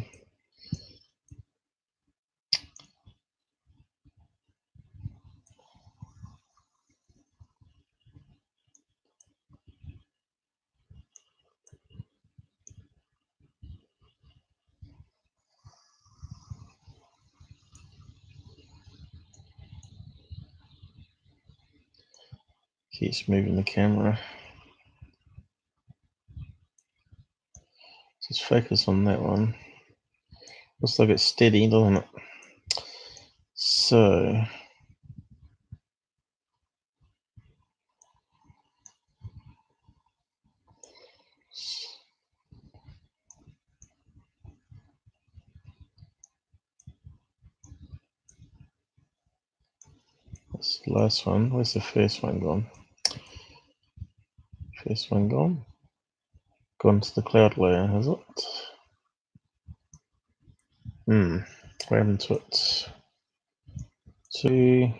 S1: keeps moving the camera. Just focus on that one. Looks like it's steady, doesn't it? So that's the last one. Where's the first one gone? First one gone. Gone to the cloud layer, has it? What happened to it? 2.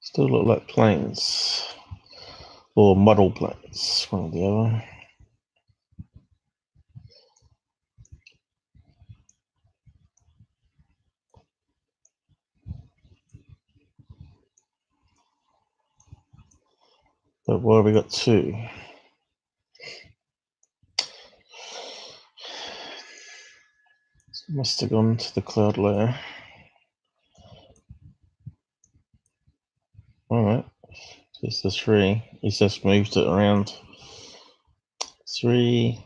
S1: Still look like planes. Or model planes, one or the other. But why have we got 2? Must have gone to the cloud layer. Alright. Just the 3. He's just moved it around. 3.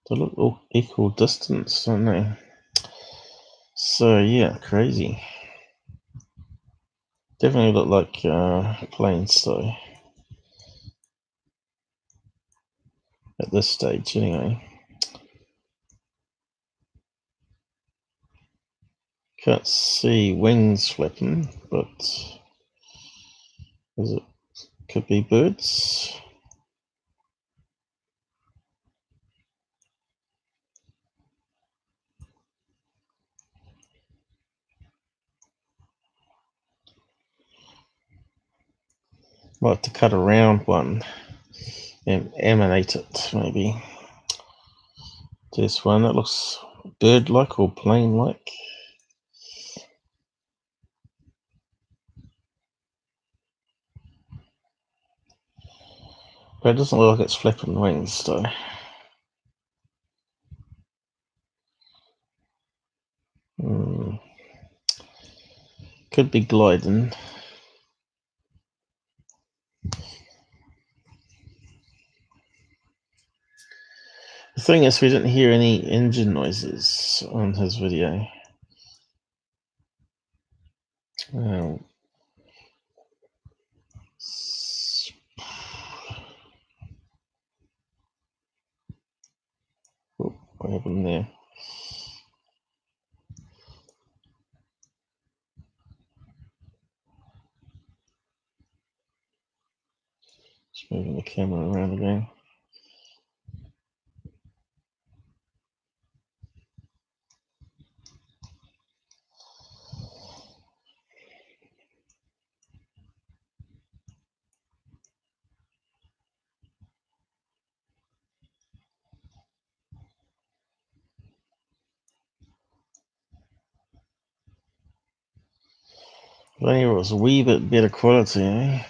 S1: They look all equal distance, don't they? So yeah, crazy. Definitely look like planes though. At this stage anyway. Can't see wings flapping, but could be birds. Might have to cut around one and animate it maybe. There's one that looks bird-like or plane-like. But it doesn't look like it's flapping wings though. Could be gliding. The thing is, we didn't hear any engine noises on his video. Oh, what happened there? Just moving the camera around again. If only it was a wee bit better quality, eh?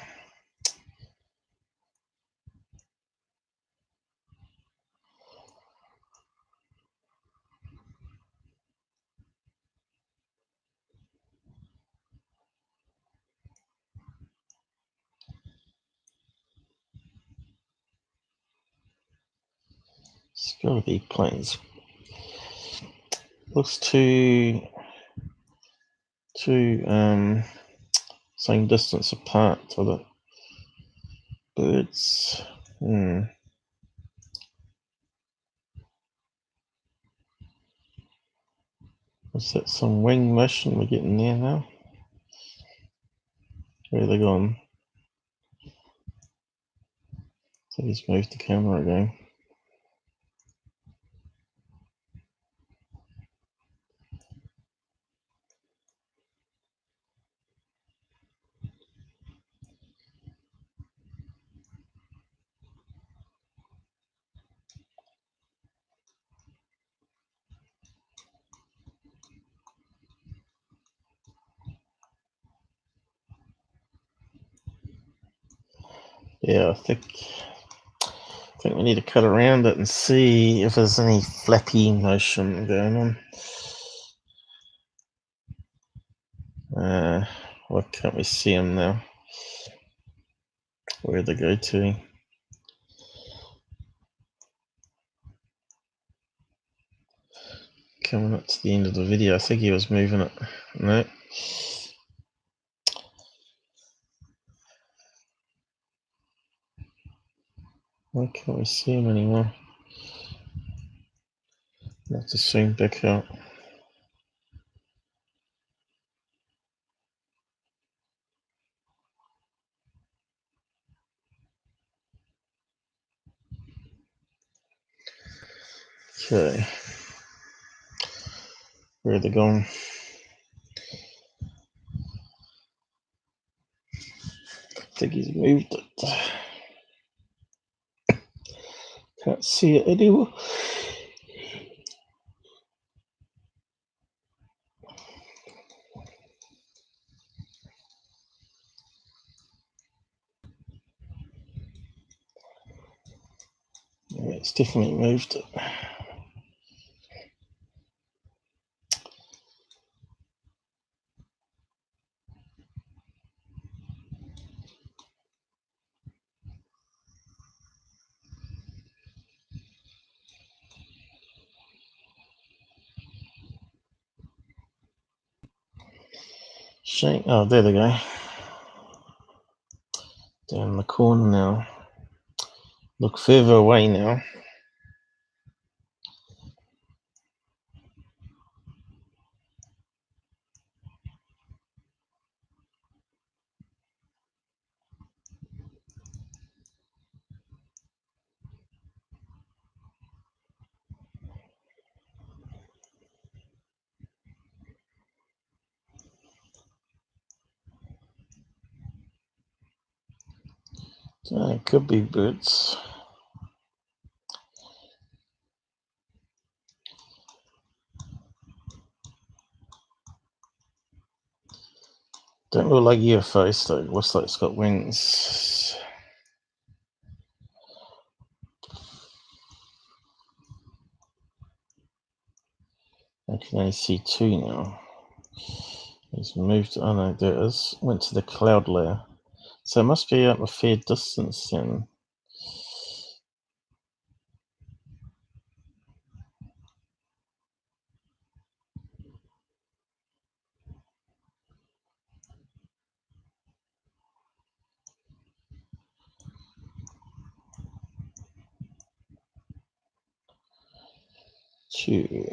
S1: It's gotta be planes. Looks too same distance apart to the birds. Is that some wing motion we're getting there now? Where are they gone? I think he's moved the camera again. Yeah, I think we need to cut around it and see if there's any flappy motion going on. Why can't we see them now? Where'd they go to? Coming up to the end of the video. I think he was moving it. No. Why can't we see him anymore? I'll have to zoom back out. Okay. Where are they going? I think he's moved it. Can't see it anymore. Yeah, it's definitely moved it. Shame. Oh, there they go. Down in the corner now. Look further away now. It could be birds. Don't look like UFOs though. Looks like it's got wings. I can only see two now. He's moved. Oh no, there it is. Went to the cloud layer. So it must be up a fair distance then. Two.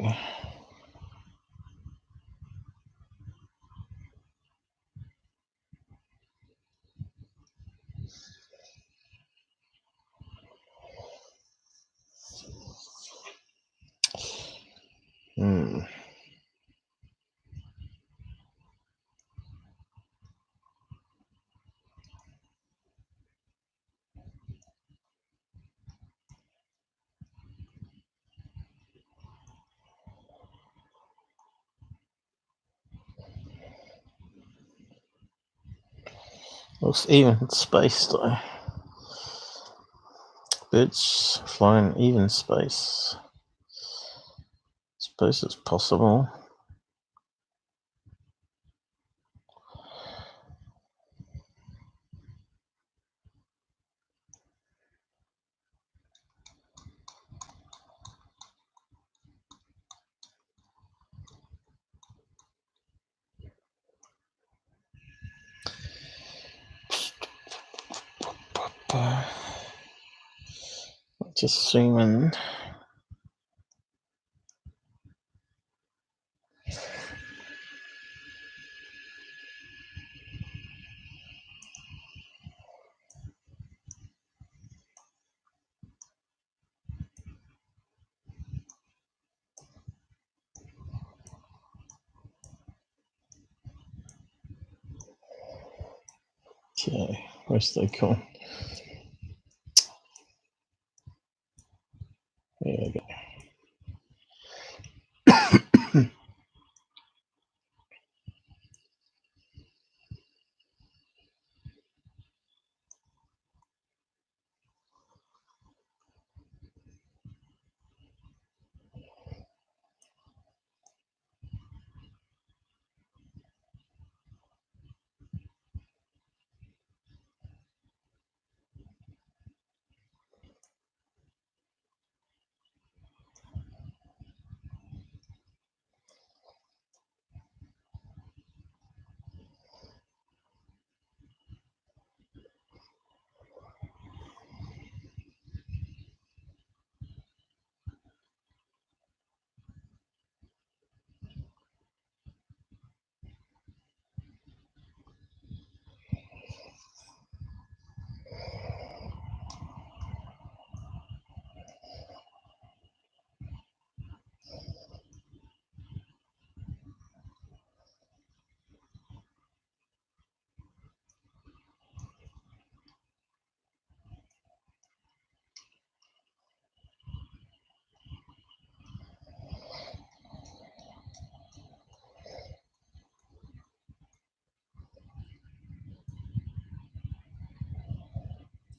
S1: Looks even in space though. Birds flying even space. Suppose it's possible. Just zoom in. Okay, where's they gone? There we go.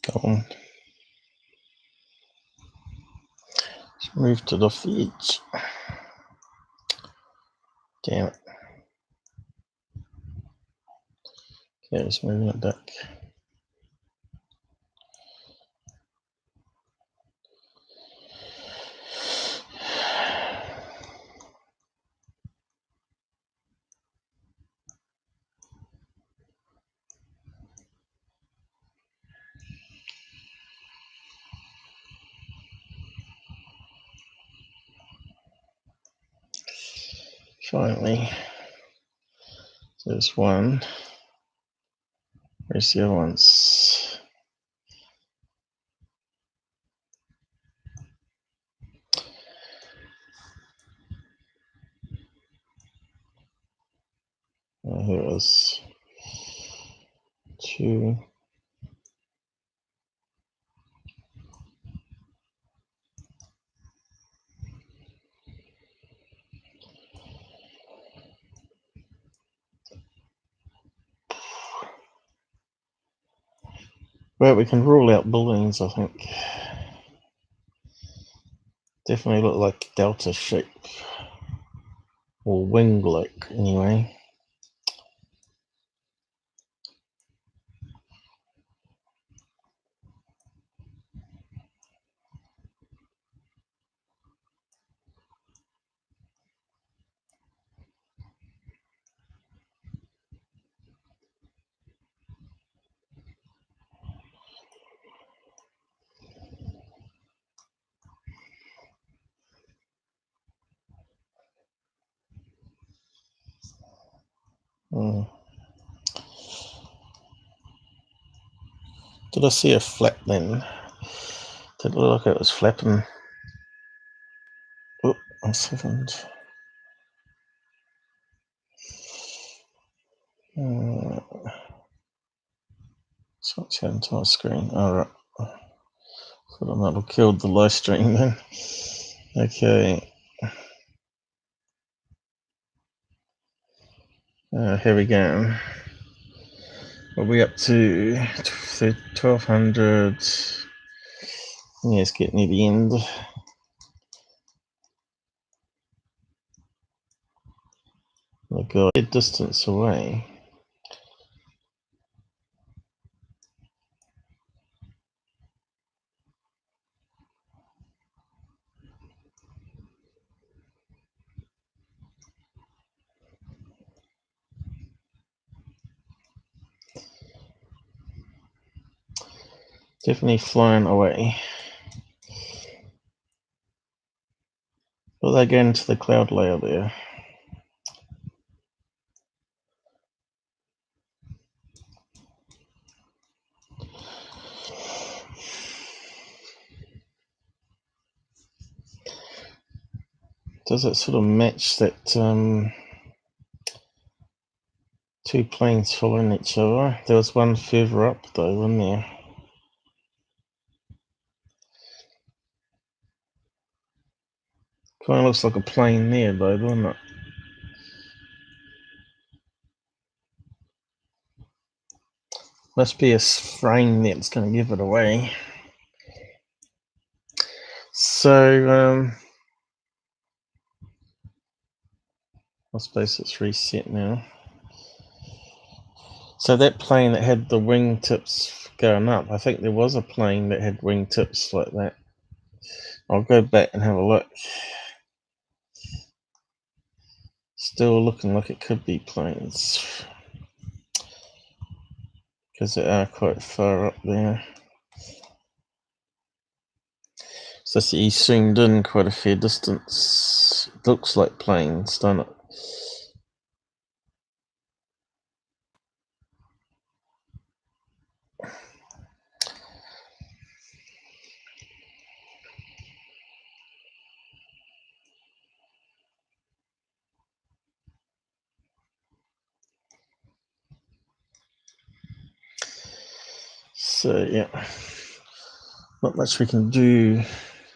S1: Go on. Let's move to the edge. Damn it. Okay, just moving it back. Finally, there's one. Where's the other ones? Oh, here it is. 2. Well, we can rule out balloons, I think. Definitely look like delta shape. Or wing-like, anyway. Did I see a flap then? Did it look like it was flapping? Oh, a second. Switch the entire screen. Alright. Thought I might have killed the live stream then. Okay. Here we go. Are we up to 1200? Yeah, it's getting near the end. Oh god, a distance away. Definitely flying away. Will they go into the cloud layer there? Does it sort of match that two planes following each other? There was one further up though, wasn't there? Kind of looks like a plane there though, doesn't it? Must be a frame that's going to give it away. So, I suppose it's reset now. So that plane that had the wingtips going up, I think there was a plane that had wingtips like that. I'll go back and have a look. Still looking like it could be planes. Because they are quite far up there. So he's zoomed in quite a fair distance. Looks like planes, doesn't it? So yeah, not much we can do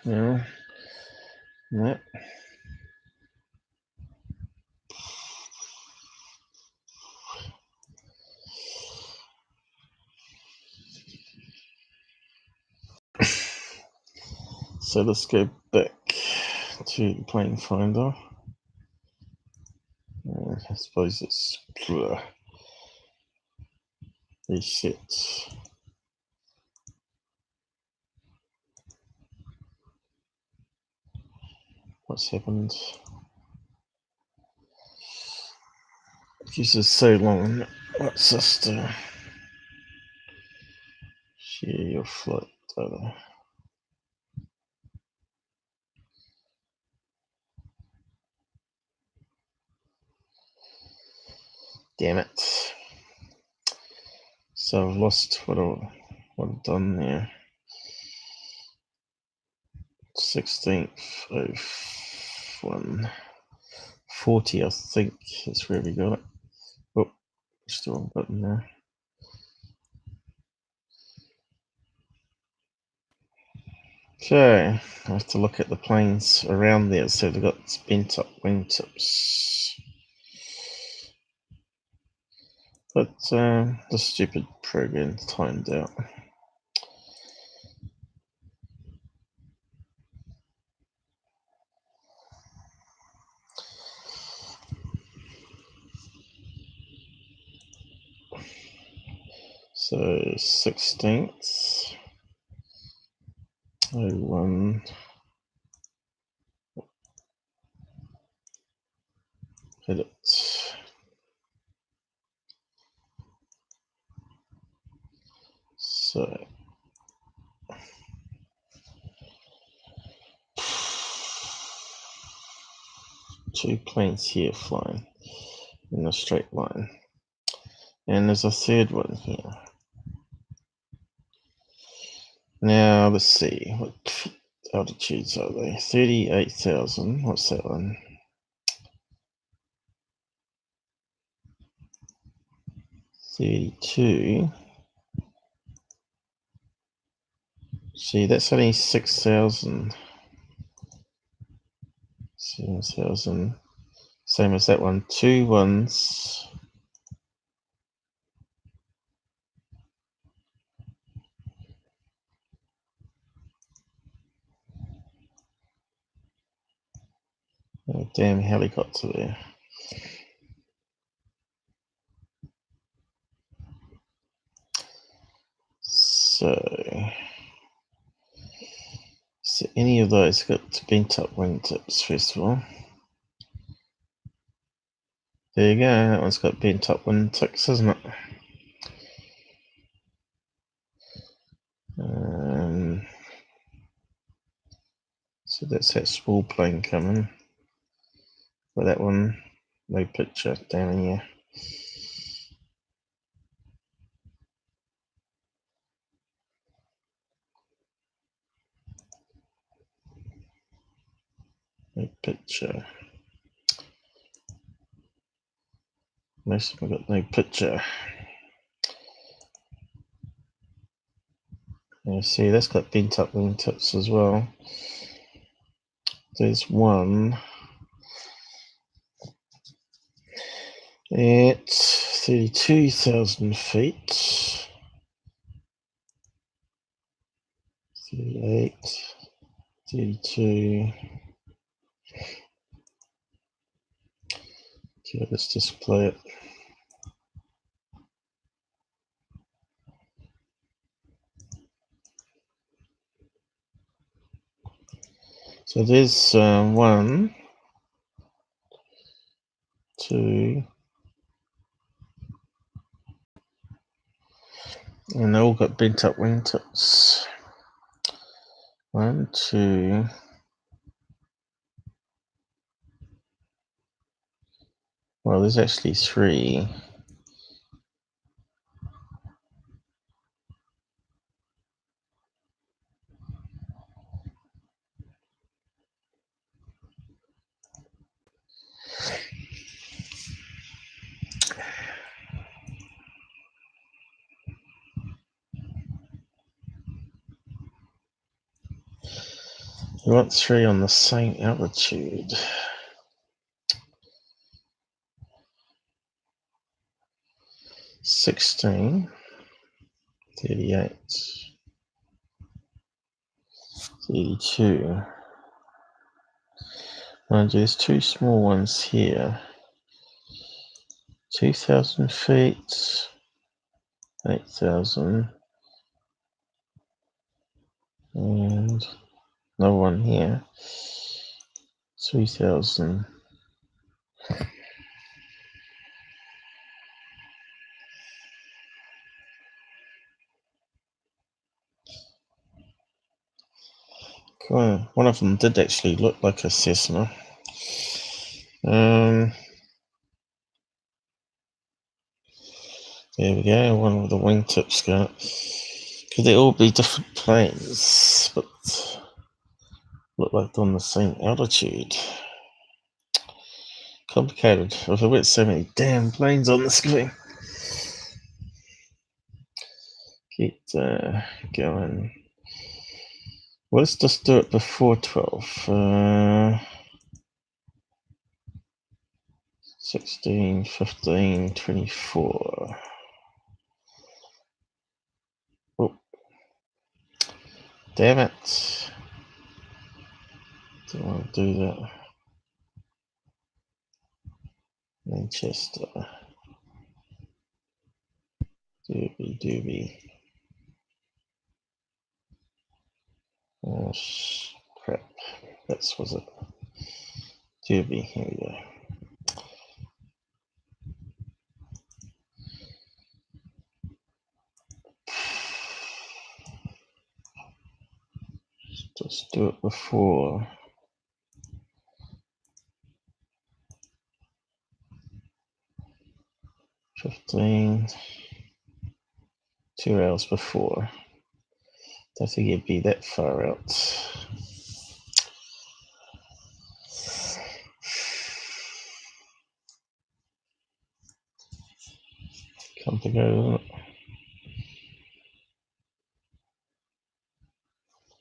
S1: now. Yeah. So let's go back to the plane finder. I suppose it's reset. What's happened? This is so long. What's this do? Share your flight data. Damn it. So I've lost what I've done there. 16th of 140, I think that's where we got it. Oh, still a button there. Okay, I have to look at the planes around there. So they've got bent up wingtips. But the stupid program timed out. So 16th, 01, hit it. So two planes here flying in a straight line. And there's a third one here. Now let's see, what altitudes are they? 38,000. What's that one? 32. See, that's only 6,000. 7,000. Same as that one. Two ones. Oh, damn helicopter there. So any of those got bent up wingtips first of all. There you go, that one's got bent up wingtips, isn't it? So that's that small plane coming. But that one, no picture down here. No picture. Most of them got no picture. You see, that's got bent up wingtips as well. There's one at 32,000 feet. 38, 32. Okay, let's display it. So there's 1, 2, and they all got bent up wingtips. 1, 2. Well, there's actually 3. You want 3 on the same altitude. 16, 38, 32. And there's 2 small ones here. 2,000 feet, 8,000, and another one here. 3,000. Cool. One of them did actually look like a Cessna. There we go, one with the wingtips got. Could they all be different planes, but look like they're on the same altitude? Complicated. If I went so many damn planes on the screen. Get going. Well, let's just do it before 12. 16, 15, 24. Oh, damn it. Don't want to do that. Manchester. Doobie. Oh, crap. That was it. Doobie, here we go. Just do it before. 15. 2 hours before. Don't think it'd be that far out. Come to go.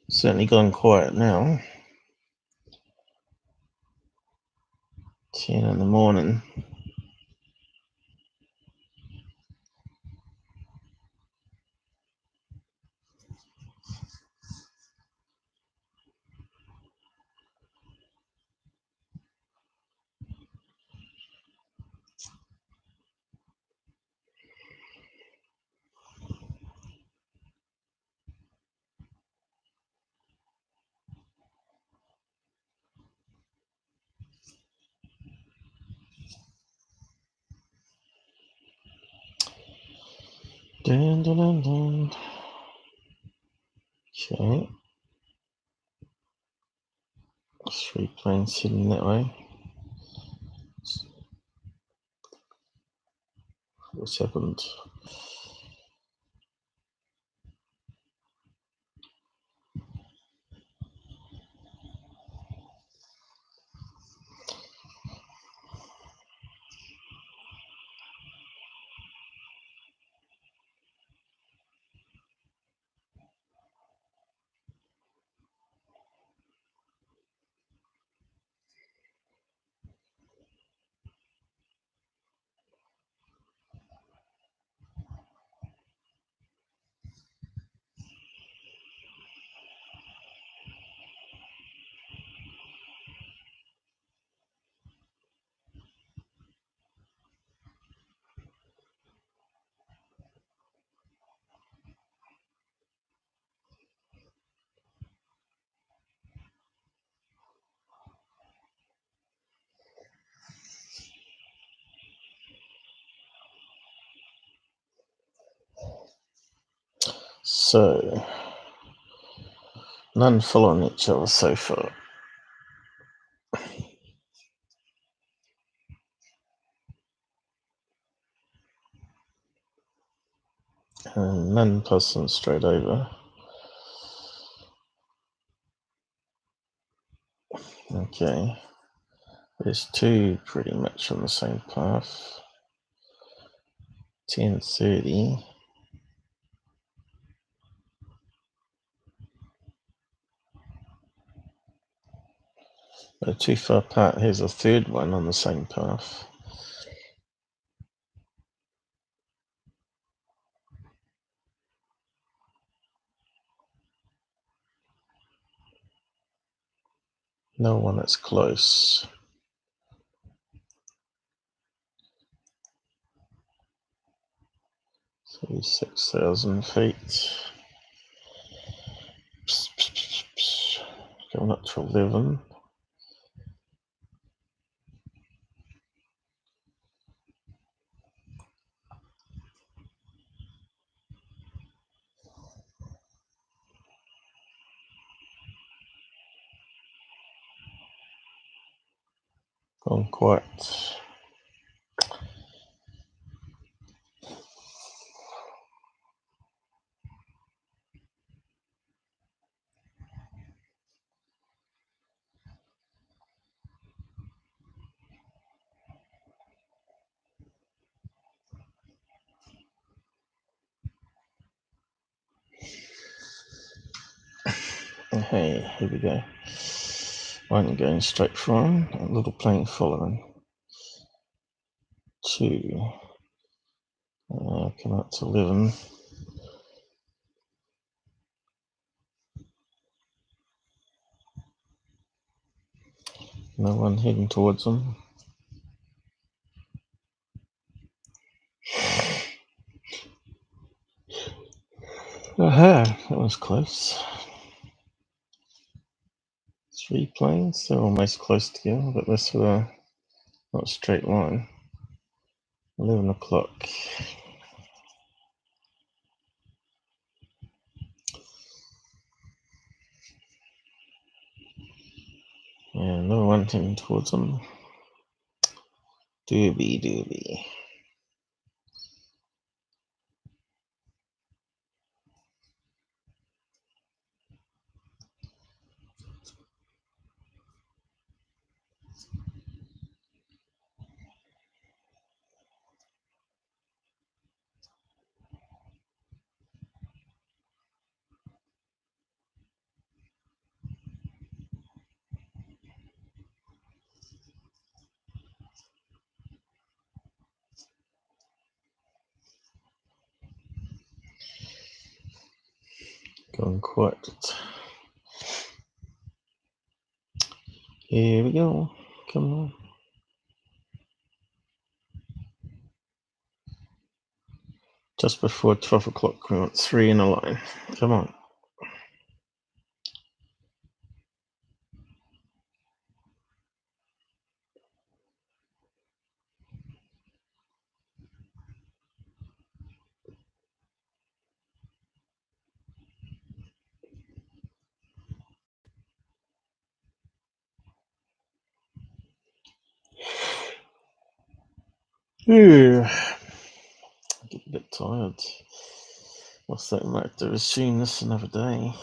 S1: Certainly gone quiet now. 10 in the morning. Dun, dun, dun, dun. Okay. 3 planes heading that way. What's happened? So, none following each other so far. And none passing straight over. Okay. There's 2 pretty much on the same path. 10:30. They're too far apart. Here's a 3rd one on the same path. No one that's close. 36,000 feet. Going up to 11. Gone quiet. Hey, here we go. One going straight for him, a little plane following. 2. Come up to 11. No one heading towards them. Aha, that was close. 3 planes, they're almost close together, but this was not a straight line. 11 o'clock. And no one heading towards them. Doobie. Going quiet. Here we go. Come on. Just before 12 o'clock, we want 3 in a line. Come on. Yeah. I get a bit tired. What's that like to assume this another day?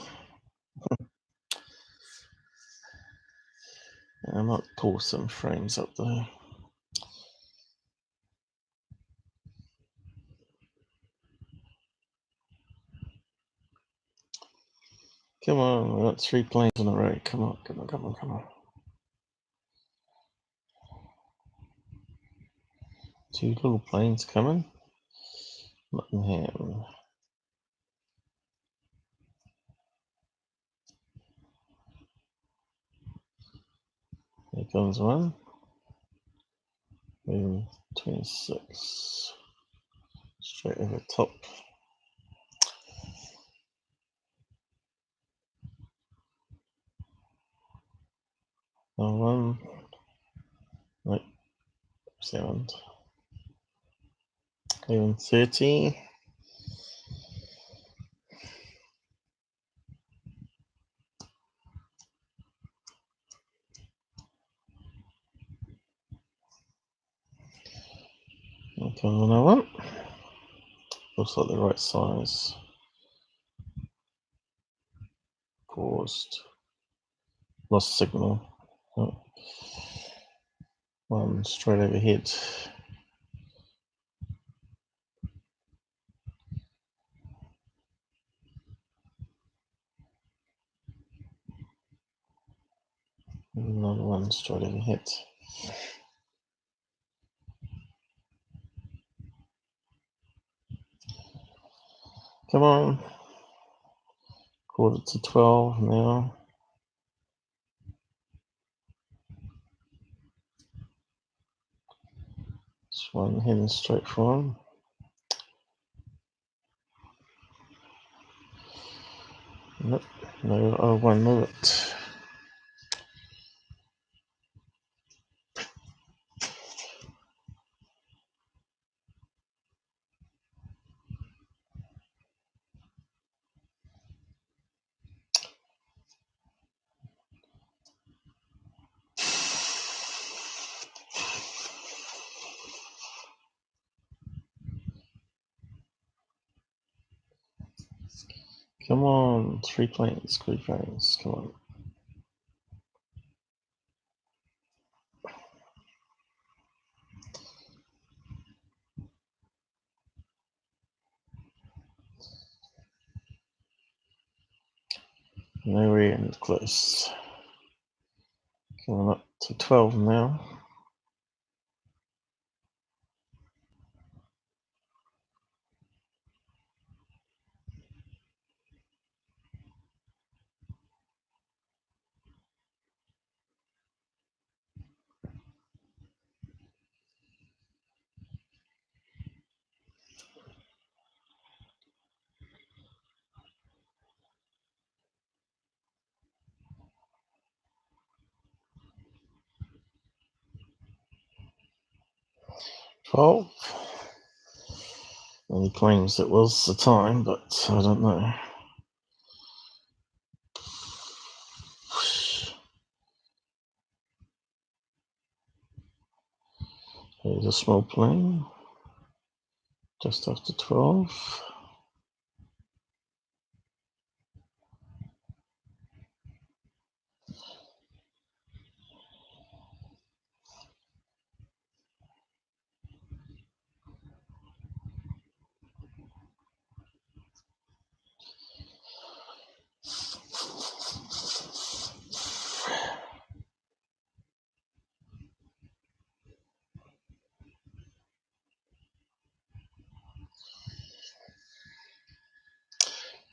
S1: Yeah, I might pull some frames up though. Come on, we got 3 planes in a row. Come on, come on, come on, come on. 2 little planes coming. Nottingham. Here comes one. Moving 26. Straight over the top. One. Right. Sound. Even 30. Here comes another one. Looks like the right size. Paused. Lost signal. Oh. One straight overhead. Another one straight overhead. Come on. 11:45 now. This one heading straight for him. Nope. No, oh, one minute. Come on, 3 planes, 3 planes, come on. Nowhere in close. Coming up to 12 now. Well, he claims it was the time, but I don't know. Here's a small plane, just after 12.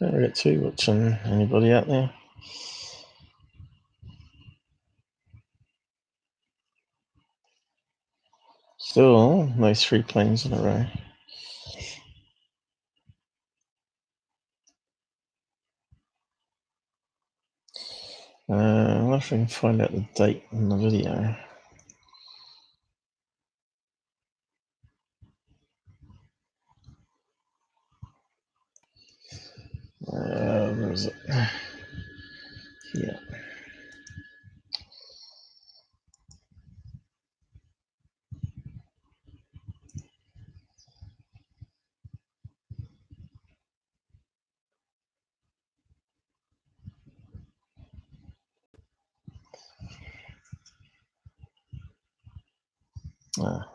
S1: We got 2 watching. Anybody out there? Still, no 3 planes in a row. I wonder if I can find out the date in the video. Where is it? Yeah.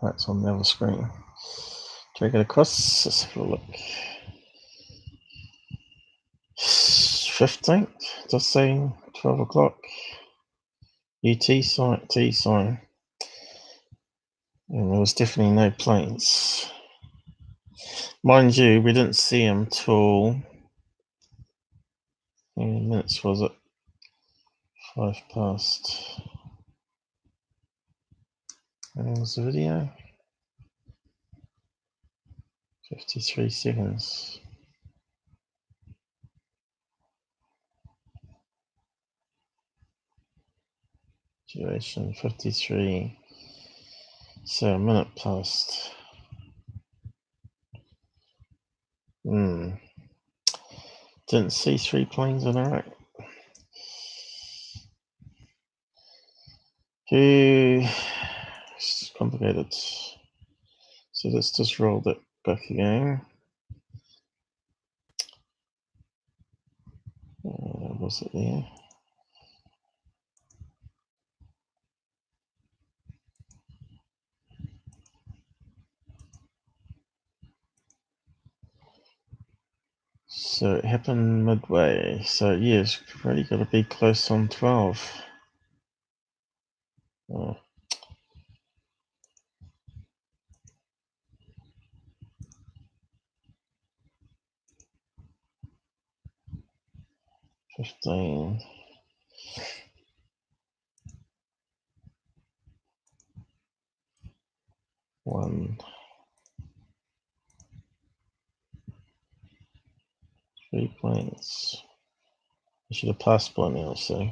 S1: That's on the other screen. Drag it across. Let's have a look. 15th, just saying 12 o'clock. UT sign, T sign. And there was definitely no planes. Mind you, we didn't see them till, how many minutes was it? 5 past. And was the video? 53 seconds. Duration 53. So a minute past. Didn't see 3 planes in a row. It's complicated. So let's just roll that back again. Was it there? So it happened midway. So yes, really got to be close on 12. Oh. 15. 1. 3 planes. I should have passed by now, so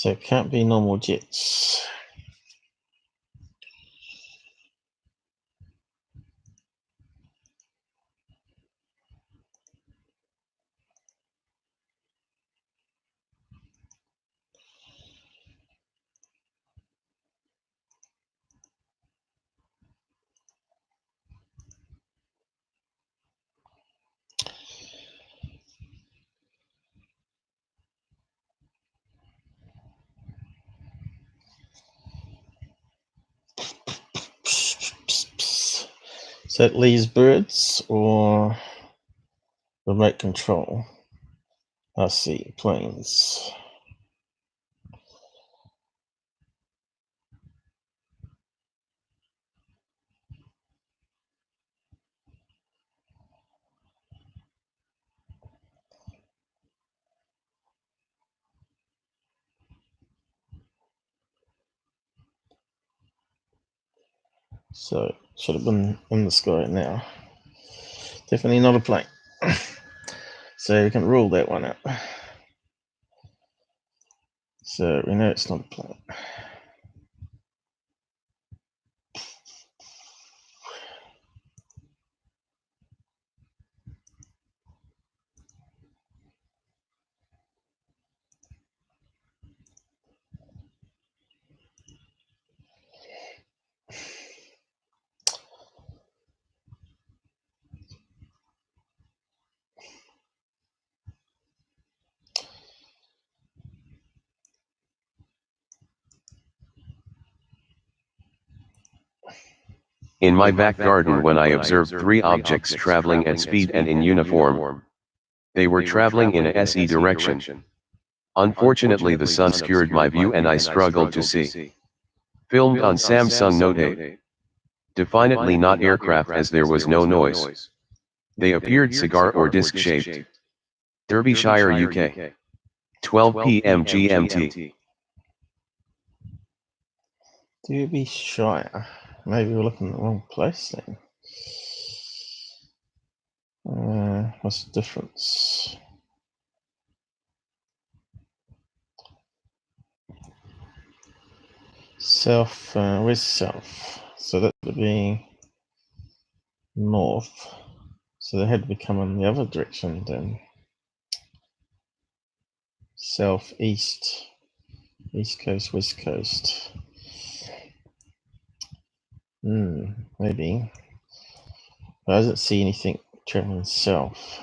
S1: it can't be normal jets. Is that Lee's birds or remote control? I see, planes. So should have been in the sky now. Definitely not a plane. So we can rule that one out. So we know it's not a plane.
S3: In my back garden when I observed 3 objects traveling at speed and in uniform. They were traveling in a SE direction. Unfortunately the sun obscured my view and I struggled to see. Filmed on Samsung Note 8. Definitely not aircraft as there was no noise. They appeared cigar or disc shaped. Derbyshire, UK. 12 p.m. GMT.
S1: Derbyshire. Maybe we're looking at the wrong place then. What's the difference? South, where's south? So that would be north. So they had to be coming the other direction then. Southeast. East coast, west coast. Maybe. But I didn't see anything traveling south.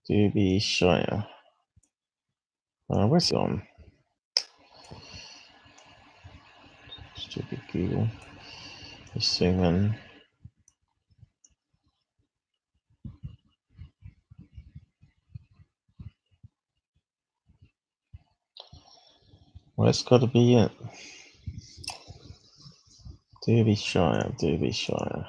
S1: Derbyshire. Where's it on? Stupid Google. Just zoom in. Well, that's got to be it. Derbyshire, Derbyshire.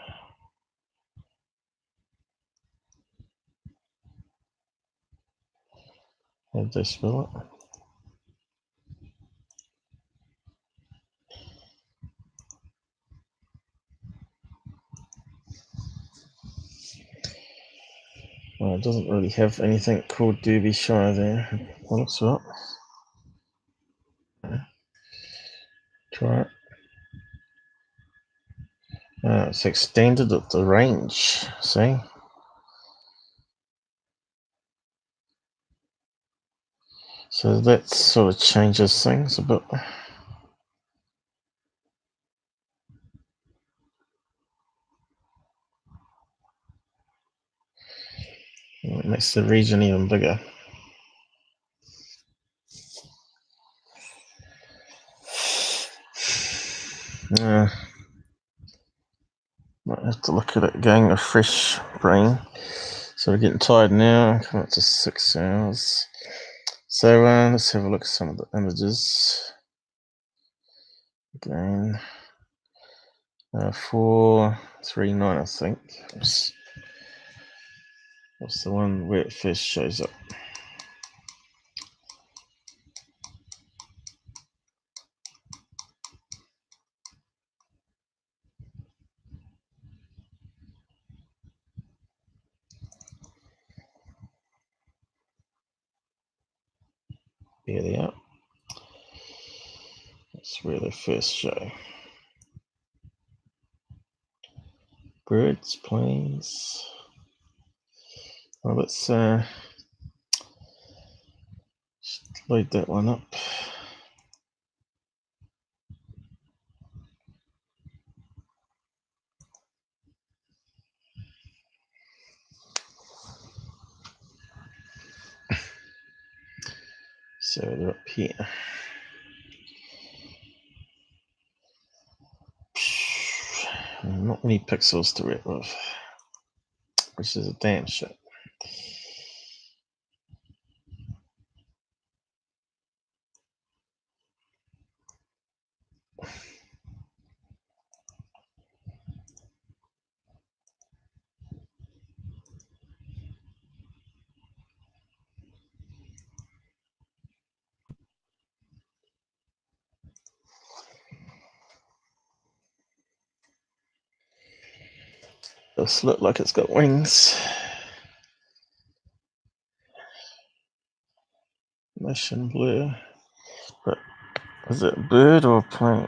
S1: How did they spell it? Well, it doesn't really have anything called Derbyshire there. That looks right. Try it. It's extended at the range, see? So that sort of changes things a bit. It makes the region even bigger. Might have to look at it again, a fresh brain. So we're getting tired now, coming up to 6 hours. So let's have a look at some of the images. Again, 439, I think. What's the one where it first shows up? There they are. That's where they first show. Birds, planes. Well, let's just load that one up. So they're up here. Not many pixels to work with, which is a damn shame. Does look like it's got wings. Motion blur. But is it a bird or a plane?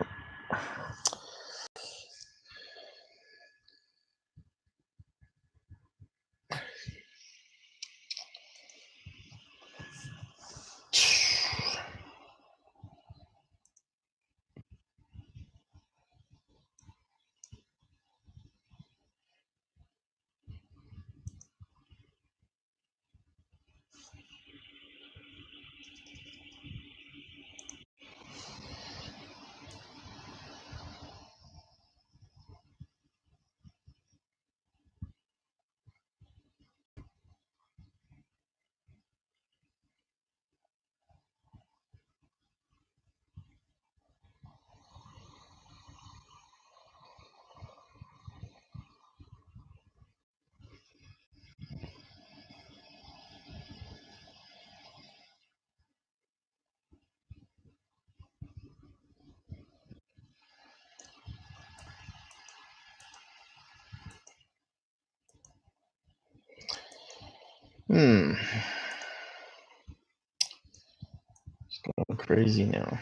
S1: It's going crazy now.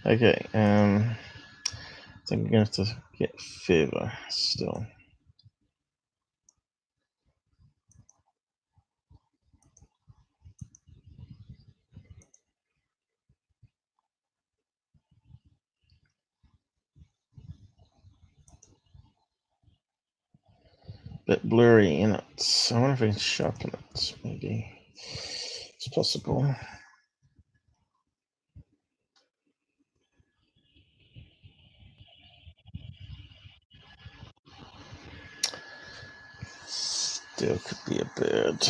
S1: Okay, I think I'm gonna have to get further still. Bit blurry in it. I wonder if I can sharpen it. Maybe it's possible. Still could be a bird.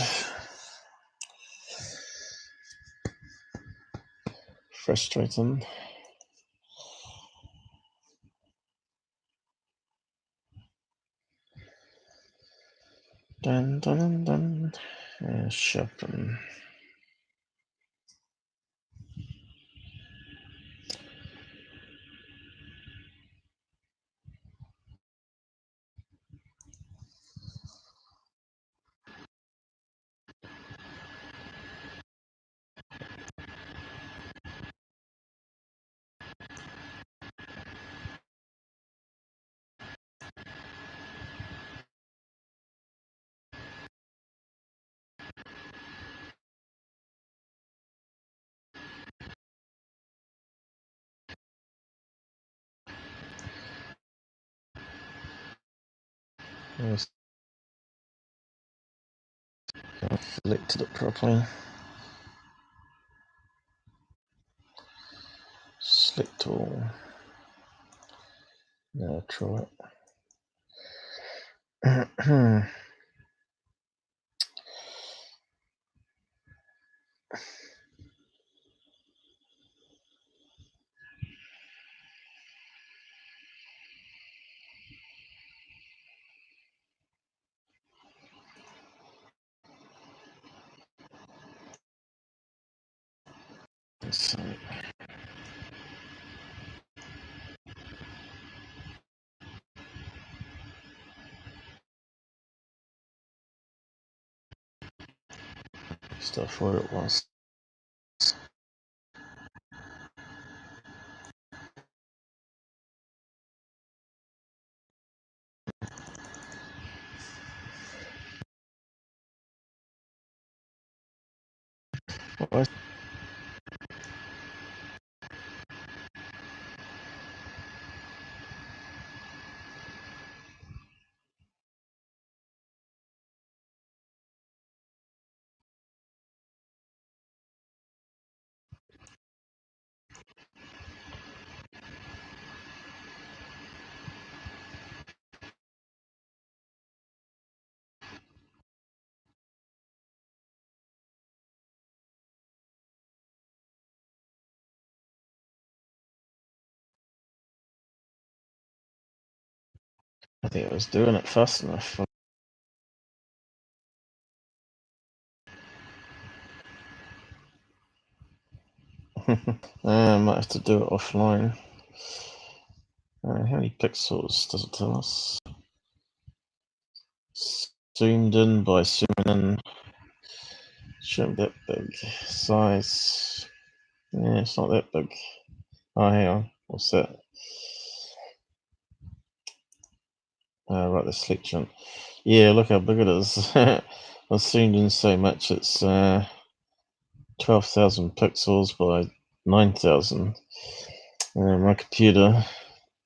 S1: Frustrating. Dun dun dun dun. Shopping. I selected it properly. Select all. Now try it. So, stuff what it was. What was I think I was doing it fast enough. I might have to do it offline. How many pixels does it tell us? Zoomed in by zooming in. Shouldn't be that big. Size. Yeah, it's not that big. Oh, hang on. What's that? Right, the selection. Yeah, look how big it is. I zoomed in so much, it's 12,000 pixels by 9,000. My computer,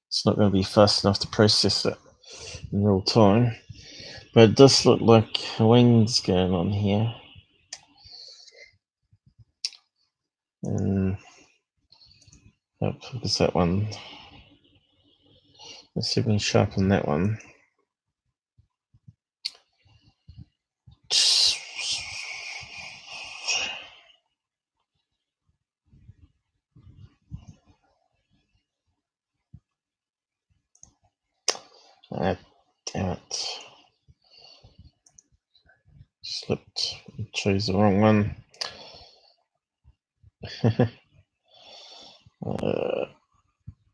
S1: it's not going to be fast enough to process it in real time. But it does look like wings going on here. And focus that one. Let's see if we can sharpen that one. Ah, damn it. Slipped. Chose the wrong one.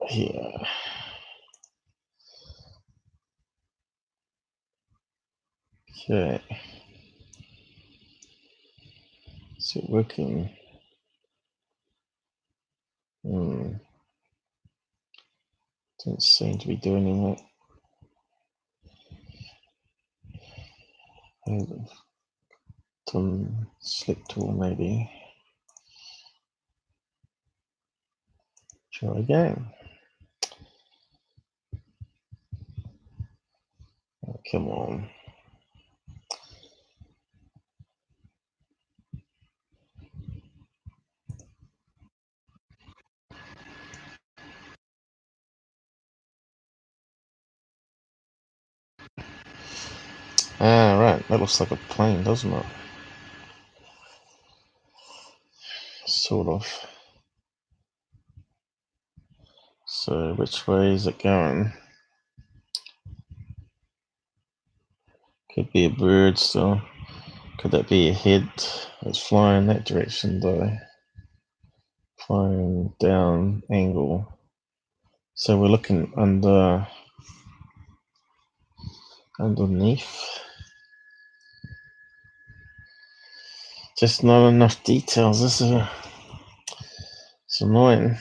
S1: Here. Okay. Is it working? Doesn't seem to be doing anything. Slip tool maybe. Try again. Oh, come on. Ah, right. That looks like a plane, doesn't it? Sort of. So which way is it going? Could be a bird still. Could that be a head? It's flying that direction though. Flying down angle. So we're looking underneath. Just not enough details. It's annoying.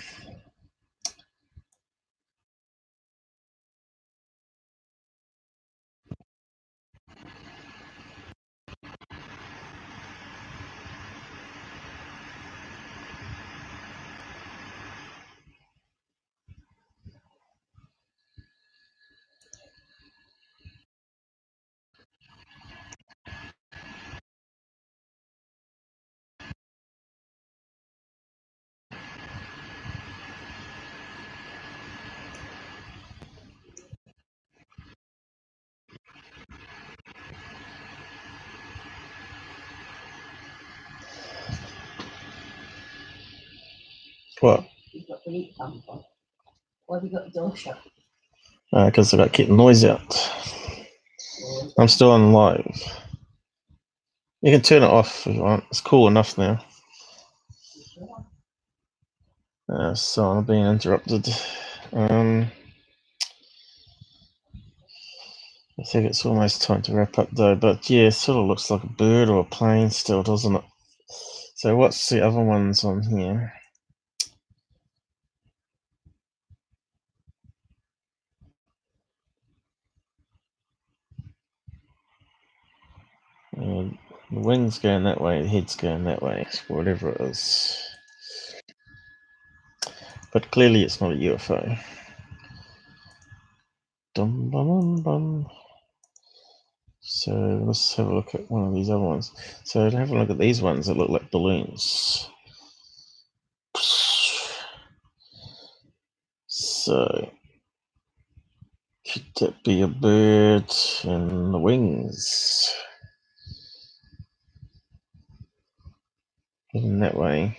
S1: What?
S5: Why have you got the door shut?
S1: Because I got to keep the noise out. I'm still on live. You can turn it off if you want. It's cool enough now. So I'm being interrupted. I think it's almost time to wrap up though, but yeah, it sort of looks like a bird or a plane still, doesn't it? So what's the other ones on here? The wing's going that way, the head's going that way, whatever it is. But clearly it's not a UFO. Dum, bum, bum, bum. So let's have a look at one of these other ones. So have a look at these ones that look like balloons. So could that be a bird and the wings? Heading that way.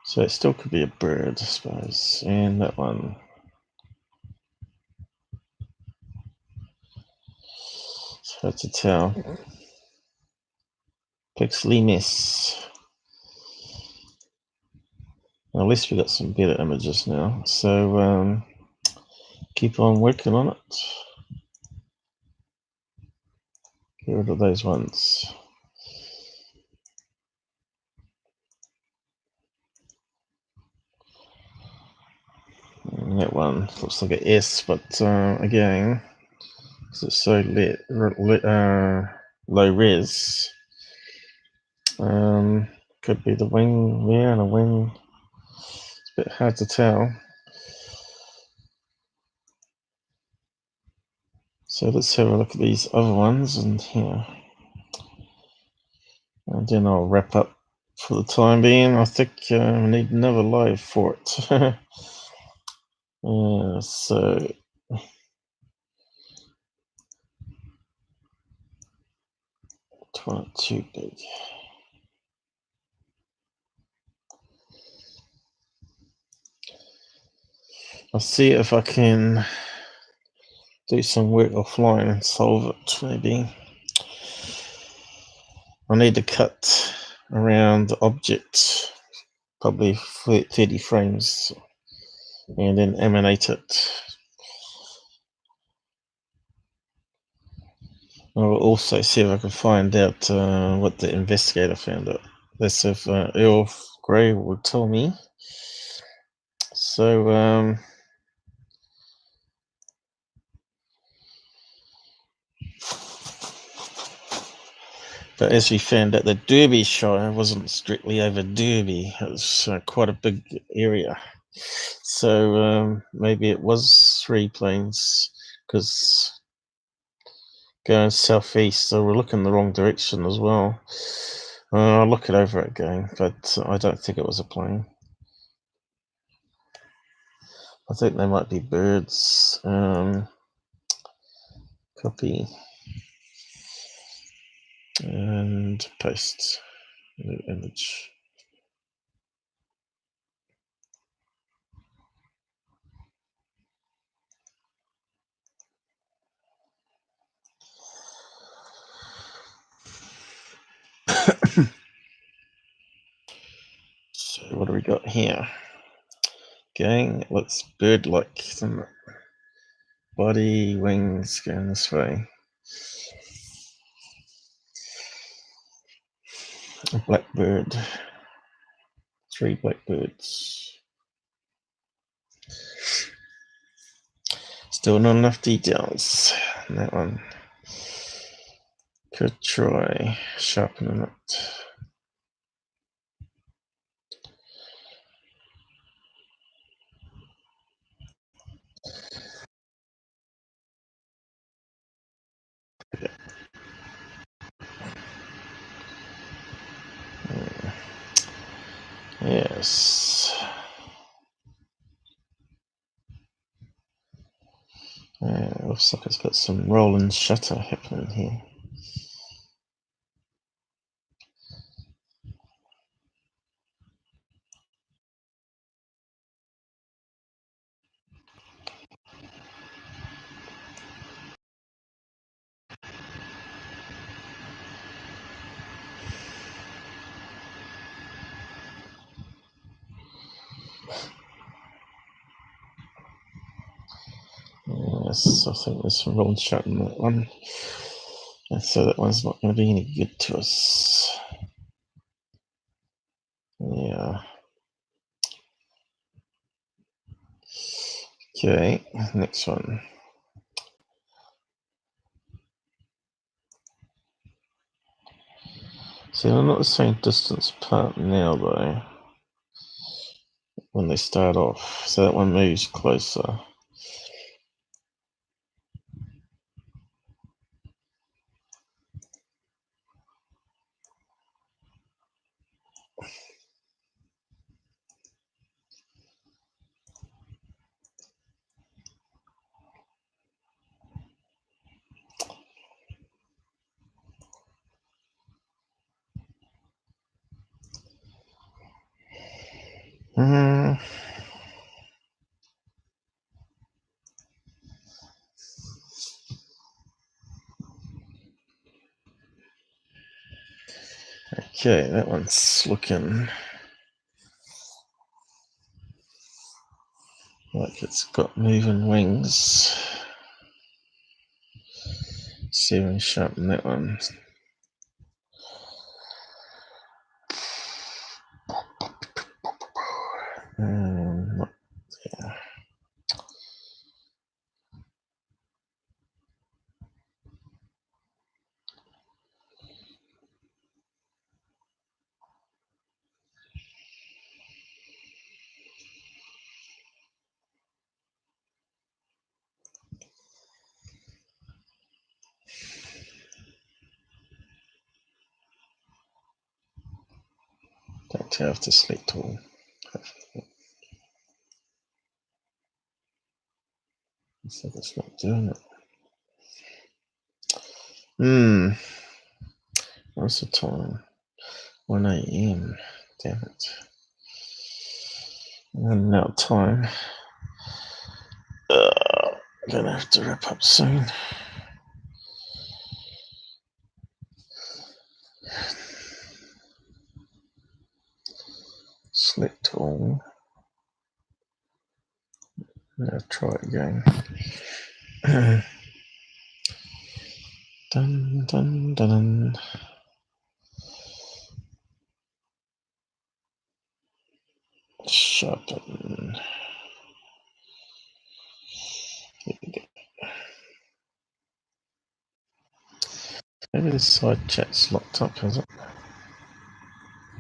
S1: So it still could be a bird, I suppose. And that one. It's hard to tell. Pixely miss. At least we got some better images now. So keep on working on it. Get rid of those ones. And that one looks like an S, but again, because it's so low res, could be the wing there and a wing. It's a bit hard to tell. So let's have a look at these other ones in here. And then I'll wrap up for the time being. I think we need another live for it. So it's not too big. I'll see if I can do some work offline and solve it, maybe. I need to cut around the object, probably 30 frames, and then animate it. I'll also see if I can find out what the investigator found out. That's if Earl Grey will tell me. So but as we found out, the Derbyshire wasn't strictly over Derby. It was quite a big area. So maybe it was 3 planes, because going southeast, so we're looking the wrong direction as well. I'll look it over again, but I don't think it was a plane. I think they might be birds. Copy. And paste the image. So what do we got here? Gang, it looks bird-like, doesn't it? Body, wings going this way. A blackbird. 3 blackbirds. Still not enough details on that one. Could try sharpening it. Yes. Looks like it's got some roll and shutter happening here. Yes, I think there's some roll and shutter in that one. And so that one's not going to be any good to us. Yeah. Okay, next one. See, they're not the same distance apart now, though, when they start off. So that one moves closer. Okay, that one's looking like it's got moving wings. See if we can sharpen that one. Yeah. Don't have to select all. So that's not doing it. What's the time? 1 AM. Damn it. And now time. Gonna have to wrap up soon. Select all. Now try it again. Dun dun dun. Sharpen. Here we go. Maybe this side chat's locked up, has it?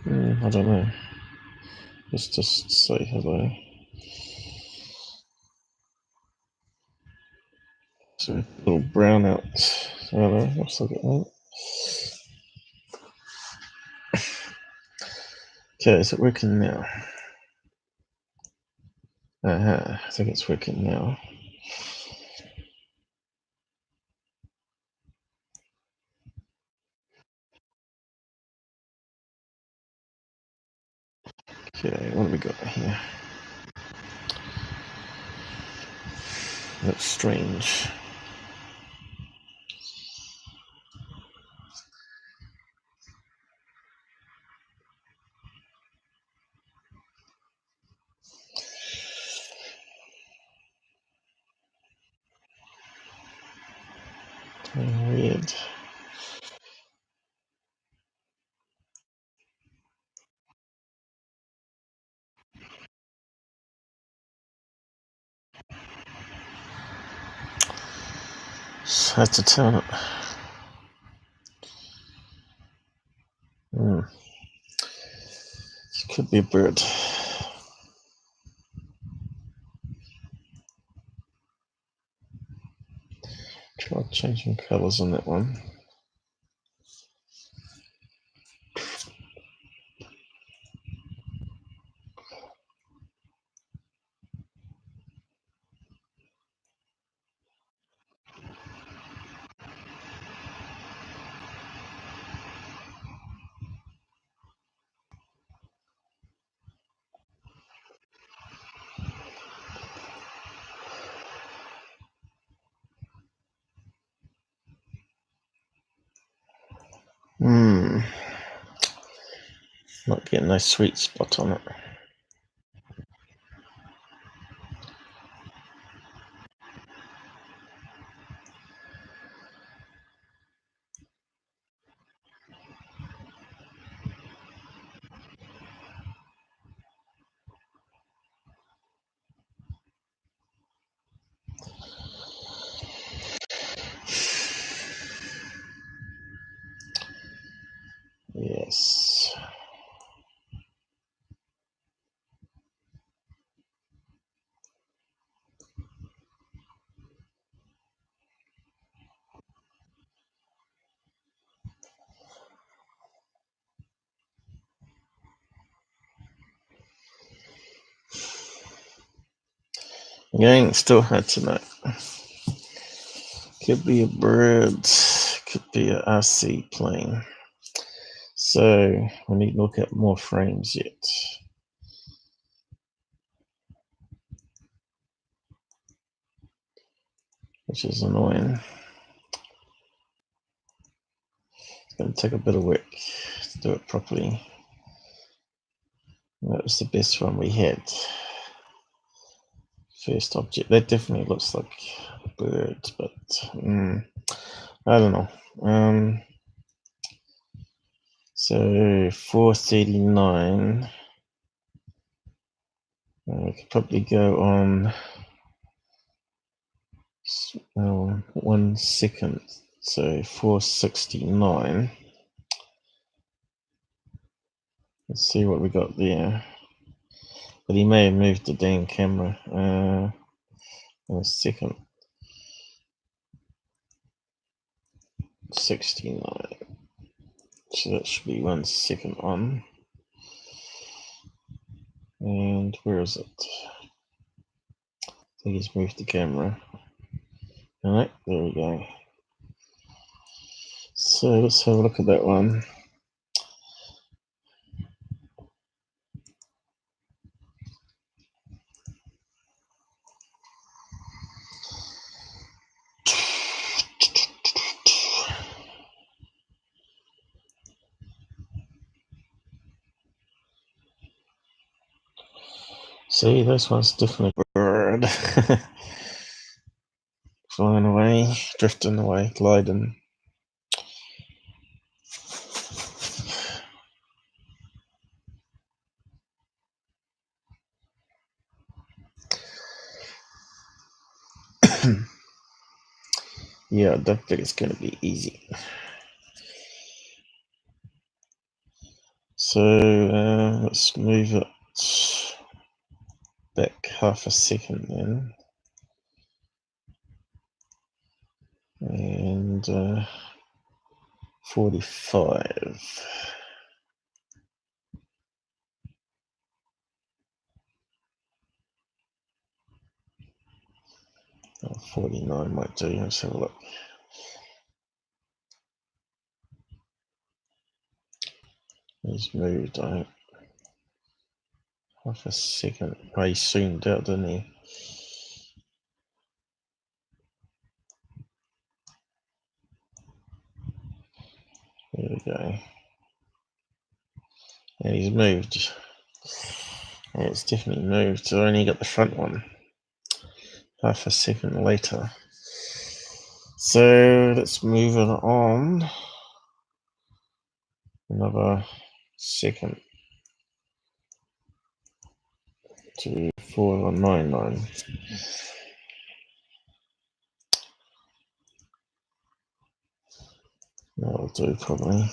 S1: I don't know. Let's just say hello. So a little brown out. I don't know. What's look at that? Okay, is it working now? I think it's working now. Okay, what have we got here? That's strange. Weird. So I have to turn it. This could be a bird. Try changing colours on that one. Not getting no sweet spot on it. Yes. Again, still hard to know. Could be a bird, could be a RC plane. So we need to look at more frames yet, which is annoying. It's going to take a bit of work to do it properly. That was the best one we had. First object. That definitely looks like a bird, but I don't know. So 439. We could probably go on 1 second. So 469. Let's see what we got there. But he may have moved the damn camera. In a second. 69. So that should be 1 second on. And where is it? I think he's moved the camera. Alright, there we go. So let's have a look at that one. See, this one's definitely a bird. Flying away, drifting away, gliding. Yeah, I don't think it's going to be easy. So let's move it back half a second then. And 45. 49 might do. Let's have a look. He's moved. Half a second. Oh, he zoomed out, didn't he? There we go. And he's moved. Yeah, it's definitely moved. I only got the front one. Half a second later. So let's move it on. Another second to 4199. That'll do probably.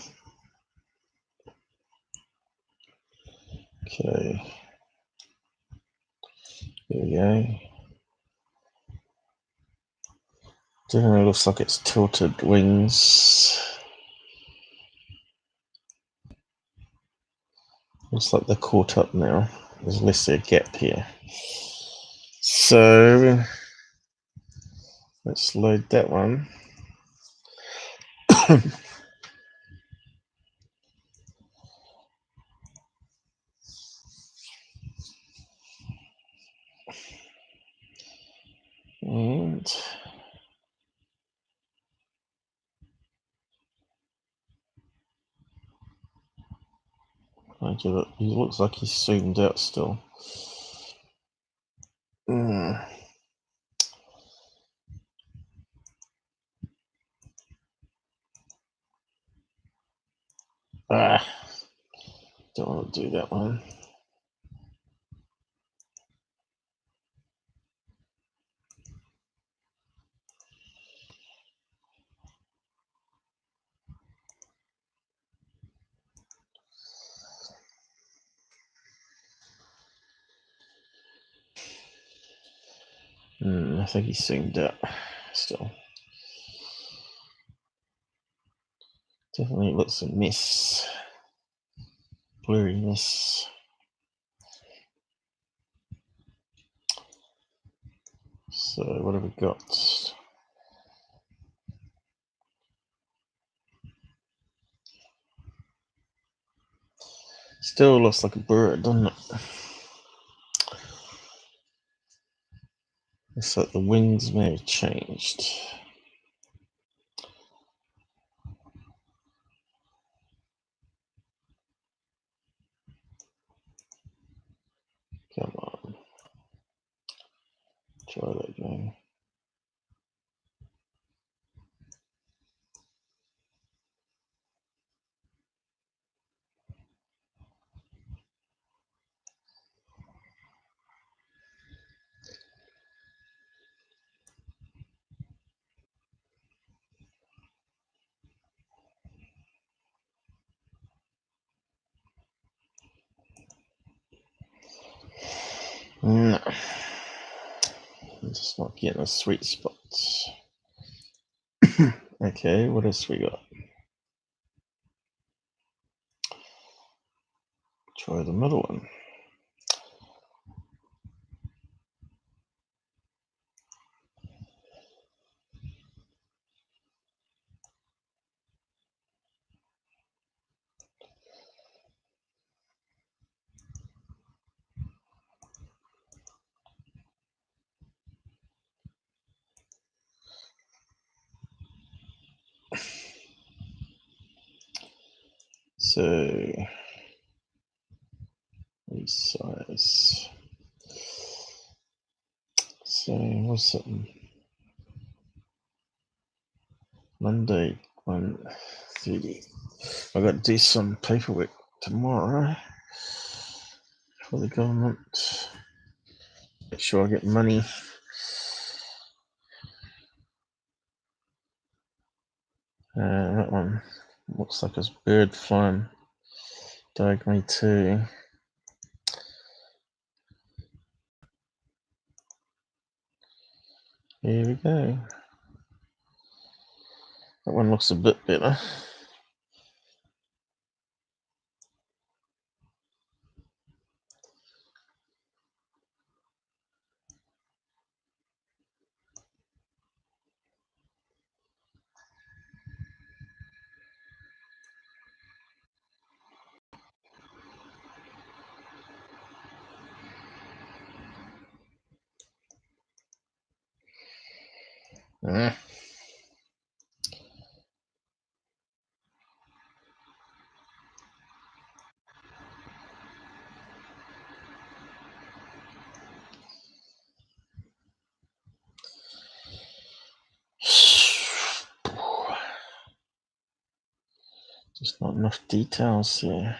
S1: Okay. There we go. Definitely looks like it's tilted wings. Looks like they're caught up now. There's less of a gap here. So let's load that one. And I give it. He looks like he's zoomed out still. Ah, don't want to do that one. I think he's zoomed out still. Definitely looks a mess. Blurry mess. So what have we got? Still looks like a bird, doesn't it? Looks like the wings may have changed. Come on. Try that again. No. I'm just not getting a sweet spot. Okay, what else we got? Try the middle one. So, resize. So, what's it? Monday, 1:30. I got to do some paperwork tomorrow for the government. Make sure I get money. That one looks like it's bird farm. Diagonally 2. Here we go. That one looks a bit better. Mm. Just not enough details here.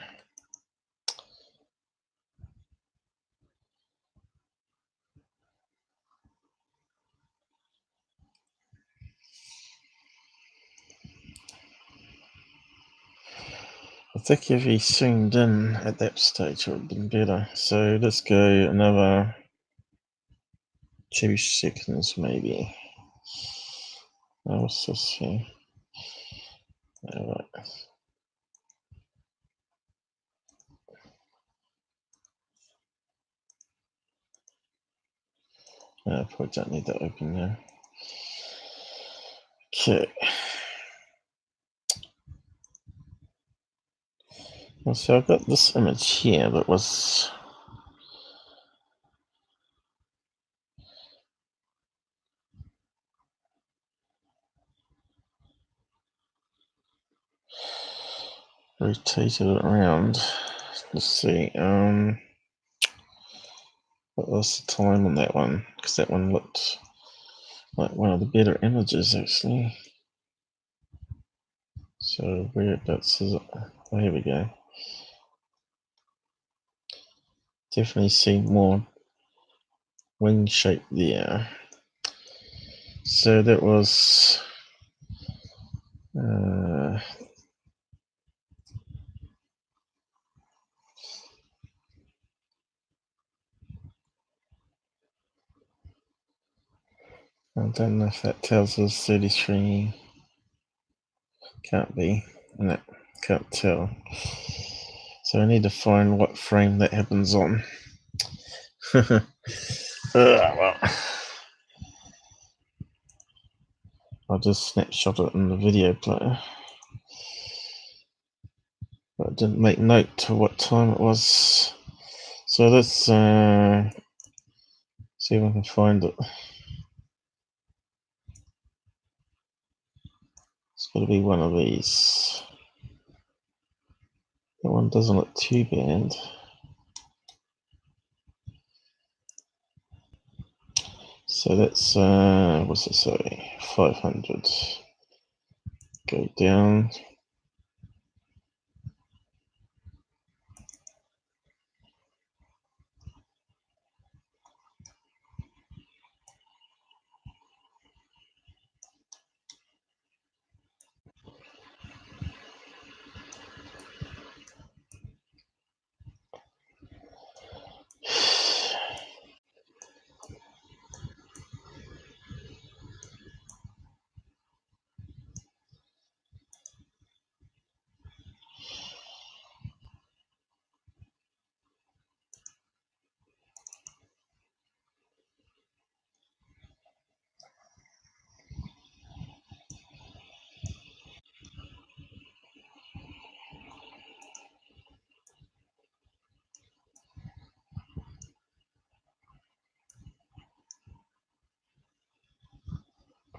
S1: I think if he zoomed in at that stage, it would have been better. So let's go another 2 seconds, maybe. Oh, what's this here? All right. I probably don't need that open now. Okay. Well, so I've got this image here that was rotated around. Let's see. What was the time on that one? Because that one looked like one of the better images, actually. So whereabouts is it? Oh, here we go. Definitely see more wing shape there. So that was I don't know if that tells us 33. Can't be. No, can't tell. So I need to find what frame that happens on. Well, I'll just snapshot it in the video player. But I didn't make note to what time it was. So let's see if I can find it. It's got to be one of these. That one doesn't look too bad. So that's, what's it say? 500. Go down.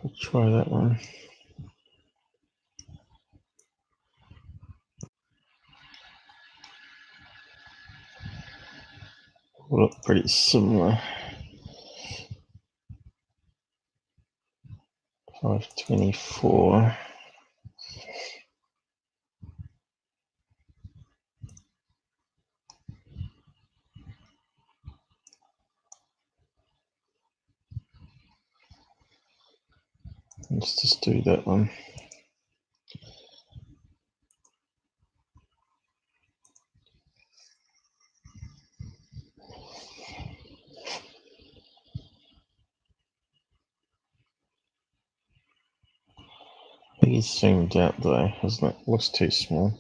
S1: I'll try that one. Look pretty similar. 524. Let's just do that one. I think he's zoomed out though, isn't it? Looks too small.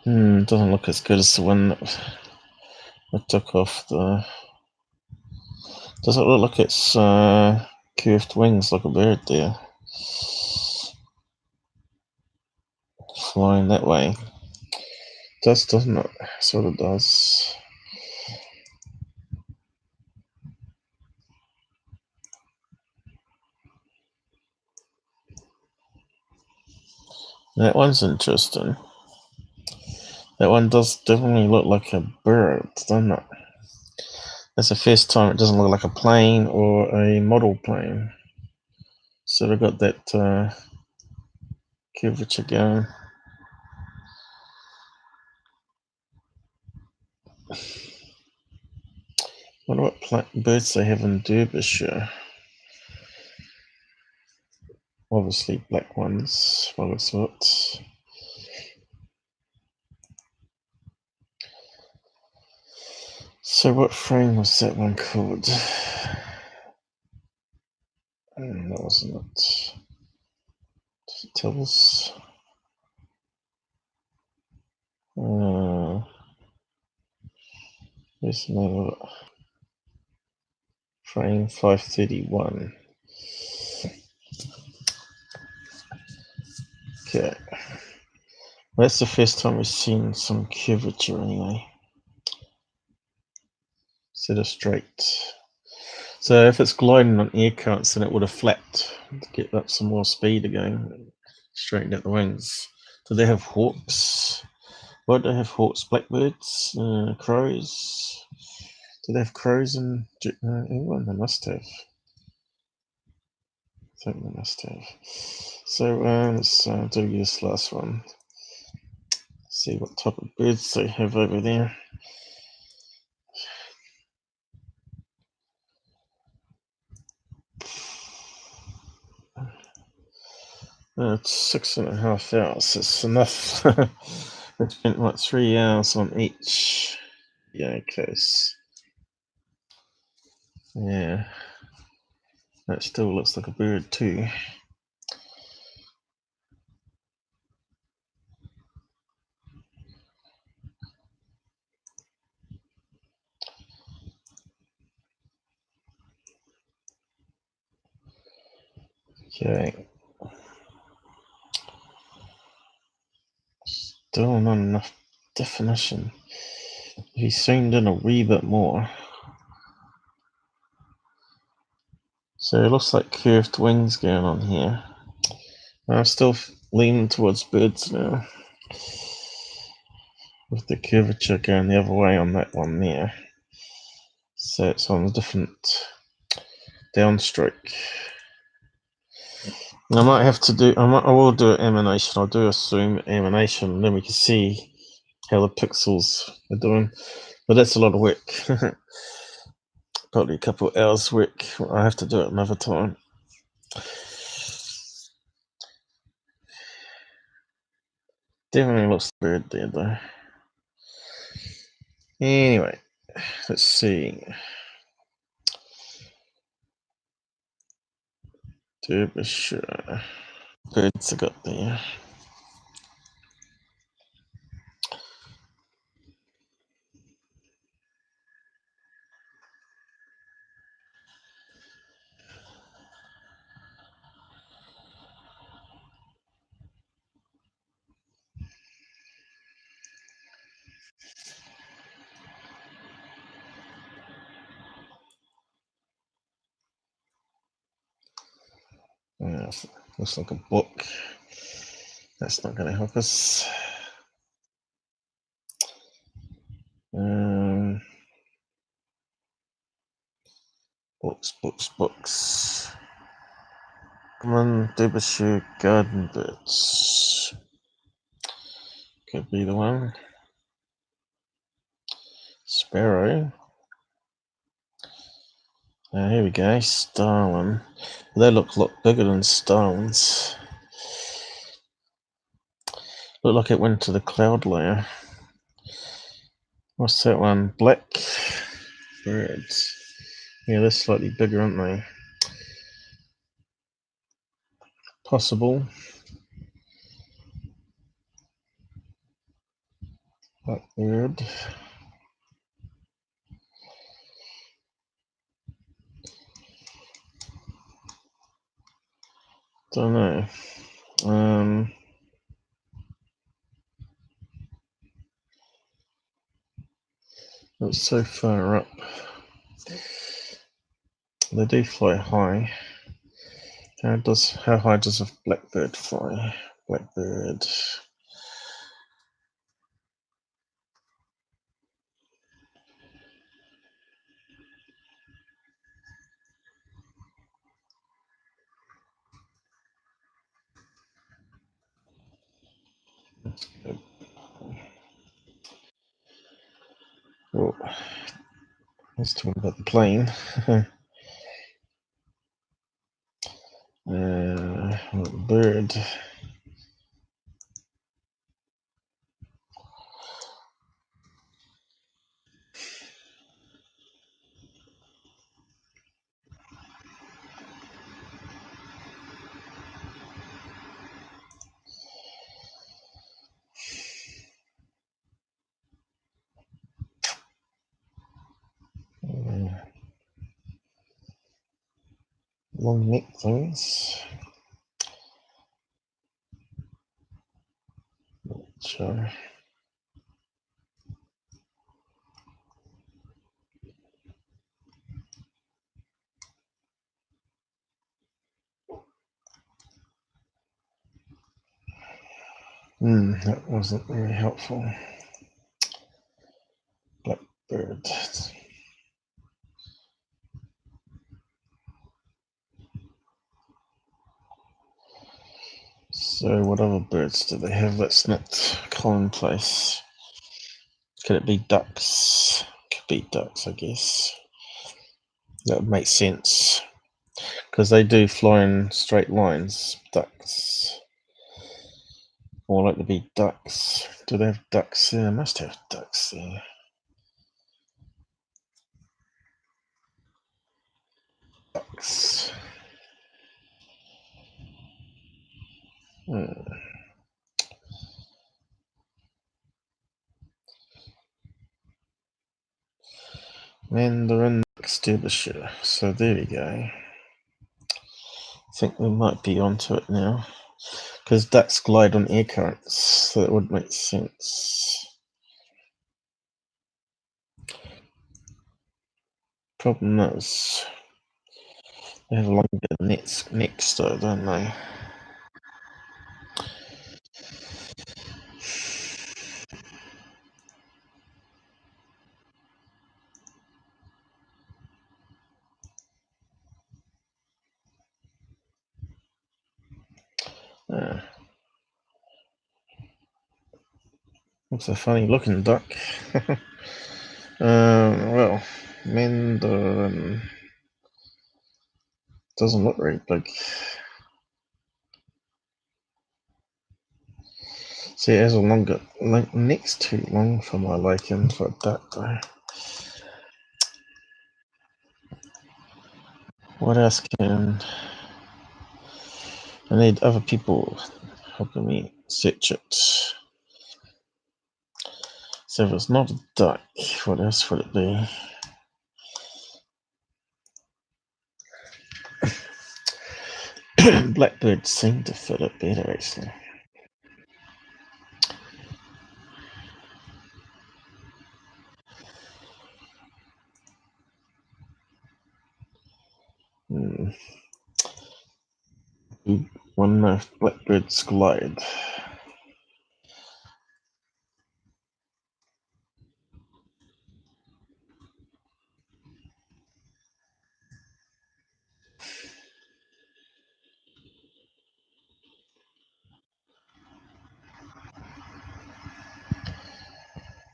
S1: Doesn't look as good as the one that took off the. Does it look like it's curved wings like a bird there? Flying that way. Doesn't it? Sort of does. That one's interesting. That one does definitely look like a bird, doesn't it? That's the first time it doesn't look like a plane or a model plane. So they've got that curvature going. Wonder what birds they have in Derbyshire. Obviously black ones, by the looks of it. So what frame was that one called? That wasn't it. Does it tell us? Where's the name of it? Frame 531. Okay. Well, that's the first time we've seen some curvature anyway. Instead of straight. So if it's gliding on air currents, then it would have flapped to get up some more speed again, straightened out the wings. Do they have hawks? Why do they have hawks? Blackbirds? Crows? Do they have crows in England? They must have. I think they must have. So let's do this last one. See what type of birds they have over there. It's 6.5 hours. It's enough. I spent what 3 hours on each. Yeah, case. Yeah, that still looks like a bird too. Okay. Still not enough definition. He zoomed in a wee bit more. So it looks like curved wings going on here. I'm still leaning towards birds now. With the curvature going the other way on that one there. So it's on a different downstroke. I might have to do, I will do an emanation. I'll do a zoom emanation and then we can see how the pixels are doing. But that's a lot of work. Probably a couple of hours work. I have to do it another time. Definitely looks bird there though. Anyway, let's see. Derbyshire. Birds I got there. Yeah, looks like a book. That's not going to help us. Books. Come on, Derbyshire garden birds. Could be the one. Sparrow. Here we go, Starling. They look a lot bigger than Starlings. Look like it went to the cloud layer. What's that one? Black birds. Yeah, they're slightly bigger, aren't they? Possible. Blackbird. Don't know. It's so far up. They do fly high. How high does a blackbird fly? Blackbird. Oh, let's talk about the plane. Bird. Long neck things. Sure. That wasn't very helpful. Blackbird. So what other birds do they have that's not commonplace? Could it be ducks? Could be ducks, I guess. That would make sense. Because they do fly in straight lines, ducks. More likely to be ducks. Do they have ducks there? They must have ducks there. Ducks. Mandarin Derbyshire. So there we go. I think we might be onto it now. Because ducks glide on air currents, so that would make sense. Problem is, they have longer necks though, don't they? Looks a funny looking duck. Well, Mandarin doesn't look very big. See, it has a longer neck's too long for my liking for a duck though. What else can I need other people helping me search it? So if it's not a duck, what else would it be? Blackbirds seem to fit it better actually. When the blackbirds glide.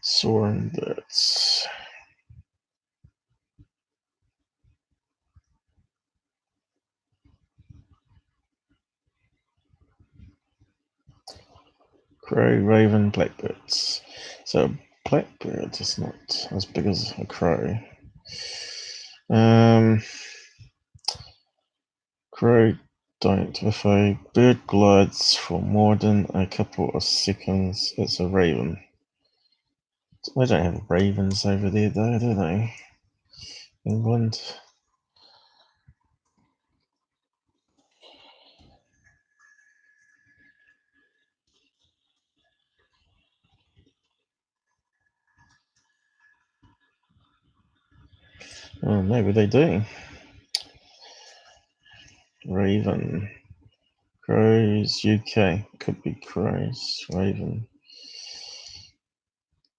S1: Soaring birds. Crow, raven, blackbirds. So blackbird is not as big as a crow. Crow don't. If a bird glides for more than a couple of seconds, it's a raven. They don't have ravens over there, though, do they? England. Oh, maybe they do. Raven. Crows, UK. Could be crows. Raven.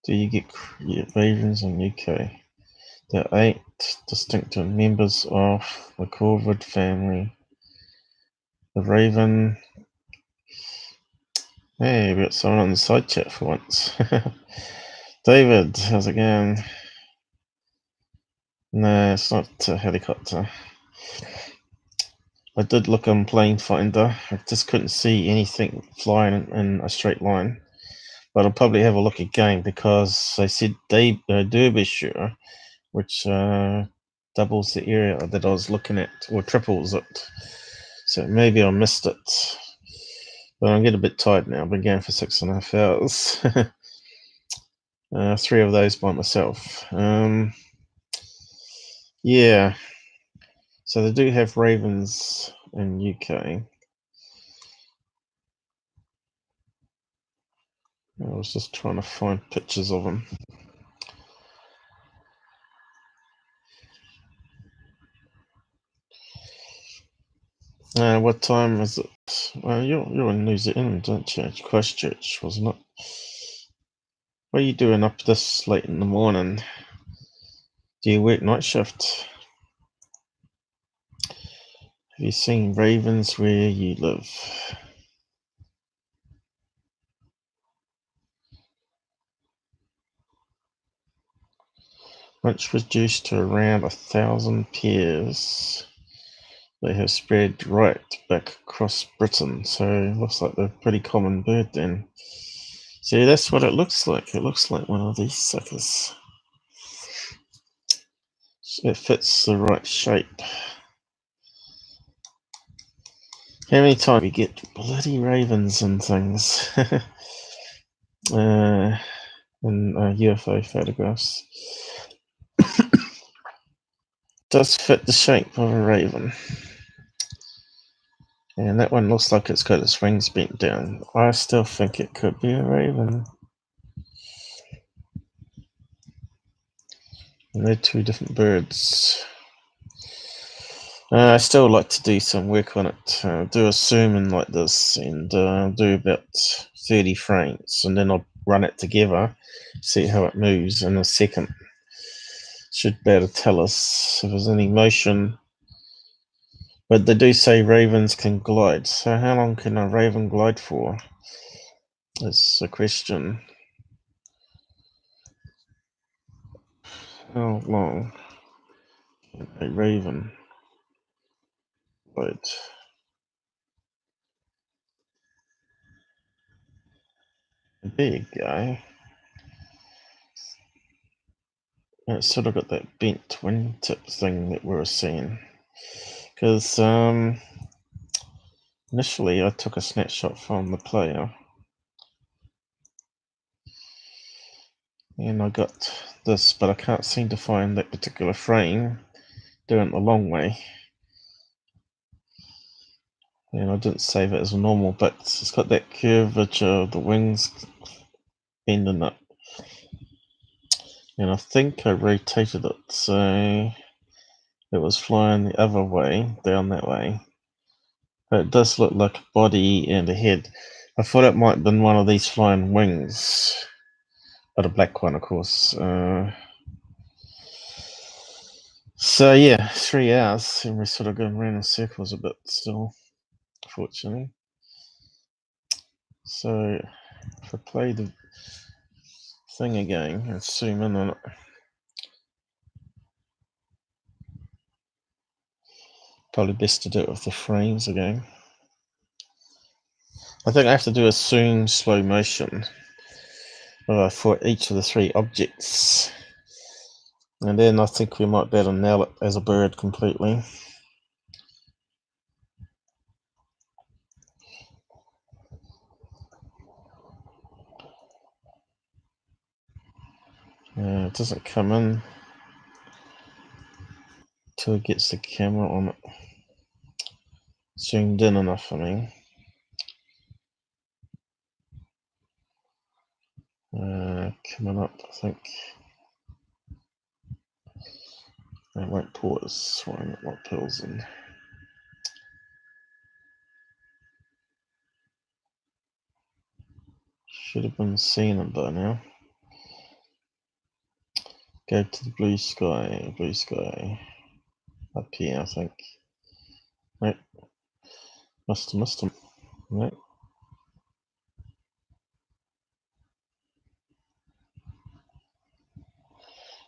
S1: Do you get ravens in UK? There are 8 distinctive members of the corvid family. The raven. Hey, we got someone on the side chat for once. David, how's it going? No, it's not a helicopter. I did look on Plane Finder. I just couldn't see anything flying in a straight line. But I'll probably have a look again because they said Derbyshire, which doubles the area that I was looking at, or triples it. So maybe I missed it. But I'm getting a bit tired now. I've been going for 6.5 hours. 3 of those by myself. Yeah. So they do have ravens in UK. I was just trying to find pictures of them. What time is it? Well, you're in New Zealand, aren't you? Christchurch, wasn't it? What are you doing up this late in the morning? Do you work night shift? Have you seen ravens where you live? Once reduced to around 1,000 pairs, they have spread right back across Britain. So it looks like they're a pretty common bird then. See, that's what it looks like. It looks like one of these suckers. It fits the right shape. How many times we get bloody ravens and things in UFO photographs? Does fit the shape of a raven. And that one looks like it's got its wings bent down. I still think it could be a raven. And they're 2 different birds. I still like to do some work on it. Do a zoom in like this and do about 30 frames, and then I'll run it together, see how it moves in a second. Should be able to tell us if there's any motion. But they do say ravens can glide. So how long can a raven glide for? That's the question. How long can a raven glide? There you go. It's sort of got that bent wingtip thing that we were seeing. Because initially I took a snapshot from the player and I got this, but I can't seem to find that particular frame doing it the long way. And I didn't save it as a normal, but it's got that curvature of the wings bending it. And I think I rotated it so it was flying the other way, down that way. But it does look like a body and a head. I thought it might have been one of these flying wings, but a black one, of course. So yeah, 3 hours, and we're sort of going around in circles a bit still, unfortunately. So if I play the thing again and zoom in on it, probably best to do it with the frames again. I think I have to do a zoom slow motion for each of the 3 objects, and then I think we might be able to nail it as a bird completely. It doesn't come in till it gets the camera on it. Zoomed in enough, I mean. Coming up, I think. I won't pause. Why not my pills in? Should have been seeing them by now. Go to the blue sky. Blue sky. Up here, I think. Nope. Must have missed them. Nope.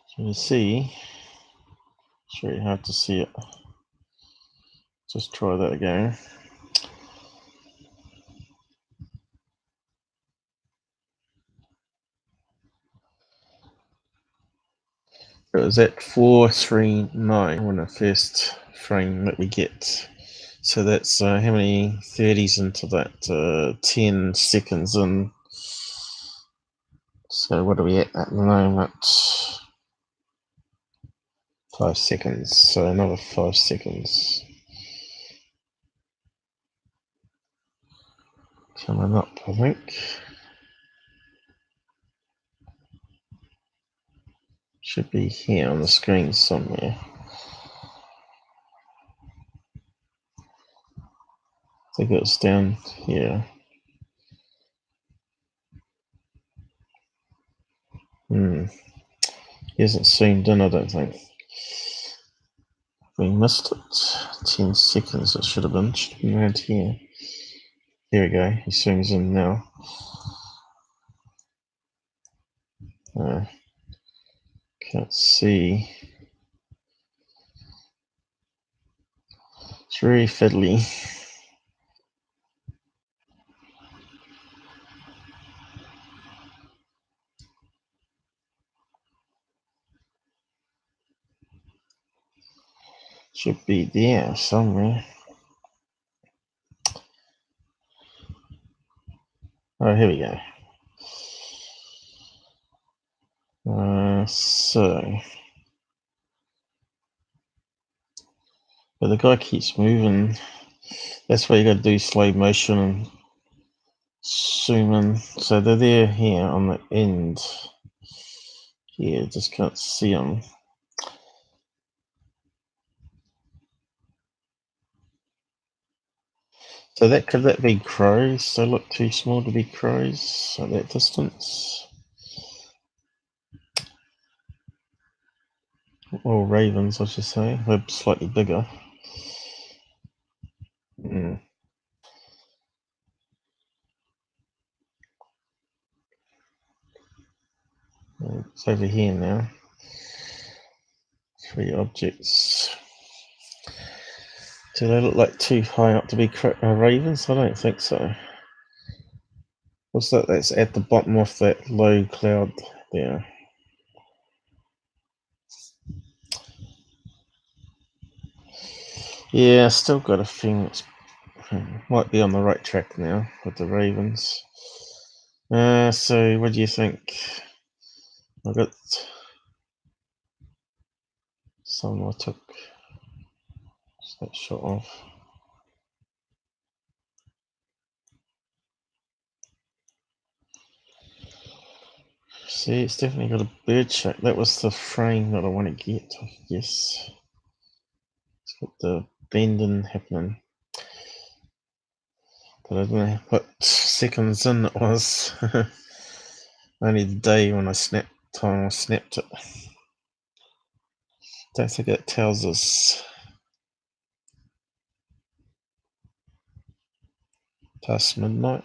S1: So you see, it's very hard to see it. Just try that again. It was at 439 when the first frame that we get. So that's how many 30s into that? 10 seconds in. So what are we at the moment? 5 seconds. So another 5 seconds. Coming up, I think. Should be here on the screen somewhere. I think it's down here. He hasn't zoomed in, I don't think. We missed it. 10 seconds it should have been. Should have been around here. There we go. He zooms in now. Can't see. It's very fiddly. Should be there somewhere. Oh, here we go. But the guy keeps moving. That's why you got to do slow motion and zoom in. So they're there here on the end. Here, just can't see them. So could that be crows? They look too small to be crows at that distance. Or ravens, I should say. They're slightly bigger. It's over here now. 3 objects. Do they look like too high up to be ravens? I don't think so. What's that? That's at the bottom of that low cloud there. Yeah, still got a thing that's might be on the right track now with the ravens. So what do you think? I got some I took that shot off. See, it's definitely got a bird shape. That was the frame that I want to get, I guess. It's got the bending happening. But I don't know what seconds in it was. Only the day when I snapped it. Don't think it tells us. Past midnight.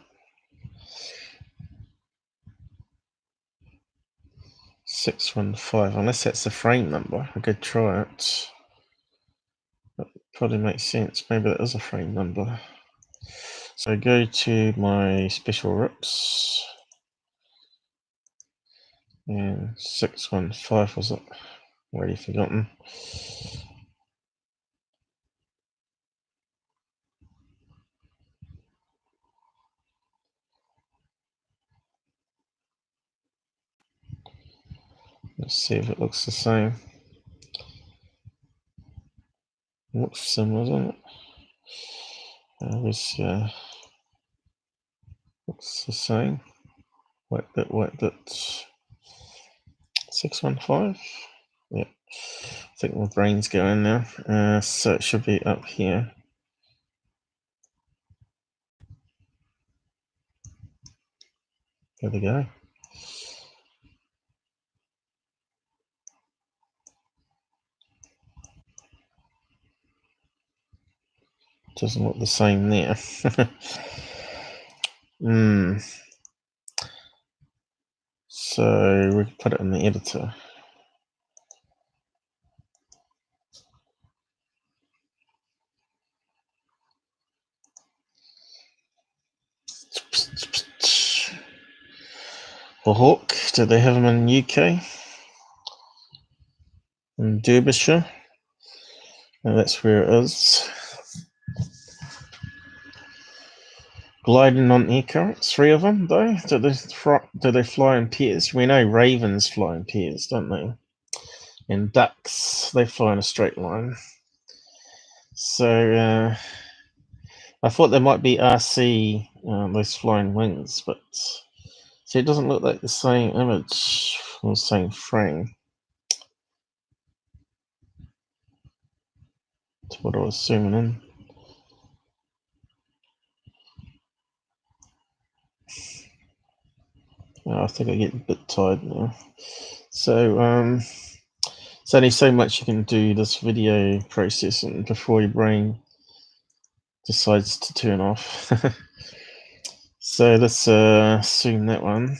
S1: 615, unless that's the frame number. I could try it. That probably makes sense. Maybe that is a frame number. So I go to my special rips. And 615 was it? Already forgotten. Let's see if it looks the same. It looks similar, doesn't it? Looks the same. Wait, that 615. Yeah, I think my brain's going now. So it should be up here. There we go. Doesn't look the same there. So we can put it in the editor. The Hawk, do they have them in UK? In Derbyshire? And that's where it is. Gliding on air currents, 3 of them though. Do they fly in pairs? We know ravens fly in pairs, don't they? And ducks, they fly in a straight line. So I thought there might be RC, those flying wings, but see, it doesn't look like the same image or the same frame. That's what I was zooming in. I think I get a bit tired now. So there's only so much you can do this video processing before your brain decides to turn off. So let's zoom that one.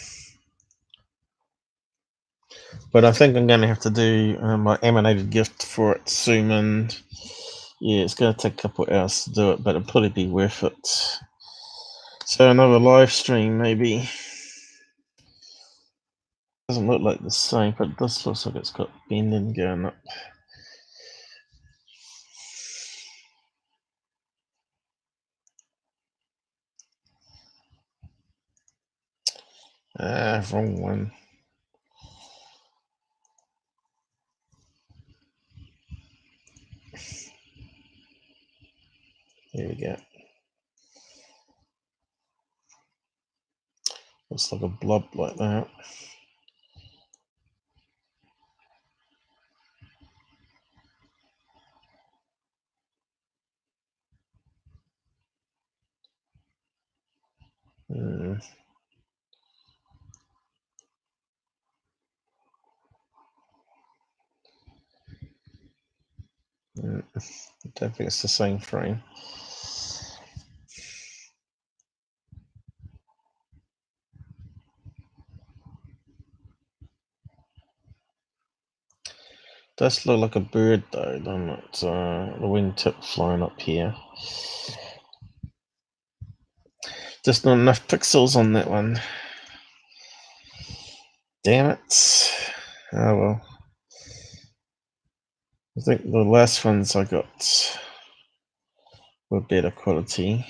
S1: But I think I'm going to have to do my animated gift for it. Zoom in. Yeah, it's going to take a couple of hours to do it, but it'll probably be worth it. So another live stream maybe. Doesn't look like the same, but this looks like it's got bending going up. Wrong one. Here we go. Looks like a blob like that. I don't think it's the same frame. Does look like a bird though, doesn't it? The wingtip flying up here. Just not enough pixels on that one. Damn it. Oh well. I think the last ones I got were better quality.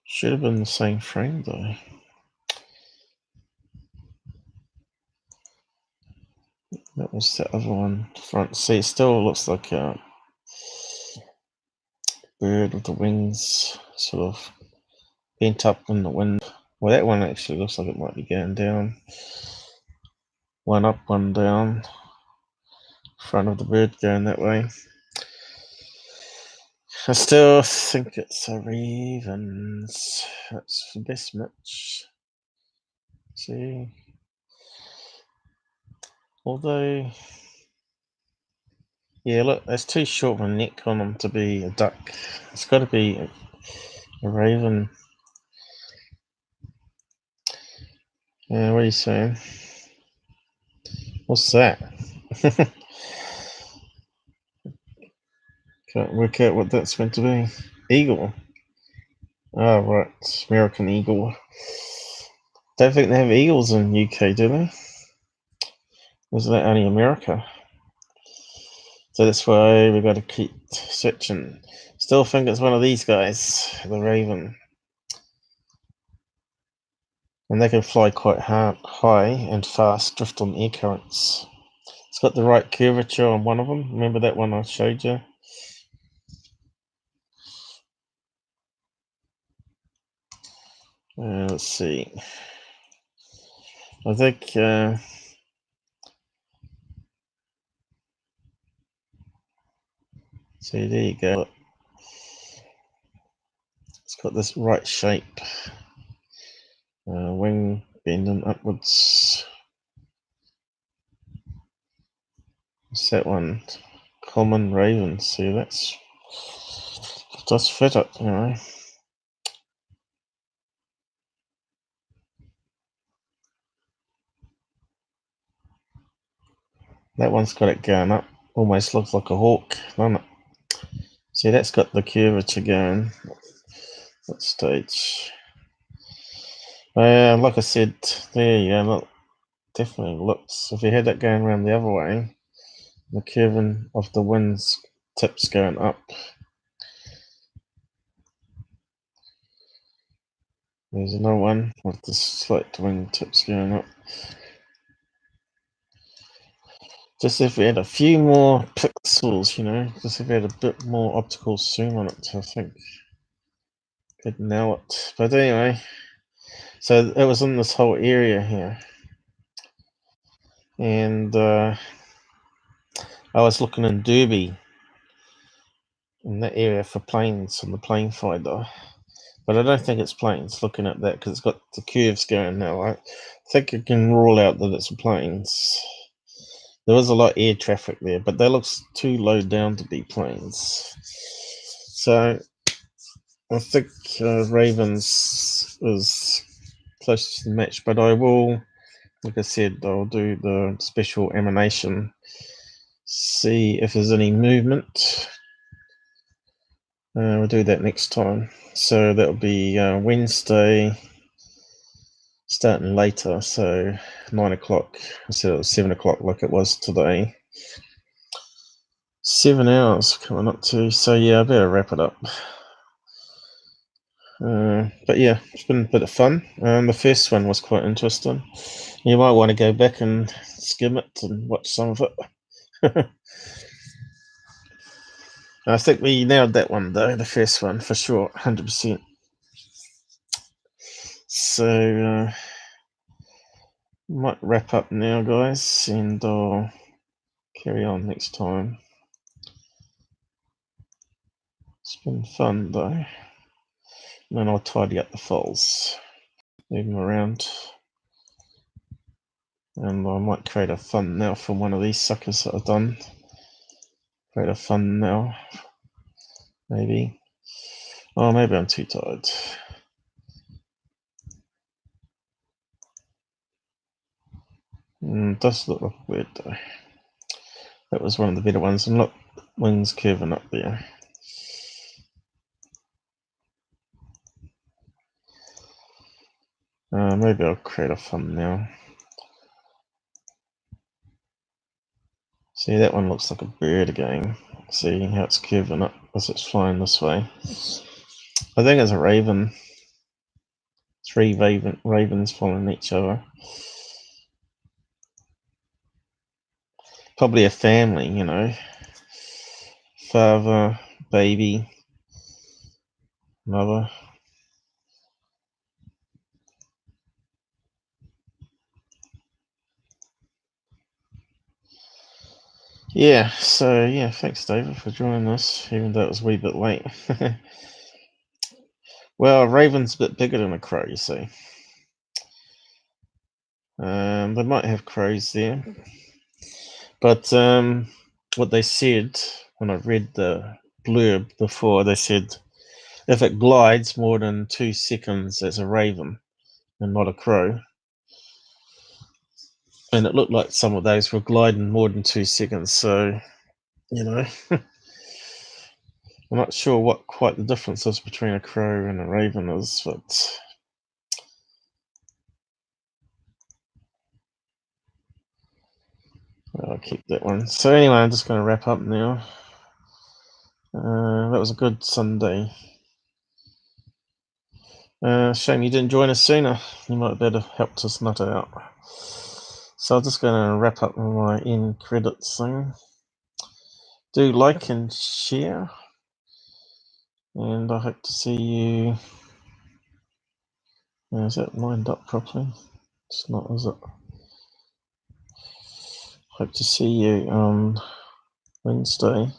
S1: Should have been the same frame though. That was the other one. Front seat still looks like a bird with the wings sort of bent up in the wind. Well, that one actually looks like it might be going down. One up, one down. Front of the bird going that way. I still think it's a Ravens. That's for this much. See, although, yeah, look, there's too short of a neck on them to be a duck. It's got to be a raven. Yeah, what are you saying? What's that? Can't work out what that's meant to be. Eagle. Oh, right. American eagle. Don't think they have eagles in UK, do they? Or is that only America? So that's why we got to keep searching. Still think it's one of these guys, the raven. And they can fly quite high and fast, drift on air currents. It's got the right curvature on one of them. Remember that one I showed you? Let's see. I think see, there you go. It's got this right shape. Wing bending upwards. What's that one? Common Raven. See, that's does fit it, you know. That one's got it going up. Almost looks like a hawk, doesn't it? See, that's got the curvature going. That stage. Like I said, there you go. Look, definitely looks. If you had that going around the other way, the curving of the wind's tips going up. There's another one with the slight wing tips going up. Just if we had a few more pixels, you know, just if we had a bit more optical zoom on it, I think could nail it. But anyway, so it was in this whole area here. And I was looking in Derby, in that area for planes on the plane finder. But I don't think it's planes looking at that because it's got the curves going now. I think you can rule out that it's planes. There was a lot of air traffic there, but that looks too low down to be planes. So I think Ravens is close to the match, but I will, like I said, I'll do the special emanation, see if there's any movement. We'll do that next time. So that'll be Wednesday, starting later, so 9 o'clock instead of 7 o'clock like it was today. 7 hours coming up to, so yeah, I better wrap it up. But yeah, it's been a bit of fun. The first one was quite interesting. You might want to go back and skim it and watch some of it. I think we nailed that one though, the first one for sure, 100%. So might wrap up now, guys, and I'll carry on next time. It's been fun though. And then I'll tidy up the files, move them around, and I might create a thumbnail from one of these suckers that I've done. Create a thumbnail, maybe. Oh, maybe I'm too tired. It does look weird though. That was one of the better ones, and look, wings curving up there. Maybe I'll create a thumbnail. See, that one looks like a bird again. See how it's curving up as it's flying this way. I think it's a raven. 3 ravens following each other. Probably a family, you know. Father, baby, mother. Yeah, so yeah, thanks David for joining us, even though it was a wee bit late. Well, a raven's a bit bigger than a crow, you see. They might have crows there. But what they said, when I read the blurb before, they said if it glides more than 2 seconds, it's a raven and not a crow. And it looked like some of those were gliding more than 2 seconds, so, you know. I'm not sure what quite the difference is between a crow and a raven is, but I'll keep that one. So anyway, I'm just going to wrap up now. That was a good Sunday. Shame you didn't join us sooner. You might better helped us nut out. So I'm just going to wrap up my end credits thing. Do like and share. And I hope to see you. Is that lined up properly? It's not, is it? Hope to see you on Wednesday.